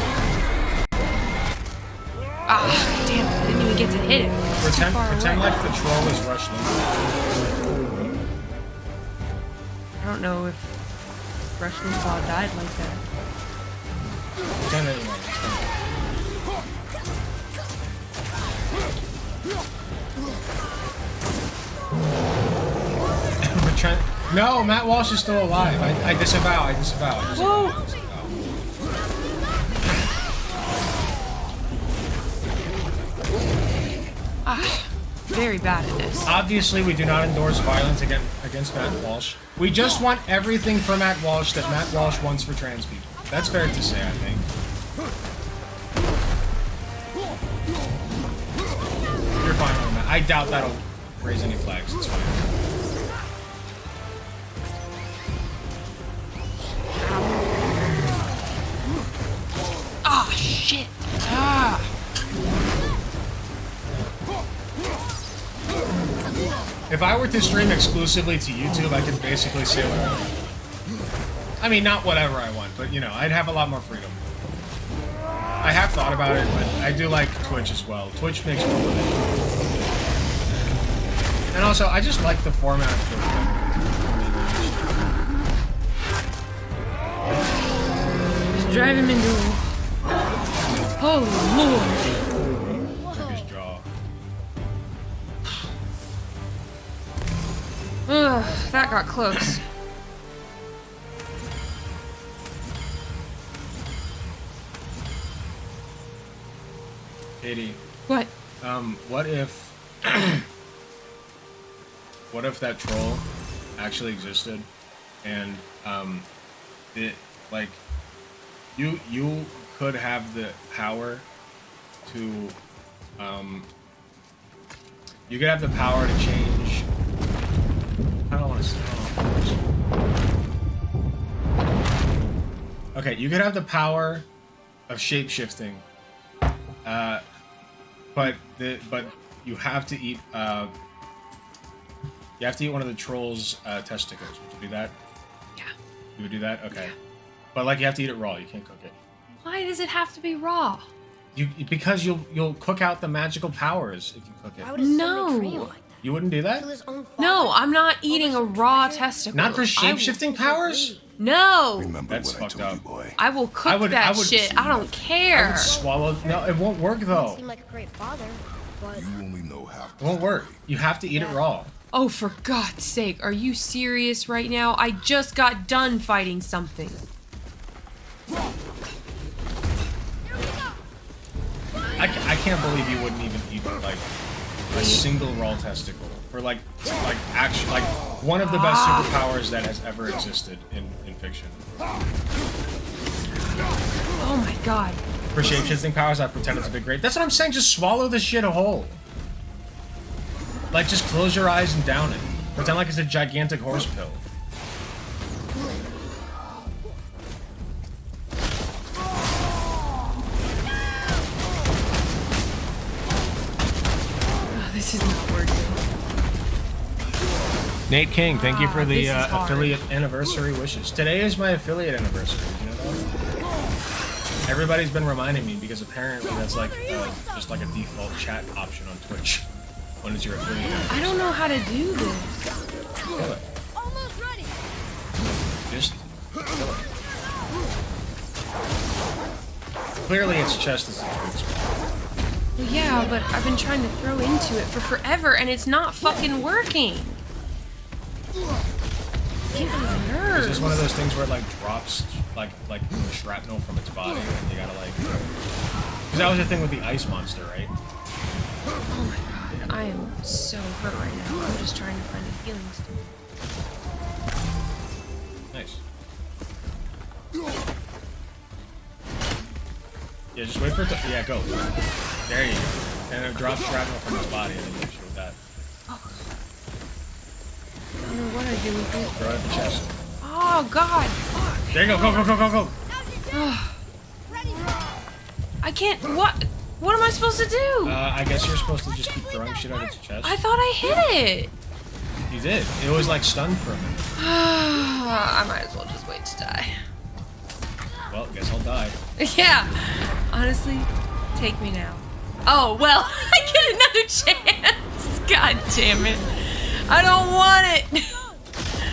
Ah, damn it, I didn't even get to hit it. Pretend like the troll is Rush Limbaugh. I don't know if Rush Limbaugh died like that. Pretend anyway. No, Matt Walsh is still alive. I disavow. Whoa! Ah, very bad at this. Obviously, we do not endorse violence against Matt Walsh. We just want everything for Matt Walsh that Matt Walsh wants for trans people. That's fair to say, I think. You're fine with that. I doubt that'll raise any flags. It's fine. Ah, shit. Ah. If I were to stream exclusively to YouTube, I could basically say whatever. I mean, not whatever I want, but you know, I'd have a lot more freedom. I have thought about it, but I do like Twitch as well. Twitch makes more money. And also, I just like the format of Twitch. Just drive him into it. Oh, Lord. Took his jaw. Ugh, that got close. Katie. What? What if that troll actually existed, and you could have the power to you could have the power to change. I don't want to say. Okay, you could have the power of shape-shifting, but you have to eat one of the troll's testicles. Would you do that? Yeah. You would do that? Okay. Yeah. But like you have to eat it raw. You can't cook it. Why does it have to be raw? Because you'll cook out the magical powers if you cook it. No. You wouldn't do that? No, I'm not eating a raw testicle. Not for shape-shifting powers? No. That's fucked up. I will cook that shit. I don't care. I would swallow. No, it won't work though. Seem like a great father, but You only know half. It won't work. You have to eat it raw. Oh, for God's sake, are you serious right now? I just got done fighting something. I can't believe you wouldn't even eat like a single raw testicle for like actually like one of the best superpowers that has ever existed in fiction. Oh my God. For shape-shifting powers, I pretend it's a big great. That's what I'm saying. Just swallow this shit whole. Like, just close your eyes and down it. Pretend like it's a gigantic horse pill. Oh, this is not working. Nate King, thank you for the affiliate anniversary wishes. Today is my affiliate anniversary. Did you know that? Everybody's been reminding me because apparently that's like just like a default chat option on Twitch. When is your affiliate anniversary? I don't know how to do this. Kill it. almost ready. Just kill it. Clearly it's chest is the truth. Well, yeah, but I've been trying to throw into it for forever and it's not fucking working. Get on my nerves. Is this one of those things where it like drops like shrapnel from its body and you gotta like... Because that was the thing with the ice monster, right? Oh my God, I am so hurt right now. I'm just trying to find a healing stone. Nice. Yeah, just wait for it to... Yeah, go. There you go. And it drops shrapnel from his body, and then you shoot that. I don't know what I do with it. Throw it at the chest. Oh, God. There you go. Go, go, go, go, go. I can't... What am I supposed to do? I guess you're supposed to just keep throwing shit at its chest. I thought I hit it. You did. It was like stunned for a minute. I might as well just wait to die. Well, guess I'll die. Yeah. Honestly, take me now. Oh, well, I get another chance. God damn it. I don't want it.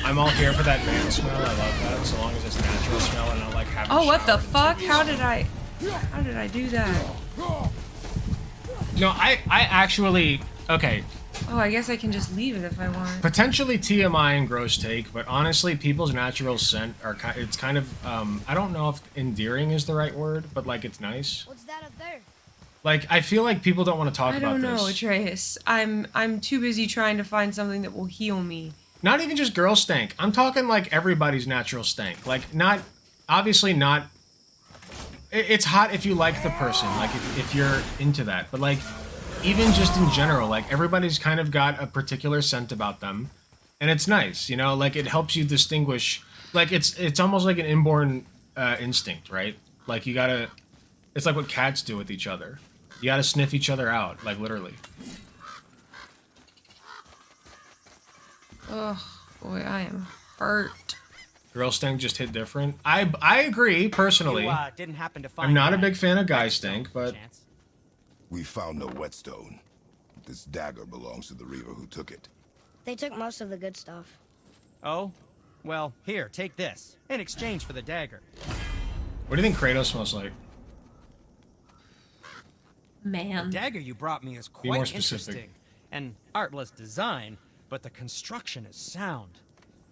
I'm all here for that man smell. I love that, so long as it's natural smell and I don't like having. Oh, what the fuck? How did I do that? No, I actually, okay. Oh, I guess I can just leave it if I want. Potentially TMI and gross take, but honestly, people's natural scent are it's kind of I don't know if endearing is the right word, but like it's nice. What's that up there? Like I feel like people don't want to talk about this. I don't know, Atreus. I'm too busy trying to find something that will heal me. Not even just girl stank. I'm talking like everybody's natural stank. Like not, obviously not. It's hot if you like the person, like if you're into that. But like, even just in general, like everybody's kind of got a particular scent about them, and it's nice, you know. Like it helps you distinguish. Like it's almost like an inborn instinct, right? Like you gotta. It's like what cats do with each other. You gotta sniff each other out, like literally. Oh boy, I am hurt. Girl stank just hit different. I agree personally. You, didn't happen to find I'm not a big fan of guy stank, but We found no whetstone. This dagger belongs to the Reaver who took it. They took most of the good stuff. Oh? Well, here, take this. In exchange for the dagger. what do you think Kratos smells like? Man. The dagger you brought me is Be more quite specific. interesting. An artless design, but the construction is sound.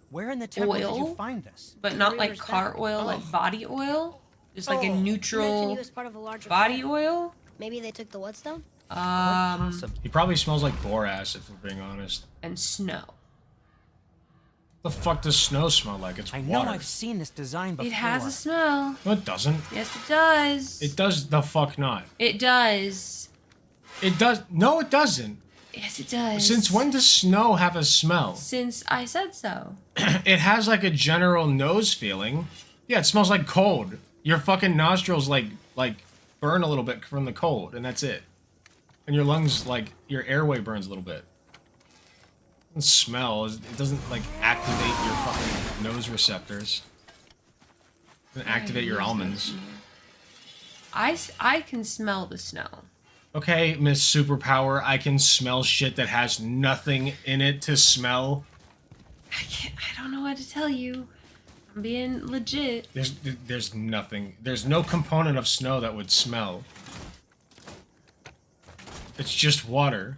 Where in the temple did you Oil? find this? But not like Reaver's car dagger. oil, like body oil? Just like a You mentioned neutral he was part of a larger body clan. oil? Maybe they took the whetstone? He probably smells like boar ass, if we're being honest. And snow. The fuck does snow smell like? It's I know water. I've seen this design before. It has a smell. No, it doesn't. Yes, it does. It does the fuck not. It does. It does. No, it doesn't. Yes, it does. Since when does snow have a smell? Since I said so. It has like a general nose feeling. Yeah, it smells like cold. Your fucking nostrils like burn a little bit from the cold, and that's it. And your lungs, like, your airway burns a little bit. It doesn't smell. It doesn't, like, activate your fucking nose receptors. It doesn't activate your almonds. I can smell the snow. Okay, Miss Superpower, I can smell shit that has nothing in it to smell. I don't know what to tell you. I'm being legit. There's nothing. There's no component of snow that would smell. It's just water.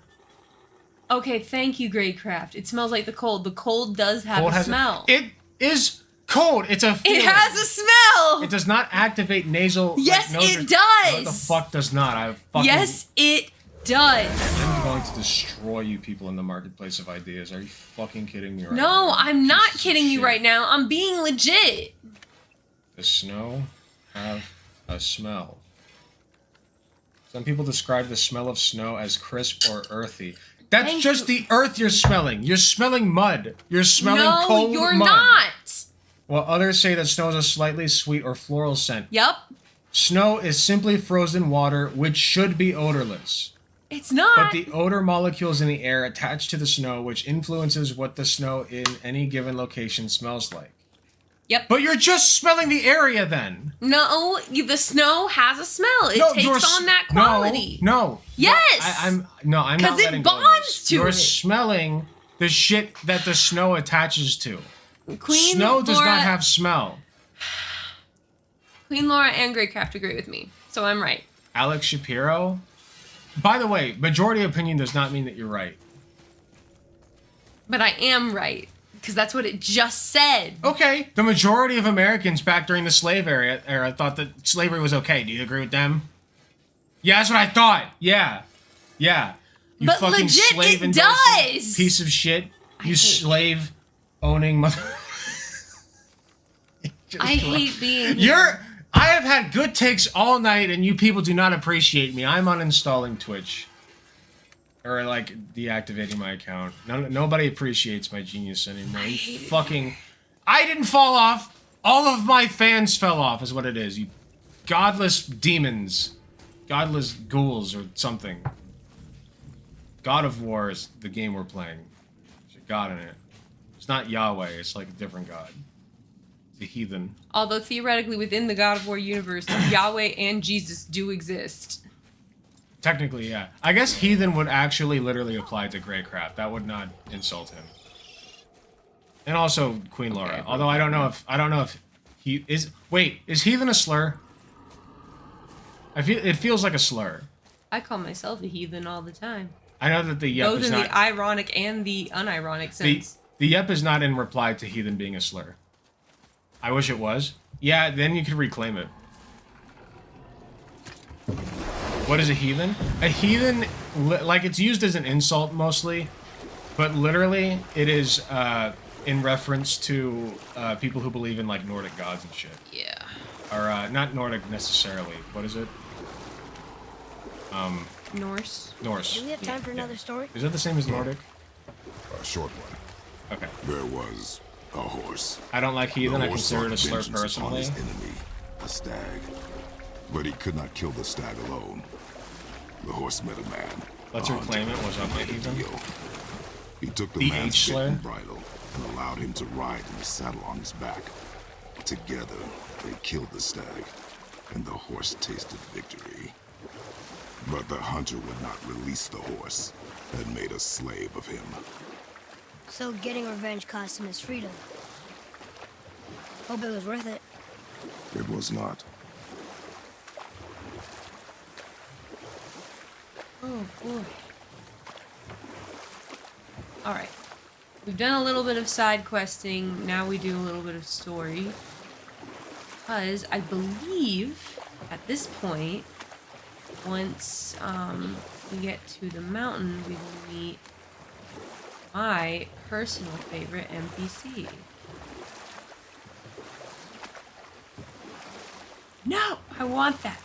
Okay, thank you, Greycraft. It smells like the cold. The cold does have Cold a smell. It is cold. It's a feeling. It has a smell. It does not activate nasal. Yes, like, nose it or- does. What the fuck does not? I fucking. Yes, it does. I'm going to destroy you people in the marketplace of ideas. Are you fucking kidding me right now? No, I'm not kidding you right now. I'm being legit. Does snow have a smell? Some people describe the smell of snow as crisp or earthy. That's Thank just the earth you're smelling. You're smelling mud. You're smelling No, cold you're mud. not. While others say that snow is a slightly sweet or floral scent. Yep. Snow is simply frozen water, which should be odorless. It's not. But the odor molecules in the air attach to the snow, which influences what the snow in any given location smells like. Yep. But you're just smelling the area then. No, the snow has a smell. It takes on that quality. No. Yes. I'm not Because letting it go of bonds this. to You're it. smelling the shit that the snow attaches to. Queen Snow does Laura- not have smell. Queen Laura and Greycraft agree with me, so I'm right. Alex Shapiro. By the way, majority opinion does not mean that you're right. But I am right, because that's what it just said. Okay, the majority of Americans back during the slave era thought that slavery was okay. Do you agree with them? Yeah, that's what I thought. Yeah. You But fucking legit, slave it endorsing does! piece of shit. You slave owning mother. I hate being You're. I have had good takes all night, and you people do not appreciate me. I'm uninstalling Twitch. Or, like, deactivating my account. Nobody appreciates my genius anymore. You fucking... I didn't fall off! All of my fans fell off, is what it is. You godless demons. Godless ghouls, or something. God of War is the game we're playing. There's a god in it. It's not Yahweh, it's like a different god. It's a heathen. Although theoretically within the God of War universe, Yahweh and Jesus do exist. Technically, yeah. I guess heathen would actually literally apply to Greycraft. That would not insult him. And also Queen Laura. Although I don't know if he is. Wait, is heathen a slur? It feels like a slur. I call myself a heathen all the time. I know that the yep Both is in not the ironic and the unironic sense. the yep is not in reply to heathen being a slur. I wish it was. Yeah, then you could reclaim it. What is a heathen? A heathen, like, it's used as an insult mostly, but literally it is in reference to people who believe in, like, Nordic gods and shit. Yeah. Or not Nordic necessarily. What is it? Norse. Norse. Do we have time for another story? Is that the same as Nordic? A short one. Okay. There was a horse. I don't like heathen. The I horse consider it a sought slur vengeance upon personally. his enemy, a stag. But he could not kill the stag alone. The horse met a man. Let's reclaim it. What's up, my heathen? He took the The man's H bit slur? and bridle and allowed him to ride in the saddle on his back. Together, they killed the stag, and the horse tasted victory. But the hunter would not release the horse and made a slave of him. So getting revenge cost him his freedom. Hope it was worth it. It was not. Oh boy. Alright. We've done a little bit of side questing, now we do a little bit of story. Because I believe at this point, once we get to the mountain, we will meet my personal favorite NPC. No! I want that!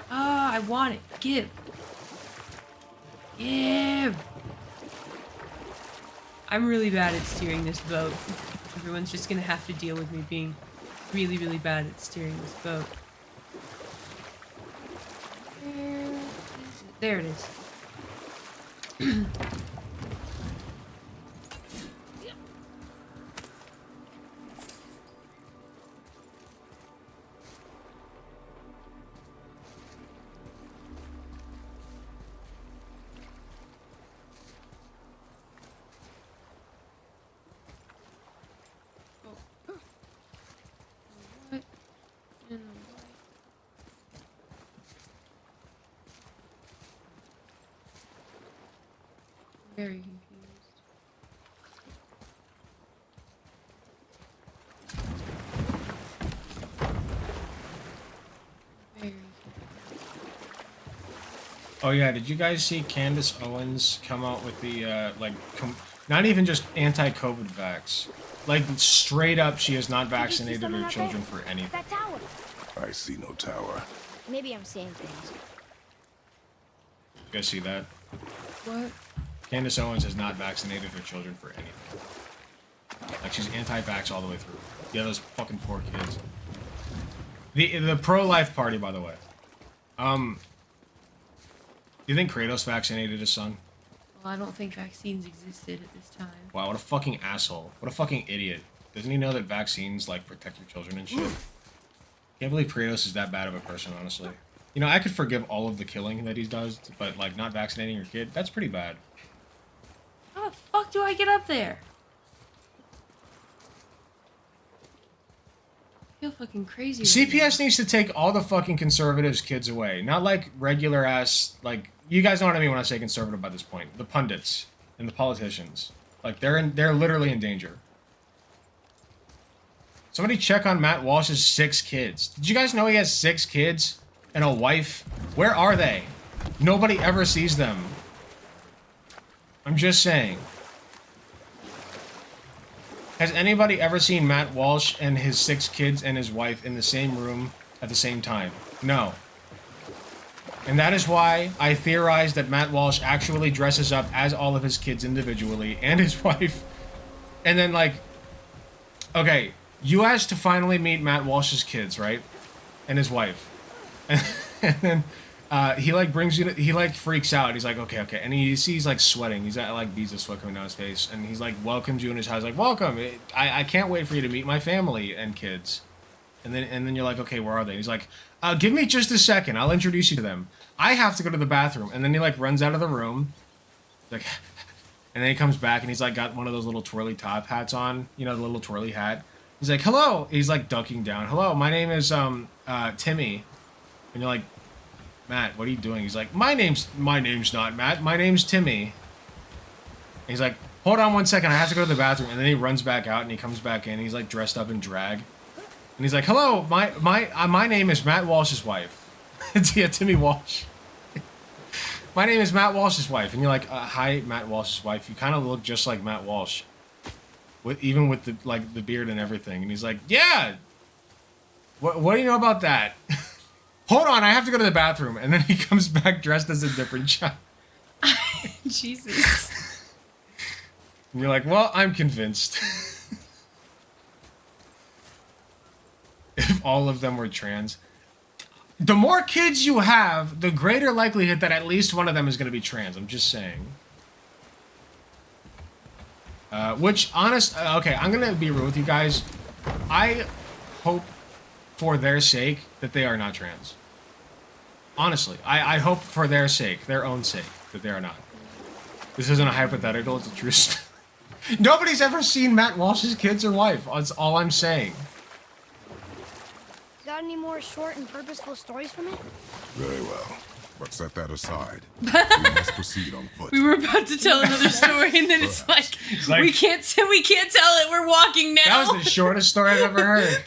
I want it. Give! Give! I'm really bad at steering this boat. Everyone's just gonna have to deal with me being really, really bad at steering this boat. There it is. Very confused. Very confused. Oh yeah, did you guys see Candace Owens come out with the not even just anti-COVID vax, like straight up she has not vaccinated her children for anything. That tower. I see no tower. Maybe I'm seeing things. You guys see that? What? Candace Owens has not vaccinated her children for anything. Like, she's anti-vax all the way through. Yeah, those fucking poor kids. The pro-life party, by the way. Do you think Kratos vaccinated his son? Well, I don't think vaccines existed at this time. Wow, what a fucking asshole. What a fucking idiot. Doesn't he know that vaccines, like, protect your children and shit? Can't believe Kratos is that bad of a person, honestly. You know, I could forgive all of the killing that he does, but, like, not vaccinating your kid, that's pretty bad. How the fuck do I get up there? I feel fucking crazy. CPS needs to take all the fucking conservatives' kids away. Not like regular ass, like, you guys know what I mean when I say conservative by this point. The pundits and the politicians. Like, they're literally in danger. Somebody check on Matt Walsh's 6 kids. Did you guys know he has 6 kids and a wife? Where are they? Nobody ever sees them. I'm just saying. Has anybody ever seen Matt Walsh and his 6 kids and his wife in the same room at the same time. No. And that is why I theorized that Matt Walsh actually dresses up as all of his kids individually and his wife. And then, like, okay, you asked to finally meet Matt Walsh's kids, right? And his wife. And then he, like, brings you to, he, like, freaks out. He's like, okay. And he sees, like, sweating. He's got, like, beads of sweat coming down his face. And he's, like, welcomes you in his house. Like, welcome. I can't wait for you to meet my family and kids. And then you're like, okay, where are they? And he's like, give me just a second. I'll introduce you to them. I have to go to the bathroom. And then he, like, runs out of the room. Like, and then he comes back and he's, like, got one of those little twirly top hats on. You know, the little twirly hat. He's like, hello. He's, like, ducking down. Hello, my name is, Timmy. And you're like, Matt, what are you doing? He's like, my name's not Matt. My name's Timmy. And he's like, hold on one second. I have to go to the bathroom. And then he runs back out and he comes back in. He's, like, dressed up in drag. And he's like, hello, my name is Matt Walsh's wife. It's, yeah, Timmy Walsh. My name is Matt Walsh's wife. And you're like, hi, Matt Walsh's wife. You kind of look just like Matt Walsh. Even with the, like, the beard and everything. And he's like, yeah. What do you know about that? Hold on, I have to go to the bathroom. And then he comes back dressed as a different child. Jesus. And you're like, well, I'm convinced. If all of them were trans. The more kids you have, the greater likelihood that at least one of them is going to be trans. I'm just saying. Okay, I'm going to be real with you guys. I hope for their sake that they are not trans. Honestly, I hope for their sake, their own sake, that they are not. This isn't a hypothetical, it's a true story. Nobody's ever seen Matt Walsh's kids or wife. That's all I'm saying. Got any more short and purposeful stories from it? Very well. But set that aside. We must proceed on foot. We were about to tell another story, and then it's like we can't tell it. We're walking now. That was the shortest story I've ever heard.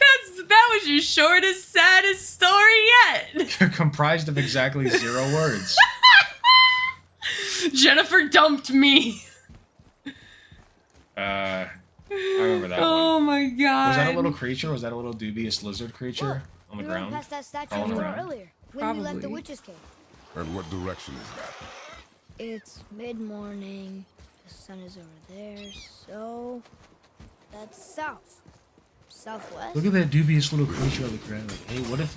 That was your shortest, saddest story yet. Comprised of exactly 0 words. Jennifer dumped me. I remember that one. Oh my god. Was that a little creature? Was that a little dubious lizard creature on the We ground? went past that statue Crawling of Thor around? earlier when we left the witch's cave. And what direction is that? It's mid-morning. The sun is over there, so that's south. Southwest. Look at that dubious little creature on the ground. Like, hey, what if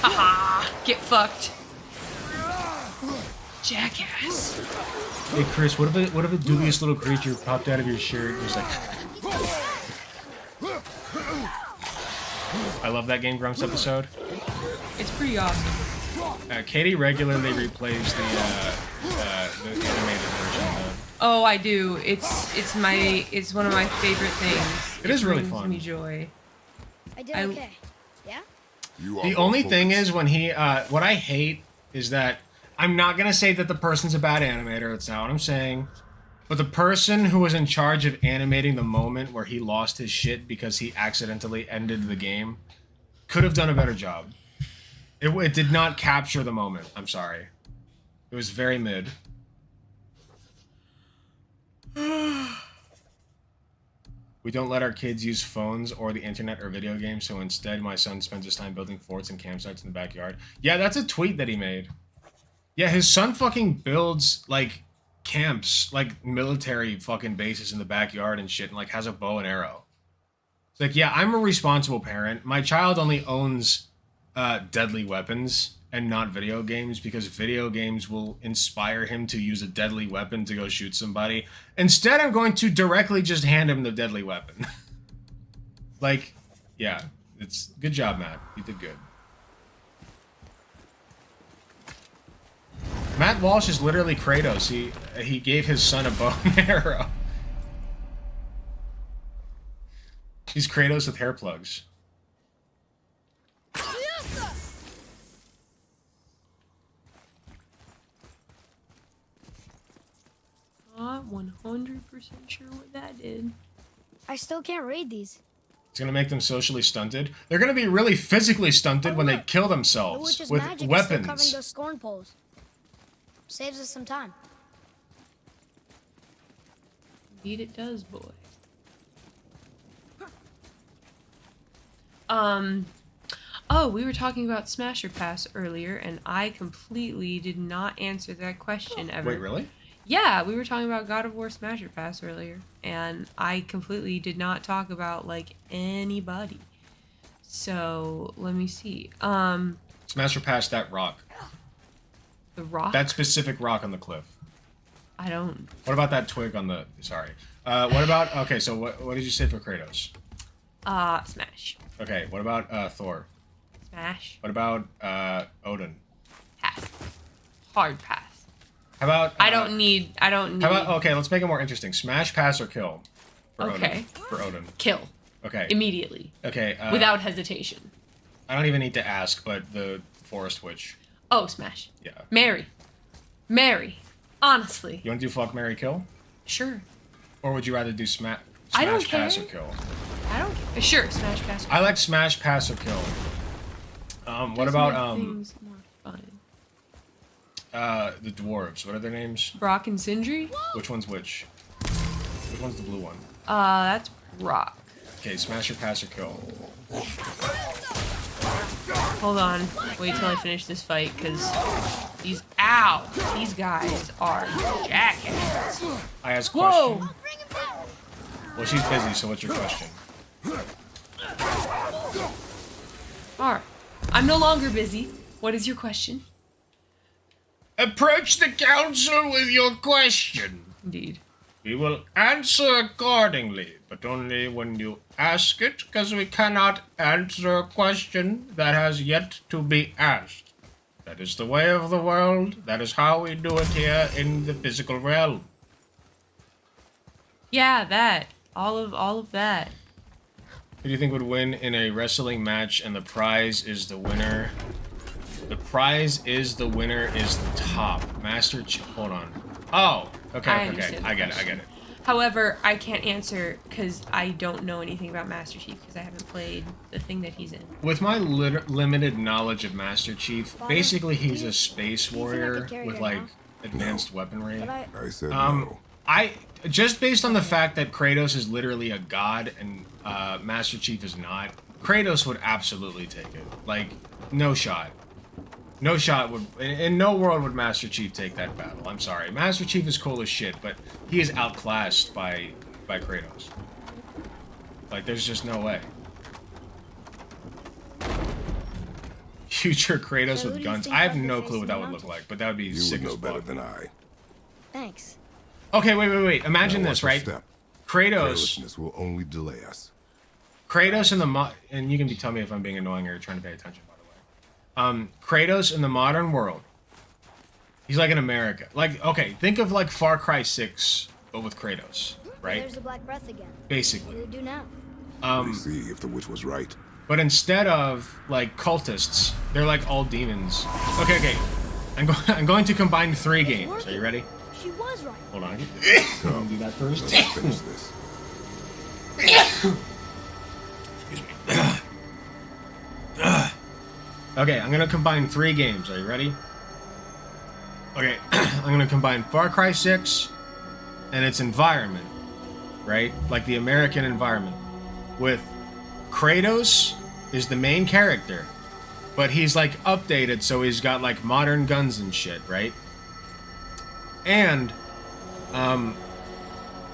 Haha, get fucked. Jackass. Hey Chris, what if a dubious little creature popped out of your shirt and was like I love that Game Grumps episode. It's pretty awesome. Katie regularly replays the animated version of. Oh, I do. It's one of my favorite things. It is really brings fun. me joy. I did okay. Yeah? The only thing is when he what I hate is that I'm not gonna say that the person's a bad animator, that's not what I'm saying. But the person who was in charge of animating the moment where he lost his shit because he accidentally ended the game could have done a better job. It did not capture the moment. I'm sorry. It was very mid. We don't let our kids use phones or the internet or video games, so instead my son spends his time building forts and campsites in the backyard. Yeah, that's a tweet that he made. Yeah, his son fucking builds, like, camps, like, military fucking bases in the backyard and shit, and, like, has a bow and arrow. It's like, yeah, I'm a responsible parent. My child only owns deadly weapons and not video games because video games will inspire him to use a deadly weapon to go shoot somebody. Instead, I'm going to directly just hand him the deadly weapon. Like, yeah, it's good job, Matt. You did good. Matt Walsh is literally Kratos. He gave his son a bow and arrow. He's Kratos with hair plugs. 100% sure what that did. I still can't read these. It's gonna make them socially stunted. They're gonna be really physically stunted when they kill The themselves witch's with magic is still covering weapons. those scorn poles. Saves us some time. Indeed it does, boy. Oh, we were talking about Smash or Pass earlier, and I completely did not answer that question ever. Wait, really? Yeah, we were talking about God of War Smash or Pass earlier, and I completely did not talk about, like, anybody. So, let me see. Smash or Pass that rock. The rock? That specific rock on the cliff. I don't... What about that twig on the... Sorry. What about... Okay, so what did you say for Kratos? Smash. Okay, what about Thor? Smash. What about Odin? Pass. Hard pass. How about... I don't need... How about... Okay, let's make it more interesting. Smash, pass, or kill? For Okay. Odin. For Odin. Kill. Okay. Immediately. Okay. Without hesitation. I don't even need to ask, but the Forest Witch. Oh, Smash. Yeah. Mary. Honestly. You want to do fuck, marry, kill? Sure. Or would you rather do smash, I don't pass, care. or kill? I don't care. Sure, Smash, pass. I like smash, pass, or kill. What about Things more fun. the dwarves? What are their names? Brock and Sindri? Which one's which? Which one's the blue one? That's Brock. Okay, smash or pass or kill. Hold on. Wait till I finish this fight, because these... Ow! These guys are jackasses. I ask Whoa! question. Well, she's busy, so what's your question? Alright. I'm no longer busy. What is your question? Approach the council with your question. Indeed. We will answer accordingly, but only when you ask it, because we cannot answer a question that has yet to be asked. That is the way of the world. That is how we do it here in the physical realm. Yeah, that. All of that. Who do you think would win in a wrestling match and the prize is the winner? The prize is the winner is the top. Hold on. Oh, okay. I get it. However, I can't answer because I don't know anything about Master Chief because I haven't played the thing that he's in. With my limited knowledge of Master Chief, basically he's a space warrior with like advanced weaponry. I said no. Just based on the fact that Kratos is literally a god and Master Chief is not, Kratos would absolutely take it. Like, no shot. No shot would, in no world would Master Chief take that battle. I'm sorry. Master Chief is cool as shit, but he is outclassed by Kratos. Like, there's just no way. Future Kratos with guns. I have no clue what that would look like, but that would be sick as fuck. You would know better than I. Thanks. Okay, wait. Imagine this, right? Kratos. Carelessness will only delay us. Kratos in the and you can tell me if I'm being annoying or trying to pay attention, by the way. Kratos in the modern world. He's like in America. Like, okay, think of like Far Cry 6, but with Kratos, right? There's the Black Breath again. Basically. What do we do now? Let's see if the witch was right. But instead of like cultists, they're like all demons. Okay. I'm going to combine 3 games. Are you ready? She was right. Hold on. Come do that first. Let's finish this. Okay, I'm gonna combine 3 games. Are you ready? Okay, I'm gonna combine Far Cry 6 and its environment, right? Like the American environment, with Kratos is the main character, but he's like updated, so he's got like modern guns and shit, right? And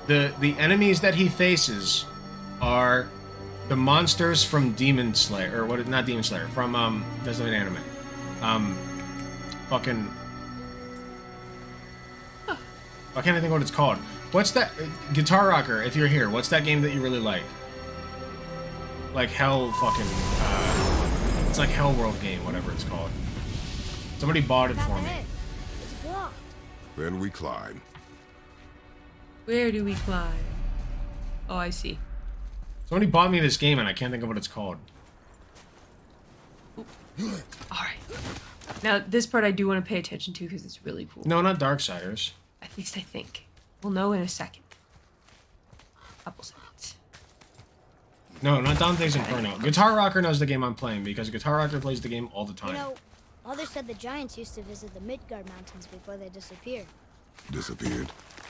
the enemies that he faces are the monsters from Demon Slayer, or what? Not Demon Slayer, from there's an anime, fucking. I can't think what it's called. What's that? Guitar Rocker, if you're here, what's that game that you really like? Like Hell fucking, it's like Hell World game, whatever it's called. Somebody bought it for me. It's blocked. Then we climb. Where do we climb? Oh, I see. Somebody bought me this game and I can't think of what it's called. Alright. Now, this part I do want to pay attention to because it's really cool. No, not Darksiders. At least I think. We'll know in a second. Couple seconds. No, not Dante's Inferno. Guitar Rocker knows the game I'm playing because Guitar Rocker plays the game all the time. You know, Mother said the giants used to visit the Midgard Mountains before they disappeared. Disappeared?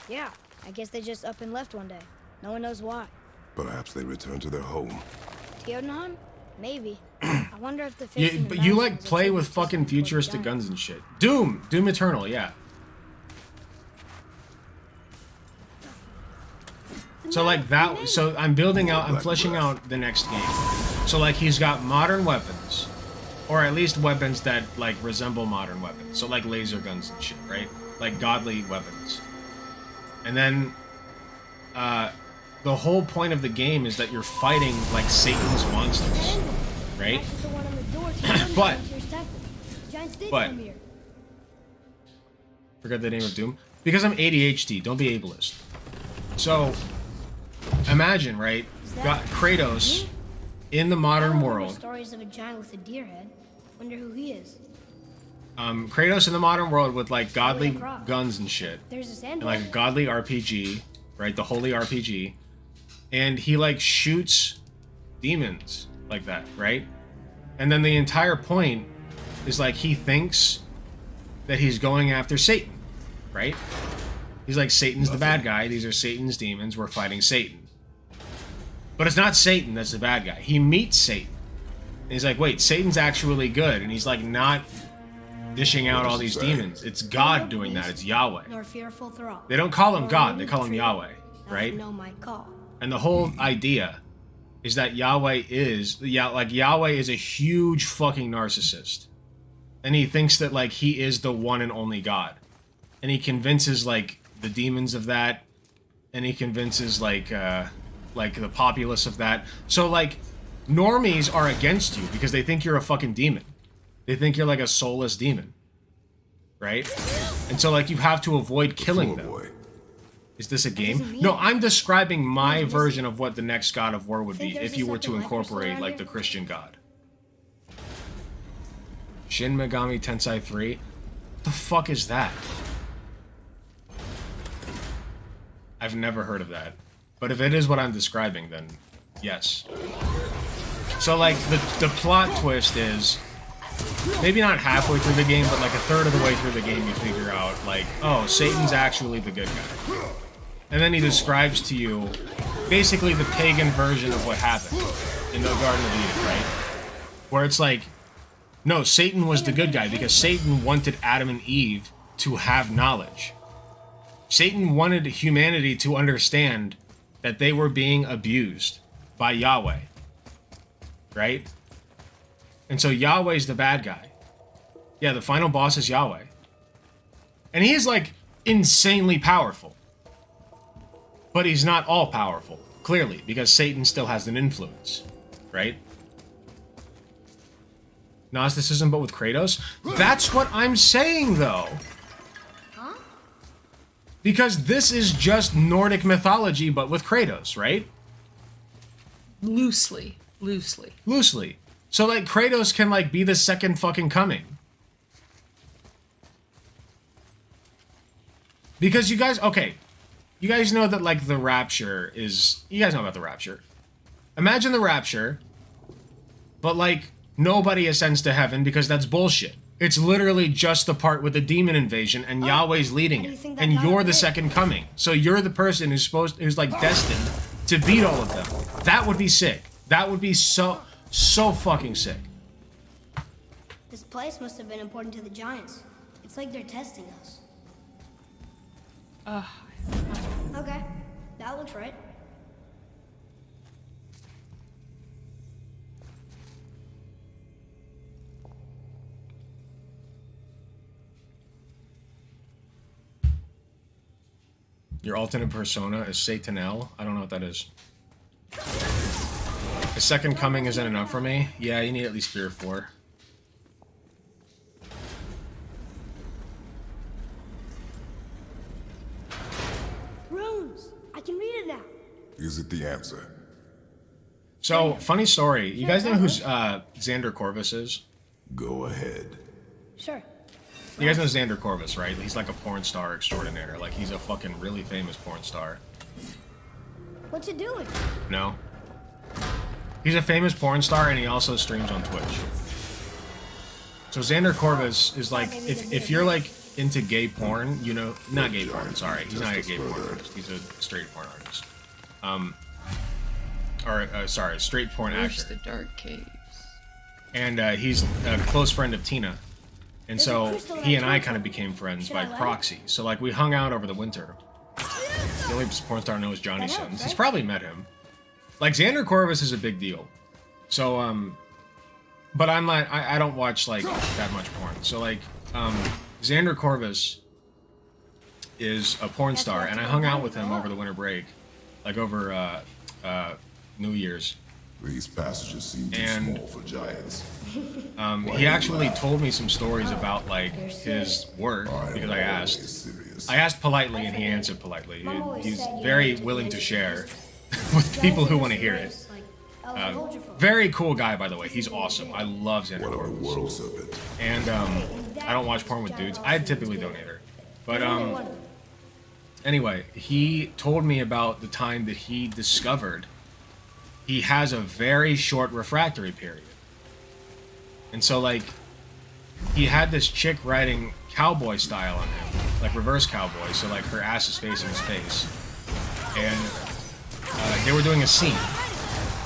Yeah, I guess they just up and left one day. No one knows why. Perhaps they returned to their home. Jotunheim? Maybe. I wonder if the face in the But you mountain like is a play tribute with to some fucking important futuristic giant. guns and shit. Doom Eternal, yeah. So like that, so I'm building out, I'm fleshing out the next game. So like he's got modern weapons, or at least weapons that like resemble modern weapons. So like laser guns and shit, right? Like godly weapons. And then, the whole point of the game is that you're fighting like Satan's monsters, right? but forget the name of Doom because I'm ADHD. Don't be ableist. So imagine, right? Got Kratos in the modern world. Stories of a giant with a deer head. Wonder who he is. Kratos in the modern world with like godly guns and shit, There's a and sandbox. like a godly RPG, right? The holy RPG, and he like shoots demons like that, right? And then the entire point is like he thinks that he's going after Satan, right? He's like, Satan's the bad guy. These are Satan's demons. We're fighting Satan. But it's not Satan that's the bad guy. He meets Satan. And he's like, wait, Satan's actually good. And he's like not dishing out all these demons. It's God doing that. It's Yahweh. Nor fearful thrall. They don't call him God. They call him Yahweh, right? Know my call. And the whole idea is that Yahweh is a huge fucking narcissist. And he thinks that like he is the one and only God. And he convinces like the demons of that, and he convinces like the populace of that. So like normies are against you because they think you're a fucking demon. They think you're like a soulless demon. Right? And so like you have to avoid killing them. Is this a game? No, I'm describing my version of what the next God of War would be if you were to incorporate like the Christian God. Shin Megami Tensei 3? What the fuck is that? I've never heard of that. But if it is what I'm describing, then yes. So like the plot twist is maybe not halfway through the game, but like a third of the way through the game you figure out like, oh, Satan's actually the good guy. And then he describes to you basically the pagan version of what happened in the Garden of Eden, right? Where it's like, no, Satan was the good guy because Satan wanted Adam and Eve to have knowledge. Satan wanted humanity to understand that they were being abused by Yahweh, right? And so Yahweh's the bad guy. Yeah, the final boss is Yahweh. And he is like insanely powerful. But he's not all powerful, clearly, because Satan still has an influence, right? Gnosticism, but with Kratos? That's what I'm saying, though. Huh? Because this is just Nordic mythology, but with Kratos, right? Loosely. Loosely. So, like, Kratos can, like, be the second fucking coming. Because you guys... Okay. You guys know that, like, the Rapture is... You guys know about the Rapture. Imagine the Rapture, but, like, nobody ascends to heaven because that's bullshit. It's literally just the part with the demon invasion and Yahweh's leading it. And you're the second coming. So you're the person who's like, destined to beat all of them. That would be sick. That would be so fucking sick. This place must have been important to the giants. It's like they're testing us. Okay, that looks right. Your alternate persona is Satanel. I don't know what that is. The second coming isn't enough for me. Yeah, you need at least 3 or 4. Runes! I can read it now. Is it the answer? So, funny story. You guys know who Xander Corvus is? Go ahead. Sure. You guys know Xander Corvus, right? He's like a porn star extraordinaire. Like, he's a fucking really famous porn star. What's it doing? No? He's a famous porn star, and he also streams on Twitch. So Xander Corvus is like, if you're like into gay porn, you know, not gay porn, sorry. He's not a gay porn artist. He's a straight porn artist. Sorry, straight porn actor. The dark caves. and he's a close friend of Tina. And so he and I kind of became friends by proxy. So like we hung out over the winter. The only porn star I know is Johnny Sins. He's probably met him. Like Xander Corvus is a big deal. So but I'm like I don't watch like that much porn. So like Xander Corvus is a porn star, and I hung out with him over the winter break, like over New Year's. These passages seem too small for giants. He actually told me some stories about like his work because I asked. I asked politely, and he answered politely. He's very willing to share with people who want to hear it. Very cool guy, by the way. He's awesome. I love Xander Corvus. And I don't watch porn with dudes. I typically don't either. But anyway, he told me about the time that he discovered he has a very short refractory period. And so, like, he had this chick riding cowboy style on him, like reverse cowboy, so, like, her ass is facing his face. And they were doing a scene.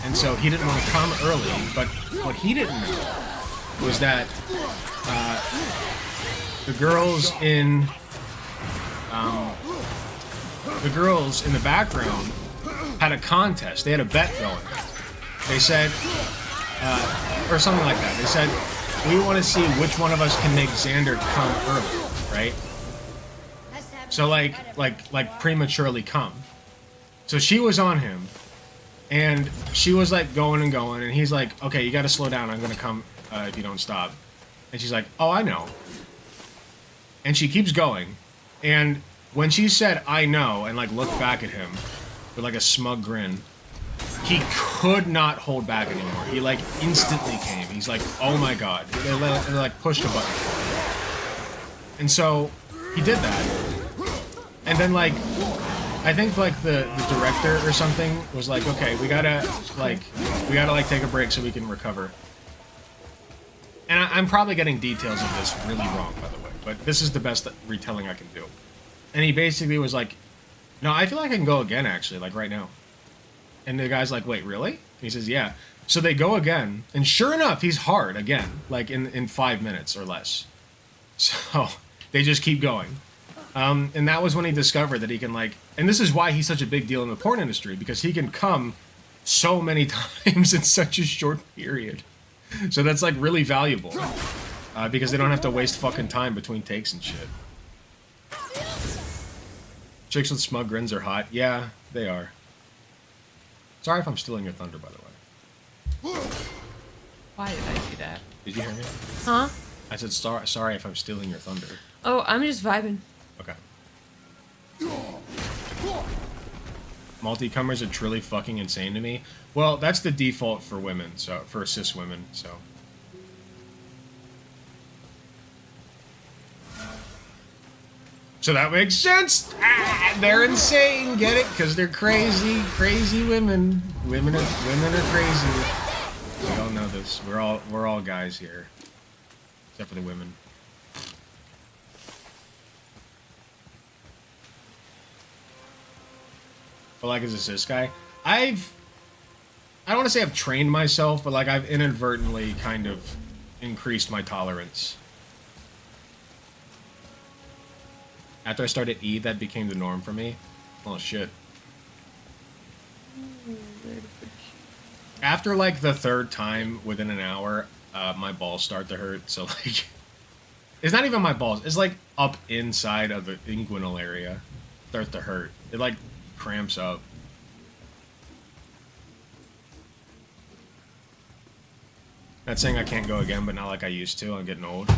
And so he didn't want to come early, but what he didn't know was that the girls in the background had a contest. They had a bet going. They said, or something like that. They said, we want to see which one of us can make Xander come early, right? So like prematurely come. So she was on him, and she was like going and going, and he's like, okay, you got to slow down. I'm gonna come if you don't stop. And she's like, oh, I know. And she keeps going, and when she said, I know, and like looked back at him with like a smug grin, he could not hold back anymore. He like instantly came. He's like, oh my god. They like pushed a button. And so he did that. And then like, I think like the director or something was like, okay, we gotta take a break so we can recover. And I'm probably getting details of this really wrong, by the way, but this is the best retelling I can do. And he basically was like, no, I feel like I can go again, actually, like right now. And the guy's like, wait, really? And he says, yeah. So they go again, and sure enough, he's hard again, like in 5 minutes or less. So they just keep going. And that was when he discovered that he can like, and this is why he's such a big deal in the porn industry, because he can come so many times in such a short period. So that's like really valuable, because they don't have to waste fucking time between takes and shit. Chicks with smug grins are hot. Yeah, they are. Sorry if I'm stealing your thunder, by the way. Why did I do that? Did you hear me? Huh? I said sorry if I'm stealing your thunder. Oh, I'm just vibing. Okay. Multi-cummers are truly fucking insane to me. Well, that's the default for women, so for cis women, so. So that makes sense. Ah, they're insane. Get it? Because they're crazy, crazy women. Women are crazy. We all know this. We're all guys here, except for the women. But like as a cis guy, I don't want to say I've trained myself, but like I've inadvertently kind of increased my tolerance. After I started E, that became the norm for me. Oh shit. After like the third time within an hour, my balls start to hurt. So like, it's not even my balls. It's like up inside of the inguinal area start to hurt. It like cramps up. Not saying I can't go again, but not like I used to. I'm getting old.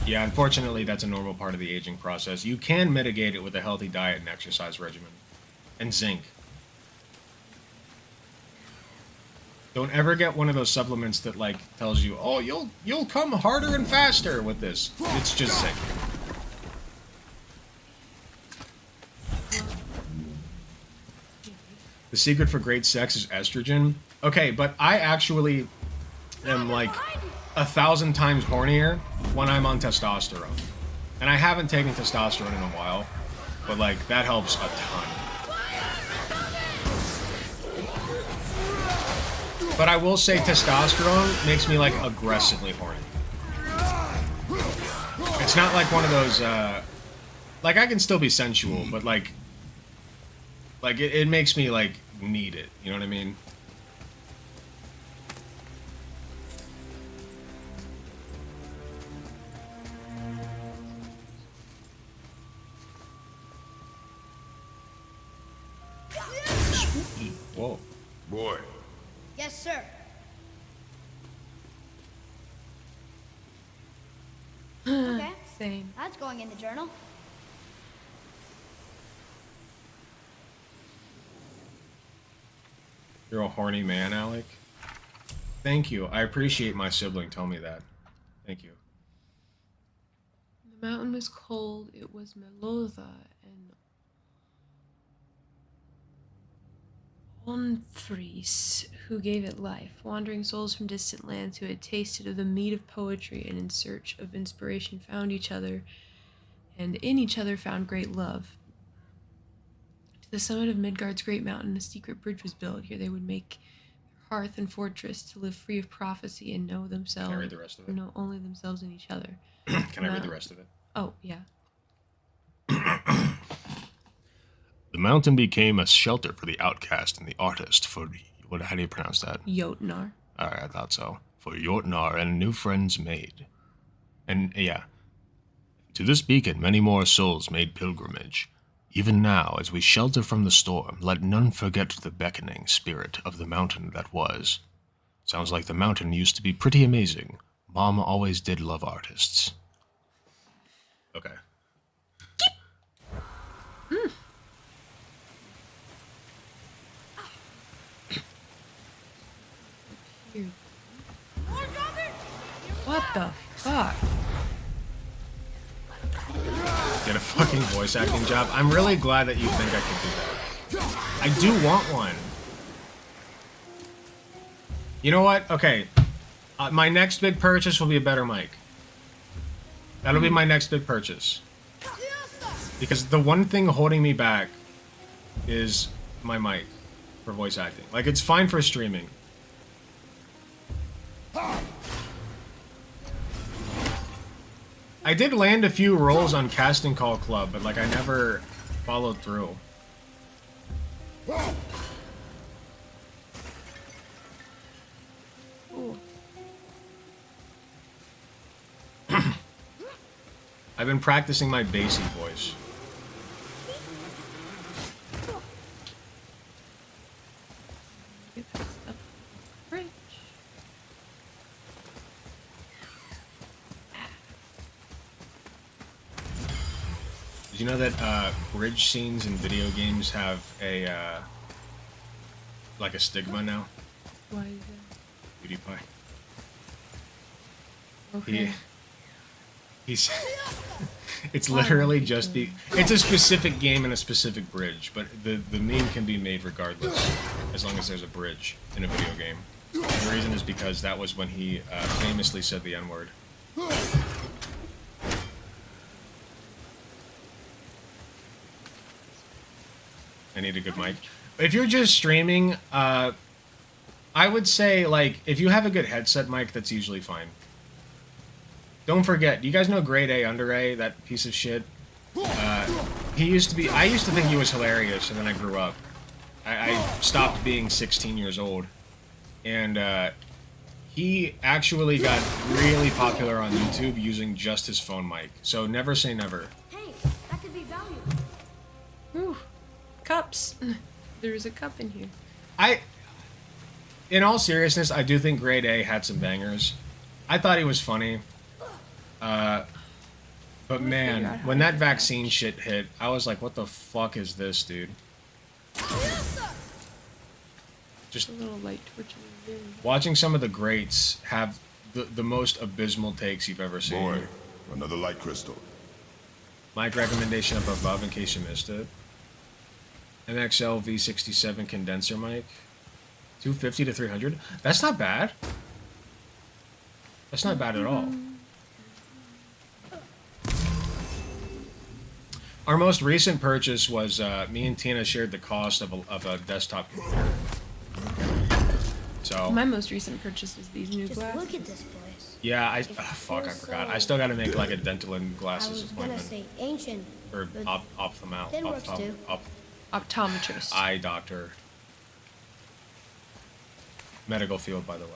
Yeah, unfortunately, that's a normal part of the aging process. You can mitigate it with a healthy diet and exercise regimen. And zinc. Don't ever get one of those supplements that, like, tells you, oh, you'll come harder and faster with this. It's just zinc. The secret for great sex is estrogen. Okay, but I actually am, like, 1,000 times hornier when I'm on testosterone. And I haven't taken testosterone in a while, but like that helps a ton. But I will say testosterone makes me like aggressively horny. It's not like one of those, like I can still be sensual, but like it makes me like need it. You know what I mean? Whoa. Boy. Yes, sir. Okay. Same. That's going in the journal. You're a horny man, Alec. Thank you. I appreciate my sibling telling me that. Thank you. The mountain was cold. It was Melotha and Onthries who gave it life, wandering souls from distant lands who had tasted of the meat of poetry and in search of inspiration found each other, and in each other found great love. To the summit of Midgard's great mountain, a secret bridge was built. Here they would make hearth and fortress to live free of prophecy and know themselves. Can I read the rest of it? Know only themselves and each other. Can I read the rest of it? Oh, yeah. The mountain became a shelter for the outcast and the artist for, how do you pronounce that? Jotnar. Alright, I thought so. For Jotnar and new friends made. And, yeah. To this beacon many more souls made pilgrimage. Even now, as we shelter from the storm, let none forget the beckoning spirit of the mountain that was. Sounds like the mountain used to be pretty amazing. Mom always did love artists. Okay. What the fuck? Get a fucking voice acting job. I'm really glad that you think I could do that. I do want one. You know what? Okay. My next big purchase will be a better mic. That'll be my next big purchase. Because the one thing holding me back is my mic for voice acting. Like, it's fine for streaming. I did land a few roles on Casting Call Club, but like I never followed through. I've been practicing my bassy voice. Did you know that bridge scenes in video games have a like a stigma now? Why is that? PewDiePie. Okay. He's it's literally just it's a specific game and a specific bridge, but the meme can be made regardless as long as there's a bridge in a video game. And the reason is because that was when he famously said the N-word. I need a good mic. If you're just streaming, I would say, like, if you have a good headset mic, that's usually fine. Don't forget, you guys know Grade A Under A, that piece of shit? He used to be, I used to think he was hilarious, and then I grew up. I stopped being 16 years old. And he actually got really popular on YouTube using just his phone mic. So never say never. Hey, that could be valuable. Ooh, cups. There's a cup in here. In all seriousness, I do think Grade A had some bangers. I thought he was funny. But man, when that vaccine shit hit, I was like, what the fuck is this, dude? Just a little light torch. Watching some of the greats have the most abysmal takes you've ever seen. Boy, another light crystal. Mic recommendation up above in case you missed it. NXL V67 condenser mic. 250 to 300. That's not bad. That's not bad at all. Our most recent purchase was me and Tina shared the cost of a desktop computer. So My most recent purchase was these new Just glasses. look at this place. yeah, fuck, I forgot. I still got to make like a dental and I glasses was gonna appointment say ancient, or but ophthalmal, that works too. Optometrist. eye doctor. Medical field, by the way.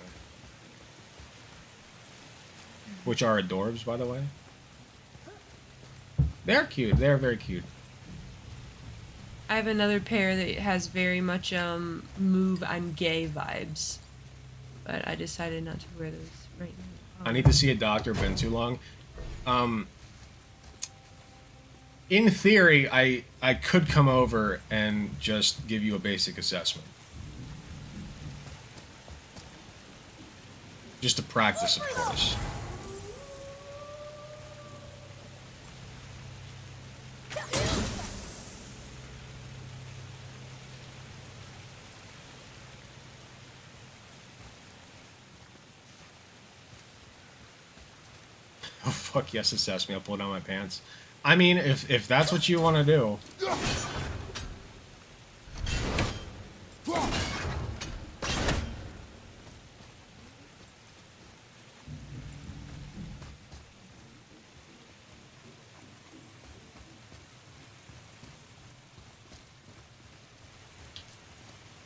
Which are adorbs, by the way. They're cute. They're very cute. I have another pair that has very much move I'm gay vibes, but I decided not to wear those right now. I need to see a doctor. Been too long. In theory, I could come over and just give you a basic assessment. Just to practice, of course. Oh, fuck yes, assess me. I'll pull down my pants. I mean, if that's what you want to do.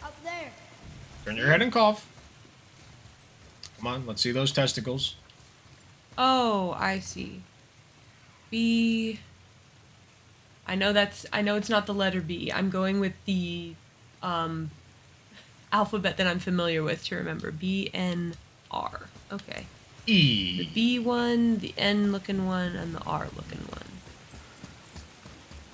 Up there. Turn your head and cough. Come on, let's see those testicles. Oh, I see. B. I know it's not the letter B. I'm going with the alphabet that I'm familiar with to remember. B, N, R. Okay. E. The B one, the N looking one, and the R looking one.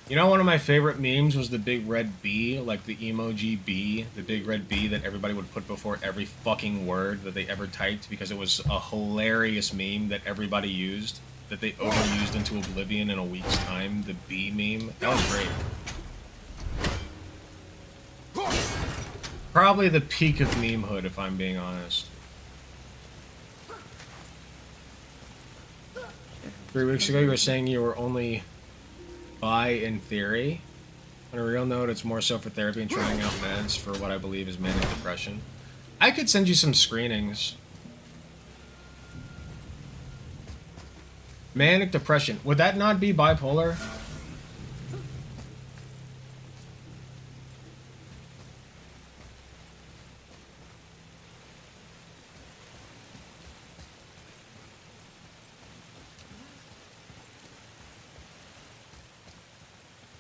You know, one of my favorite memes was the big red B, like the emoji B, the big red B that everybody would put before every fucking word that they ever typed because it was a hilarious meme that everybody used, that they overused into oblivion in a week's time, the B meme. That was great. Probably the peak of memehood, if I'm being honest. 3 weeks ago, you were saying you were only bi in theory. On a real note, it's more so for therapy and trying out meds for what I believe is manic depression. I could send you some screenings. Manic depression. Would that not be bipolar?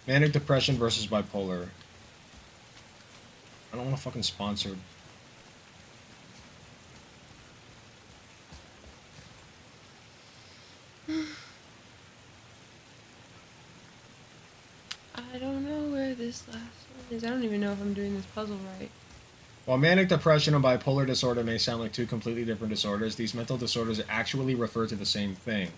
Manic depression versus bipolar. I don't want to fucking sponsor. I don't know where this last one is. I don't even know if I'm doing this puzzle right. While manic depression and bipolar disorder may sound like two completely different disorders, these mental disorders actually refer to the same thing.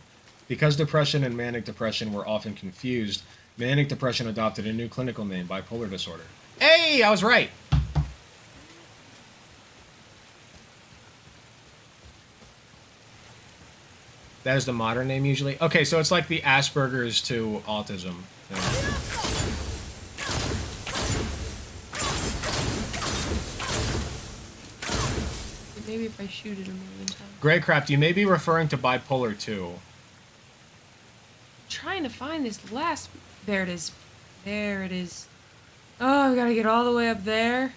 Because depression and manic depression were often confused, manic depression adopted a new clinical name, bipolar disorder. Hey, I was right! That is the modern name usually? Okay, so it's like the Asperger's to autism thing. Maybe if I shoot it a million times. Greycraft, you may be referring to bipolar 2. Trying to find this last. There it is. There it is. Oh, I gotta get all the way up there.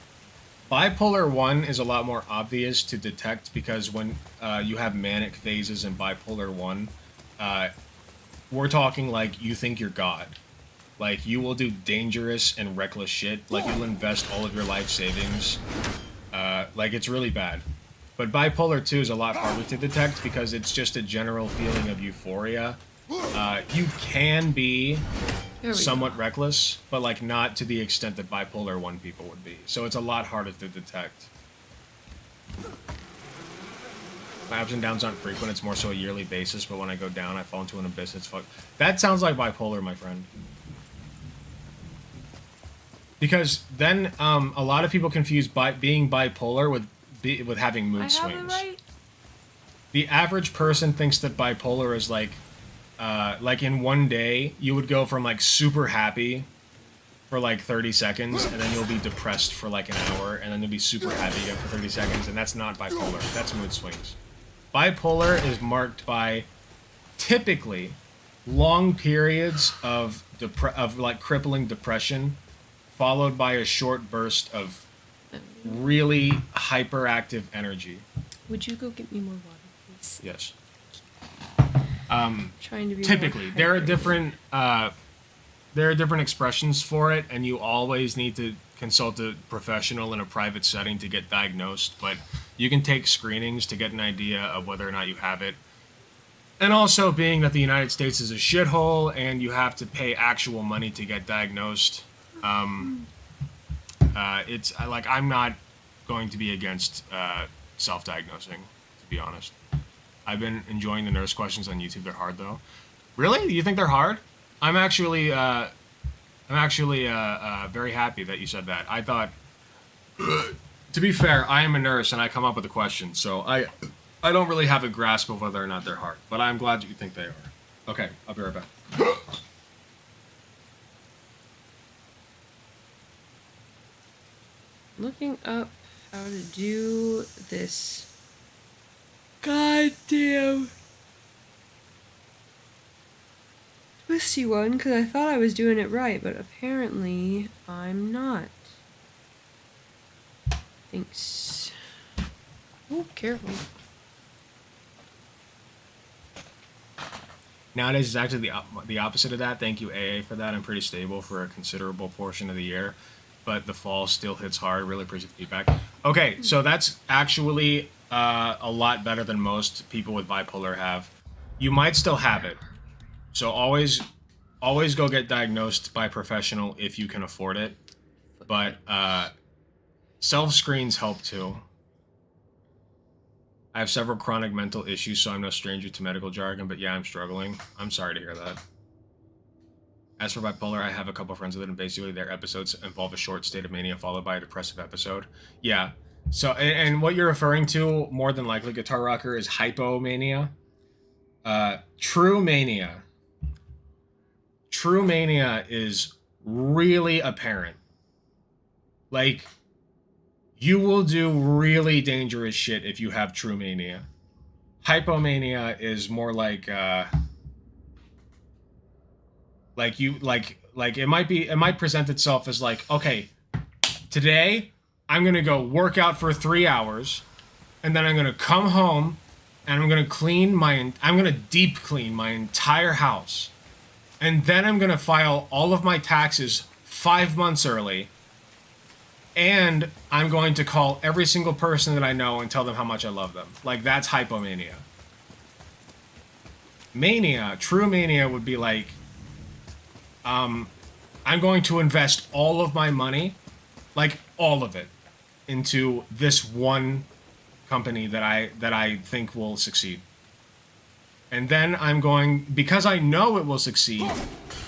Bipolar 1 is a lot more obvious to detect because when you have manic phases in bipolar 1, we're talking like you think you're God. Like, you will do dangerous and reckless shit. Like, you'll invest all of your life savings. Like, it's really bad. But bipolar 2 is a lot harder to detect because it's just a general feeling of euphoria. You can be somewhat reckless, but like not to the extent that bipolar 1 people would be. So it's a lot harder to detect. My ups and downs aren't frequent, it's more so a yearly basis, but when I go down, I fall into an abyss. It's fuck. That sounds like bipolar, my friend. Because then a lot of people confuse being bipolar with having mood swings. Right. The average person thinks that bipolar is like in one day you would go from like super happy for like 30 seconds, and then you'll be depressed for like an hour, and then you'll be super happy again for 30 seconds, and that's not bipolar. That's mood swings. Bipolar is marked by typically long periods of like crippling depression, followed by a short burst of really hyperactive energy. Would you go get me more water, please? Yes. Trying to be Typically, more there are hydrated. different expressions for it, and you always need to consult a professional in a private setting to get diagnosed. But you can take screenings to get an idea of whether or not you have it. And also, being that the United States is a shithole and you have to pay actual money to get diagnosed, it's like I'm not going to be against self-diagnosing, to be honest. I've been enjoying the nurse questions on YouTube. They're hard though. Really? You think they're hard? I'm actually very happy that you said that. I thought, to be fair, I am a nurse and I come up with the questions, so I don't really have a grasp of whether or not they're hard. But I'm glad that you think they are. Okay, I'll be right back. Looking up how to do this. Goddamn twisty one, because I thought I was doing it right, but apparently I'm not. Thanks. Oh, careful. Nowadays is actually the opposite of that. Thank you, AA, for that. I'm pretty stable for a considerable portion of the year, but the fall still hits hard. Really appreciate the feedback. Okay, so that's actually a lot better than most people with bipolar have. You might still have it, so always go get diagnosed by a professional if you can afford it. But self-screens help too. I have several chronic mental issues, so I'm no stranger to medical jargon, but yeah, I'm struggling. I'm sorry to hear that. As for bipolar, I have a couple friends with it, and basically their episodes involve a short state of mania followed by a depressive episode. Yeah. So, and what you're referring to, more than likely, Guitar Rocker, is hypomania. True mania. True mania is really apparent. Like, you will do really dangerous shit if you have true mania. Hypomania is more like it might present itself as like, okay, today I'm gonna go work out for 3 hours, and then I'm gonna come home and I'm gonna deep clean my entire house, and then I'm gonna file all of my taxes 5 months early. And I'm going to call every single person that I know and tell them how much I love them. Like, that's hypomania. Mania, true mania would be like, I'm going to invest all of my money, like all of it, into this one company that I think will succeed. And then because I know it will succeed,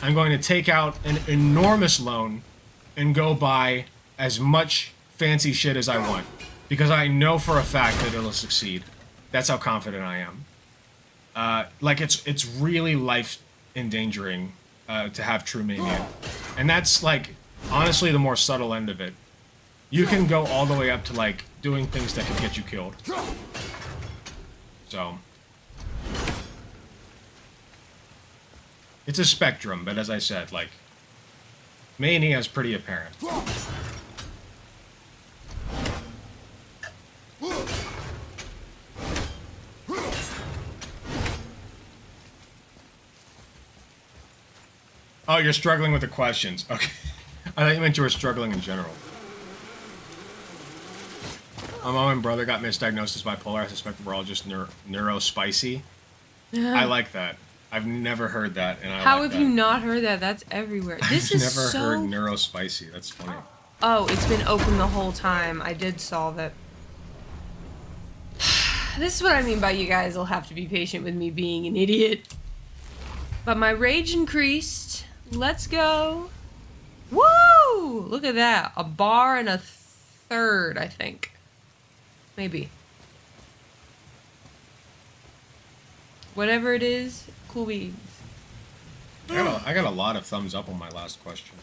I'm going to take out an enormous loan and go buy as much fancy shit as I want, because I know for a fact that it'll succeed. That's how confident I am. Like, it's really life endangering to have true mania, and that's like honestly the more subtle end of it. You can go all the way up to like doing things that could get you killed. So it's a spectrum, but as I said, like, mania is pretty apparent. Oh, you're struggling with the questions. Okay. I thought you meant you were struggling in general. My mom and brother got misdiagnosed as bipolar. I suspect we're all just neurospicy. I like that. I've never heard that, and How have you not heard that? That's everywhere. This I've is never so... heard neurospicy. That's funny. Oh, it's been open the whole time. I did solve it. This is what I mean by you guys will have to be patient with me being an idiot. But my rage increased. Let's go. Woo! Look at that. A bar and a third, I think. Maybe. Whatever it is, cool beans. I got a lot of thumbs up on my last question.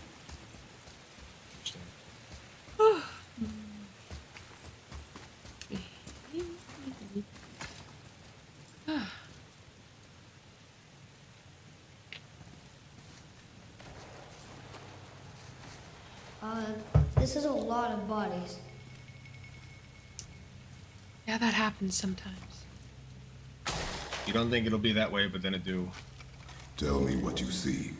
This is a lot of bodies. Yeah, that happens sometimes. You don't think it'll be that way, but then it do. Tell me what you see.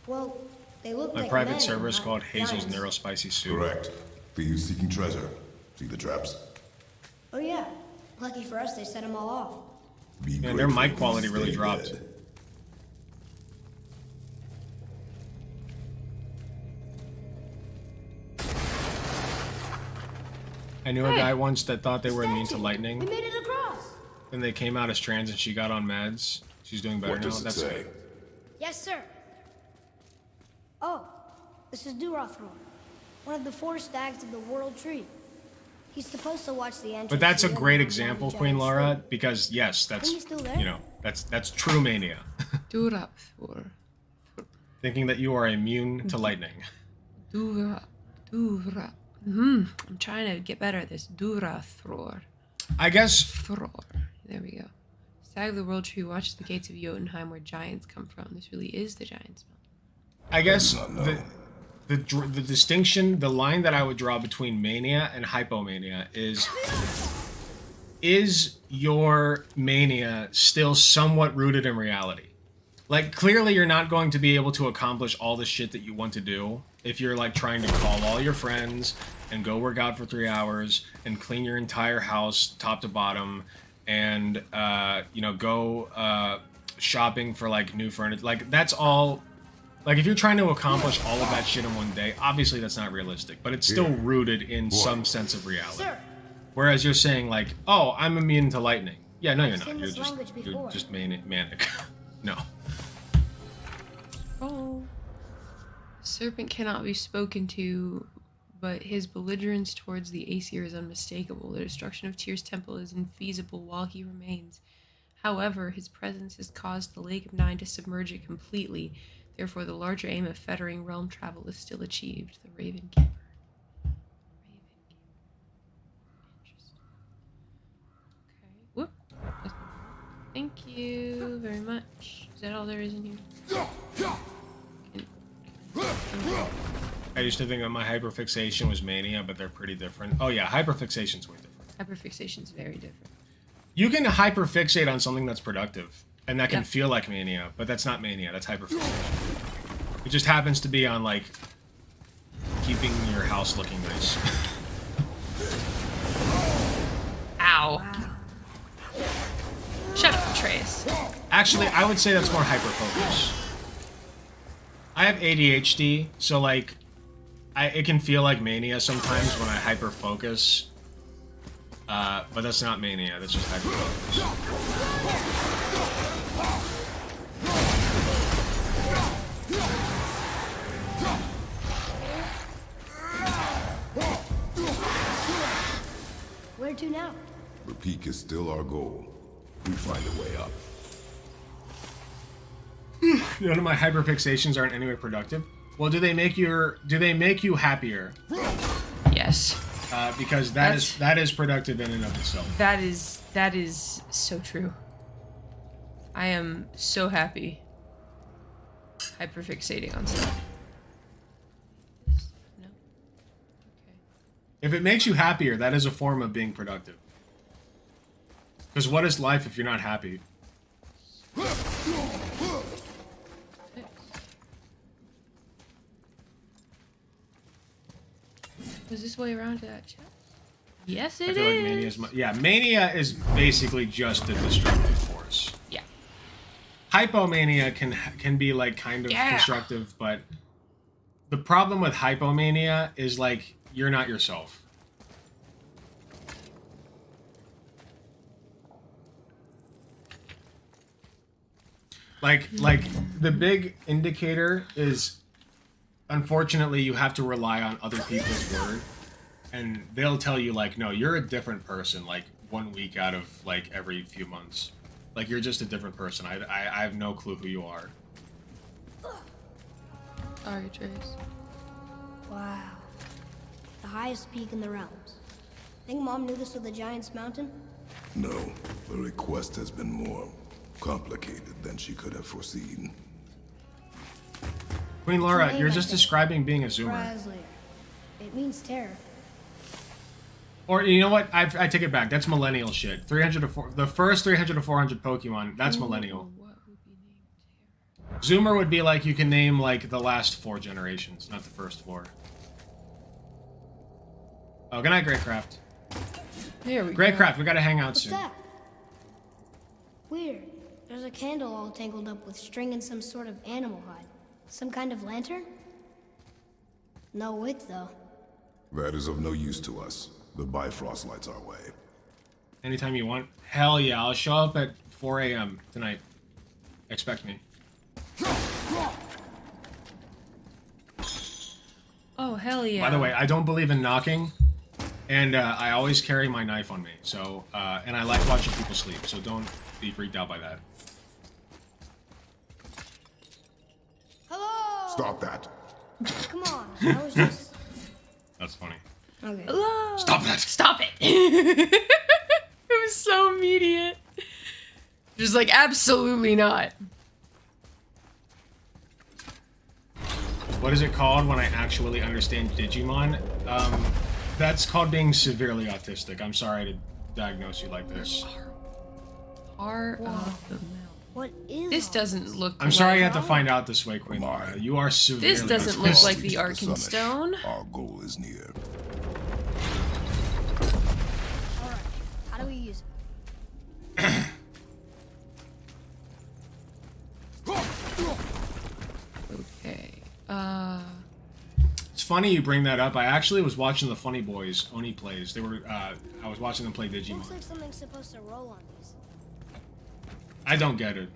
Well, they look My like private men, server is not called Hazel's giants. Neurospicy Soup. Correct. Thieves seeking treasure. See the traps? Oh yeah. Lucky for us, they set them all off. Be Man, their grateful mic you quality really stay dropped. dead. I knew a guy once that thought they were immune to lightning. We made it across. Then they came out as trans and she got on meds. She's doing better What now. does it That's say? Yes, sir. Oh, this is Durathror, one of the 4 stags of the World Tree. He's supposed to watch the entrance. But that's a to the great underground example, giant Queen Laura, sleep. because yes, that's, Are you still there? you know, that's true mania. Durathror. Thinking that you are immune to lightning. Dura. I'm trying to get better at this. Durathror. I guess. Thror. There we go. Stag of the World Tree watches the gates of Jotunheim where giants come from. This really is the giants' mountain. I guess the distinction, the line that I would draw between mania and hypomania is your mania still somewhat rooted in reality? Like, clearly you're not going to be able to accomplish all the shit that you want to do if you're, like, trying to call all your friends and go work out for 3 hours and clean your entire house top to bottom and, you know, go shopping for, like, new furniture. Like, that's all... Like, if you're trying to accomplish all of that shit in one day, obviously that's not realistic, but it's still rooted in some sense of reality. Sir. Whereas you're saying, like, oh, I'm immune to lightning. Yeah, no, you're I've not. seen You're this just, language you're before. just manic. No. Oh. Serpent cannot be spoken to, but his belligerence towards the Aesir is unmistakable. The destruction of Tyr's temple is infeasible while he remains. However, his presence has caused the Lake of Nine to submerge it completely. Therefore, the larger aim of fettering realm travel is still achieved. The Raven Keeper. Interesting. Okay. Whoop. Thank you very much. Is that all there is in here? I used to think that my hyperfixation was mania, but they're pretty different. Oh yeah, hyperfixation's way different. Hyperfixation is very different. You can hyperfixate on something that's productive, and that can Yeah. feel like mania, but that's not mania, that's hyperfixation. It just happens to be on, like, keeping your house looking nice. Ow. Shut up, Atreus. Actually, I would say that's more hyperfocus. I have ADHD, so, like, it can feel like mania sometimes when I hyperfocus. But that's not mania, that's just hyperfocus. Where to now? The peak is still our goal. We find a way up. None of my hyperfixations aren't anyway productive. Well, do they make you happier? Yes. Because that is productive in and of itself. That is so true. I am so happy hyperfixating on stuff. No? Okay. If it makes you happier, that is a form of being productive. Because what is life if you're not happy? Was this way around to that chest? Yes, I it feel like is. mania is mania is basically just a destructive force. Yeah. Hypomania can be like kind of constructive, but the problem with hypomania is like you're not yourself. Like the big indicator is, unfortunately, you have to rely on other people's word, and they'll tell you like, no, you're a different person. Like 1 week out of like every few months, like you're just a different person. I have no clue who you are. Sorry, Trace. Wow. The highest peak in the realms. Think Mom knew this was the Giant's Mountain? No, the request has been more complicated than she could have foreseen. Queen Laura, Today, you're I just think. describing being a zoomer. Presley. It means terror. Or you know what? I take it back. That's millennial shit. 300 to 4, the first 300 to 400 Pokemon. That's millennial. Zoomer would be like you can name like the last 4 generations, not the first 4. Oh, good night, Greycraft. Here we Greycraft, we gotta hang out What's soon. that? Weird. There's a candle all tangled up with string and some sort of animal hide. Some kind of lantern? No wick, though. That is of no use to us. The Bifrost lights our way. Anytime you want. Hell yeah, I'll show up at 4 a.m. tonight. Expect me. Oh, hell yeah. By the way, I don't believe in knocking, and I always carry my knife on me. So, and I like watching people sleep, so don't be freaked out by that. Hello! Stop that. Come on, I was just... That's funny. Okay. Hello. Stop that! Stop it! It was so immediate. Just like, absolutely not. What is it called when I actually understand Digimon? That's called being severely autistic. I'm sorry to diagnose you like this. Heart of the mouth. What is This doesn't look I'm sorry you like... have to find out this way, Queen Laura. You are severely This doesn't autistic. look like the Arkenstone. Our goal is near. Alright, how do we use it? Okay. It's funny you bring that up. I actually was watching the Funny Boys Oni plays. They were I was watching them play Digimon. Looks like something's supposed to roll on these. I don't get it.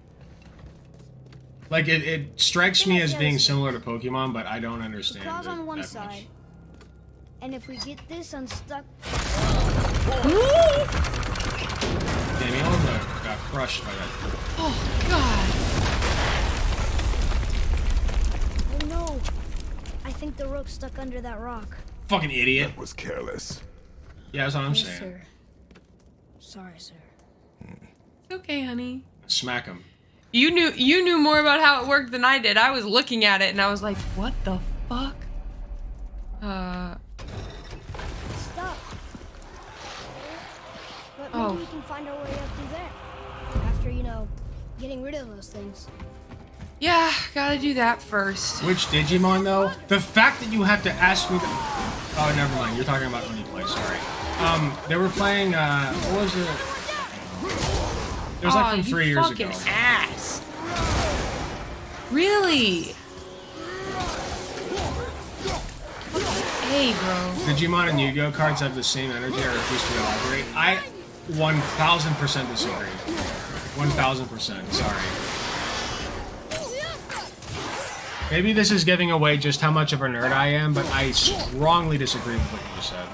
Like it strikes me as being similar to Pokemon, but I don't understand it Claws on one that side. much. And if we get this unstuck... Damn, he almost got crushed by that. Oh, God. Oh no! I think the rope's stuck under that rock. Fucking idiot. That was careless. Yeah, that's what I'm Yes, saying. sir. Sorry, sir. Okay, honey. Smack him. You knew more about how it worked than I did. I was looking at it and I was like, what the fuck? Stop. But maybe Oh. we can find our way up through there. After, you know, getting rid of those things. Yeah, gotta do that first. Which Digimon though? The fact that you have to ask me. Oh, never mind. You're talking about Oni Play. Sorry. They were playing. What was it? It was like from 3 years ago. You fucking ass. Really? Hey, bro. Digimon and Yu-Gi-Oh cards have the same energy. I refuse to elaborate. I 1000% disagree. 1000%. Sorry. Maybe this is giving away just how much of a nerd I am, but I strongly disagree with what you said.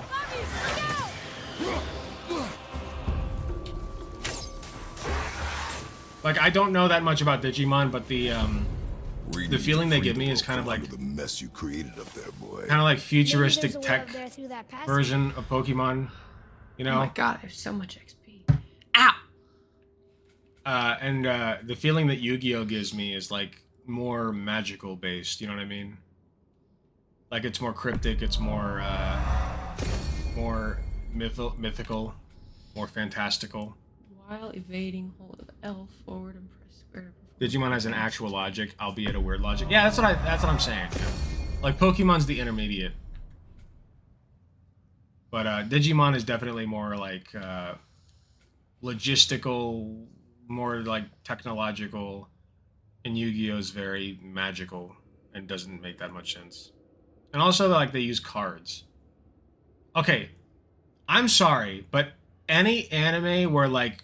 Like, I don't know that much about Digimon, but the feeling they give me is kind of like the mess you created up there, boy. kind of like futuristic Maybe there's a way tech up there through that passage. version of Pokemon, you know? Oh my god, I have so much XP. Ow! And the feeling that Yu-Gi-Oh gives me is like more magical based, you know what I mean? Like it's more cryptic, it's more mythical, more fantastical. While evading, hold L forward and press square. Digimon has an actual logic, albeit a weird logic. Yeah, that's what I'm saying. Yeah. Like Pokemon's the intermediate. But Digimon is definitely more like logistical, more like technological, and Yu-Gi-Oh is very magical and doesn't make that much sense. And also like they use cards. Okay, I'm sorry, but any anime where like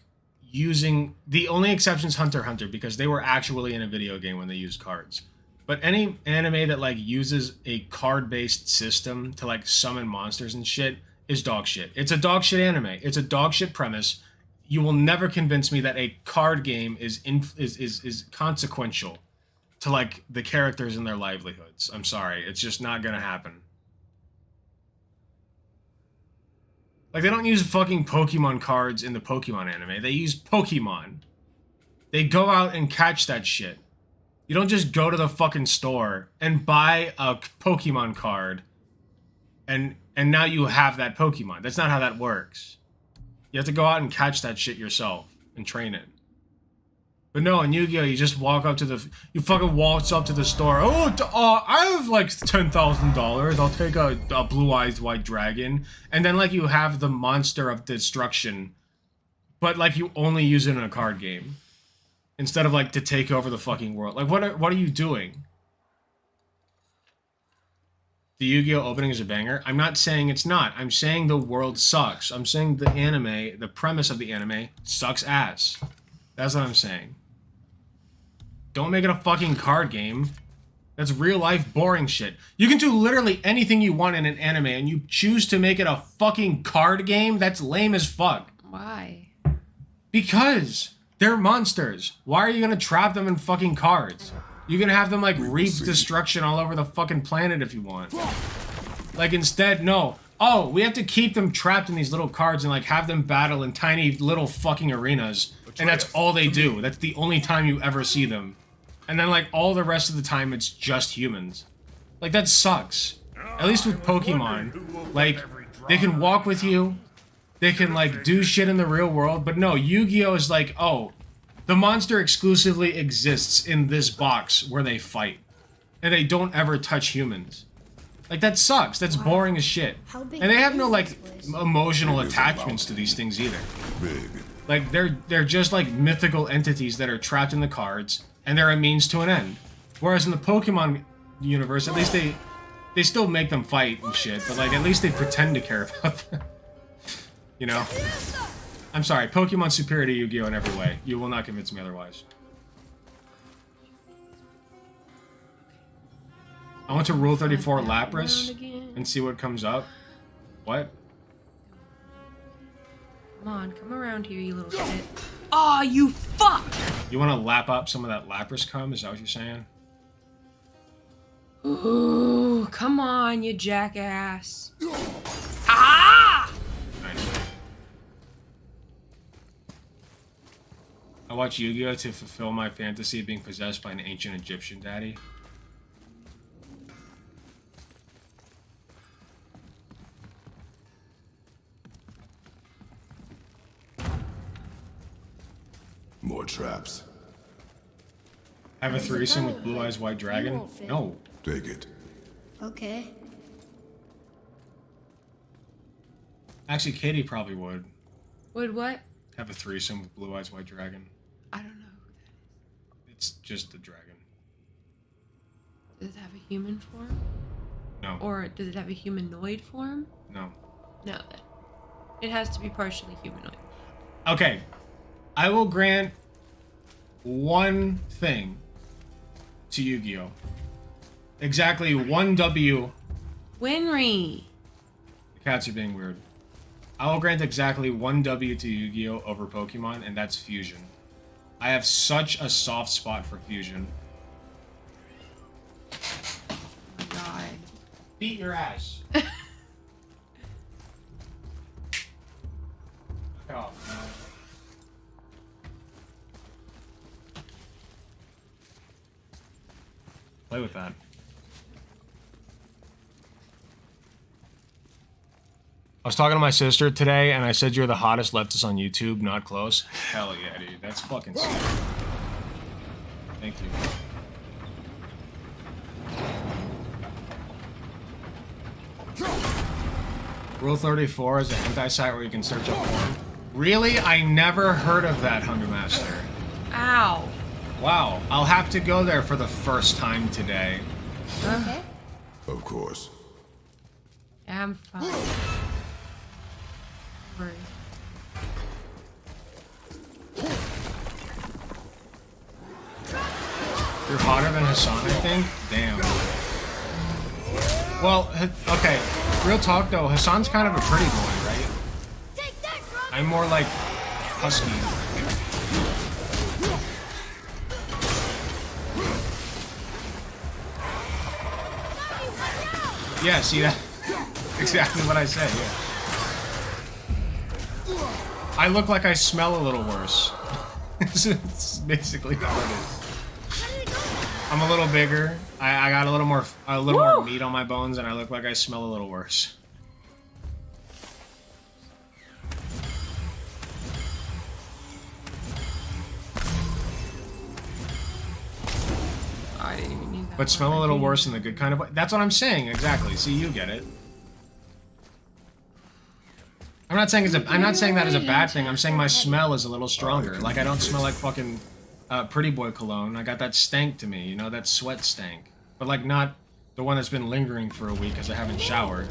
using the only exception is Hunter x Hunter because they were actually in a video game when they used cards. But any anime that like uses a card-based system to like summon monsters and shit is dog shit. It's a dog shit anime. It's a dog shit premise. You will never convince me that a card game is consequential to like the characters and their livelihoods. I'm sorry, it's just not gonna happen. Like they don't use fucking Pokemon cards in the Pokemon anime. They use Pokemon. They go out and catch that shit. You don't just go to the fucking store and buy a Pokemon card and now you have that Pokemon. That's not how that works. You have to go out and catch that shit yourself and train it. But no, in Yu-Gi-Oh, you just walk up to the, you fucking waltz up to the store. Oh, I have like $10,000. I'll take a blue-eyed white dragon, and then like you have the monster of destruction, but like you only use it in a card game instead of like to take over the fucking world. Like what are you doing? The Yu-Gi-Oh opening is a banger. I'm not saying it's not. I'm saying the world sucks. I'm saying the anime, the premise of the anime sucks ass. That's what I'm saying. Don't make it a fucking card game. That's real life boring shit. You can do literally anything you want in an anime and you choose to make it a fucking card game? That's lame as fuck. Why? Because they're monsters. Why are you gonna trap them in fucking cards? You're gonna have them like reap destruction all over the fucking planet if you want. Like instead, no. Oh, we have to keep them trapped in these little cards and like have them battle in tiny little fucking arenas. And that's all they do. That's the only time you ever see them. And then like all the rest of the time it's just humans. Like that sucks. At least with Pokemon, like they can walk with you. They can like do shit in the real world. But no, Yu-Gi-Oh is like, oh, the monster exclusively exists in this box where they fight. And they don't ever touch humans. Like, that sucks. That's boring as shit. And they have no, like, emotional attachments to these things either. Like, they're just, like, mythical entities that are trapped in the cards, and they're a means to an end. Whereas in the Pokemon universe, at least they still make them fight and shit, but, like, at least they pretend to care about them. You know? I'm sorry, Pokemon's superior to Yu-Gi-Oh! In every way. You will not convince me otherwise. I want to Rule 34 Lapras and see what comes up. What? Come on, come around here, you little shit. Aw, you fuck! You want to lap up some of that Lapras cum? Is that what you're saying? Ooh, come on, you jackass. Ah! I watch Yu-Gi-Oh! To fulfill my fantasy of being possessed by an ancient Egyptian daddy. More traps. Have a threesome with Blue Eyes White Dragon? No. Take it. Okay. Actually, Katie probably would. Would what? Have a threesome with Blue Eyes White Dragon. I don't know who that is. It's just the dragon. Does it have a human form? No. Or does it have a humanoid form? No. No, then. It has to be partially humanoid. Okay. I will grant one thing to Yu-Gi-Oh! Exactly one W. Winry! The cats are being weird. I will grant exactly one W to Yu-Gi-Oh! Over Pokemon, and that's Fusion. I have such a soft spot for Fusion. Oh my god. Beat your ass. Oh, no. Play with that. I was talking to my sister today, and I said you're the hottest leftist on YouTube, not close. Hell yeah, dude. That's fucking sick. Thank you. Rule 34 is a hentai site where you can search up porn. Really? I never heard of that, Hunger Master. Ow. Wow, I'll have to go there for the first time today. Okay. Of course. Yeah, I'm fine. Worry. You're hotter than Hassan, I think? Damn. Well, okay. Real talk though, Hassan's kind of a pretty boy, right? I'm more like husky. Yeah, see that? Exactly what I said, yeah. I look like I smell a little worse. It's basically all it is. I'm a little bigger. I got a little more meat on my bones, and I look like I smell a little worse. I didn't even need that. But smell a little worse in the good kind of way. That's what I'm saying, exactly. See, you get it. I'm not saying that is a bad thing. I'm saying my smell is a little stronger. Like I don't smell like fucking Pretty Boy cologne. I got that stank to me, you know, that sweat stank. But like not the one that's been lingering for a week because I haven't showered.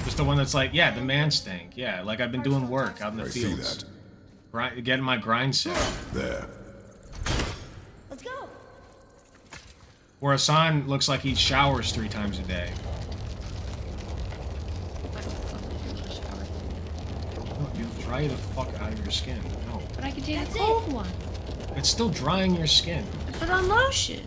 Just the one that's like, yeah, the man stank. Yeah, like I've been doing work out in the fields. Getting my grind set. There. Let's go. Where Hassan looks like he showers 3 times a day. No, you dry the fuck out of your skin. No. But I can take a cold one. It's still drying your skin. Put on lotion.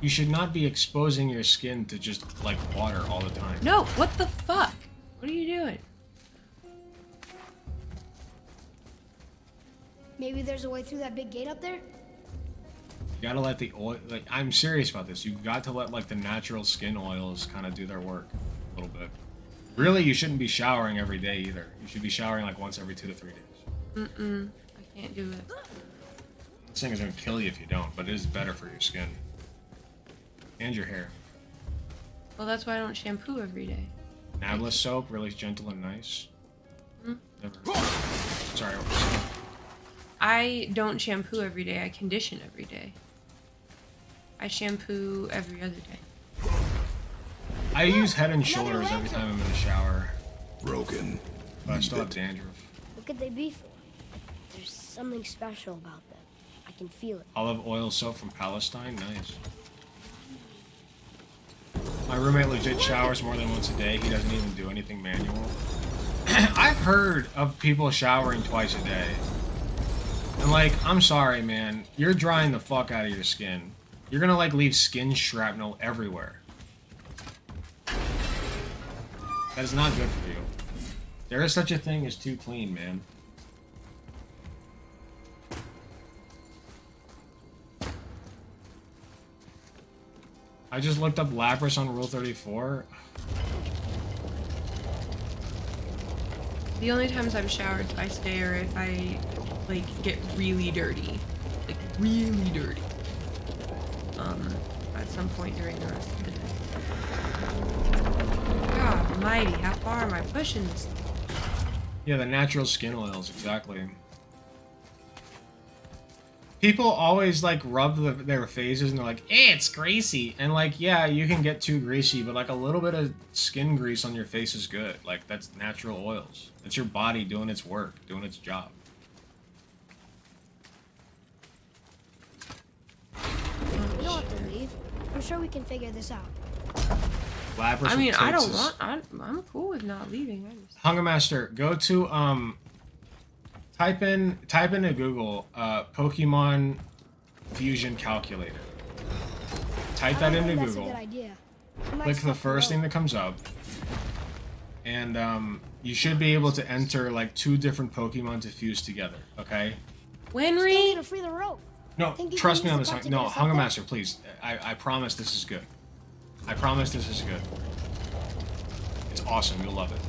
You should not be exposing your skin to just, like, water all the time. No, what the fuck? What are you doing? Maybe there's a way through that big gate up there? You gotta let the oil, like, I'm serious about this. You've got to let, like, the natural skin oils kind of do their work a little bit. Really, you shouldn't be showering every day either. You should be showering, like, once every 2 to 3 days. Mm-mm. I can't do it. This thing is gonna kill you if you don't, but it is better for your skin. And your hair. Well, that's why I don't shampoo every day. Nabla soap, really gentle and nice. Hmm? Never. Sorry, what was that? I don't shampoo every day. I condition every day. I shampoo every other day. I use Head and Shoulders every time I'm in the shower. Broken. But I still have dandruff. What could they be for? There's something special about them. I can feel it. Olive oil soap from Palestine, nice. My roommate legit showers more than once a day. He doesn't even do anything manual. I've heard of people showering twice a day. And like, I'm sorry, man. You're drying the fuck out of your skin. You're gonna like leave skin shrapnel everywhere. That is not good for you. There is such a thing as too clean, man. I just looked up Lapras on Rule 34. The only times I've showered twice a day are if I, like, get really dirty. Like, really dirty. At some point during the rest of the day. God almighty, how far am I pushing this thing? Yeah, the natural skin oils, exactly. People always, like, rub their faces and they're like, eh, it's greasy. And, like, yeah, you can get too greasy, but, like, a little bit of skin grease on your face is good. Like, that's natural oils. It's your body doing its work, doing its job. You don't have to leave. I'm sure we can figure this out. Lapras I mean, with I tits don't is- want... I'm cool with not leaving. I just... Hunger Master, go to, type into Google, Pokemon Fusion Calculator. Type that into That's Google. a good idea. I might Click the stop first the thing that comes up. And, you should be able to enter, like, 2 different Pokemon to fuse together, okay? Winry? Still need to free the rope. No, Think you trust can me on use this. the No, puck to get us Hunger up there? Master, please. I promise this is good. I promise this is good. It's awesome. You'll love it.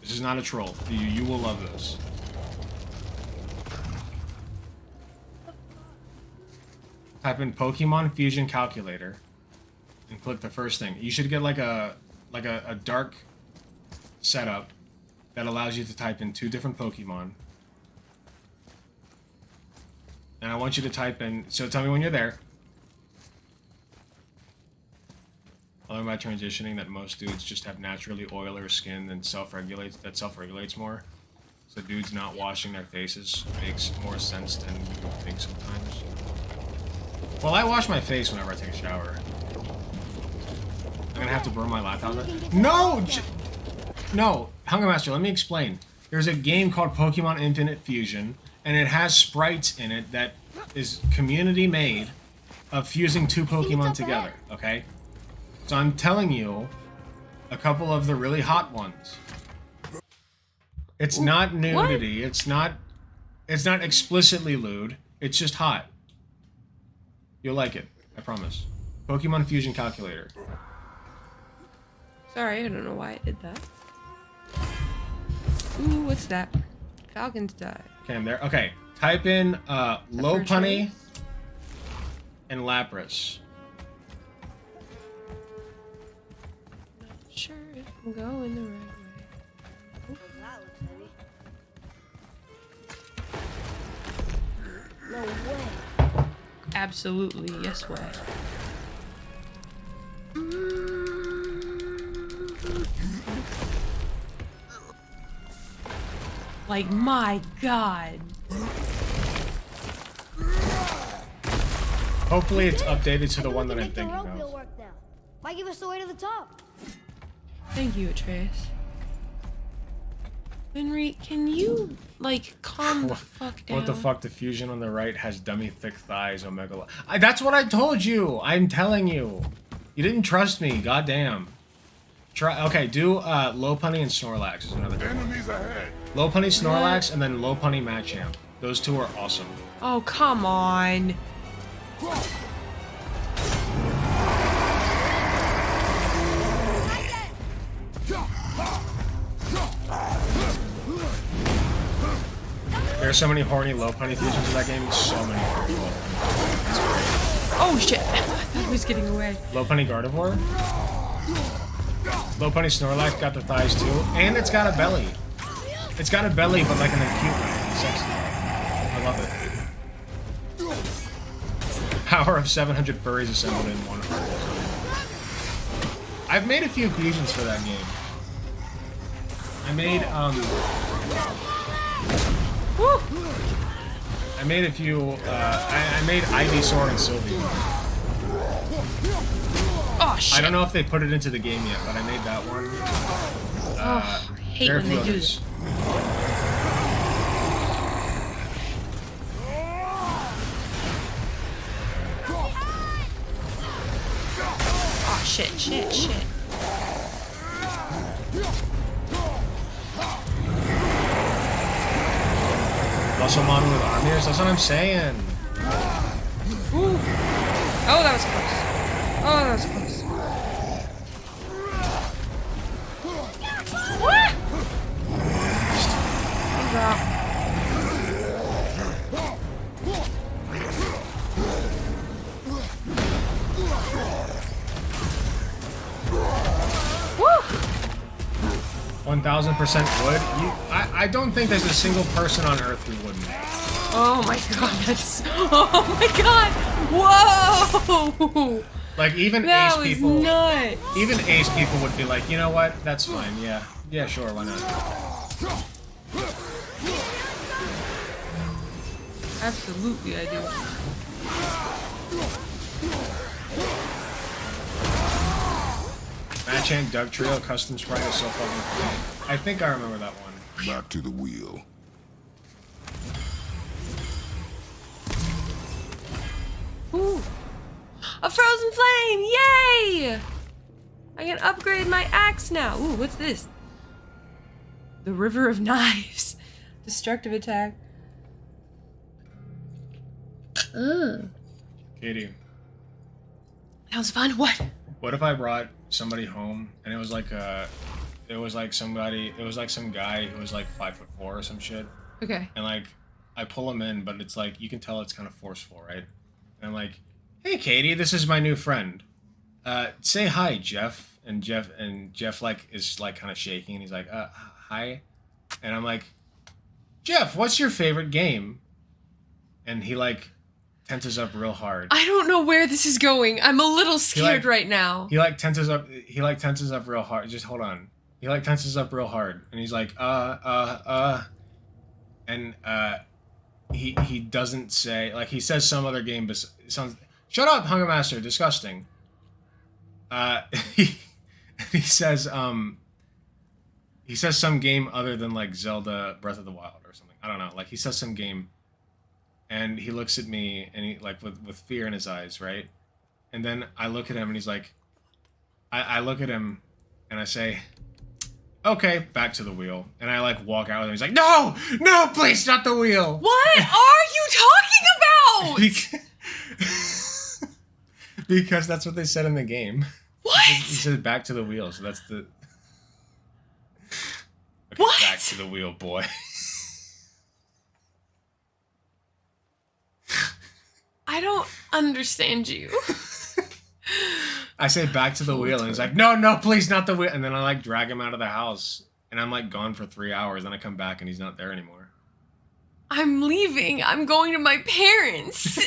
This is not a troll. You will love this. Type in Pokemon Fusion Calculator and click the first thing. You should get like a dark setup that allows you to type in 2 different Pokemon. And I want you to type in, so tell me when you're there. I learned by transitioning that most dudes just have naturally oilier skin and self-regulates more. So dudes not washing their faces makes more sense than you would think sometimes. Well, I wash my face whenever I take a shower. I'm gonna have to burn my laptop. No! No! Hunger Master, let me explain. There's a game called Pokemon Infinite Fusion, and it has sprites in it that is community made of fusing 2 Pokemon together, okay? So I'm telling you a couple of the really hot ones. It's not nudity, it's not explicitly lewd, it's just hot. You'll like it. I promise. Pokemon Fusion Calculator. Sorry, I don't know why I did that. Ooh, what's that? Falcon's die. Okay, I'm there. Okay, type in Lopunny and Lapras. Not sure if I'm going the right way. No way. Absolutely, yes way. Like, my God. Hopefully it's updated to the one that I'm Make the thinking rope of. wheel work now. Might give us the way to the top. Thank you, Atreus. Henry, can you, like, calm the fuck down? What the fuck? The fusion on the right has dummy thick thighs, Omega. That's what I told you. I'm telling you. You didn't trust me. Goddamn. Try. Okay, do Lopunny and Snorlax is another good one. Lopunny, Snorlax, and then Lopunny Machamp. Those two are awesome. Oh, come on. There's so many horny Lopunny fusions in that game. So many horny Lopunny. Oh shit! I thought he was getting away. Lopunny Gardevoir. Lopunny Snorlax got the thighs too, and it's got a belly. It's got a belly, but like in a cute way, sexy. I love it. Power of 700 furries assembled in one heart. I've made a few fusions for that game. I made a few. I made Ivysaur and Sylvie. Oh shit! I don't know if they put it into the game yet, but I made that one. I hate when they do this. Oh shit! Also model with armors. That's what I'm saying. Ooh. Oh, that was close. Oh, that was close. What? Drop. Woo! 1000% would. I don't think there's a single person on Earth who wouldn't. Oh my god, that's. Oh my god! Whoa! Like even That ace was people. nuts. Even ace people would be like, you know what? That's fine. Yeah. Yeah, sure. Why not? Absolutely, I do. Machamp Doug Trio custom sprite is so fucking cool. I think I remember that one. Back to the wheel. Ooh. A frozen flame! Yay! I can upgrade my axe now. Ooh, what's this? The River of Knives. Destructive attack. Katie. That was fun. What? What if I brought somebody home and it was like some guy who was like 5'4" or some shit. Okay. And like I pull him in, but it's like you can tell it's kind of forceful, right? And I'm like, hey Katie, this is my new friend. Say hi, Jeff. And Jeff like is like kind of shaking and he's like, hi. And I'm like, Jeff, what's your favorite game? And he like tenses up real hard. I don't know where this is going. I'm a little scared right now. He like tenses up real hard. Just hold on. He like tenses up real hard. And he's like, and he doesn't say, like he says some other game, but it sounds, shut up, Hunger Master, disgusting. He says some game other than like Zelda Breath of the Wild or something. I don't know. Like he says some game and he looks at me and he like with fear in his eyes, right? And then I look at him and he's like, I look at him and I say, okay, back to the wheel. And I like walk out with him. He's like, no, please, not the wheel. What are you talking about? Because that's what they said in the game. What? He said back to the wheel, so that's the... Okay, what? Back to the wheel, boy. I don't understand you. I say back to the wheel, and he's like, no, no, please, not the wheel. And then I like drag him out of the house, and I'm like gone for 3 hours. Then I come back, and he's not there anymore. I'm leaving. I'm going to my parents.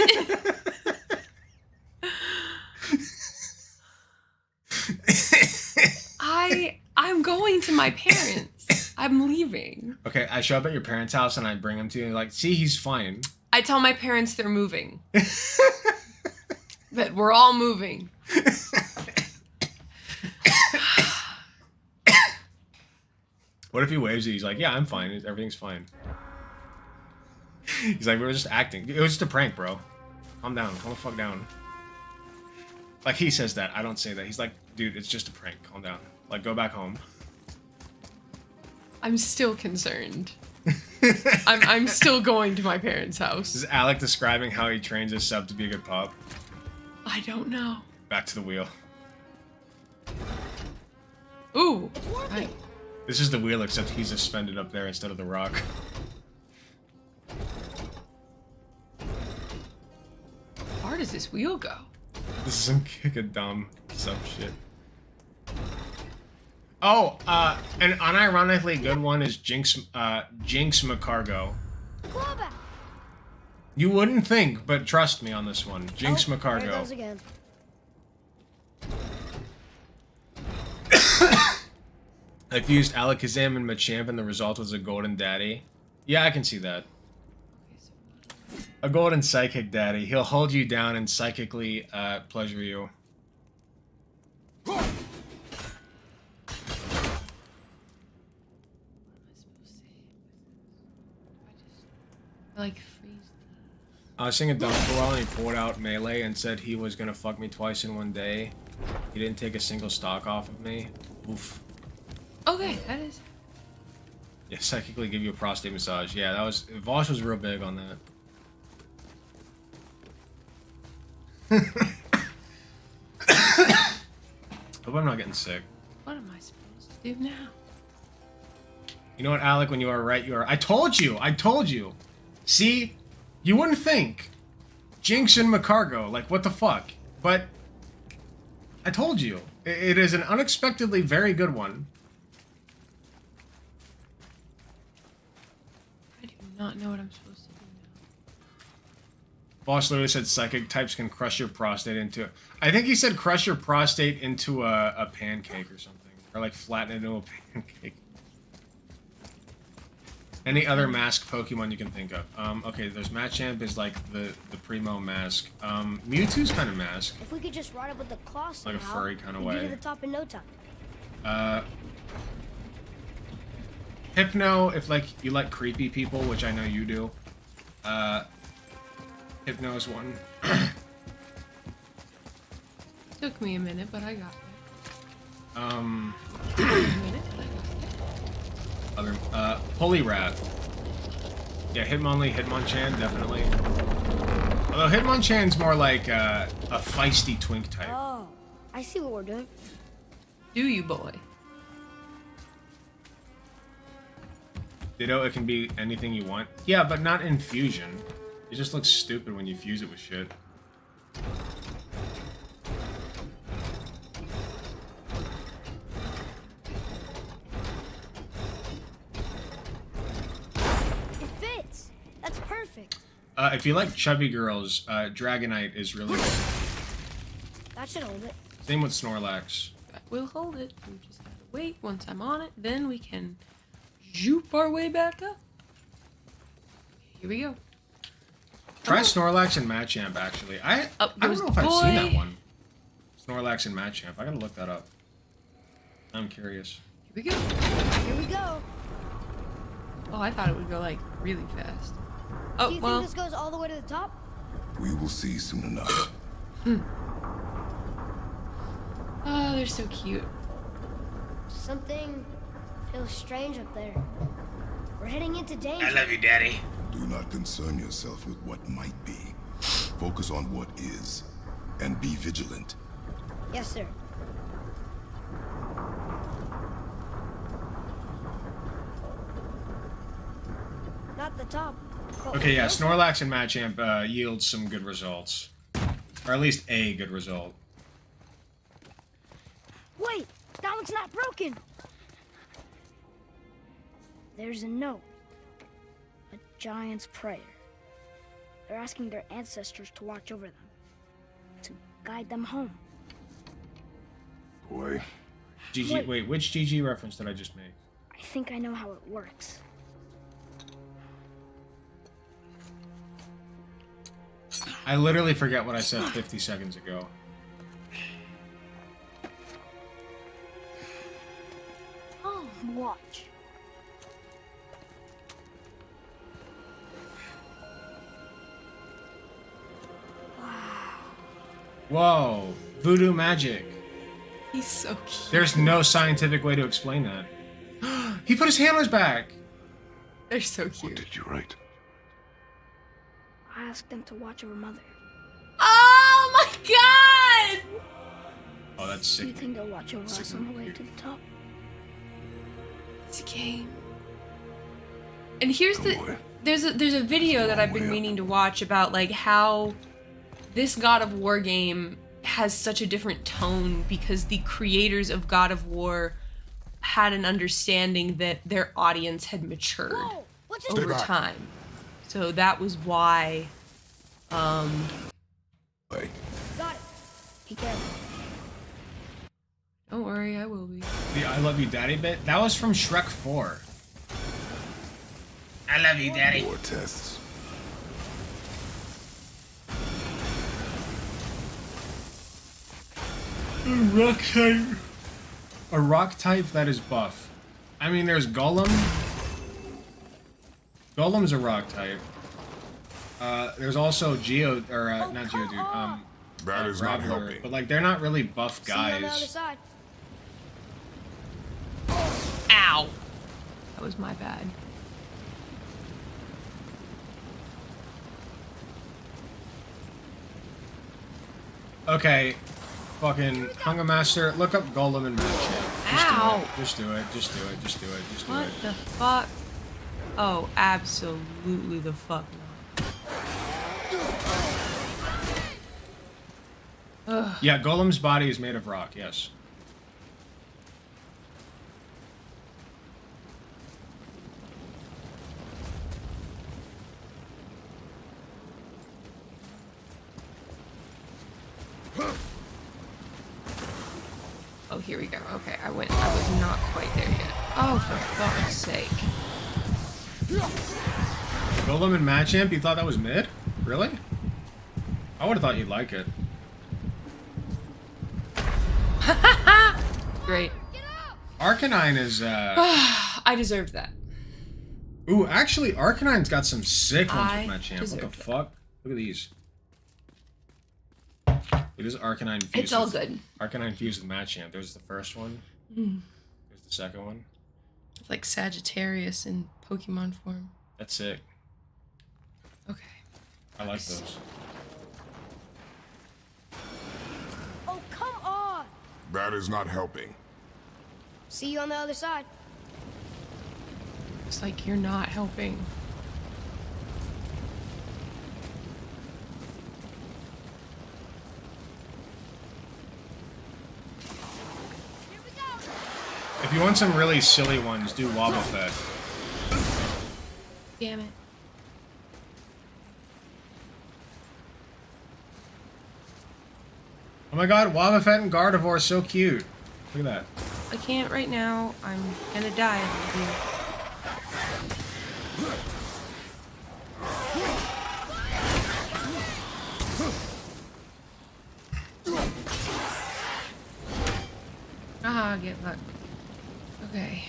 I'm going to my parents. I'm leaving. Okay, I show up at your parents' house, and I bring him to you, and like, see, he's fine. I tell my parents they're moving. That we're all moving. What if he waves at you? He's like, yeah, I'm fine. Everything's fine. He's like, we were just acting. It was just a prank, bro. Calm down. Calm the fuck down. Like, he says that. I don't say that. He's like, dude, it's just a prank. Calm down. Like, go back home. I'm still concerned. I'm still going to my parents' house. Is Alec describing how he trains his sub to be a good pup? I don't know. Back to the wheel. Ooh. Right. This is the wheel, except he's suspended up there instead of the rock. How far does this wheel go? This is some kick a dumb sub shit. Oh, an unironically good one is Jinx McCargo. You wouldn't think, but trust me on this one. Jinx McCargo. There it goes again. I've used Alakazam and Machamp and the result was a golden daddy. Yeah, I can see that. A golden psychic daddy. He'll hold you down and psychically pleasure you. Like freeze. I was singing Dunk for a while and he pulled out Melee and said he was gonna fuck me twice in one day. He didn't take a single stock off of me. Oof. Okay, that is. Yeah, psychically give you a prostate massage. Yeah, that was... Vosh was real big on that. Hope I'm not getting sick. What am I supposed to do now? You know what, Alec? When you are right, you are... I told you! I told you! See? You wouldn't think. Jinx and McCargo. Like, what the fuck? But... I told you. It is an unexpectedly very good one. I do not know what I'm supposed to do now. Boss literally said psychic types can crush your prostate into... I think he said crush your prostate into a pancake or something. Or like flatten it into a pancake. Any other mask Pokemon you can think of? Okay, there's Machamp is like the primo mask. Mewtwo's kind of mask. If we could just ride up with the claw somehow, Like a furry kind of we'd be way. to the top in no time. Hypno, if like you like creepy people, which I know you do. Hypno is one. Took me a minute, but I got it. Took me a minute, but I got it. Other, Poliwrath. Yeah, Hitmonlee, Hitmonchan, definitely. Although Hitmonchan's more like a feisty twink type. Oh, I see what we're doing. Do you, boy? Ditto, it can be anything you want. Yeah, but not in fusion. It just looks stupid when you fuse it with shit. It fits. That's perfect. If you like chubby girls, Dragonite is really good. That should hold it. Same with Snorlax. That will hold it. We just gotta wait. Once I'm on it, then we can zoop our way back up. Here we go. Try Snorlax and Machamp, actually. I don't know if I've seen that one. Snorlax and Machamp. I gotta look that up. I'm curious. Here we go. Here we go. Oh, I thought it would go like really fast. Oh, Do you well. think this goes all the way to the top? We will see soon enough. Oh, they're so cute. Something feels strange up there. We're heading into danger. I love you, Daddy. Do not concern yourself with what might be. Focus on what is. and be vigilant. Yes, sir. Not the top. but Okay, yeah, this- Snorlax and Machamp yields some good results. Or at least a good result. Wait, that one's not broken. There's a note. A giant's prayer. They're asking their ancestors to watch over them. To guide them home. Boy. GG, wait, which GG reference did I just make? I think I know how it works. I literally forget what I said 50 seconds ago. Oh, watch. Whoa, voodoo magic. He's so cute. There's no scientific way to explain that. He put his handlers back. They're so cute. What did you write? I asked them to watch over Mother. Oh my god! Oh, that's Do you sick. think they'll watch over us on the way to the top? This game. And here's there's a video that I've been meaning to watch about like how this God of War game has such a different tone because the creators of God of War had an understanding that their audience had matured over time. So that was why Got it. Be careful. don't worry, I will be. The I Love You Daddy bit? That was from Shrek 4. I love you, Daddy. War tests. Rock type. A rock type that is buff. I mean, there's Golem. Golem's a rock type. There's also not Geodude. That is not Graveler, helping. but like they're not really buff See you on the other guys. side. Ow! That was my bad. Okay, fucking Hunger Master, look up Golem and Machamp. Ow! Just do it. Just do it. Just do it. Just do it. What the fuck? Oh, absolutely the fuck not. Ugh. Yeah, Golem's body is made of rock. Yes. Oh, here we go. Okay, I was not quite there yet. Oh, for fuck's sake. Golem and Machamp, you thought that was mid? Really? I would have thought you'd like it. Great. Arcanine is, I deserved that. Ooh, actually, Arcanine's got some sick ones I with Machamp. What the deserved that. fuck? Look at these. It is Arcanine fused. It's all with- good. Arcanine fused with Machamp. There's the first one. Mm. There's the second one. It's like Sagittarius in Pokemon form. That's sick. Okay. I like those. Oh, come on! That is not helping. See you on the other side. It's like you're not helping. If you want some really silly ones, do Wobbuffet. Damn it. Oh my god, Wobbuffet and Gardevoir are so cute. Look at that. I can't right now. I'm gonna die over here. Ah, get fucked. Okay.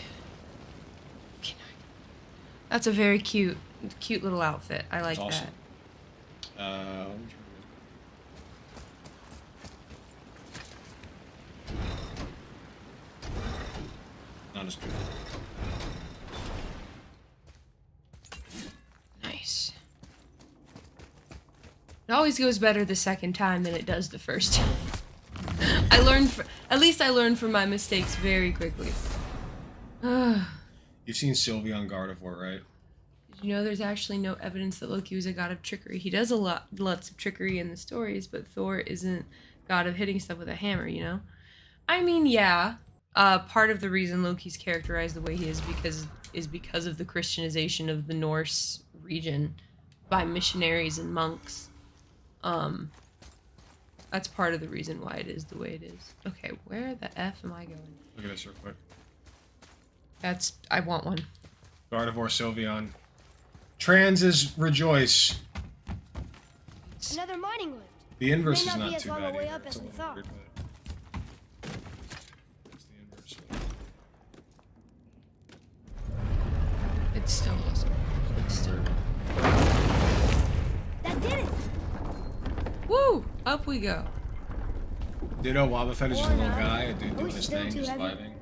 That's a very cute little outfit. I like It's awesome. that. Not as good. Nice. It always goes better the second time than it does the first time. At least I learned from my mistakes very quickly. You've seen Sylvie on Gardevoir, right? Did you know there's actually no evidence that Loki was a god of trickery? He does lots of trickery in the stories, but Thor isn't god of hitting stuff with a hammer, you know? I mean, yeah. Part of the reason Loki's characterized the way he is because of the Christianization of the Norse region by missionaries and monks. That's part of the reason why it is the way it is. Okay, where the F am I going? Look at this real quick. I want one. Gardevoir Sylveon. Transes rejoice. Another mining lift. The inverse May is not be not as too long bad a way either. up It's as a we little thought. weird, but it's the inverse. It's still awesome. It's still... That did it. Woo! Up we go. Ditto Wobbuffet is just a little guy, a dude doing his still thing, too just heavy. vibing.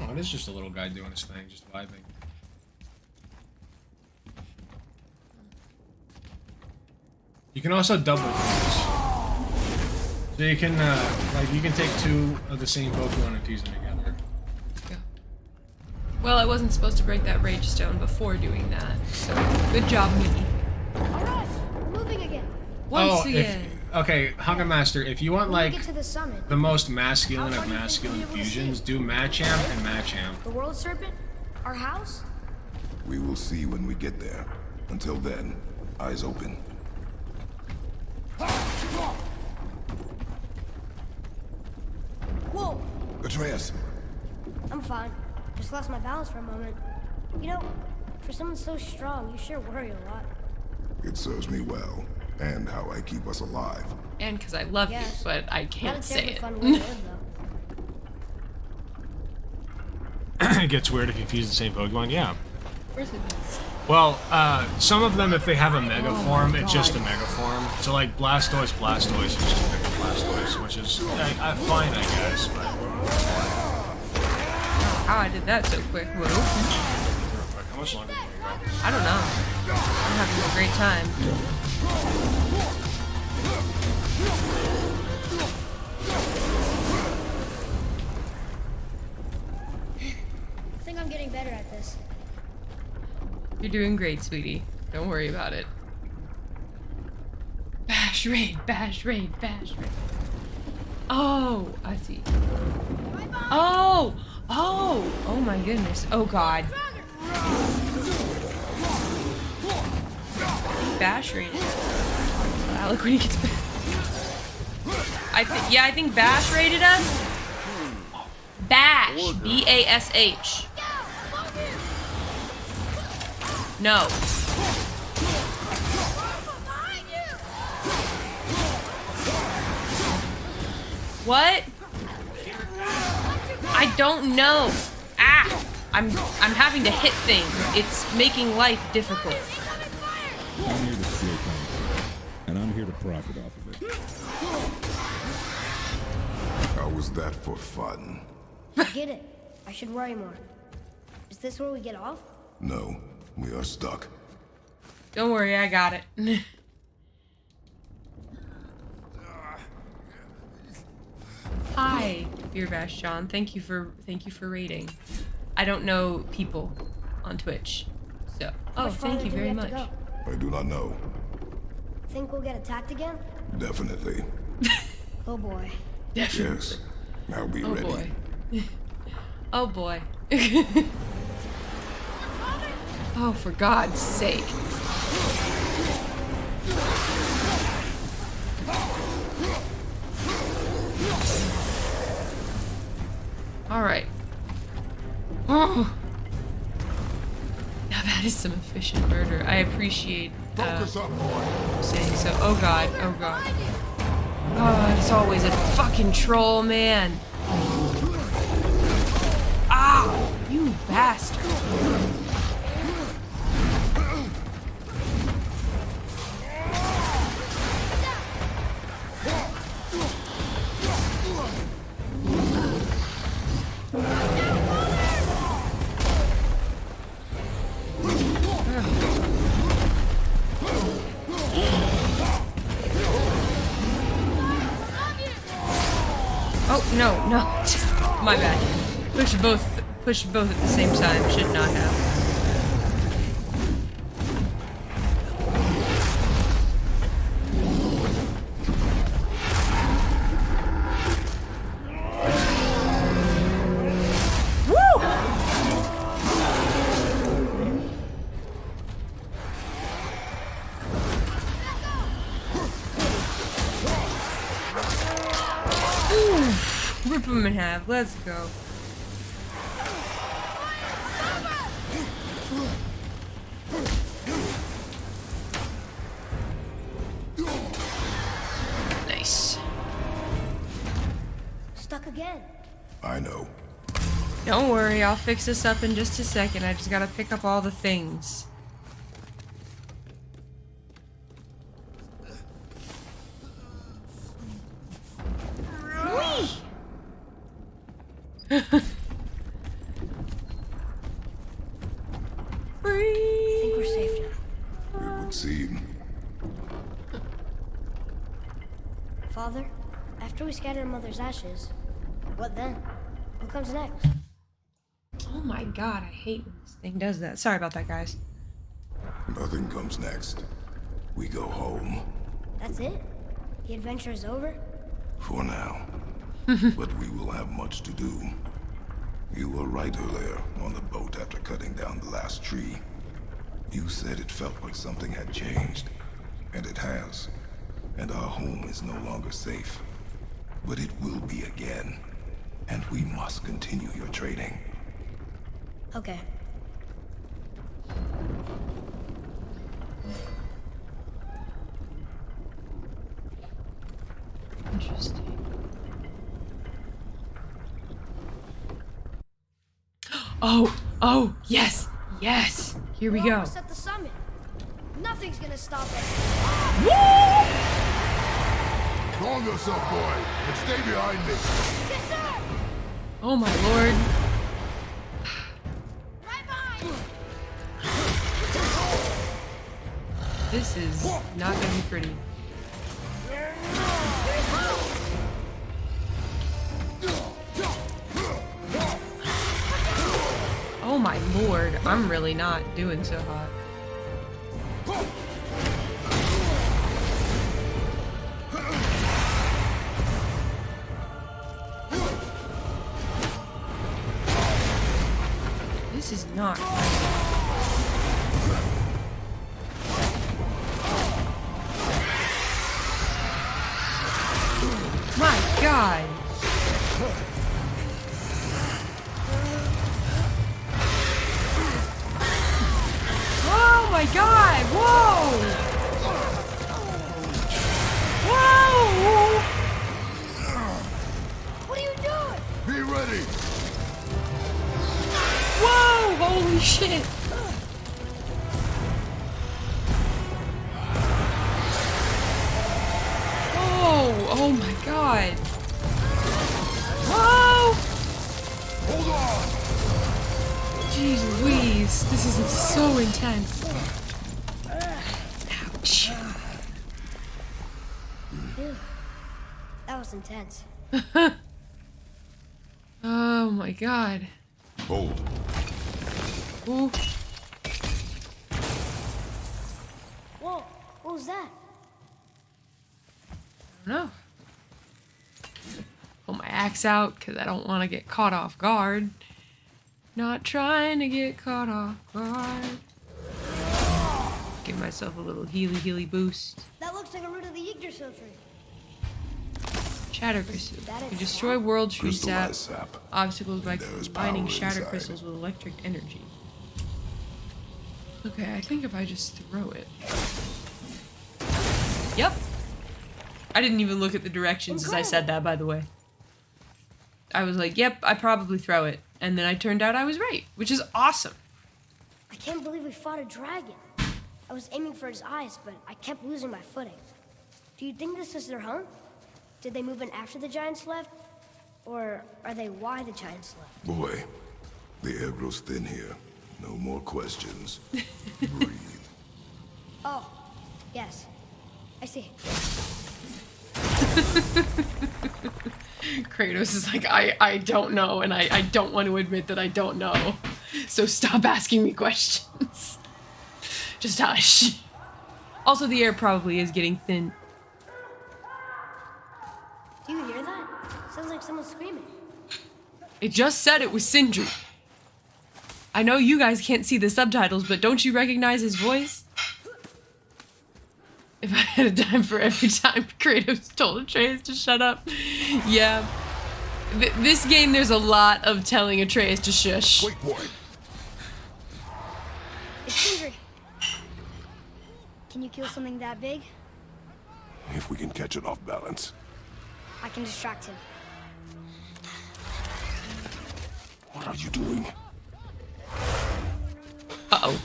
Oh, it is just a little guy doing his thing, just vibing. You can also double things. So you can, like, you can take two of the same Pokemon and fuse them together. Yeah. Well, I wasn't supposed to break that Rage Stone before doing that, so good job, me. Alright, moving again. Once again. Okay, Hunga Master, if you want, When we like, get to the summit, the most masculine how of far do you think we'll masculine be able to fusions, see? do Machamp and Machamp. the World Serpent, our house. We will see when we get there. Until then, eyes open. Whoa, Atreus! I'm fine. Just lost my balance for a moment. You know, for someone so strong, you sure worry a lot. It serves me well, and how I keep us alive. And because I love you, Yes. but I Not can't a say terribly it. fun way to live, though. It gets weird if you fuse the same Pokemon, yeah. Of course it is. Well, some of them, if they have a Mega form, it's just a Mega form. So, like, Blastoise is just a Mega Blastoise, which is fine, I guess, but... How I did that so quick, whoa. How much longer can we go? I don't know. I'm having a great time. I think I'm getting better at this. You're doing great, sweetie. Don't worry about it. Bash raid, bash raid, bash raid. Oh, I see. Oh! Oh! Oh my goodness. Oh god. Bash raided. Alec when he gets back. I think Bash raided us. Bash. B-A-S-H. No. What? I don't know. Ah! I'm having to hit things. It's making life difficult. I'm here to steal content, and I'm here to profit off of it. How was that for fun? I get it. I should worry more. Is this where we get off? No, we are stuck. Don't worry, I got it. Hi, Beer Bash John. Thank you for raiding. I don't know people on Twitch, so thank you very much. I do not know. Think we'll get attacked again? Definitely. Oh boy. Yes. I'll be ready. Boy. Oh boy. Oh, for God's sake. All right. Oh. Now that is some efficient murder. I appreciate saying so. Oh God. Oh God. Oh, it's always a fucking troll, man. Ah, you bastard. Oh, no. My bad. Push both at the same time. Should not have. Rip them in half. Let's go. Nice. Stuck again. I know. Don't worry, I'll fix this up in just a second. I just gotta pick up all the things. I think we're safe now. It would seem. Father, after we scatter Mother's ashes, what then? What comes next? Oh my god, I hate when this thing does that. Sorry about that, guys. Nothing comes next. We go home. That's it? The adventure is over? For now. But we will have much to do. You were right earlier on the boat after cutting down the last tree. You said it felt like something had changed. And it has. And our home is no longer safe. But it will be again. And we must continue your training. Okay. Interesting. Oh, yes, here we We're go. almost at the summit. Nothing's gonna stop it. Calm yourself, boy, and stay behind me. Yes, sir! Oh my lord. Right behind! This is not gonna be pretty. Oh my lord, I'm really not doing so hot. This is not my god. Oh my god! Whoa! Whoa! What are you doing? Be ready. Whoa! Holy shit! Oh my god! Whoa! Hold on! Jeez Louise, this is so intense. Ouch. Ew. That was intense. Oh my god. Hold. Ooh. Whoa, what was that? I don't know. Pull my axe out because I don't want to get caught off guard. Not trying to get caught off guard. Give myself a little healy boost. That looks like a root of the Yggdrasil tree. Shatter crystal. You destroy world tree sap Crystallized sap. obstacles by combining power shatter inside. crystals with electric energy. Okay, I think if I just throw it. Yep. I didn't even look at the directions as I said that, by the way. I was like, yep, I probably throw it. And then I turned out I was right, which is awesome. I can't believe we fought a dragon. I was aiming for his eyes, but I kept losing my footing. Do you think this is their home? Did they move in after the giants left? Or are they why the giants left? Boy, the air grows thin here. No more questions. Breathe. Oh, yes. I see. Kratos is like, I don't know, and I don't want to admit that I don't know. So stop asking me questions. Just hush. Also, the air probably is getting thin. Do you hear that? Sounds like someone screaming. It just said it was Sindri. I know you guys can't see the subtitles, but don't you recognize his voice? If I had a dime for every time Kratos told Atreus to shut up. Yeah. This game, there's a lot of telling Atreus to shush. Wait, boy. It's Sindri. Can you kill something that big? If we can catch it off balance. I can distract him. What are you doing? Uh-oh.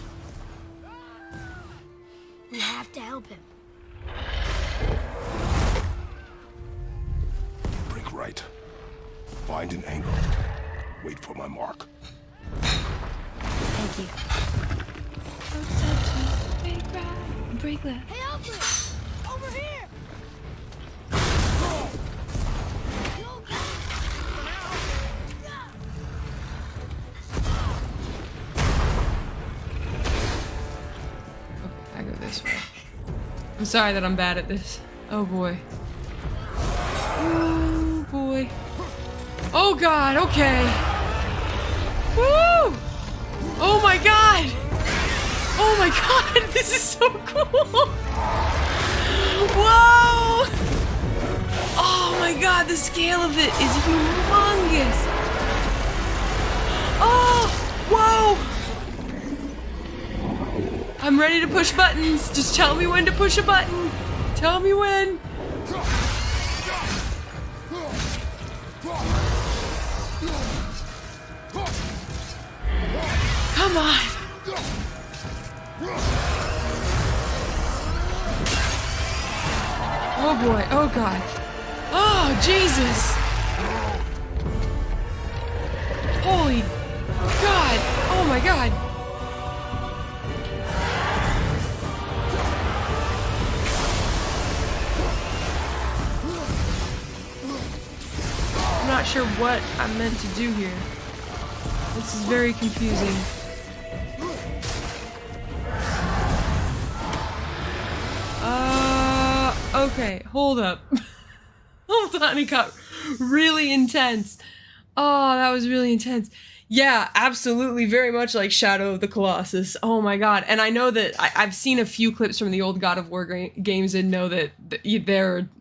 We have to help him. Break right. Find an angle. Wait for my mark. Thank you. Break left. Hey, Alfred! Over here! I go this way. I'm sorry that I'm bad at this. Oh boy. Oh boy. Oh god, okay. Woo! Oh my god! Oh my god, this is so cool! Whoa! Oh my god, the scale of it is humongous! Oh! Whoa! I'm ready to push buttons. Just tell me when to push a button. Tell me when. Come on. Oh boy. Oh god. Oh Jesus. Holy god. Oh my god. I'm not sure what I'm meant to do here. This is very confusing. Okay, hold up. Hold on, it got really intense. Oh, that was really intense. Yeah, absolutely, very much like Shadow of the Colossus. Oh my god. And I know that I've seen a few clips from the old God of War games and know that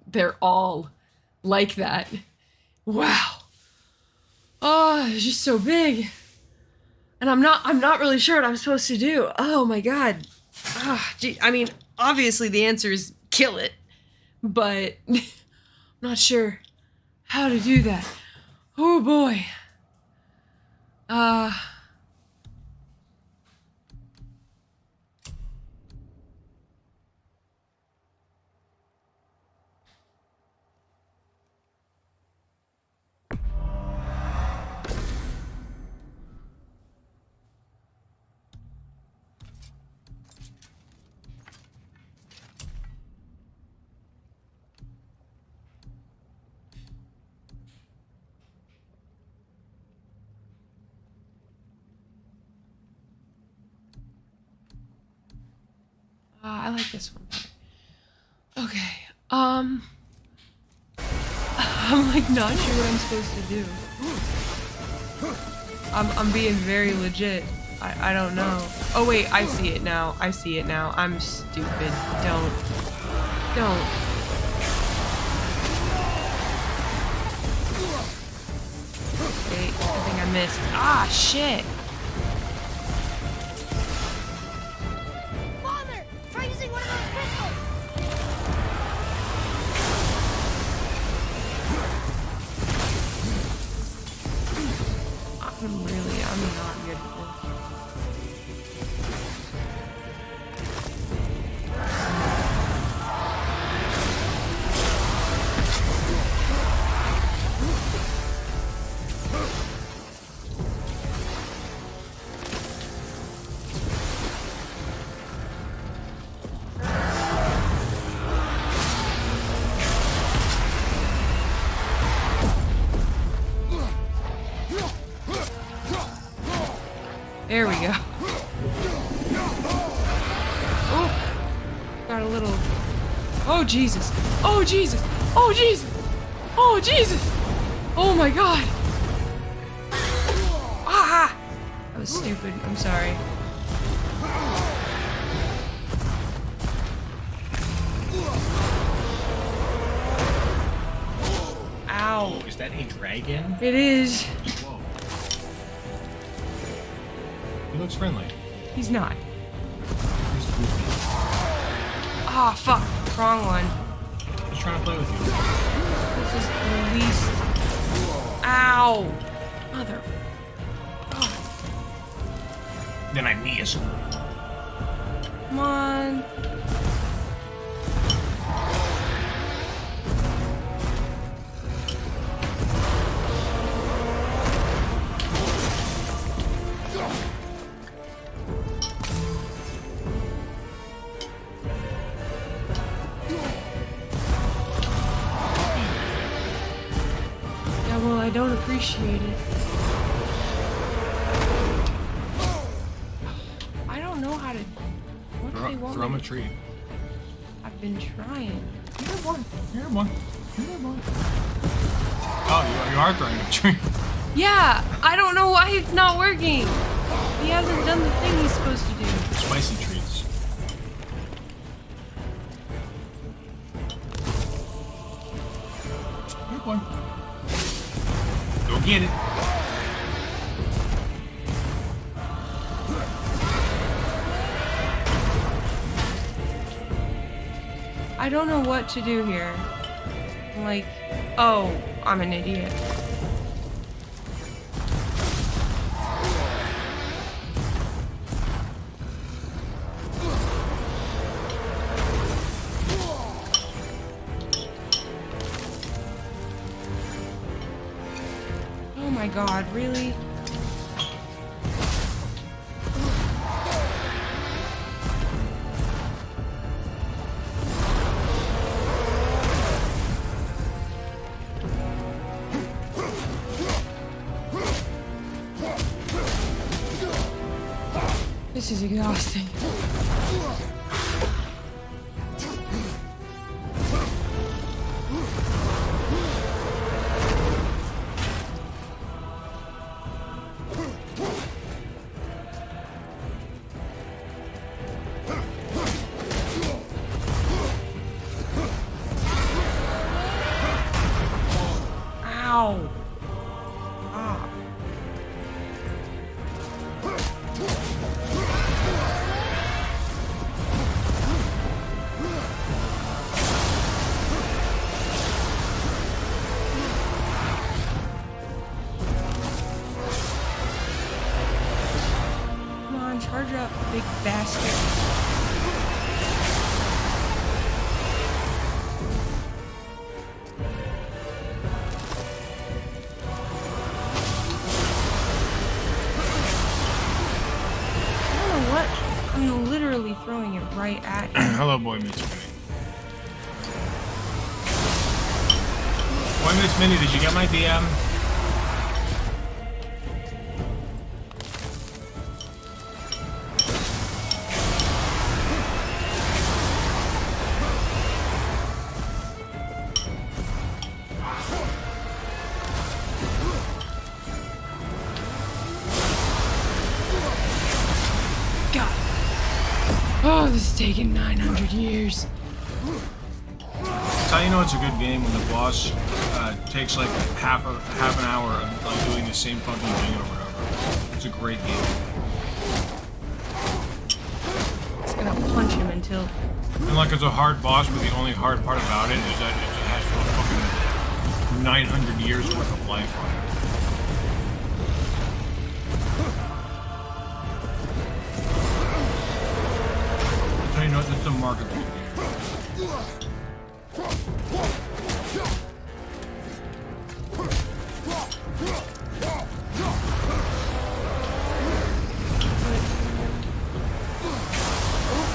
they're all like that. Wow. Oh, it's just so big. And I'm not really sure what I'm supposed to do. Oh my god. Ah, gee, I mean, obviously the answer is kill it, but I'm not sure how to do that. Oh boy. I like this one better. Okay, I'm like not sure what I'm supposed to do. I'm being very legit. I don't know. Oh wait, I see it now. I see it now. I'm stupid. Don't. Okay, I think I missed. Ah, shit. Try using one of those pistols! I'm not good at this. There we go. Oh, got a little. Oh Jesus! Oh Jesus! Oh Jesus! Oh Jesus! Oh my God! Ah! That was stupid. I'm sorry. Ow! Oh, is that a dragon? It is. Whoa. He looks friendly. He's not. He's goofy. Ah, fuck. Wrong one. He's trying to play with you. This is the least. Ow! Mother. God. Then I miss. Come on. Yeah, well, I don't appreciate it. I don't know how to. What do they want Throw him me a to- tree. I've been trying. Here, boy. Here, boy. Here, boy. Oh, you are throwing a tree. Yeah, I don't know why it's not working. He hasn't done the thing he's supposed to do. Spicy treats. Here, boy. Go get it. I don't know what to do here. I'm like, oh, I'm an idiot. Oh my God, really? This is exhausting. Ow! Ah. Come on, charge up, big bastard. I don't know what. I'm literally throwing it right at you. Hello, Boy Meets Minnie. Boy Meets Minnie, did you get my DM? God. Oh, this is taking 900 years. That's how you know it's a good game when the boss takes like half an hour of like, doing the same fucking thing over and over. It's a great game. It's gonna punch him until. And like it's a hard boss, but the only hard part about it is that it has fucking 900 years worth of life on it. So you know it's a marketable game.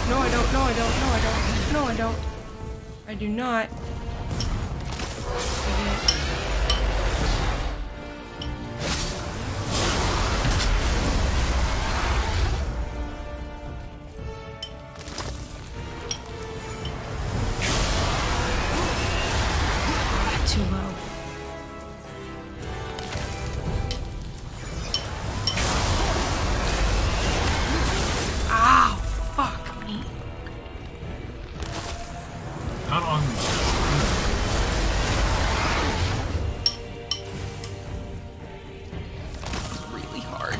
No, I don't. No, I don't. No, I don't. No, I don't. I do not. Idiot. too low. Ow! Fuck me. Not on. It's really hard.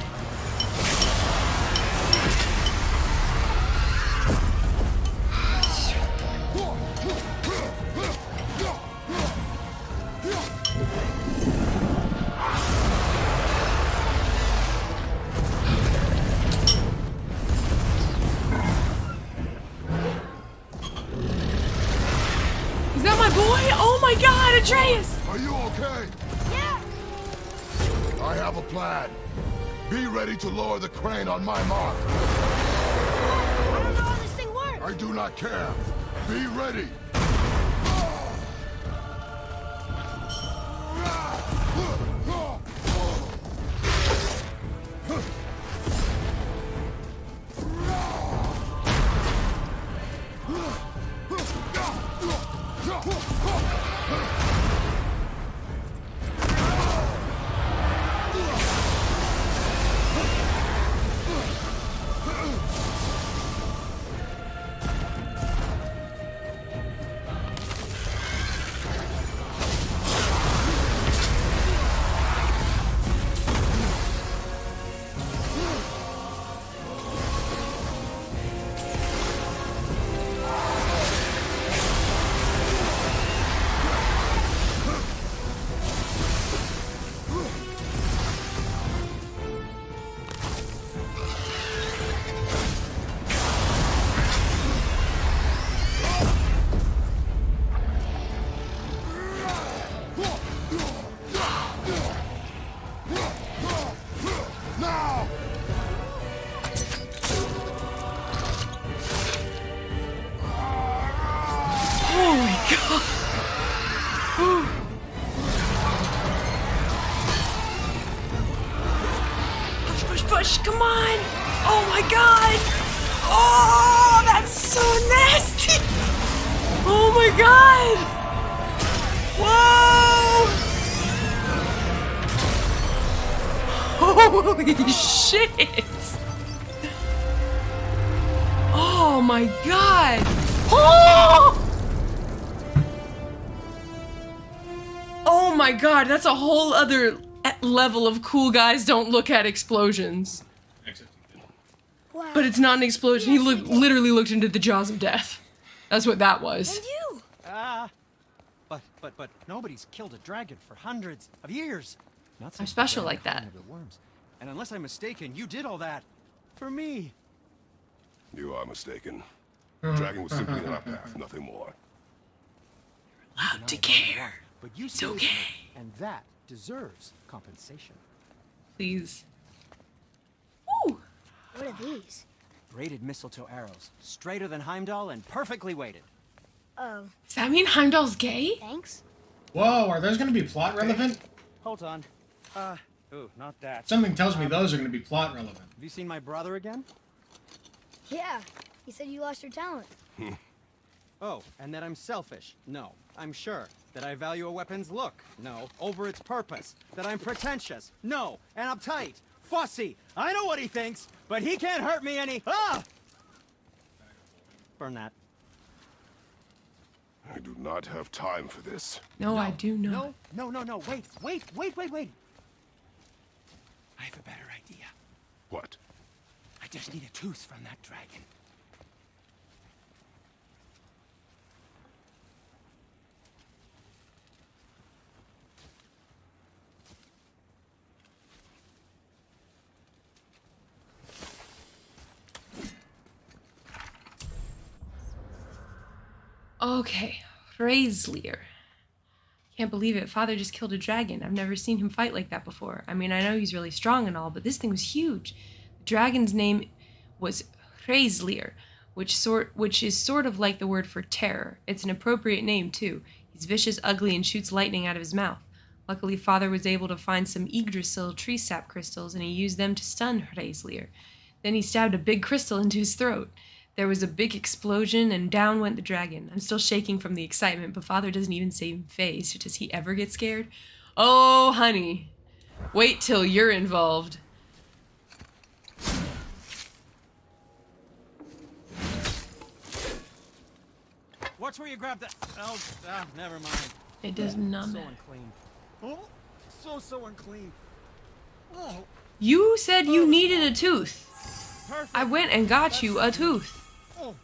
Is that my boy? Oh my god, Atreus! Are you okay? Yeah. I have a plan. Be ready to lower the crane on my mark. I don't know how this thing works. I do not care. Be ready. Push, come on! Oh my god! Oh, that's so nasty! Oh my god! Whoa! Holy shit! Oh my god! Oh! Oh my god, that's a whole other level of cool guys don't look at explosions. Wow. But it's not an explosion. He literally looked into the jaws of death. That's what that was. And you. But nobody's killed a dragon for hundreds of years. Not I'm since special the like that. of the worms. And unless I'm mistaken, you did all that for me. You are mistaken. The dragon was simply in our path, nothing more. Allowed to care. But you It's saved okay. me, and that deserves compensation. Please. Ooh. What are these? Braided mistletoe arrows, straighter than Heimdall and perfectly weighted. Oh. Does that mean Heimdall's gay? Thanks. Whoa, are those going to be plot relevant? Hold on. Ooh, not that. Something tells me those are going to be plot relevant. Have you seen my brother again? Yeah. He said you lost your talent. Oh, and that I'm selfish? No, I'm sure. That I value a weapon's look? No, over its purpose. That I'm pretentious? No, and uptight. Fussy. I know what he thinks, but he can't hurt me any. Ah! Burn that. I do not have time for this. No, I do not. No. Wait. I have a better idea. What? I just need a tooth from that dragon. Okay, Restream. Can't believe it. Father just killed a dragon. I've never seen him fight like that before. I mean, I know he's really strong and all, but this thing was huge. The dragon's name was Restream, which is sort of like the word for terror. It's an appropriate name, too. He's vicious, ugly, and shoots lightning out of his mouth. Luckily, Father was able to find some Yggdrasil tree sap crystals, and he used them to stun Restream. Then he stabbed a big crystal into his throat. There was a big explosion and down went the dragon. I'm still shaking from the excitement, but Father doesn't even save face. Does he ever get scared? Oh, honey. Wait till you're involved. Watch where you grab that. Oh, never mind. It does not So matter. unclean. Oh, so unclean. Oh. You said you needed a tooth. I went and got you a tooth. Oh.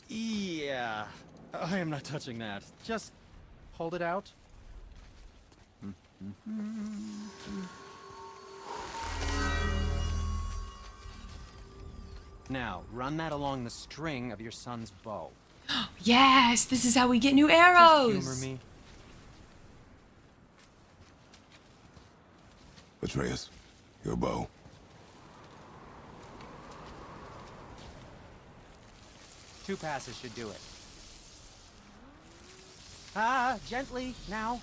Yeah. I am not touching that. Just hold it out. Now, run that along the string of your son's bow. Yes, this is how we get new Just arrows. humor me. Atreus, your bow. Two passes should do it. Gently, now.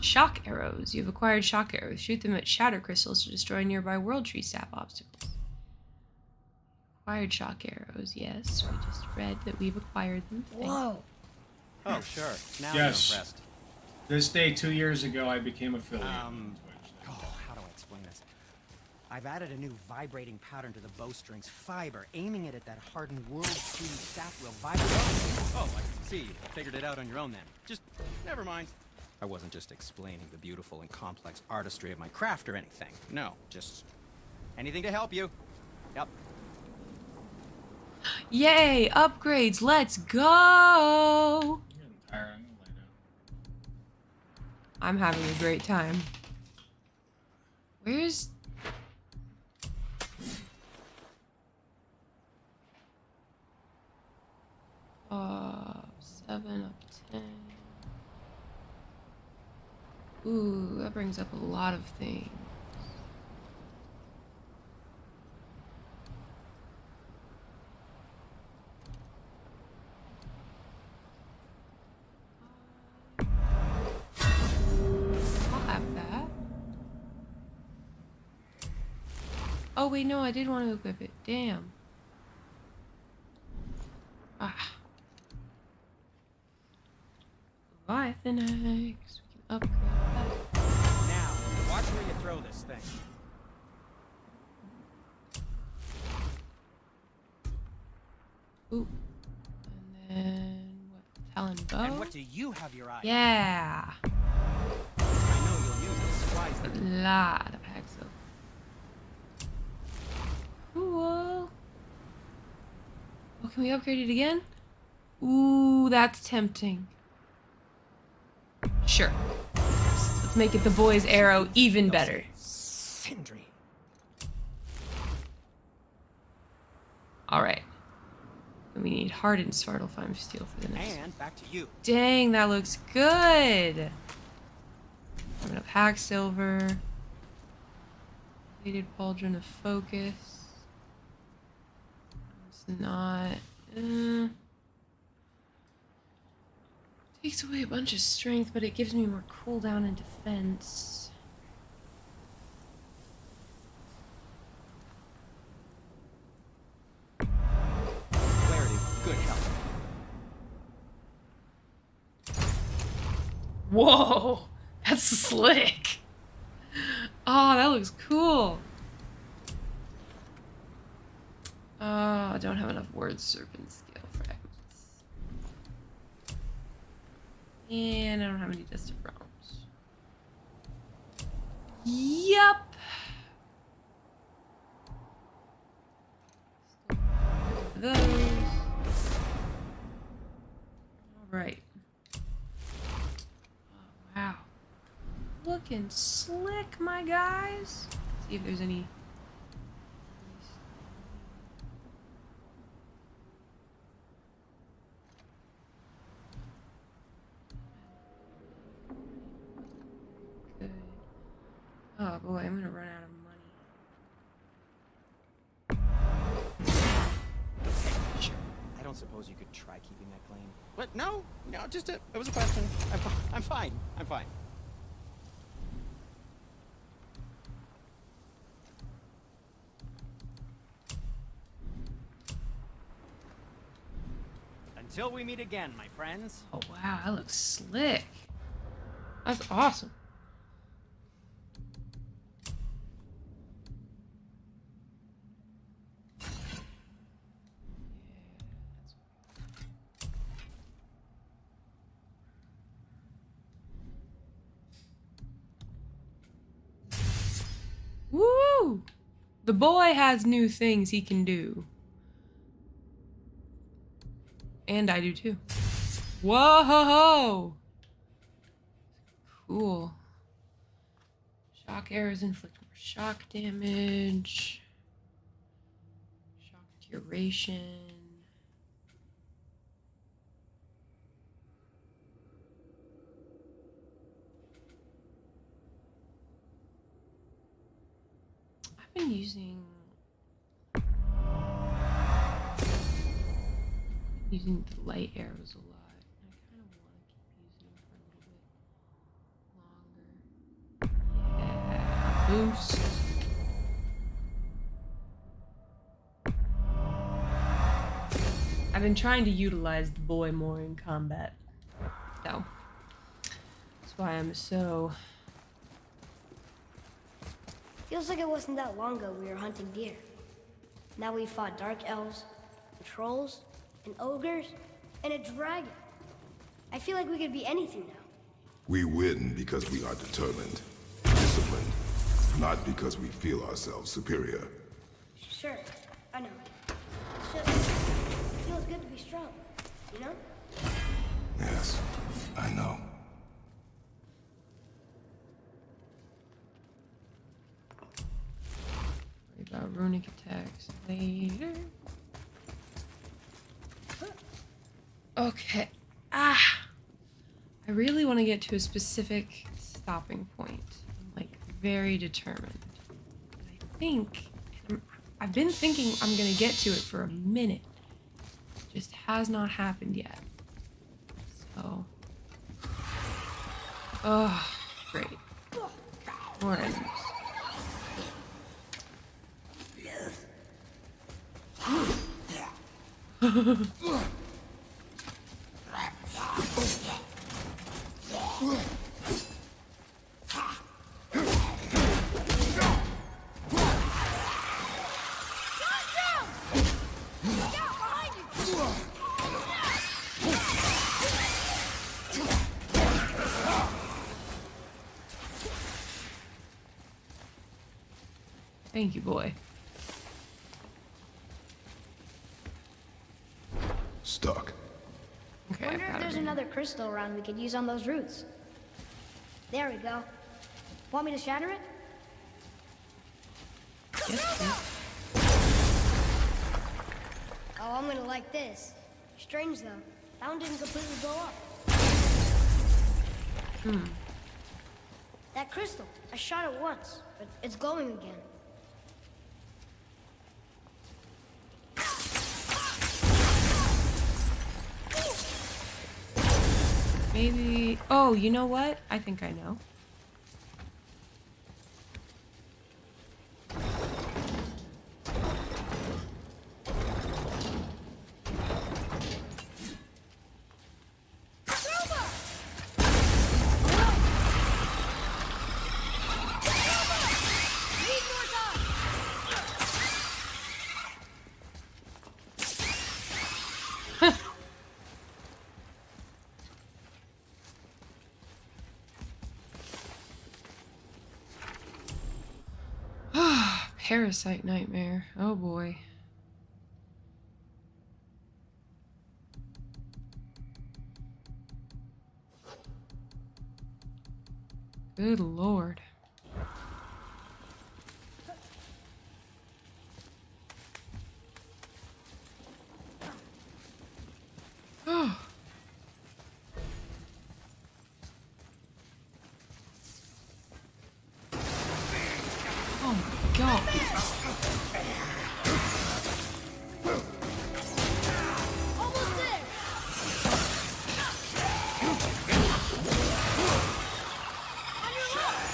Shock arrows. You've acquired shock arrows. Shoot them at shatter crystals to destroy nearby world tree sap obstacles. Acquired shock arrows. Yes, we just read that we've acquired them. Whoa. Oh, sure. Now Yes. you're impressed. This day 2 years ago, I became affiliate. How do I explain this? I've added a new vibrating pattern to the bowstring's fiber, aiming it at that hardened world tree sap will vibrate. Oh, I see. You figured it out on your own then. Just never mind. I wasn't just explaining the beautiful and complex artistry of my craft or anything. No, just anything to help you. Yep. Yay! Upgrades. Let's go. I'm having a great time. Where's... Uh, 7 up 10. Ooh, that brings up a lot of things. I'll have that. Oh wait, no, I did want to equip it. Damn. Ah. Leviathan eggs. We can upgrade that. Now, watch where you throw this thing. Ooh. And then what? Talon bow? And what do you have your eye on? Yeah. I know you'll use it A wisely. lot of Haxel. Cool. Oh, can we upgrade it again? Ooh, that's tempting. Sure. Let's make it the boy's arrow even better. Sindri. Alright. We need hardened Svartalfheim steel for the next. And back to you. Dang, that looks good. Coming up hack silver. Completed pauldron of focus. It's not. Takes away a bunch of strength, but it gives me more cooldown and defense. Clarity. Good help. Whoa! That's slick! Oh, that looks cool! Oh, I don't have enough word serpent scale fragments. And I don't have any dust of realms. Yup! Those. Alright. Oh, wow. Looking slick, my guys. Let's see if there's any. Good. Oh boy, I'm gonna run out of money. Sure. I don't suppose you could try keeping that clean. What? No, just it was a question. I'm fine. I'm fine. Until we meet again, my friends. Oh wow, that looks slick. That's awesome. Woo! The boy has new things he can do. And I do too. Whoa! Cool. Shock arrows inflict more shock damage. Shock duration. I've been using the light arrows a lot. I kind of want to keep using them for a little bit longer. Yeah, boost. I've been trying to utilize the boy more in combat, so that's why I'm so. Feels like it wasn't that long ago we were hunting deer. Now we fought dark elves, and trolls, and ogres, and a dragon. I feel like we could be anything now. We win because we are determined, disciplined, not because we feel ourselves superior. Sure, I know. It's just, it feels good to be strong, you know? Yes, I know. Worry about runic attacks later. Okay. I really want to get to a specific stopping point. I'm like very determined. And I think I've been thinking I'm gonna get to it for a minute. It just has not happened yet. So. Oh, great. More enemies. Thank you, boy. Stuck. Okay, wonder if there's another crystal around we could use on those roots. There we go. Want me to shatter it? Yes, Oh, I'm gonna like this. Strange though. That one didn't completely blow up. That crystal. I shot it once, but it's glowing again. Maybe. Oh, you know what? I think I know. Parasite nightmare. Oh boy. Good lord. Oh. Oh my god. Almost there. On your left.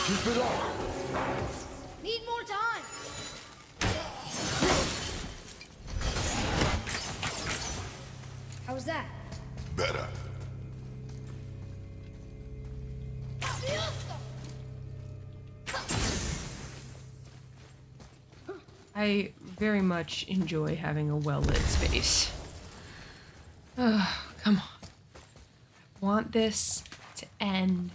Keep it up. Need more time. How was that? Better. I very much enjoy having a well-lit space. Oh, come on. I want this to end.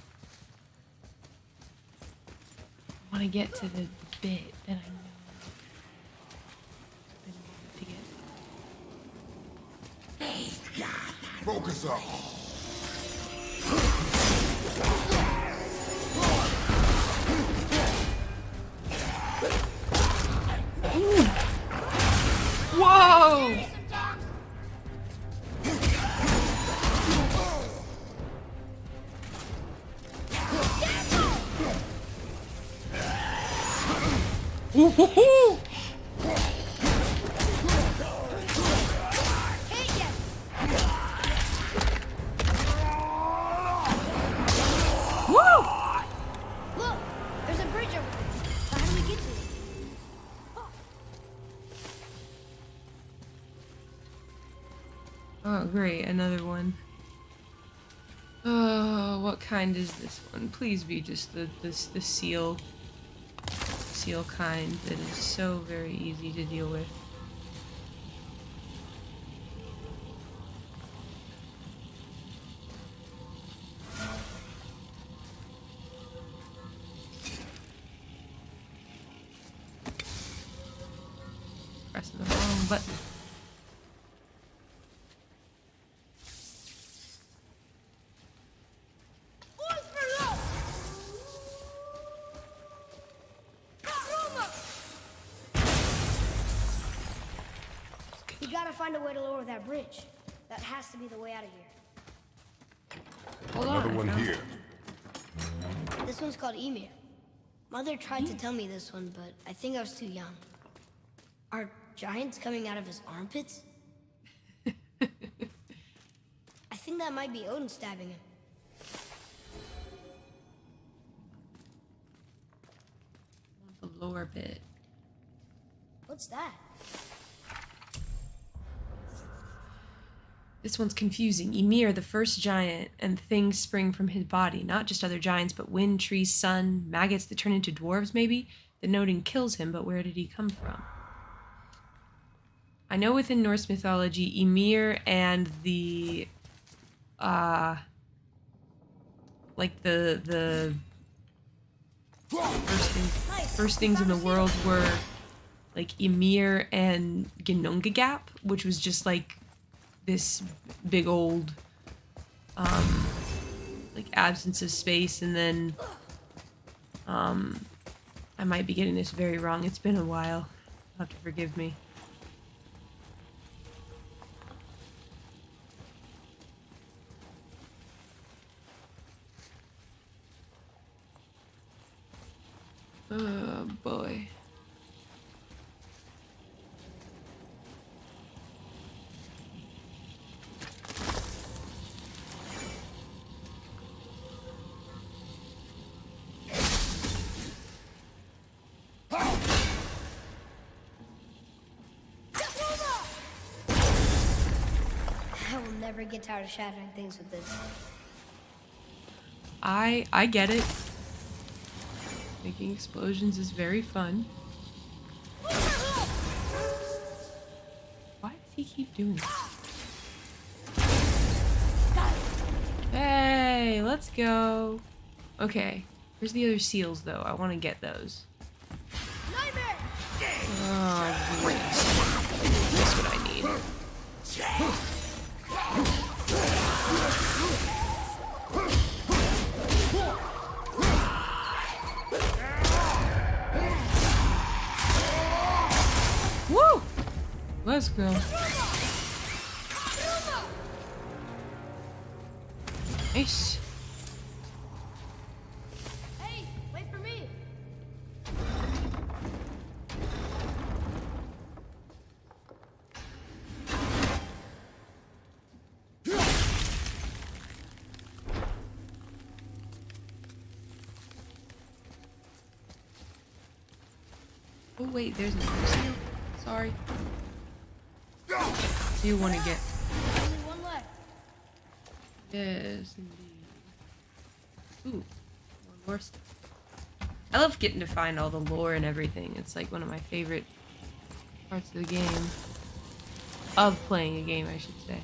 I want to get to the bit that I know I've been wanting to get. Focus up. Whoa! Woo-hoo-hoo! Woo! Look, there's a bridge over there. How do we get to it? Oh, great, another one. Oh, what kind is this one? Please be just the seal kind that is so very easy to deal with. Pressing the wrong button. We gotta find a way to lower that bridge. That has to be the way out of here. Hold Another on. one here. This one's called Emir. Mother tried to tell me this one, but I think I was too young. Are giants coming out of his armpits? I think that might be Odin stabbing him. The lower bit. What's that? This one's confusing. Ymir, the first giant, and things spring from his body. Not just other giants, but wind, trees, sun, maggots that turn into dwarves, maybe? The noting kills him, but where did he come from? I know within Norse mythology, Ymir and the... like the first things in the world were like Ymir and Ginnungagap, which was just like this big old like absence of space, and then I might be getting this very wrong. It's been a while. You'll have to forgive me. Oh boy. I will never get tired of shattering things with this. I get it. Making explosions is very fun. Why does he keep doing this? Hey, let's go. Okay, where's the other seals though? I want to get those. Oh, great. That's what I need. Woo! Let's go. Nice. Hey, wait for me. Oh wait, there's another seal. Sorry. You want to get? Only one left. Yes, indeed. Ooh, more stuff. I love getting to find all the lore and everything. It's like one of my favorite parts of the game. Of playing a game, I should say.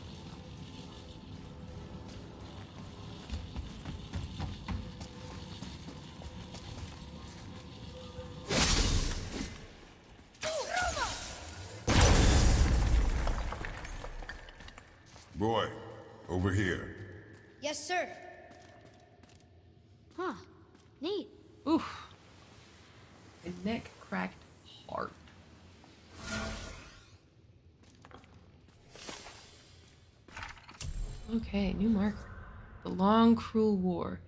Boy, over here. Yes, sir. Huh. Neat. Oof. My neck cracked hard. Okay, new marker. The long, cruel war.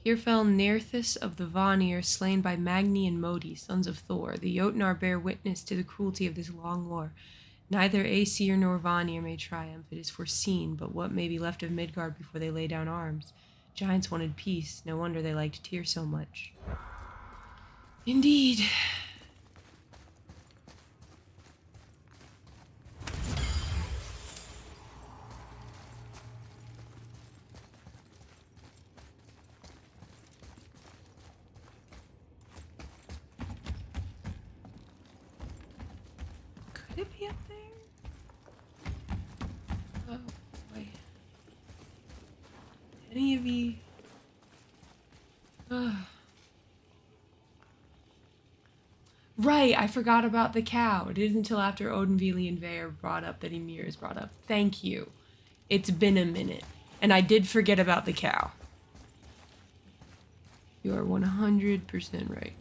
Here fell Nerthus of the Vanir, slain by Magni and Modi, sons of Thor. The Jotnar bear witness to the cruelty of this long war. Neither Aesir nor Vanir may triumph, it is foreseen, but what may be left of Midgard before they lay down arms? Giants wanted peace, no wonder they liked Tyr so much. Indeed. Could it be up there? Oh, boy. Any of you... Right, I forgot about the cow. It isn't until after Odin, Vili, and Veir brought up that Ymir is brought up. Thank you. It's been a minute. And I did forget about the cow. You are 100% right.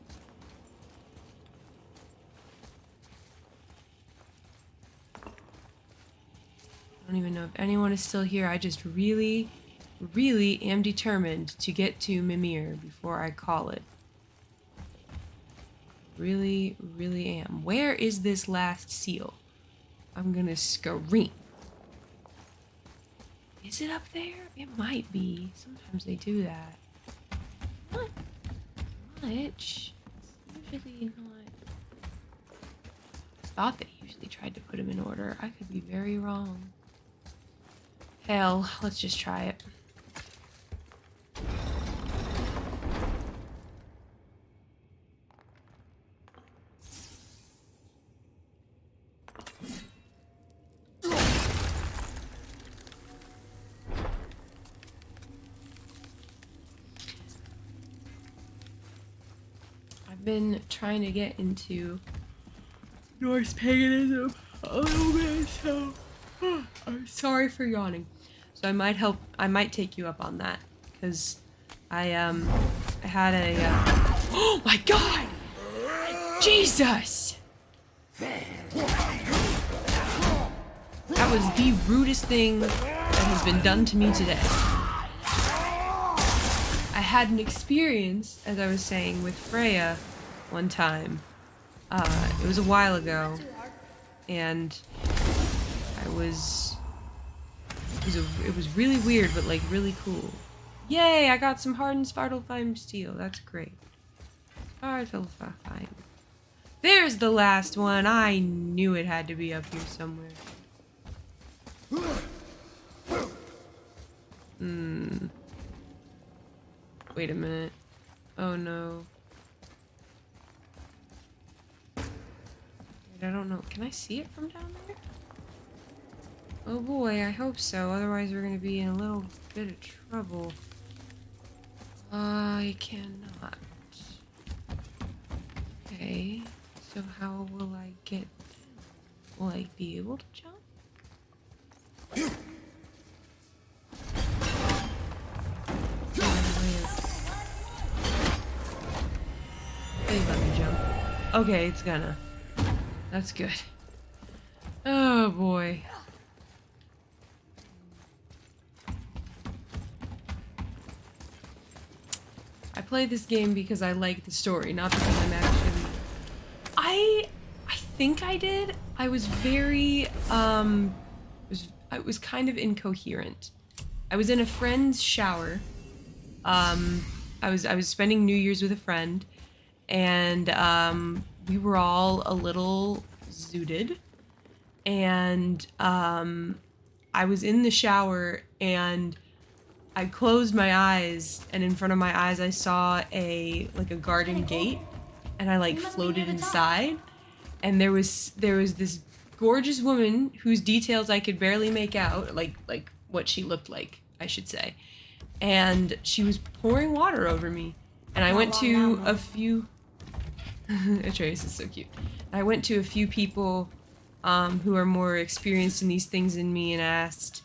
I don't even know if anyone is still here. I just really, really am determined to get to Mimir before I call it. Really, really am. Where is this last seal? I'm gonna scream. Is it up there? It might be. Sometimes they do that. Not much. It's usually not. I thought they usually tried to put them in order. I could be very wrong. Hell, let's just try it. I've been trying to get into Norse paganism a little bit, so I'm sorry for yawning. So I might take you up on that, because I had a oh my god! Jesus! That was the rudest thing that has been done to me today. I had an experience, as I was saying, with Freya one time. It was a while ago, and it was really weird, but like really cool. Yay! I got some hardened Svartalfheim steel. That's great. Svartalfheim. There's the last one. I knew it had to be up here somewhere. Wait a minute. Oh no. Wait, I don't know. Can I see it from down there? Oh boy, I hope so. Otherwise we're gonna be in a little bit of trouble. I cannot. Okay. So how will I get... Will I be able to jump? Please let me jump. Okay, it's gonna. That's good. Oh boy. I play this game because I like the story, not because I'm actually... I think I did. I was very, I was kind of incoherent. I was in a friend's shower. I was spending New Year's with a friend, and we were all a little zooted, and I was in the shower and I closed my eyes, and in front of my eyes I saw a garden gate, and I like floated inside, and there was this gorgeous woman whose details I could barely make out, like what she looked like, I should say. And she was pouring water over me. And I went to a few Atreus is so cute. I went to a few people who are more experienced in these things than me and asked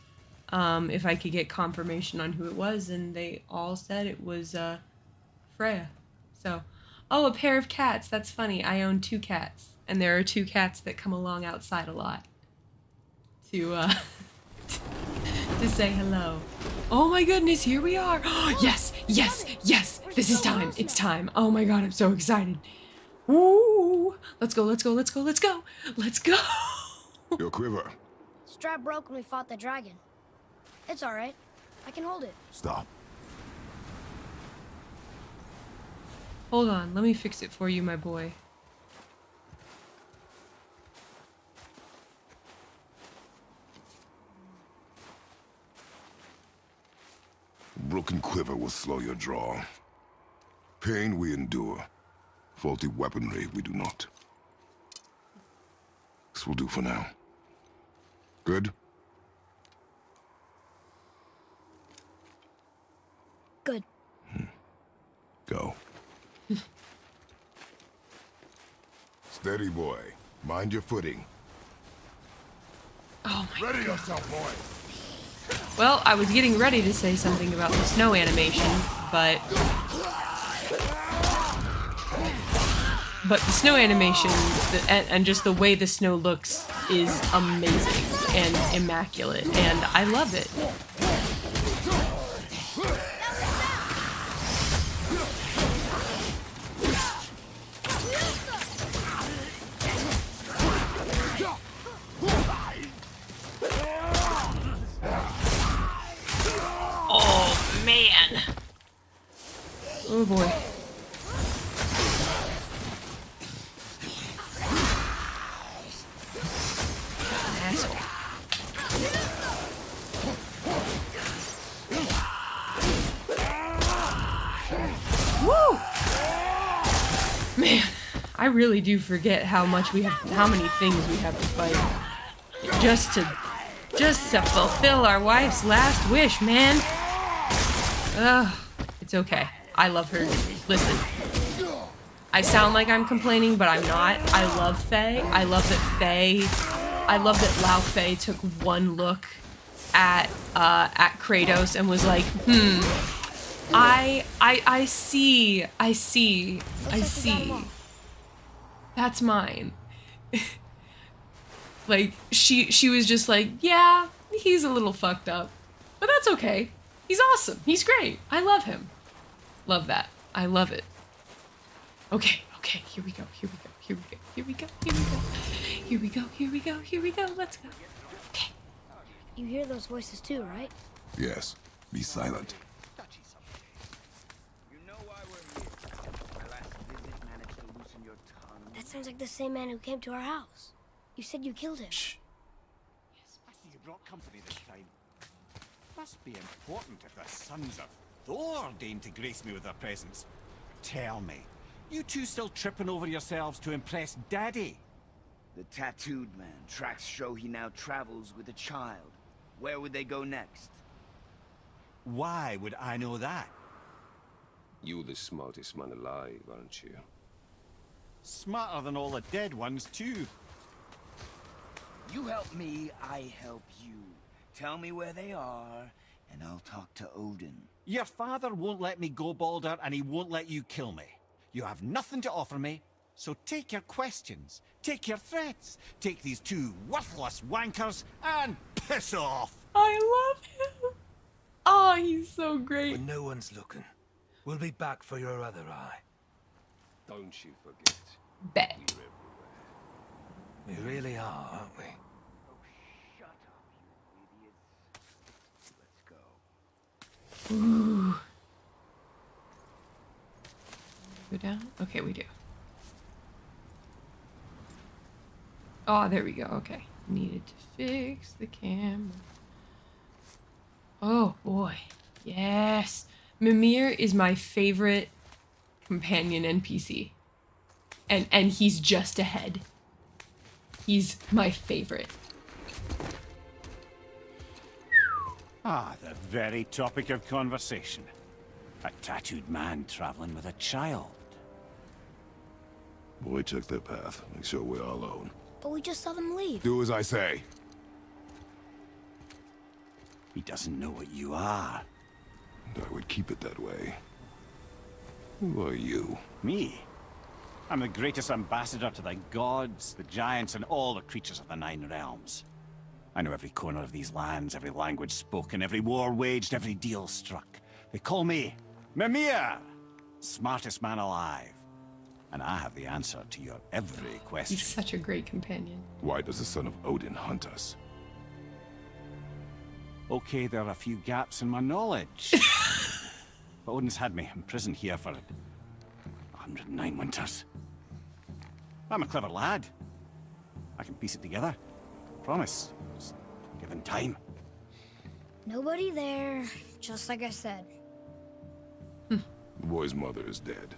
if I could get confirmation on who it was, and they all said it was Freya. So, oh, a pair of cats. That's funny. I own 2 cats, and there are 2 cats that come along outside a lot to to say hello. Oh my goodness, here we are. Yes, yes, yes. This is time. It's time. Oh my god, I'm so excited. Ooh, let's go, let's go, let's go, let's go. Let's go. Your quiver. Strap broke when we fought the dragon. It's all right. I can hold it. Stop. Hold on, let me fix it for you, my boy. Broken quiver will slow your draw. Pain we endure. Faulty weaponry we do not. This will do for now. Good? Good. Go. Steady, boy. Mind your footing. Oh my Ready god. yourself, boy. Well, I was getting ready to say something about the snow animation, but the snow animation and just the way the snow looks is amazing and immaculate, and I love it. Oh man. Oh boy. Asshole. Woo! Man, I really do forget how many things we have to fight just to fulfill our wife's last wish, man. Ugh, it's okay. I love her. Listen, I sound like I'm complaining, but I'm not. I love Faye. I love that Lao Faye took one look at Kratos and was like, I see. That's mine. Like, she was just like, yeah, he's a little fucked up, but that's okay. He's awesome. He's great. I love him. Love that. I love it. Okay, here we go. Let's go. Okay. You hear those voices too, right? Yes. Be silent. That sounds like the same man who came to our house. You said you killed him. Shh. I see you brought company this time. Must be important if the sons of Thor deign to grace me with their presence. Tell me, you two still tripping over yourselves to impress Daddy? The tattooed man. Tracks show he now travels with a child. Where would they go next? Why would I know that? You're the smartest man alive, aren't you? Smarter than all the dead ones, too. You help me, I help you. Tell me where they are, and I'll talk to Odin. Your father won't let me go, Balder, and he won't let you kill me. You have nothing to offer me, so take your questions, take your threats, take these 2 worthless wankers, and piss off! I love him! Oh, he's so great. When no one's looking, we'll be back for your other eye. Don't you forget. Bet. We really are, aren't we? Ooh. Go down? Okay, we do. Oh, there we go. Okay. Needed to fix the camera. Oh, boy. Yes. Mimir is my favorite companion NPC. And he's just ahead. He's my favorite. Ah, the very topic of conversation. A tattooed man traveling with a child. Boy, check their path. Make sure we're all alone. But we just saw them leave. Do as I say. He doesn't know what you are. And I would keep it that way. Who are you? Me? I'm the greatest ambassador to the gods, the giants, and all the creatures of the Nine Realms. I know every corner of these lands, every language spoken, every war waged, every deal struck. They call me Mimir, smartest man alive. And I have the answer to your every question. He's such a great companion. Why does the son of Odin hunt us? Okay, there are a few gaps in my knowledge. But Odin's had me imprisoned here for 109 winters. I'm a clever lad. I can piece it together. Promise. Just given time. Nobody there, just like I said. The boy's mother is dead.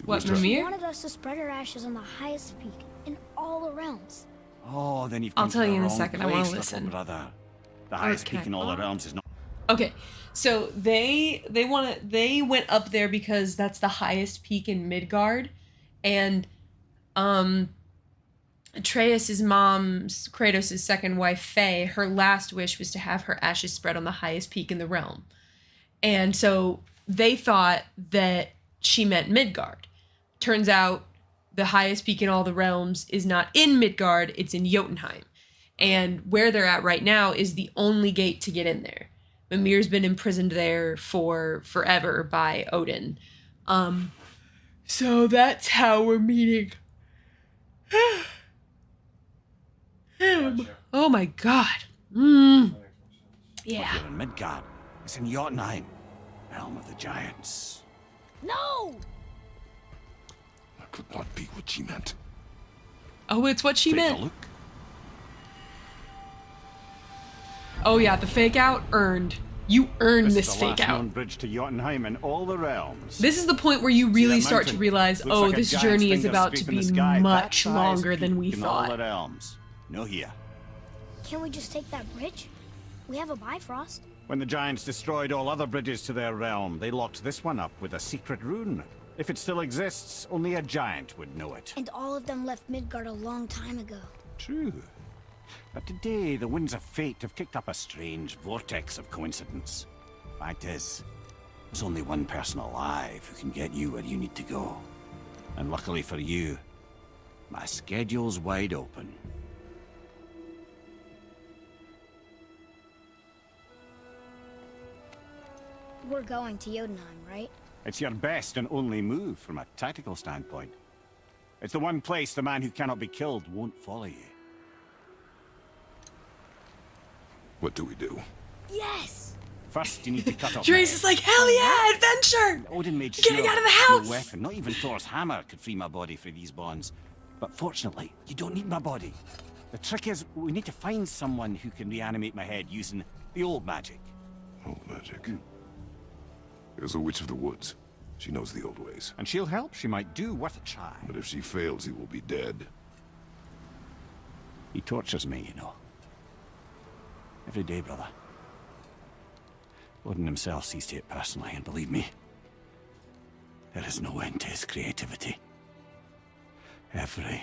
What, She Mimir? wanted us to spread her ashes on the highest peak in all the realms. Oh, then you've I'll come to tell the you in a wrong second, I wanna place, little listen. brother. The highest Okay. peak in all the realms is not. Okay, so they went up there because that's the highest peak in Midgard, and Atreus' mom's, Kratos' second wife, Faye, her last wish was to have her ashes spread on the highest peak in the realm. And so they thought that she meant Midgard. Turns out the highest peak in all the realms is not in Midgard, it's in Jotunheim. And where they're at right now is the only gate to get in there. Mimir's been imprisoned there for forever by Odin. So that's how we're meeting him. Oh my god. Yeah. You're in Midgard. It's in Jotunheim, realm of the giants. No! That could not be what she meant. Oh, it's what she Take a meant. look. Oh yeah, the fake out earned. You earned this is the fake last out. known bridge to Jotunheim in all the realms. This is the point where you really that start to mountain? realize, Looks oh, like a this giant's journey is finger about to scraping be the sky. much That's longer highest than we peak in all thought. the realms. No here. Can't we just take that bridge? We have a Bifrost. When the giants destroyed all other bridges to their realm, they locked this one up with a secret rune. If it still exists, only a giant would know it. And all of them left Midgard a long time ago. True. But today, the winds of fate have kicked up a strange vortex of coincidence. Fact is, there's only one person alive who can get you where you need to go. And luckily for you, my schedule's wide open. We're going to Jotunheim, right? It's your best and only move from a tactical standpoint. It's the one place the man who cannot be killed won't follow you. What do we do? Yes! First, you need to cut off. Drace is like, hell yeah, adventure! Odin made Getting sure out of the house! no weapon, not even Thor's hammer, could free my body for these bonds. But fortunately, you don't need my body. The trick is, we need to find someone who can reanimate my head using the old magic. Old magic. There's a witch of the woods. She knows the old ways. And she'll help. She might do worth a try. But if she fails, he will be dead. He tortures me, you know. Every day, brother. Odin himself sees to it personally, and believe me, there is no end to his creativity. Every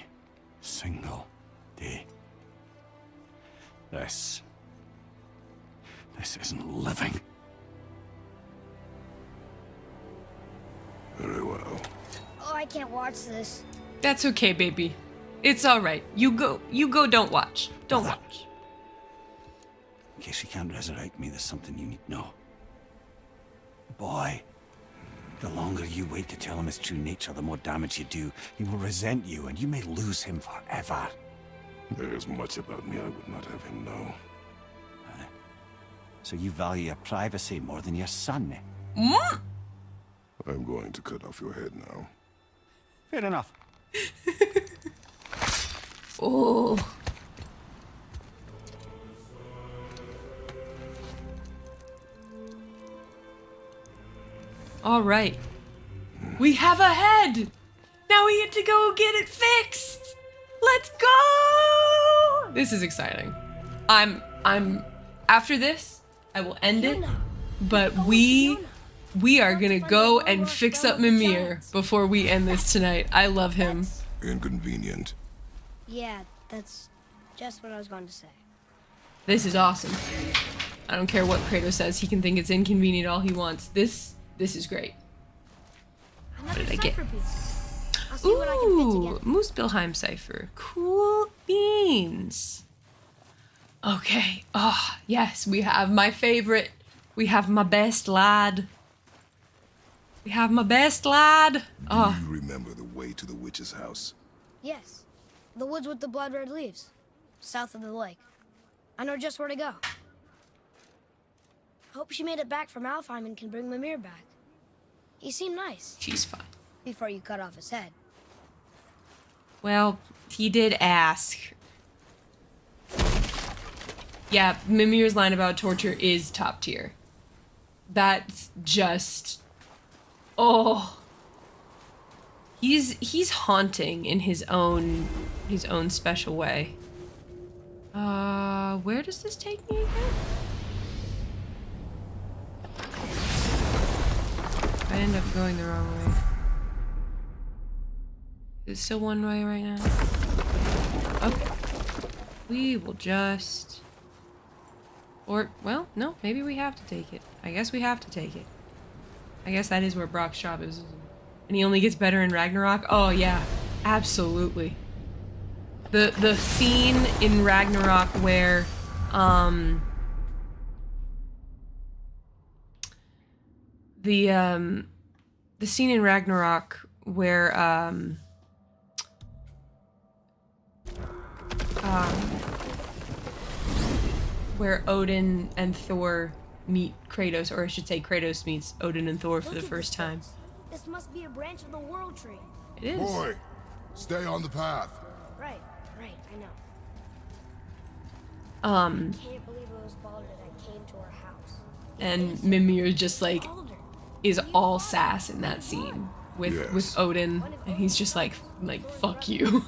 single day. This isn't living. Very well. Oh, I can't watch this. That's okay, baby. It's alright. You go, don't watch. Don't watch. In case he can't resurrect me, there's something you need to know. Boy, the longer you wait to tell him his true nature, the more damage you do. He will resent you, and you may lose him forever. There is much about me I would not have him know. So you value your privacy more than your son? I'm going to cut off your head now. Fair enough. Oh. All right. We have a head. Now we get to go get it fixed. Let's go. This is exciting. I'm after this, I will end it, but we are going to go and fix up Mimir before we end this tonight. I love him. Inconvenient. Yeah, that's just what I was going to say. This is awesome. I don't care what Kratos says. He can think it's inconvenient all he wants. This is great. What did I get? Ooh, Muspelheim cipher. Cool beans. Okay. Oh, yes, we have my favorite. We have my best lad. We have my best lad. Oh. Do you remember the way to the witch's house? Yes. The woods with the blood red leaves. South of the lake. I know just where to go. Hope she made it back from Alfheim and can bring Mimir back. He seemed nice. She's fine. Before you cut off his head. Well, he did ask. Yeah, Mimir's line about torture is top tier. That's just... Oh. He's haunting in his own special way. Where does this take me again? I end up going the wrong way. Is it still one way right now? Okay. We will just... Or, well, no, maybe we have to take it. I guess we have to take it. I guess that is where Brock's shop is. And he only gets better in Ragnarok? Oh, yeah. Absolutely. The scene in Ragnarok where, the scene in Ragnarok where, where Odin and Thor meet Kratos, or I should say Kratos meets Odin and Thor for the first time. This must be a branch of the World Tree. It is. Boy, stay on the path. Right, I know. I can't believe it was Baldur that came to our house. And Mimir just like is all sass in that scene with Odin, and he's just like fuck you.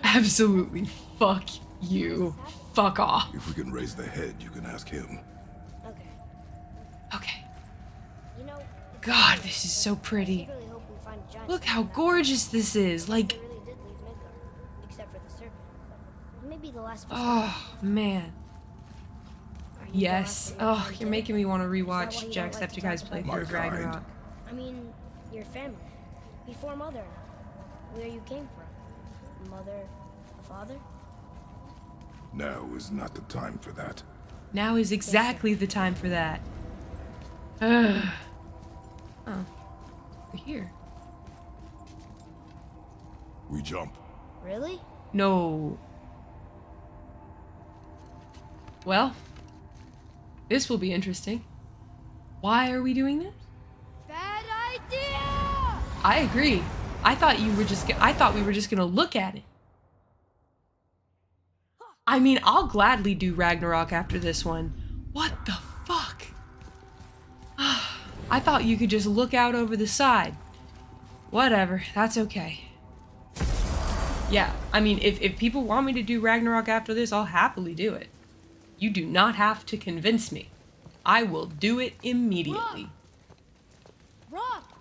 Absolutely fuck you. Fuck off. If we can raise the head, you can ask him. Okay. You know, God, this is so pretty. Look how gorgeous this is. Like, really did leave Midgard, except for the serpent. Maybe the last. oh man. Yes. Oh, you're making me want to rewatch Jacksepticeye's playthrough of Ragnarok. I mean, your family. Before Mother. Where you came from. Mother, a father? Now is not the time for that. Now is exactly the time for that. Oh. We're here. We jump. Really? No. Well, this will be interesting. Why are we doing this? Bad idea! I agree. I thought we were just gonna look at it. I mean, I'll gladly do Ragnarok after this one. What the fuck? I thought you could just look out over the side. Whatever, that's okay. Yeah, I mean, if people want me to do Ragnarok after this, I'll happily do it. You do not have to convince me. I will do it immediately. Rock!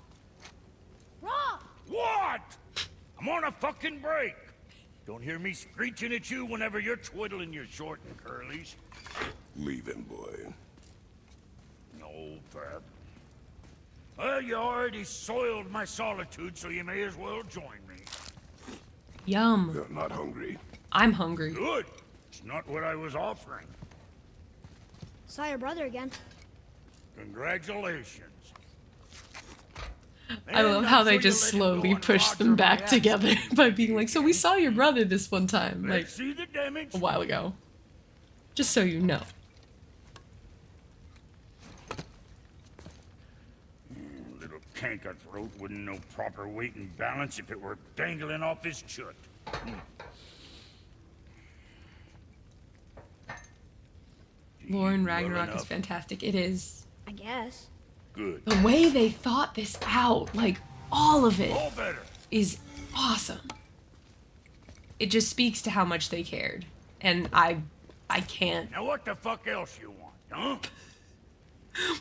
What? I'm on a fucking break. Don't hear me screeching at you whenever you're twiddling your short and curlies. Leave him, boy. No, Fab. Well, you already soiled my solitude, so you may as well join me. Yum. You're not hungry. I'm hungry. Good. It's not what I was offering. Saw your brother again. Congratulations. I love how they just slowly push them back together by being like, so we saw your brother this one time, like, See the damage? a while ago. Just so you know. Little canker throat wouldn't know proper weight and balance if it were dangling off his chut. Lore in Ragnarok is fantastic. It is. I guess. Good. The way they thought this out, like all of it, All better. is awesome. It just speaks to how much they cared, and I can't. Now what the fuck else you want, huh?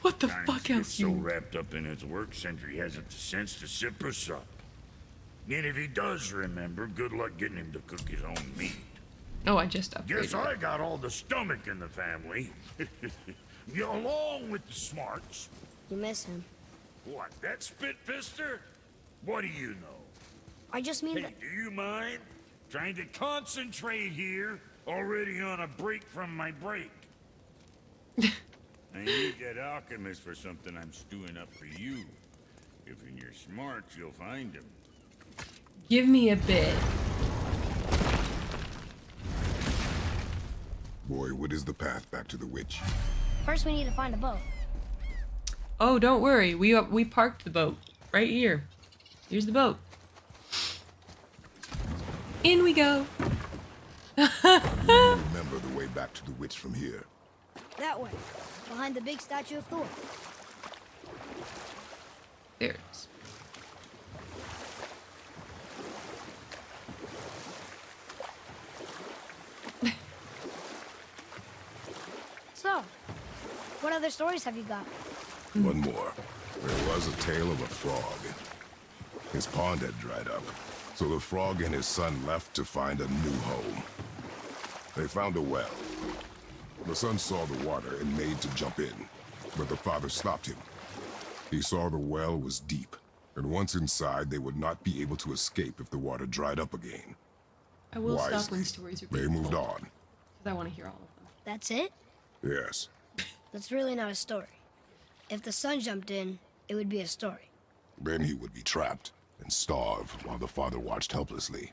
What the Times fuck gets else so you? wrapped up in his work, Sentry hasn't the sense to sip or sup. And if he does remember, good luck getting him to cook his own meat. Oh, I just upgraded. Guess I got all the stomach in the family. Along with the smarts. You miss him. What, that spit-fister? What do you know? I just mean Hey, that... do you mind? Trying to concentrate here, already on a break from my break. I need that alchemist for something I'm stewing up for you. If in your smarts, you'll find him. Give me a bit. Boy, what is the path back to the witch? First we need to find a boat. Oh, don't worry. We parked the boat right here. Here's the boat. In we go. Remember the way back to the witch from here. That way. Behind the big statue of Thor. There it is. So, what other stories have you got? One more. There was a tale of a frog. His pond had dried up, so the frog and his son left to find a new home. They found a well. The son saw the water and made to jump in, but the father stopped him. He saw the well was deep, and once inside, they would not be able to escape if the water dried up again. I will stop Wisely, when stories are they being moved told, on. 'cause I want to hear all of them. That's it? Yes. That's really not a story. If the son jumped in, it would be a story. Then he would be trapped and starve while the father watched helplessly.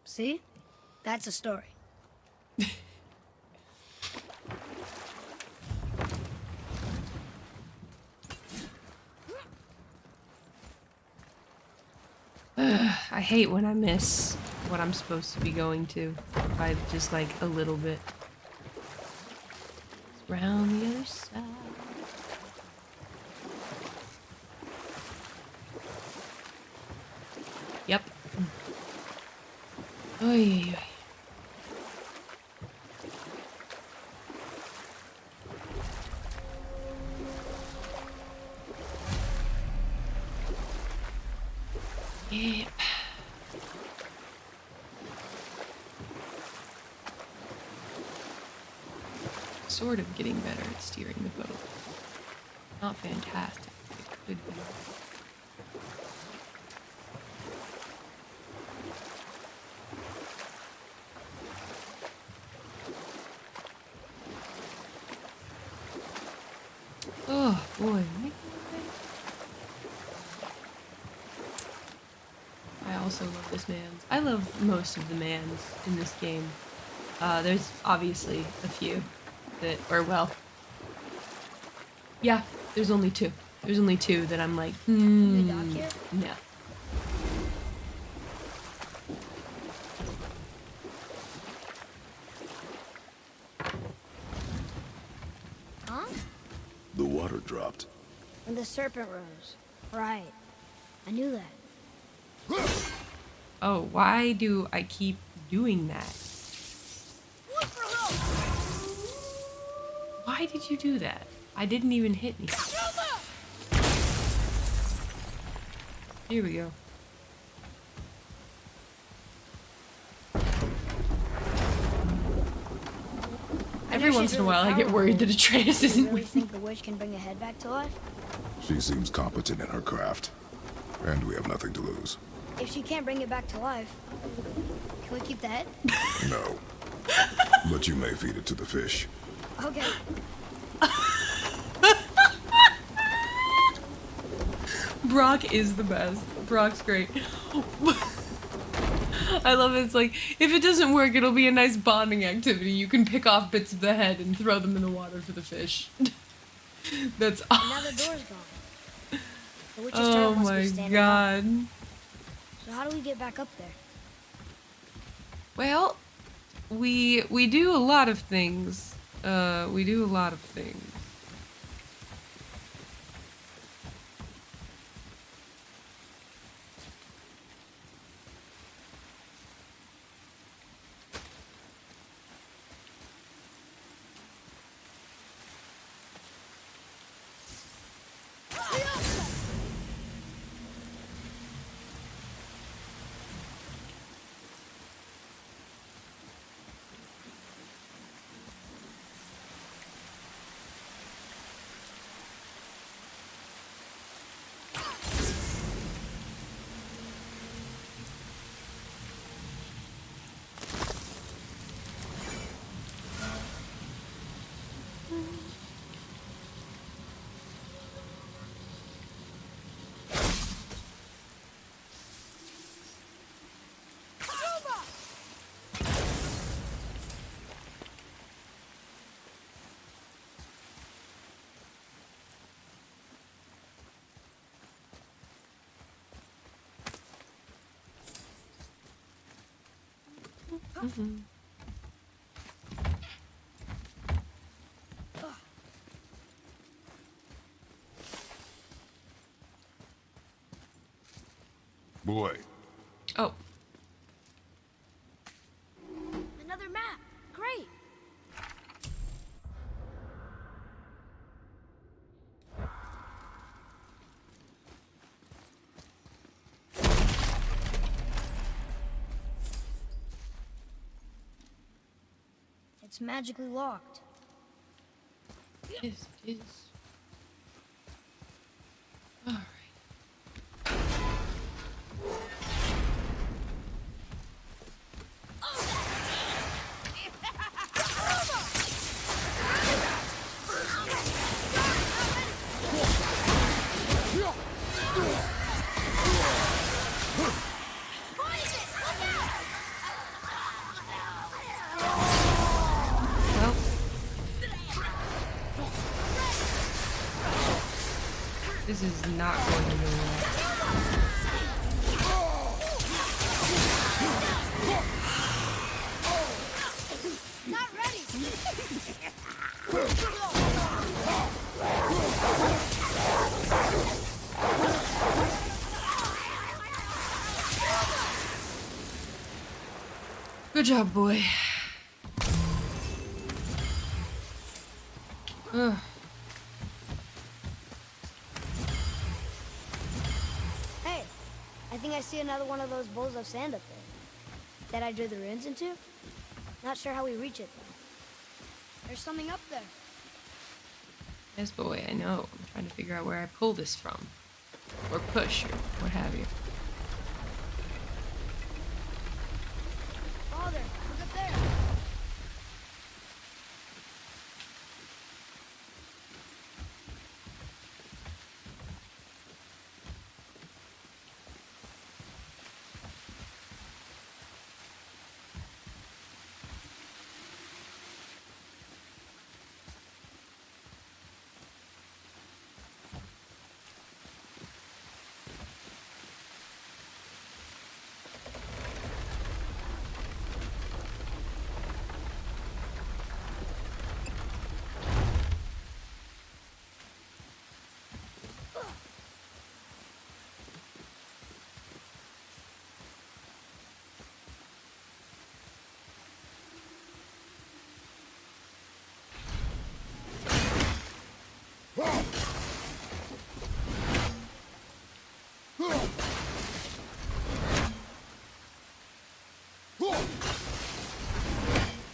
See? That's a story. I hate when I miss what I'm supposed to be going to by just like a little bit. It's round the other side. Yep. Oy, oy, oy. Yep. Sort of getting better at steering the boat. Not fantastic, but it could be. Oh boy. I also love this man's. I love most of the mans in this game. There's obviously a few that, or well, yeah, there's only two. There's only two that I'm like, no. Huh? The water dropped. When the serpent rose. Right. I knew that. Oh, why do I keep doing that? Why did you do that? I didn't even hit me. Here we go. Every once in a while I get worried that Atreus isn't You really with me. think the witch can bring a head back to life? She seems competent in her craft, and we have nothing to lose. If she can't bring it back to life, can we keep the head? No. But you may feed it to the fish. Okay. Brock is the best. Brock's great. I love it. It's like, if it doesn't work, it'll be a nice bonding activity. You can pick off bits of the head and throw them in the water for the fish. That's awesome. Now the door's gone. The witch's Oh turret must my be standing god. up. So how do we get back up there? Well, we do a lot of things. We do a lot of things. Boy. Oh. Another map. Great. It's magically locked. Yes, it is. Alright. Well, this is not going to go well. Not ready. Good job, boy. Ugh. Hey, I think I see another one of those bowls of sand up there. That I drew the runes into? Not sure how we reach it, though. There's something up there. Yes, boy, I know. I'm trying to figure out where I pull this from. Or push, or what have you. Father, look up there.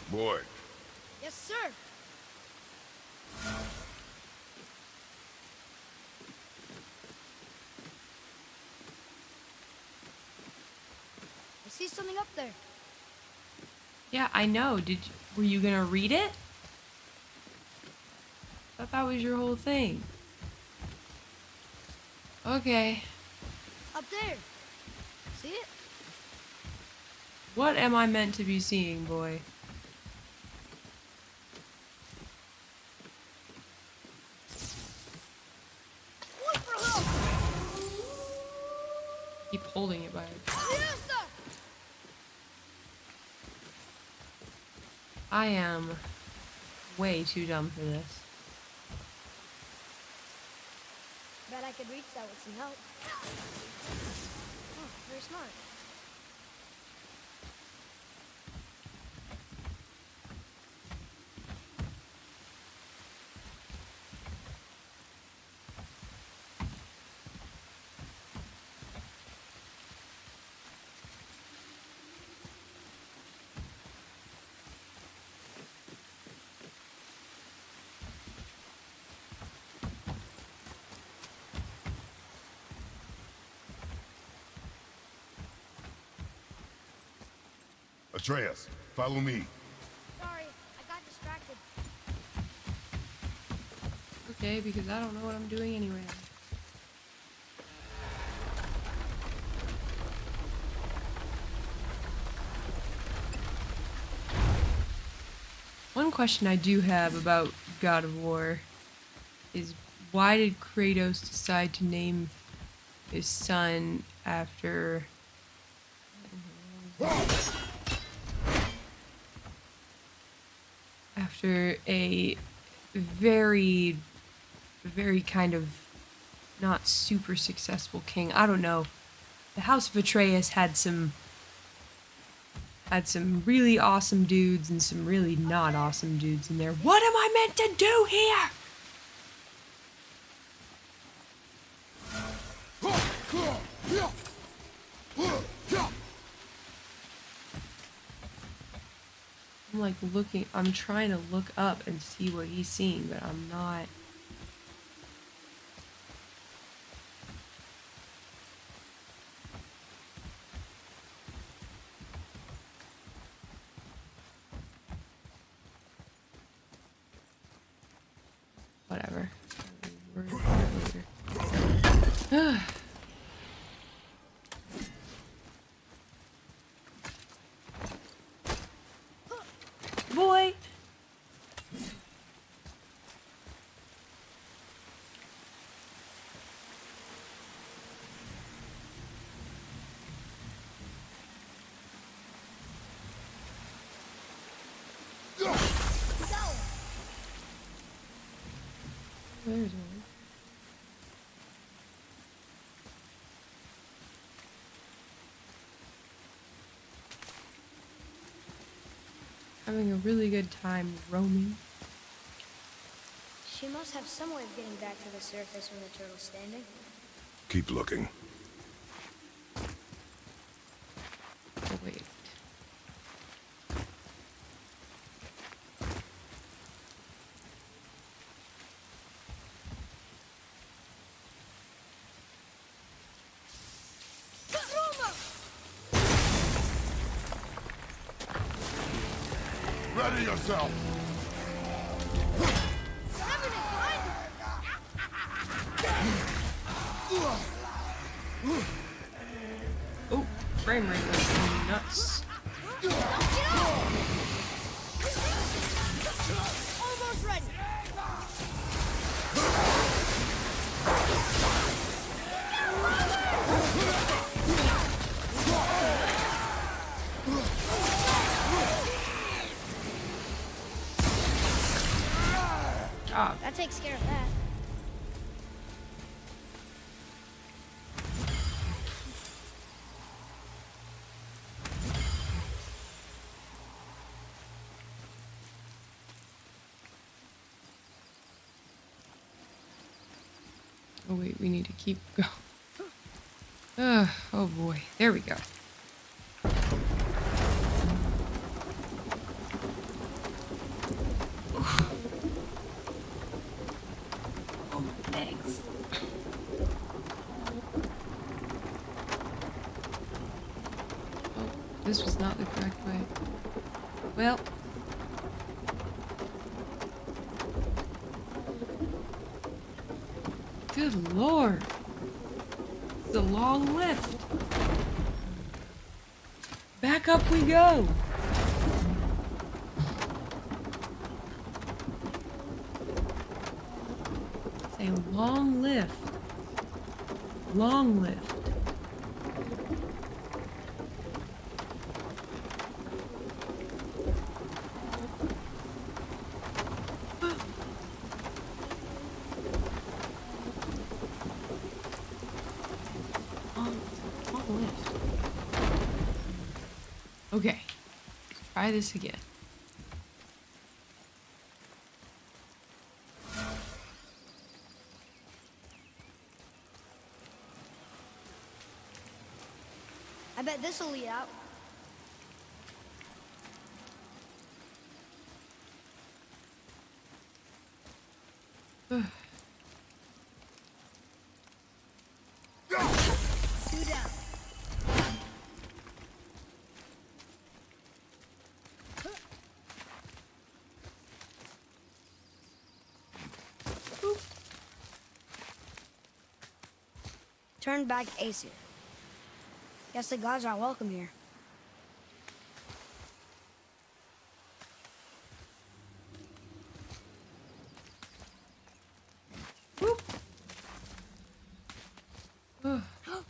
Boy. Yes, sir. I see something up there. Yeah, I know. Were you gonna read it? I thought that was your whole thing. Okay. Up there. See it? What am I meant to be seeing, boy? Look for help. Keep holding it by it. I am way too dumb for this. Bet I could reach that with some help. Oh, very smart. Atreus, follow me. Sorry, I got distracted. Okay, because I don't know what I'm doing anyway. One question I do have about God of War is why did Kratos decide to name his son after a very kind of not super successful king? I don't know. The House of Atreus had some really awesome dudes and some really not awesome dudes in there. What am I meant to do here? I'm like I'm trying to look up and see what he's seeing, but I'm not. Whatever. Boy. There's one. Having a really good time roaming. She must have some way of getting back to the surface when the turtle's standing. Keep looking. Oh, wait. Ready yourself. Oh, frame rate was nuts. Almost ready. Ah. That takes care of that. Oh wait, we need to keep going. Oh boy, there we go. Oh, my legs. Oh, this was not the correct way. Well. Good lord. It's a long lift. Back up we go. It's a long lift. Long lift. Okay. Try this again. I bet this'll lead out. Two down. Turn back Aesir. Guess the gods aren't welcome here.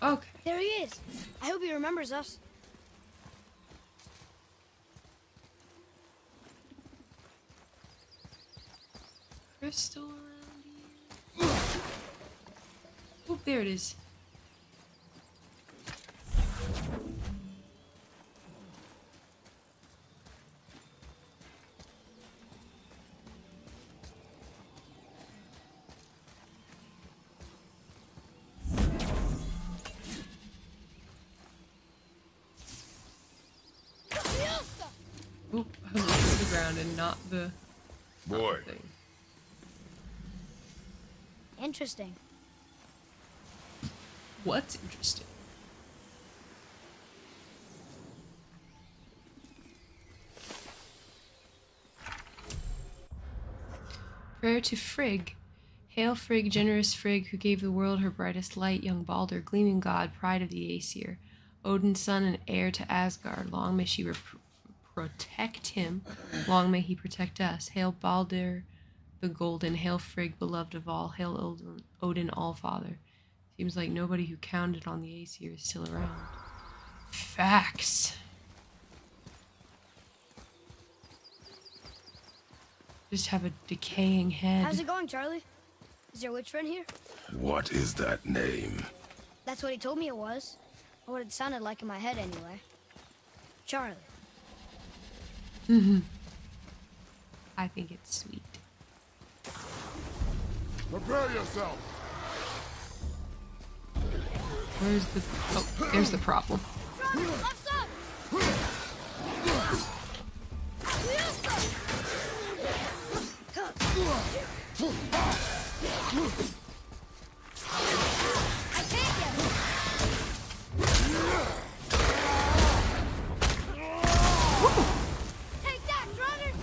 Okay. There he is. I hope he remembers us. Crystal around here. Oh, there it is. Oop, I looked at the ground and not the boy thing. Interesting. What's interesting? Prayer to Frigg. Hail Frigg, generous Frigg, who gave the world her brightest light, young Balder, gleaming god, pride of the Aesir, Odin's son and heir to Asgard. Long may she protect him. Long may he protect us. Hail Balder the Golden. Hail Frigg, beloved of all. Hail Odin Allfather. Seems like nobody who counted on the Aesir is still around. Facts. Just have a decaying head. How's it going, Charlie? Is your witch friend here? What is that name? That's what he told me it was. Or what it sounded like in my head, anyway. Charlie. Mm-hmm. I think it's sweet. Prepare yourself. Where's the... Oh, there's the problem. Charlie, left side! I can't get him! Take that, runner!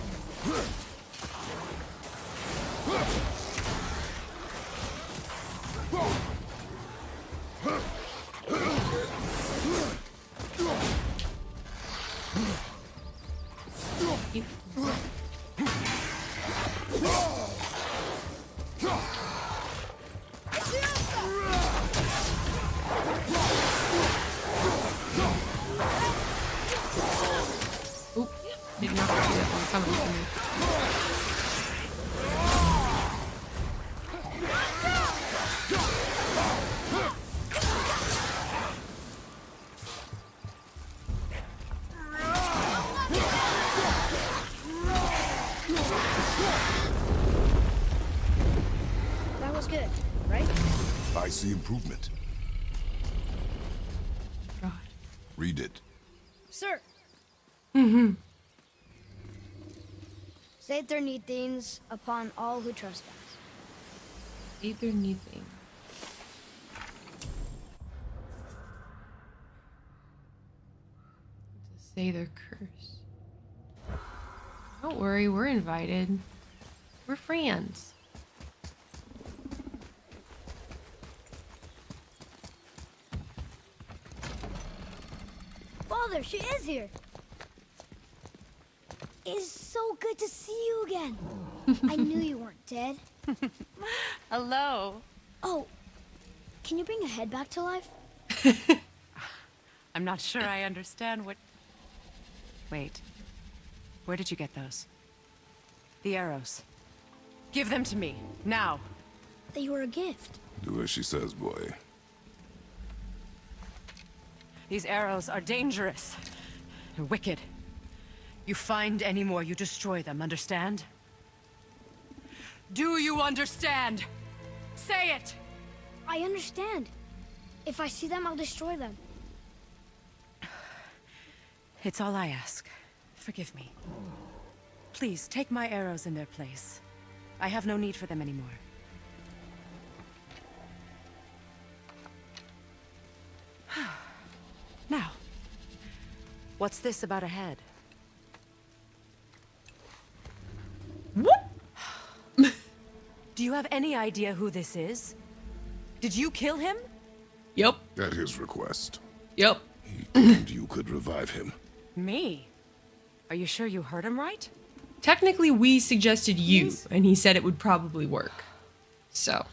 Oop, did not see that one coming for me. That was good, right? I see improvement. God. Read it. Sir, Mm-hmm. say their need things upon all who trespass. Either anything. To say their curse. Don't worry, we're invited. We're friends. Father, she is here. It's so good to see you again. I knew you weren't dead. Hello. Oh, can you bring a head back to life? I'm not sure I understand what... Wait. Where did you get those? The arrows. Give them to me, now. They were a gift. Do as she says, boy. These arrows are dangerous. They're wicked. You find any more, you destroy them, understand? Do you understand? Say it! I understand. If I see them, I'll destroy them. It's all I ask. Forgive me. Please, take my arrows in their place. I have no need for them anymore. Now, what's this about a head? What? Do you have any idea who this is? Did you kill him? Yep. At his request. Yep. He claimed you could revive him. Me? Are you sure you heard him right? Technically, we suggested you, and he said it would probably work. So.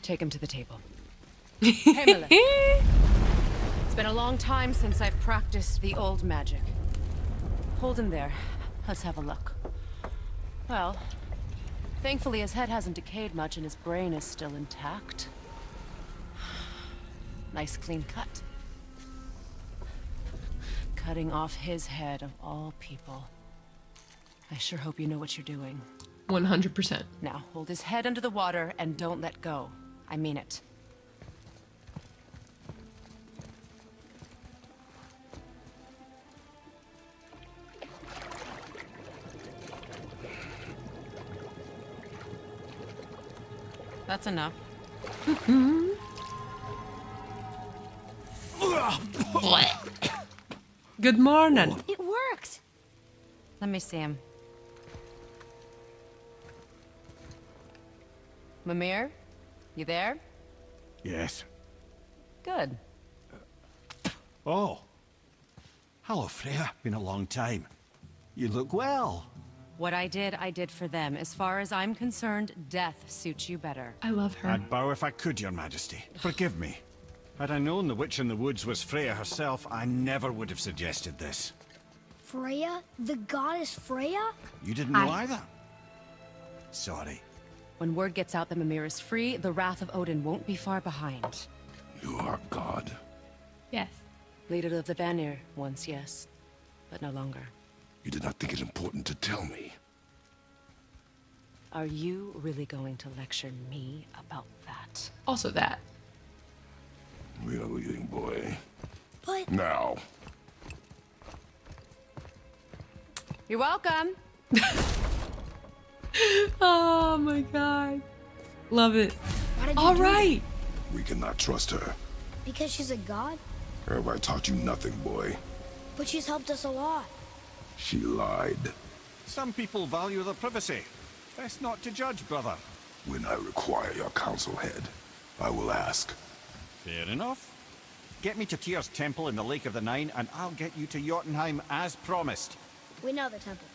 Take him to the table. Hey, Miller. It's been a long time since I've practiced the old magic. Hold him there. Let's have a look. Well, thankfully his head hasn't decayed much and his brain is still intact. Nice clean cut. Cutting off his head of all people. I sure hope you know what you're doing. 100%. Now, hold his head under the water and don't let go. I mean it. That's enough. Good morning. It worked. Let me see him. Mimir, you there? Yes. Good. Oh. Hello, Freya. Been a long time. You look well. What I did for them. As far as I'm concerned, death suits you better. I love her. I'd bow if I could, Your Majesty. Forgive me. Had I known the witch in the woods was Freya herself, I never would have suggested this. Freya? The goddess Freya? You didn't know either? Sorry. When word gets out that Mimir is free, the wrath of Odin won't be far behind. You are God. Yes. Leader of the Vanir, once yes, but no longer. You did not think it important to tell me. Are you really going to lecture me about that? Also that. We are leaving, boy. But... Now. You're welcome. Oh my god. Love it. Why did you All do right. We cannot trust her. that? Because she's a god? Have I taught you nothing, boy? But she's helped us a lot. She lied. Some people value their privacy. Best not to judge, brother. When I require your council head, I will ask. Fair enough. Get me to Tyr's temple in the Lake of the Nine, and I'll get you to Jotunheim as promised. We know the temple.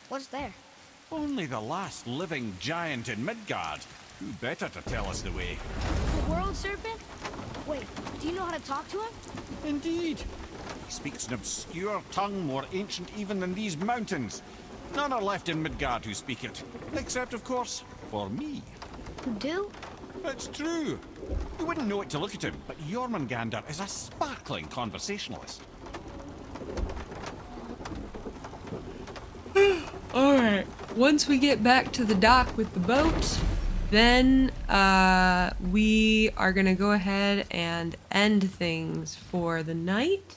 What's there? Only the last living giant in Midgard. Who better to tell us the way? The world serpent? Wait, do you know how to talk to him? Indeed. He speaks an obscure tongue more ancient even than these mountains. None are left in Midgard who speak it. Except, of course, for me. Who do? It's true. You wouldn't know it to look at him, but Jormungandr is a sparkling conversationalist. Alright. Once we get back to the dock with the boat, then we are gonna go ahead and end things for the night.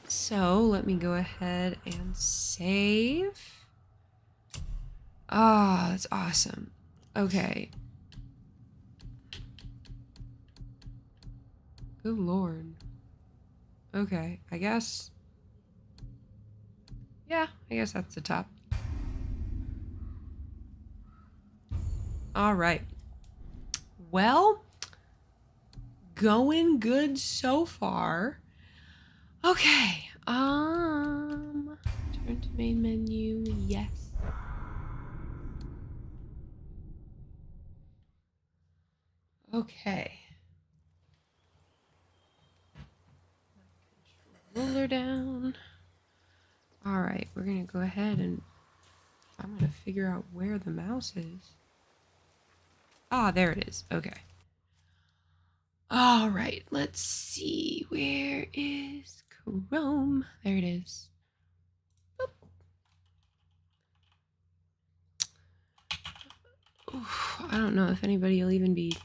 So let me go ahead and save. Ah, that's awesome. Okay. Good lord. Okay, I guess. Yeah, I guess that's the top. All right. Well, going good so far. Okay. Turn to main menu. Yes. Okay. Controller down. All right, we're gonna go ahead and I'm gonna figure out where the mouse is. Ah, there it is. Okay. All right, let's see. Where is correct? Rome. There it is. Boop. Oof, I don't know if anybody will even be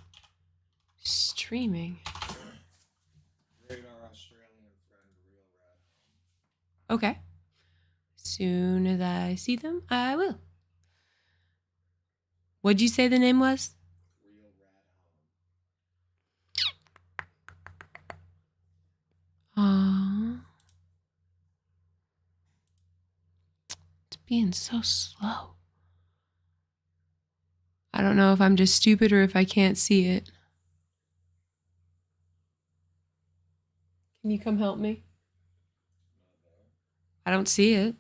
streaming. Okay. As soon as I see them, I will. What'd you say the name was? Aww. It's being so slow. I don't know if I'm just stupid or if I can't see it. Can you come help me? I don't see it.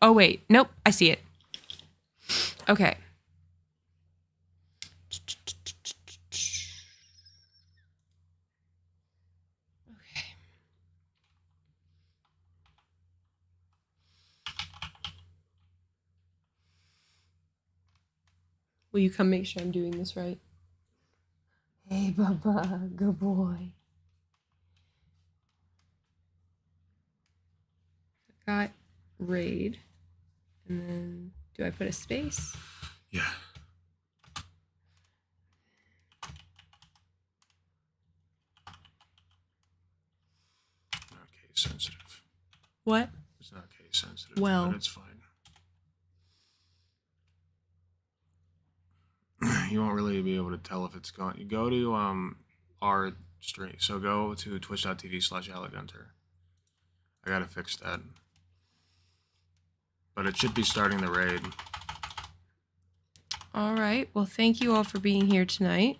Oh, wait. Nope. I see it. Okay. Okay. Will you come make sure I'm doing this right? Hey, Baba. Good boy. Got raid. And then do I put a space? Yeah. Not case sensitive. What? It's not case sensitive. Well. But it's fine. You won't really be able to tell if it's gone. You go to our stream. So go to twitch.tv/AlecHunter. I gotta fix that. But it should be starting the raid. All right. Well, thank you all for being here tonight.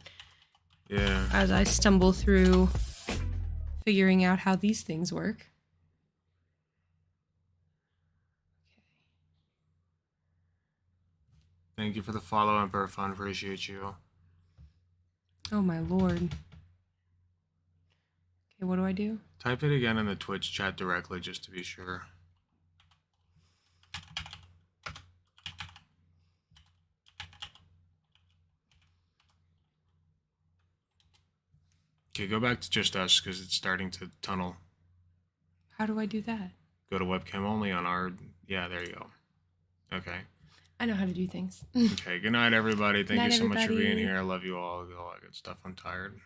Yeah. As I stumble through figuring out how these things work. Thank you for the follow, Emperor Fun. Appreciate you. Oh my lord. Okay, what do I do? Type it again in the Twitch chat directly just to be sure. Okay, go back to just us because it's starting to tunnel. How do I do that? Go to webcam only on our... Yeah, there you go. Okay. I know how to do things. Okay, good night, everybody. Thank Night, you so much for being everybody. here. I love you all that good stuff. I'm tired.